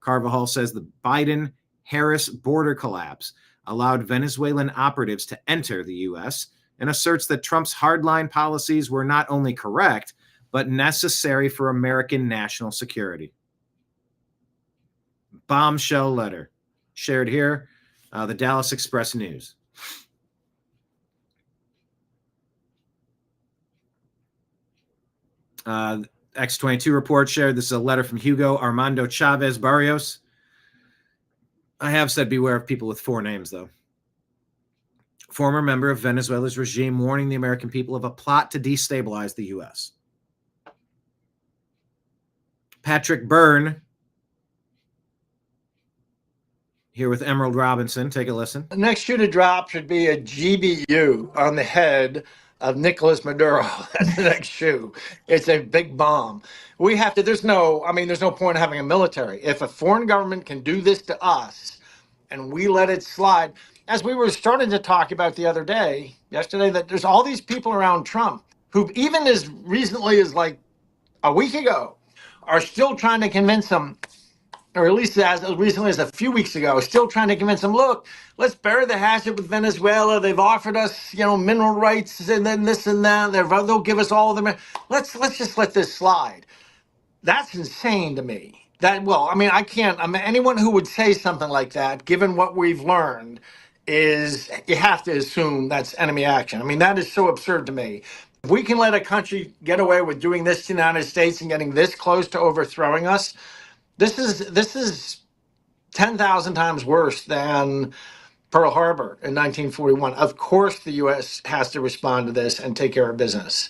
Carvajal says the Biden-Harris border collapse allowed Venezuelan operatives to enter the U.S., and asserts that Trump's hardline policies were not only correct, but necessary for American national security. Bombshell letter shared here, the Dallas Express News. X22 report shared. This is a letter from Hugo Armando Chavez Barrios. I have said beware of people with 4 names, though. Former member of Venezuela's regime warning the American people of a plot to destabilize the U.S. Patrick Byrne, here with Emerald Robinson. Take a listen. The next shoe to drop should be a GBU on the head of Nicolas Maduro. That's the next shoe. It's a big bomb. We have to, there's no point in having a military. If a foreign government can do this to us and we let it slide, as we were starting to talk about yesterday, that there's all these people around Trump who even as recently as like a week ago are still trying to convince him, or at least as recently as a few weeks ago, still trying to convince them, look, let's bury the hatchet with Venezuela. They've offered us, mineral rights and then this and that. They'll give us all of them. Let's just let this slide. That's insane to me. I can't. Anyone who would say something like that, given what we've learned, you have to assume that's enemy action. That is so absurd to me. If we can let a country get away with doing this to the United States and getting this close to overthrowing us, this is 10,000 times worse than Pearl Harbor in 1941. Of course, the U.S. has to respond to this and take care of business.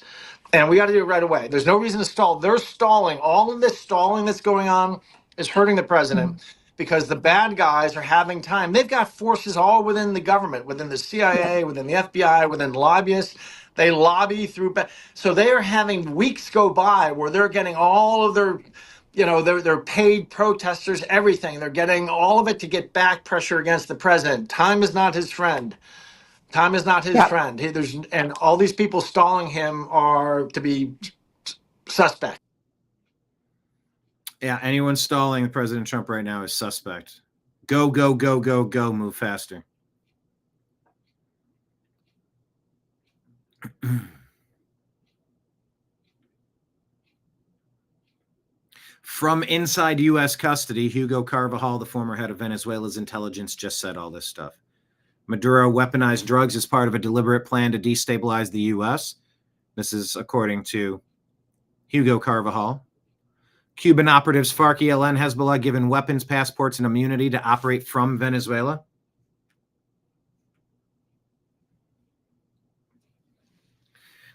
And we got to do it right away. There's no reason to stall. They're stalling. All of this stalling that's going on is hurting the president because the bad guys are having time. They've got forces all within the government, within the CIA, within the FBI, within lobbyists. They lobby through. So they are having weeks go by where they're getting all of their they're paid protesters, everything. They're getting all of it to get back pressure against the president. Time is not his friend. Time is not his friend. And all these people stalling him are to be suspect. Yeah, anyone stalling President Trump right now is suspect. Go, go, go, go, go. Move faster. From inside U.S. custody, Hugo Carvajal, the former head of Venezuela's intelligence, just said all this stuff. Maduro weaponized drugs as part of a deliberate plan to destabilize the U.S. This is according to Hugo Carvajal. Cuban operatives FARC, ELN, Hezbollah given weapons, passports, and immunity to operate from Venezuela.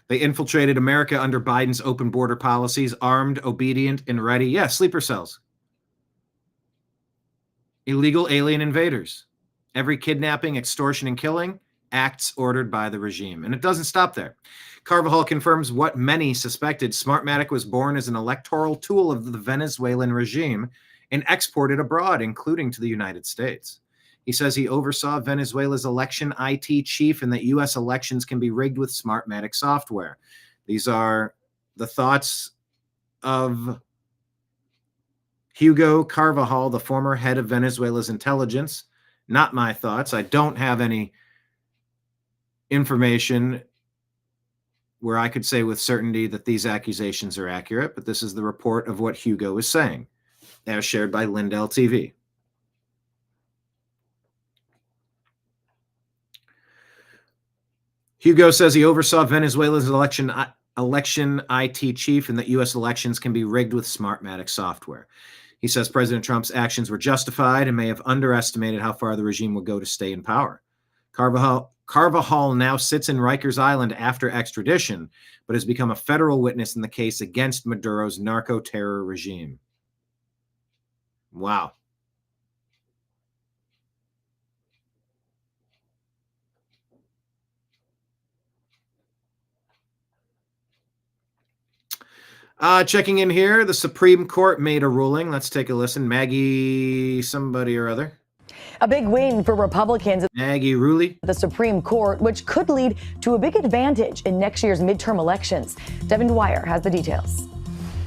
They infiltrated America under Biden's open border policies, armed, obedient, and ready. Yeah, sleeper cells. Illegal alien invaders. Every kidnapping, extortion, and killing, acts ordered by the regime. And it doesn't stop there. Carvajal confirms what many suspected. Smartmatic was born as an electoral tool of the Venezuelan regime and exported abroad, including to the United States. He says he oversaw Venezuela's election IT chief and that U.S. elections can be rigged with Smartmatic software. These are the thoughts of Hugo Carvajal, the former head of Venezuela's intelligence. Not my thoughts. I don't have any information where I could say with certainty that these accusations are accurate, but this is the report of what Hugo is saying, as shared by Lindell TV. Hugo says he oversaw Venezuela's election IT chief and that U.S. elections can be rigged with Smartmatic software. He says President Trump's actions were justified and may have underestimated how far the regime will go to stay in power. Carvajal now sits in Rikers Island after extradition, but has become a federal witness in the case against Maduro's narco-terror regime. Wow. Checking in here, the Supreme Court made a ruling. Let's take a listen. Maggie somebody or other. A big win for Republicans. Maggie Ruley. The Supreme Court, which could lead to a big advantage in next year's midterm elections. Devin Dwyer has the details.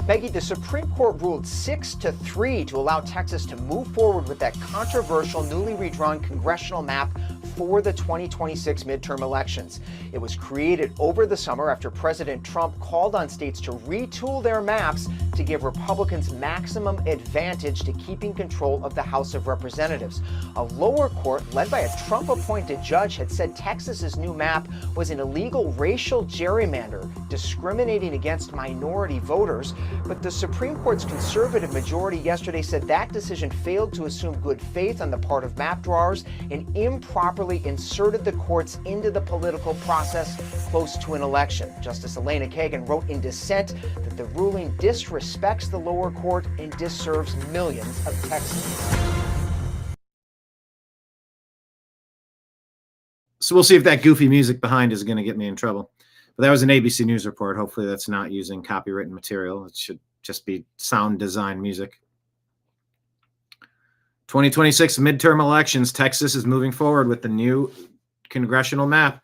Maggie, the Supreme Court ruled 6-3 to allow Texas to move forward with that controversial, newly redrawn congressional map for the 2026 midterm elections. It was created over the summer after President Trump called on states to retool their maps to give Republicans maximum advantage to keeping control of the House of Representatives. A lower court led by a Trump-appointed judge had said Texas's new map was an illegal racial gerrymander discriminating against minority voters. But the Supreme Court's conservative majority yesterday said that decision failed to assume good faith on the part of map drawers and improperly inserted the courts into the political process close to an election. Justice Elena Kagan wrote in dissent that the ruling disrespects the lower court and disserves millions of Texans. So we'll see if that goofy music behind is going to get me in trouble. But that was an ABC News report. Hopefully that's not using copywritten material. It should just be sound design music. 2026 midterm elections. Texas is moving forward with the new congressional map.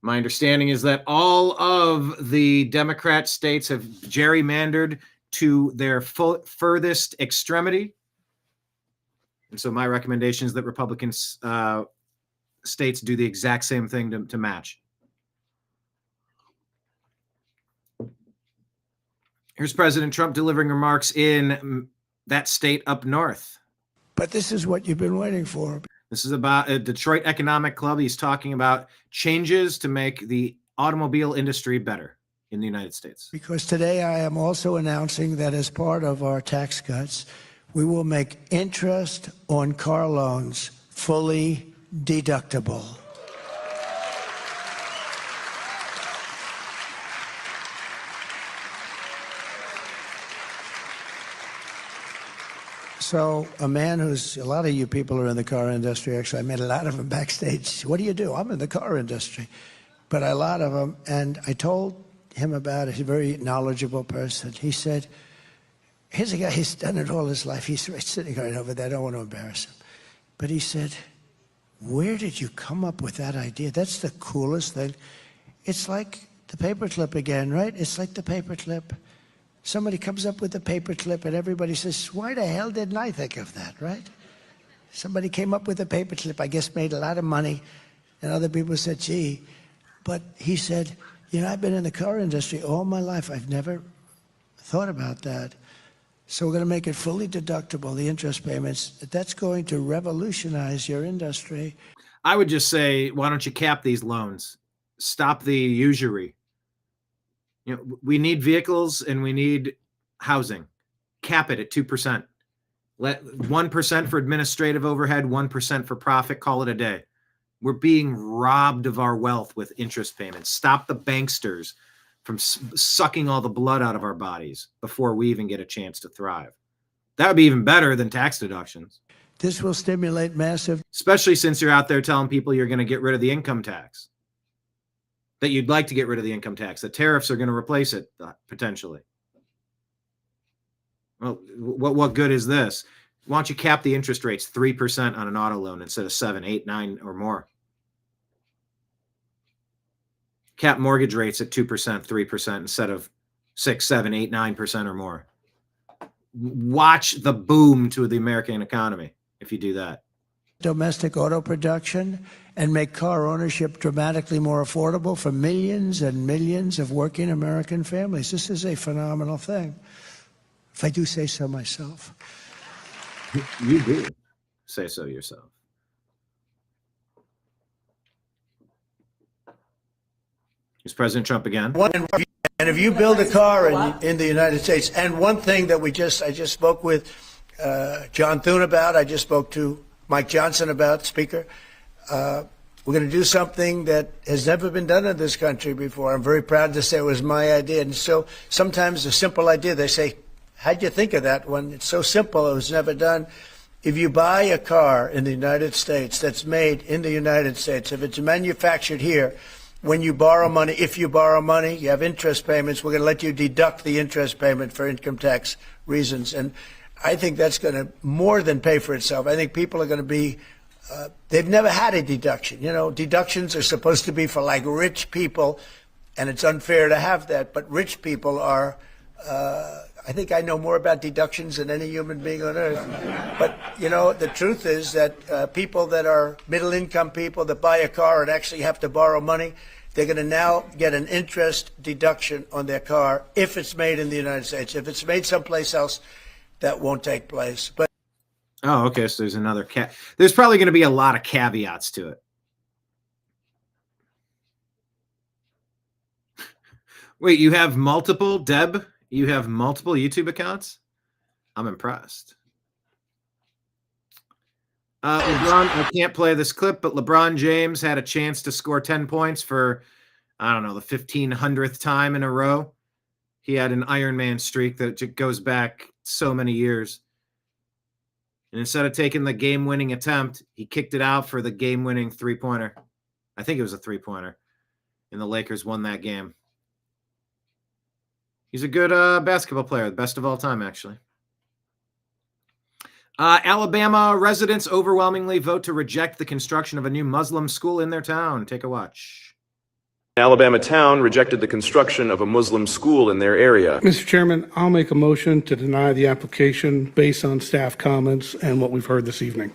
My understanding is that all of the Democrat states have gerrymandered to their furthest extremity. And so my recommendation is that Republican states do the exact same thing to match. Here's President Trump delivering remarks in that state up north. But this is what you've been waiting for. This is about a Detroit Economic Club. He's talking about changes to make the automobile industry better in the United States. Because today I am also announcing that as part of our tax cuts, we will make interest on car loans fully deductible. So a man who's, a lot of you people are in the car industry. Actually, I met a lot of them backstage. What do you do? I'm in the car industry. But a lot of them, and I told him about it. He's a very knowledgeable person. He said, here's a guy, he's done it all his life. He's sitting right over there. I don't want to embarrass him. But he said, where did you come up with that idea? That's the coolest thing. It's like the paperclip again, right? It's like the paperclip. Somebody comes up with a paperclip and everybody says, why the hell didn't I think of that, right? Somebody came up with a paperclip, I guess made a lot of money, and other people said, gee. But he said, you know, I've been in the car industry all my life. I've never thought about that. So we're going to make it fully deductible, the interest payments. That's going to revolutionize your industry. I would just say, why don't you cap these loans? Stop the usury. You know, we need vehicles and we need housing. Cap it at 2%. Let 1% for administrative overhead, 1% for profit. Call it a day. We're being robbed of our wealth with interest payments. Stop the banksters from sucking all the blood out of our bodies before we even get a chance to thrive. That would be even better than tax deductions. This will stimulate massive, especially since you're out there telling people you're going to get rid of the income tax. That you'd like to get rid of the income tax. The tariffs are going to replace it, potentially. Well, what good is this? Why don't you cap the interest rates 3% on an auto loan instead of 7, 8, 9 or more? Cap mortgage rates at 2%, 3% instead of 6, 7, 8, 9% or more. Watch the boom to the American economy if you do that. Domestic auto production and make car ownership dramatically more affordable for millions and millions of working American families. This is a phenomenal thing, if I do say so myself. You do say so yourself. Is President Trump again? And if you build a car in the United States, and one thing that I just spoke with John Thune about, I just spoke to Mike Johnson about, Speaker, we're going to do something that has never been done in this country before. I'm very proud to say it was my idea. And so sometimes a simple idea, they say, how'd you think of that when it's so simple, it was never done? If you buy a car in the United States that's made in the United States, if it's manufactured here, when you borrow money, if you borrow money, you have interest payments, we're going to let you deduct the interest payment for income tax reasons. And I think that's going to more than pay for itself. I think people are going to be, they've never had a deduction. You know, deductions are supposed to be for like rich people, and it's unfair to have that. But rich people are, I think I know more about deductions than any human being on earth. But, you know, the truth is that people that are middle income people that buy a car and actually have to borrow money, they're going to now get an interest deduction on their car if it's made in the United States. If it's made someplace else, that won't take place. But oh, okay. So there's another there's probably going to be a lot of caveats to it. Wait, you have multiple, Deb, You have multiple YouTube accounts? I'm impressed. LeBron, I can't play this clip, but LeBron James had a chance to score 10 points for, I don't know, the 1,500th time in a row. He had an Iron Man streak that goes back so many years. And instead of taking the game-winning attempt, he kicked it out for the game-winning three-pointer. I think it was a three-pointer. And the Lakers won that game. He's a good basketball player, the best of all time, actually. Alabama residents overwhelmingly vote to reject the construction of a new Muslim school in their town. Take a watch. Alabama town rejected the construction of a Muslim school in their area. Mr. Chairman, I'll make a motion to deny the application based on staff comments and what we've heard this evening.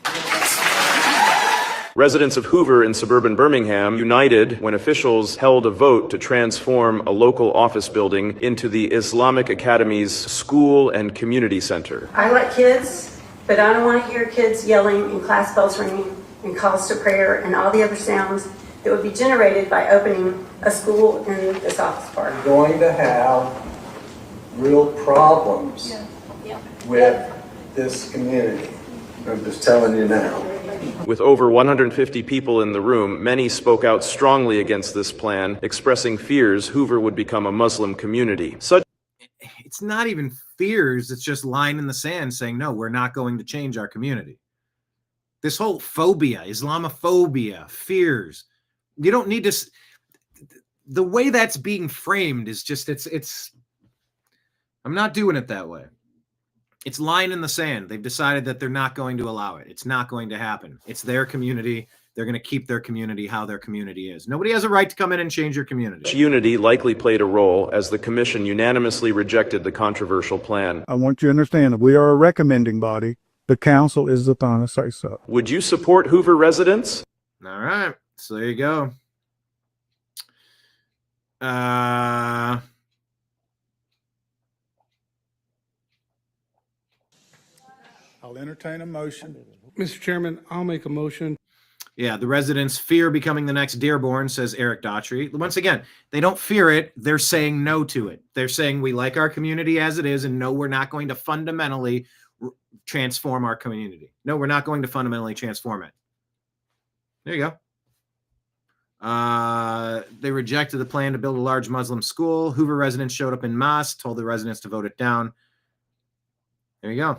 Residents of Hoover in suburban Birmingham united when officials held a vote to transform a local office building into the Islamic Academy's school and community center. I like kids, but I don't want to hear kids yelling and class bells ringing and calls to prayer and all the other sounds that would be generated by opening a school in this office park. We're going to have real problems with this community. I'm just telling you now. With over 150 people in the room, many spoke out strongly against this plan, expressing fears Hoover would become a Muslim community. It's not even fears, it's just line in the sand saying, no, we're not going to change our community. This whole phobia, Islamophobia, fears, you don't need to. The way that's being framed is just, I'm not doing it that way. It's line in the sand. They've decided that they're not going to allow it. It's not going to happen. It's their community. They're going to keep their community how their community is. Nobody has a right to come in and change your community. Unity likely played a role as the commission unanimously rejected the controversial plan. I want you to understand that we are a recommending body. The council is the final say so. Would you support Hoover residents? All right. So there you go. I'll entertain a motion. Mr. Chairman, I'll make a motion. Yeah, the residents fear becoming the next Dearborn, says Eric Daughtry. Once again, they don't fear it. They're saying no to it. They're saying we like our community as it is, and no, we're not going to fundamentally transform our community. No, we're not going to fundamentally transform it. There you go. They rejected the plan to build a large Muslim school. Hoover residents showed up en masse, told the residents to vote it down. There you go.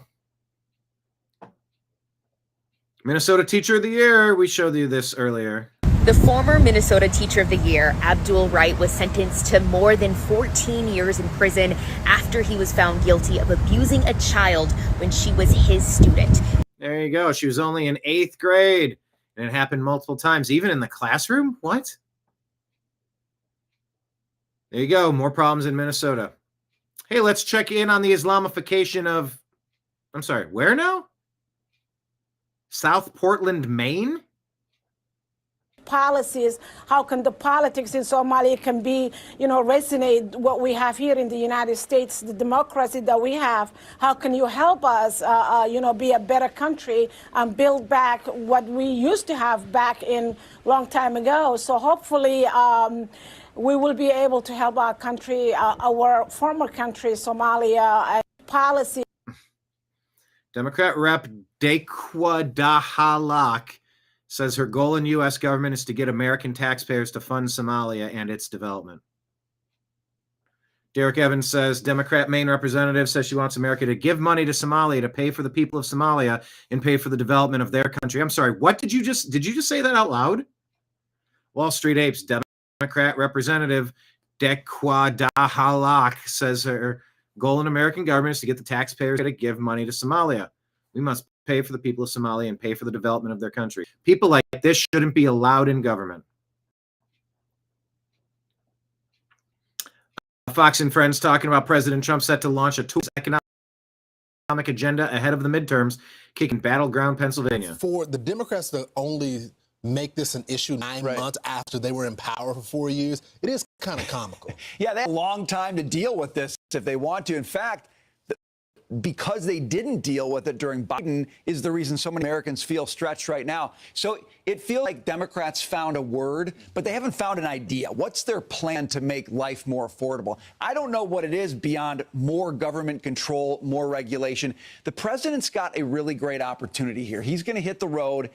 Minnesota Teacher of the Year. We showed you this earlier. The former Minnesota Teacher of the Year, Abdul Wright, was sentenced to more than 14 years in prison after he was found guilty of abusing a child when she was his student. There you go. She was only in 8th grade, and it happened multiple times, even in the classroom. What? There you go. More problems in Minnesota. Hey, let's check in on the Islamification of, I'm sorry, where now? South Portland, Maine? Policies, how can the politics in Somalia can be, resonate what we have here in the United States, the democracy that we have. How can you help us, be a better country and build back what we used to have back in long time ago? So hopefully we will be able to help our country, our former country, Somalia, policy. Democrat Rep. Dequa Dahalak says her goal in U.S. government is to get American taxpayers to fund Somalia and its development. Derek Evans says Democrat Maine representative says she wants America to give money to Somalia to pay for the people of Somalia and pay for the development of their country. I'm sorry, what did you just say that out loud? Wall Street Apes Democrat representative Dequa Dahalak says her goal in American government is to get the taxpayers to give money to Somalia. We must pay for the people of Somalia and pay for the development of their country. People like this shouldn't be allowed in government. Fox and Friends talking about President Trump set to launch a tourist economic agenda ahead of the midterms, kicking battleground Pennsylvania. For the Democrats to only make this an issue 9 months after they were in power for 4 years, it is kind of comical. Yeah, they have a long time to deal with this if they want to. In fact, because they didn't deal with it during Biden is the reason so many Americans feel stretched right now. So it feels like Democrats found a word, but they haven't found an idea. What's their plan to make life more affordable? I don't know what it is beyond more government control, more regulation. The president's got a really great opportunity here. He's going to hit the road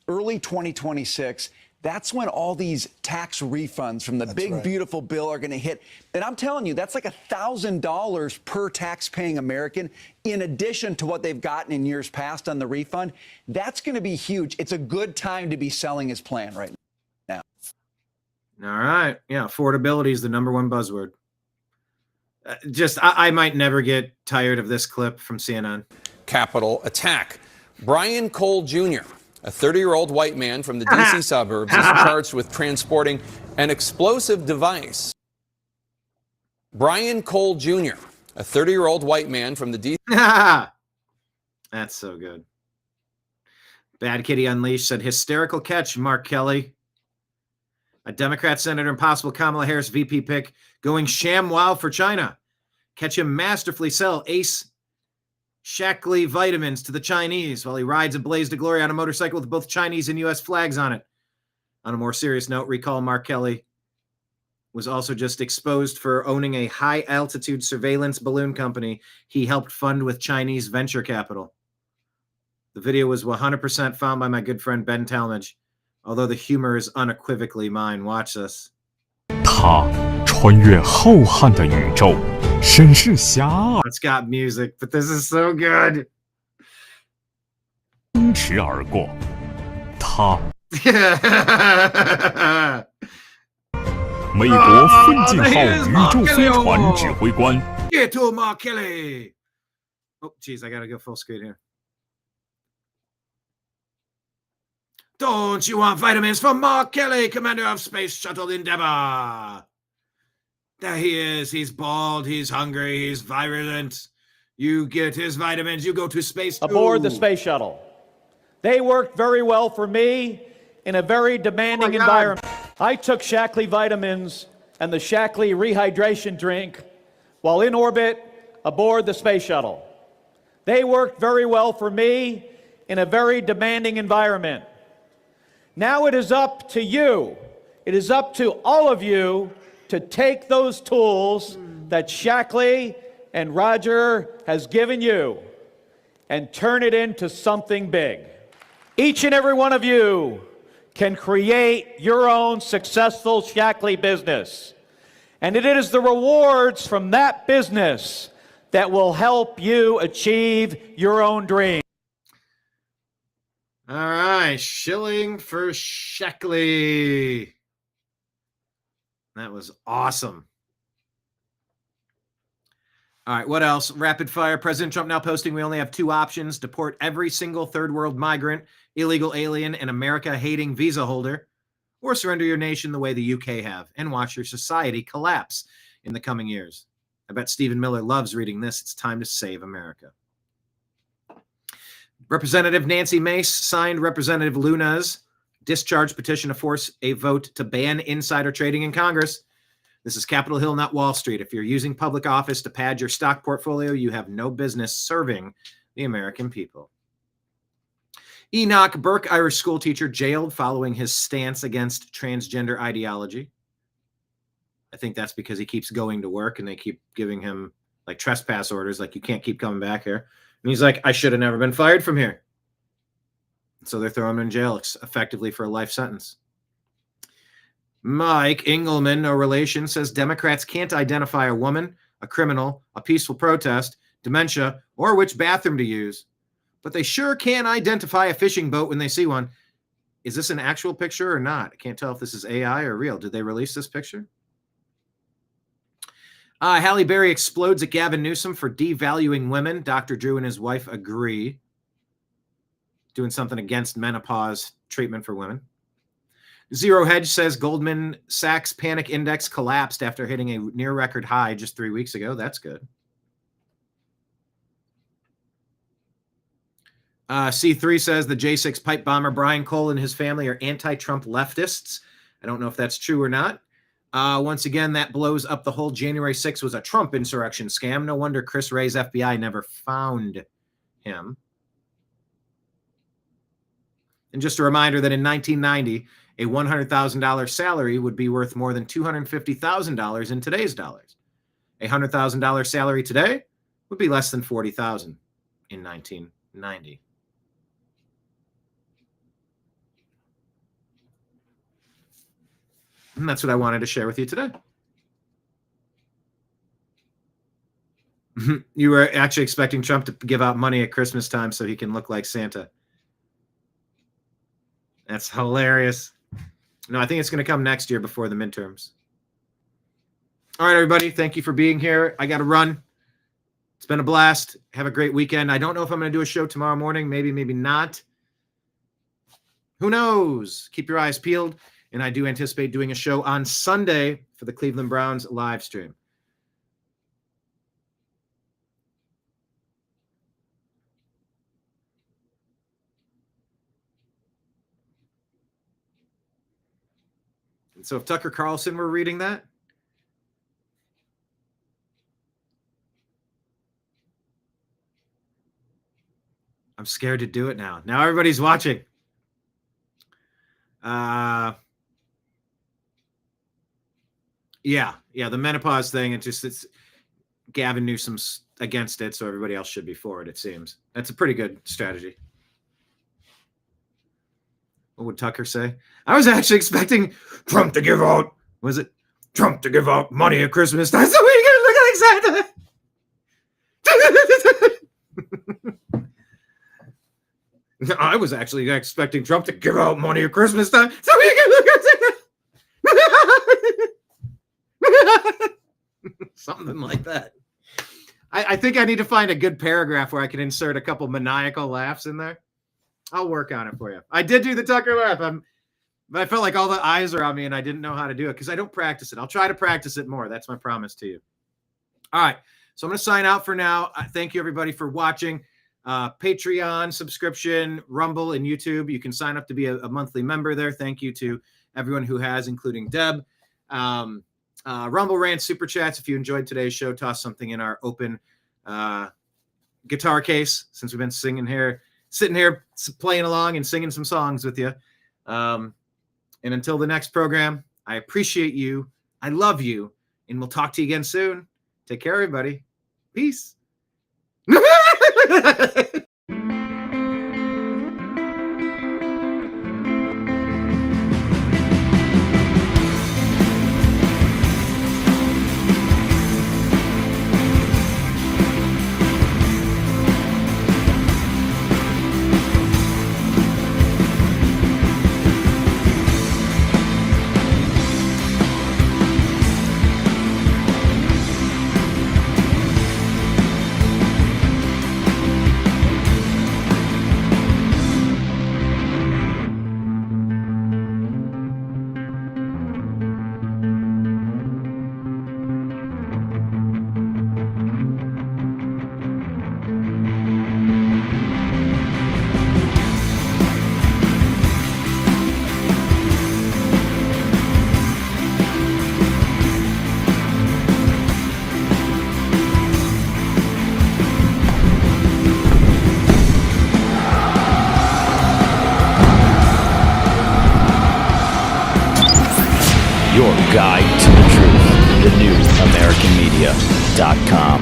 early 2026. That's when all these tax refunds from the big, beautiful bill are going to hit. And I'm telling you, that's like $1,000 per tax-paying American in addition to what they've gotten in years past on the refund. That's going to be huge. It's a good time to be selling his plan right now. All right. Yeah, affordability is the number one buzzword. I might never get tired of this clip from CNN. Capitol attack. Brian Cole Jr., a 30-year-old white man from the D.C. suburbs, is charged with transporting an explosive device. Brian Cole Jr., a 30-year-old white man from the D.C. That's so good. Bad Kitty Unleashed said, hysterical catch, Mark Kelly. A Democrat senator and possible Kamala Harris VP pick going sham wow for China. Catch him masterfully sell Ace Shackley vitamins to the Chinese while he rides a blaze to glory on a motorcycle with both Chinese and U.S. flags on it. On a more serious note, recall Mark Kelly was also just exposed for owning a high-altitude surveillance balloon company he helped fund with Chinese venture capital. The video was 100% found by my good friend Ben Talmadge, although the humor is unequivocally mine. Watch this. 他穿越浩瀚的宇宙，审视狭隘。 It's got music, but this is so good. 奔驰而过，他。美国奋进号宇宙飞船指挥官。Get to Mark Kelly. Oh, geez, I gotta go full screen here. Don't you want vitamins from Mark Kelly, commander of Space Shuttle Endeavour? There he is. He's bald. He's hungry. He's virulent. You get his vitamins. You go to space too. Aboard the space shuttle. They worked very well for me in a very demanding environment. I took Shackley vitamins and the Shackley rehydration drink while in orbit aboard the space shuttle. They worked very well for me in a very demanding environment. Now it is up to you. It is up to all of you to take those tools that Shackley and Roger has given you and turn it into something big. Each and every one of you can create your own successful Shackley business. And it is the rewards from that business that will help you achieve your own dream. All right, shilling for Shackley. That was awesome. All right, what else? Rapid fire. President Trump now posting we only have two options: deport every single third world migrant, illegal alien, and America-hating visa holder, or surrender your nation the way the UK have and watch your society collapse in the coming years. I bet Stephen Miller loves reading this. It's time to save America. Representative Nancy Mace signed Representative Luna's discharge petition to force a vote to ban insider trading in Congress. This is Capitol Hill, not Wall Street. If you're using public office to pad your stock portfolio, you have no business serving the American people. Enoch Burke, Irish schoolteacher, jailed following his stance against transgender ideology. I think that's because he keeps going to work and they keep giving him like trespass orders, like you can't keep coming back here. And he's like, I should have never been fired from here. So they're throwing him in jail effectively for a life sentence. Mike Engelman, no relation, says Democrats can't identify a woman, a criminal, a peaceful protest, dementia, or which bathroom to use. But they sure can identify a fishing boat when they see one. Is this an actual picture or not? I can't tell if this is AI or real. Did they release this picture? Halle Berry explodes at Gavin Newsom for devaluing women. Dr. Drew and his wife agree. Doing something against menopause treatment for women. Zero Hedge says Goldman Sachs panic index collapsed after hitting a near record high just 3 weeks ago. That's good. C3 says the J6 pipe bomber Brian Cole and his family are anti-Trump leftists. I don't know if that's true or not. Once again, that blows up the whole January 6th was a Trump insurrection scam. No wonder Chris Wray's FBI never found him. And just a reminder that in 1990, a $100,000 salary would be worth more than $250,000 in today's dollars. A $100,000 salary today would be less than $40,000 in 1990. And that's what I wanted to share with you today. You were actually expecting Trump to give out money at Christmas time so he can look like Santa. That's hilarious. No, I think it's going to come next year before the midterms. All right, everybody. Thank you for being here. I got to run. It's been a blast. Have a great weekend. I don't know if I'm going to do a show tomorrow morning. Maybe, maybe not. Who knows? Keep your eyes peeled. And I do anticipate doing a show on Sunday for the Cleveland Browns live stream. And so if Tucker Carlson were reading that, I'm scared to do it now. Now everybody's watching. Yeah, the menopause thing. It's Gavin Newsom's against it, so everybody else should be for it, it seems. That's a pretty good strategy. What would Tucker say? I was actually expecting Trump to give out, Trump to give out money at Christmas time so we can look like Santa. I was actually expecting Trump to give out money at Christmas time so we can look like Santa. Something like that. I think I need to find a good paragraph where I can insert a couple maniacal laughs in there. I'll work on it for you. I did do the Tucker laugh, but I felt like all the eyes are on me and I didn't know how to do it because I don't practice it. I'll try to practice it more. That's my promise to you. All right. So I'm going to sign out for now. Thank you, everybody, for watching. Patreon subscription, Rumble, and YouTube. You can sign up to be a monthly member there. Thank you to everyone who has, including Deb. Rumble Rant Super Chats. If you enjoyed today's show, toss something in our open guitar case since we've been sitting here playing along and singing some songs with you. And until the next program, I appreciate you. I love you. And we'll talk to you again soon. Take care, everybody. Peace. Your guide to the truth. TheNewAmericanMedia.com.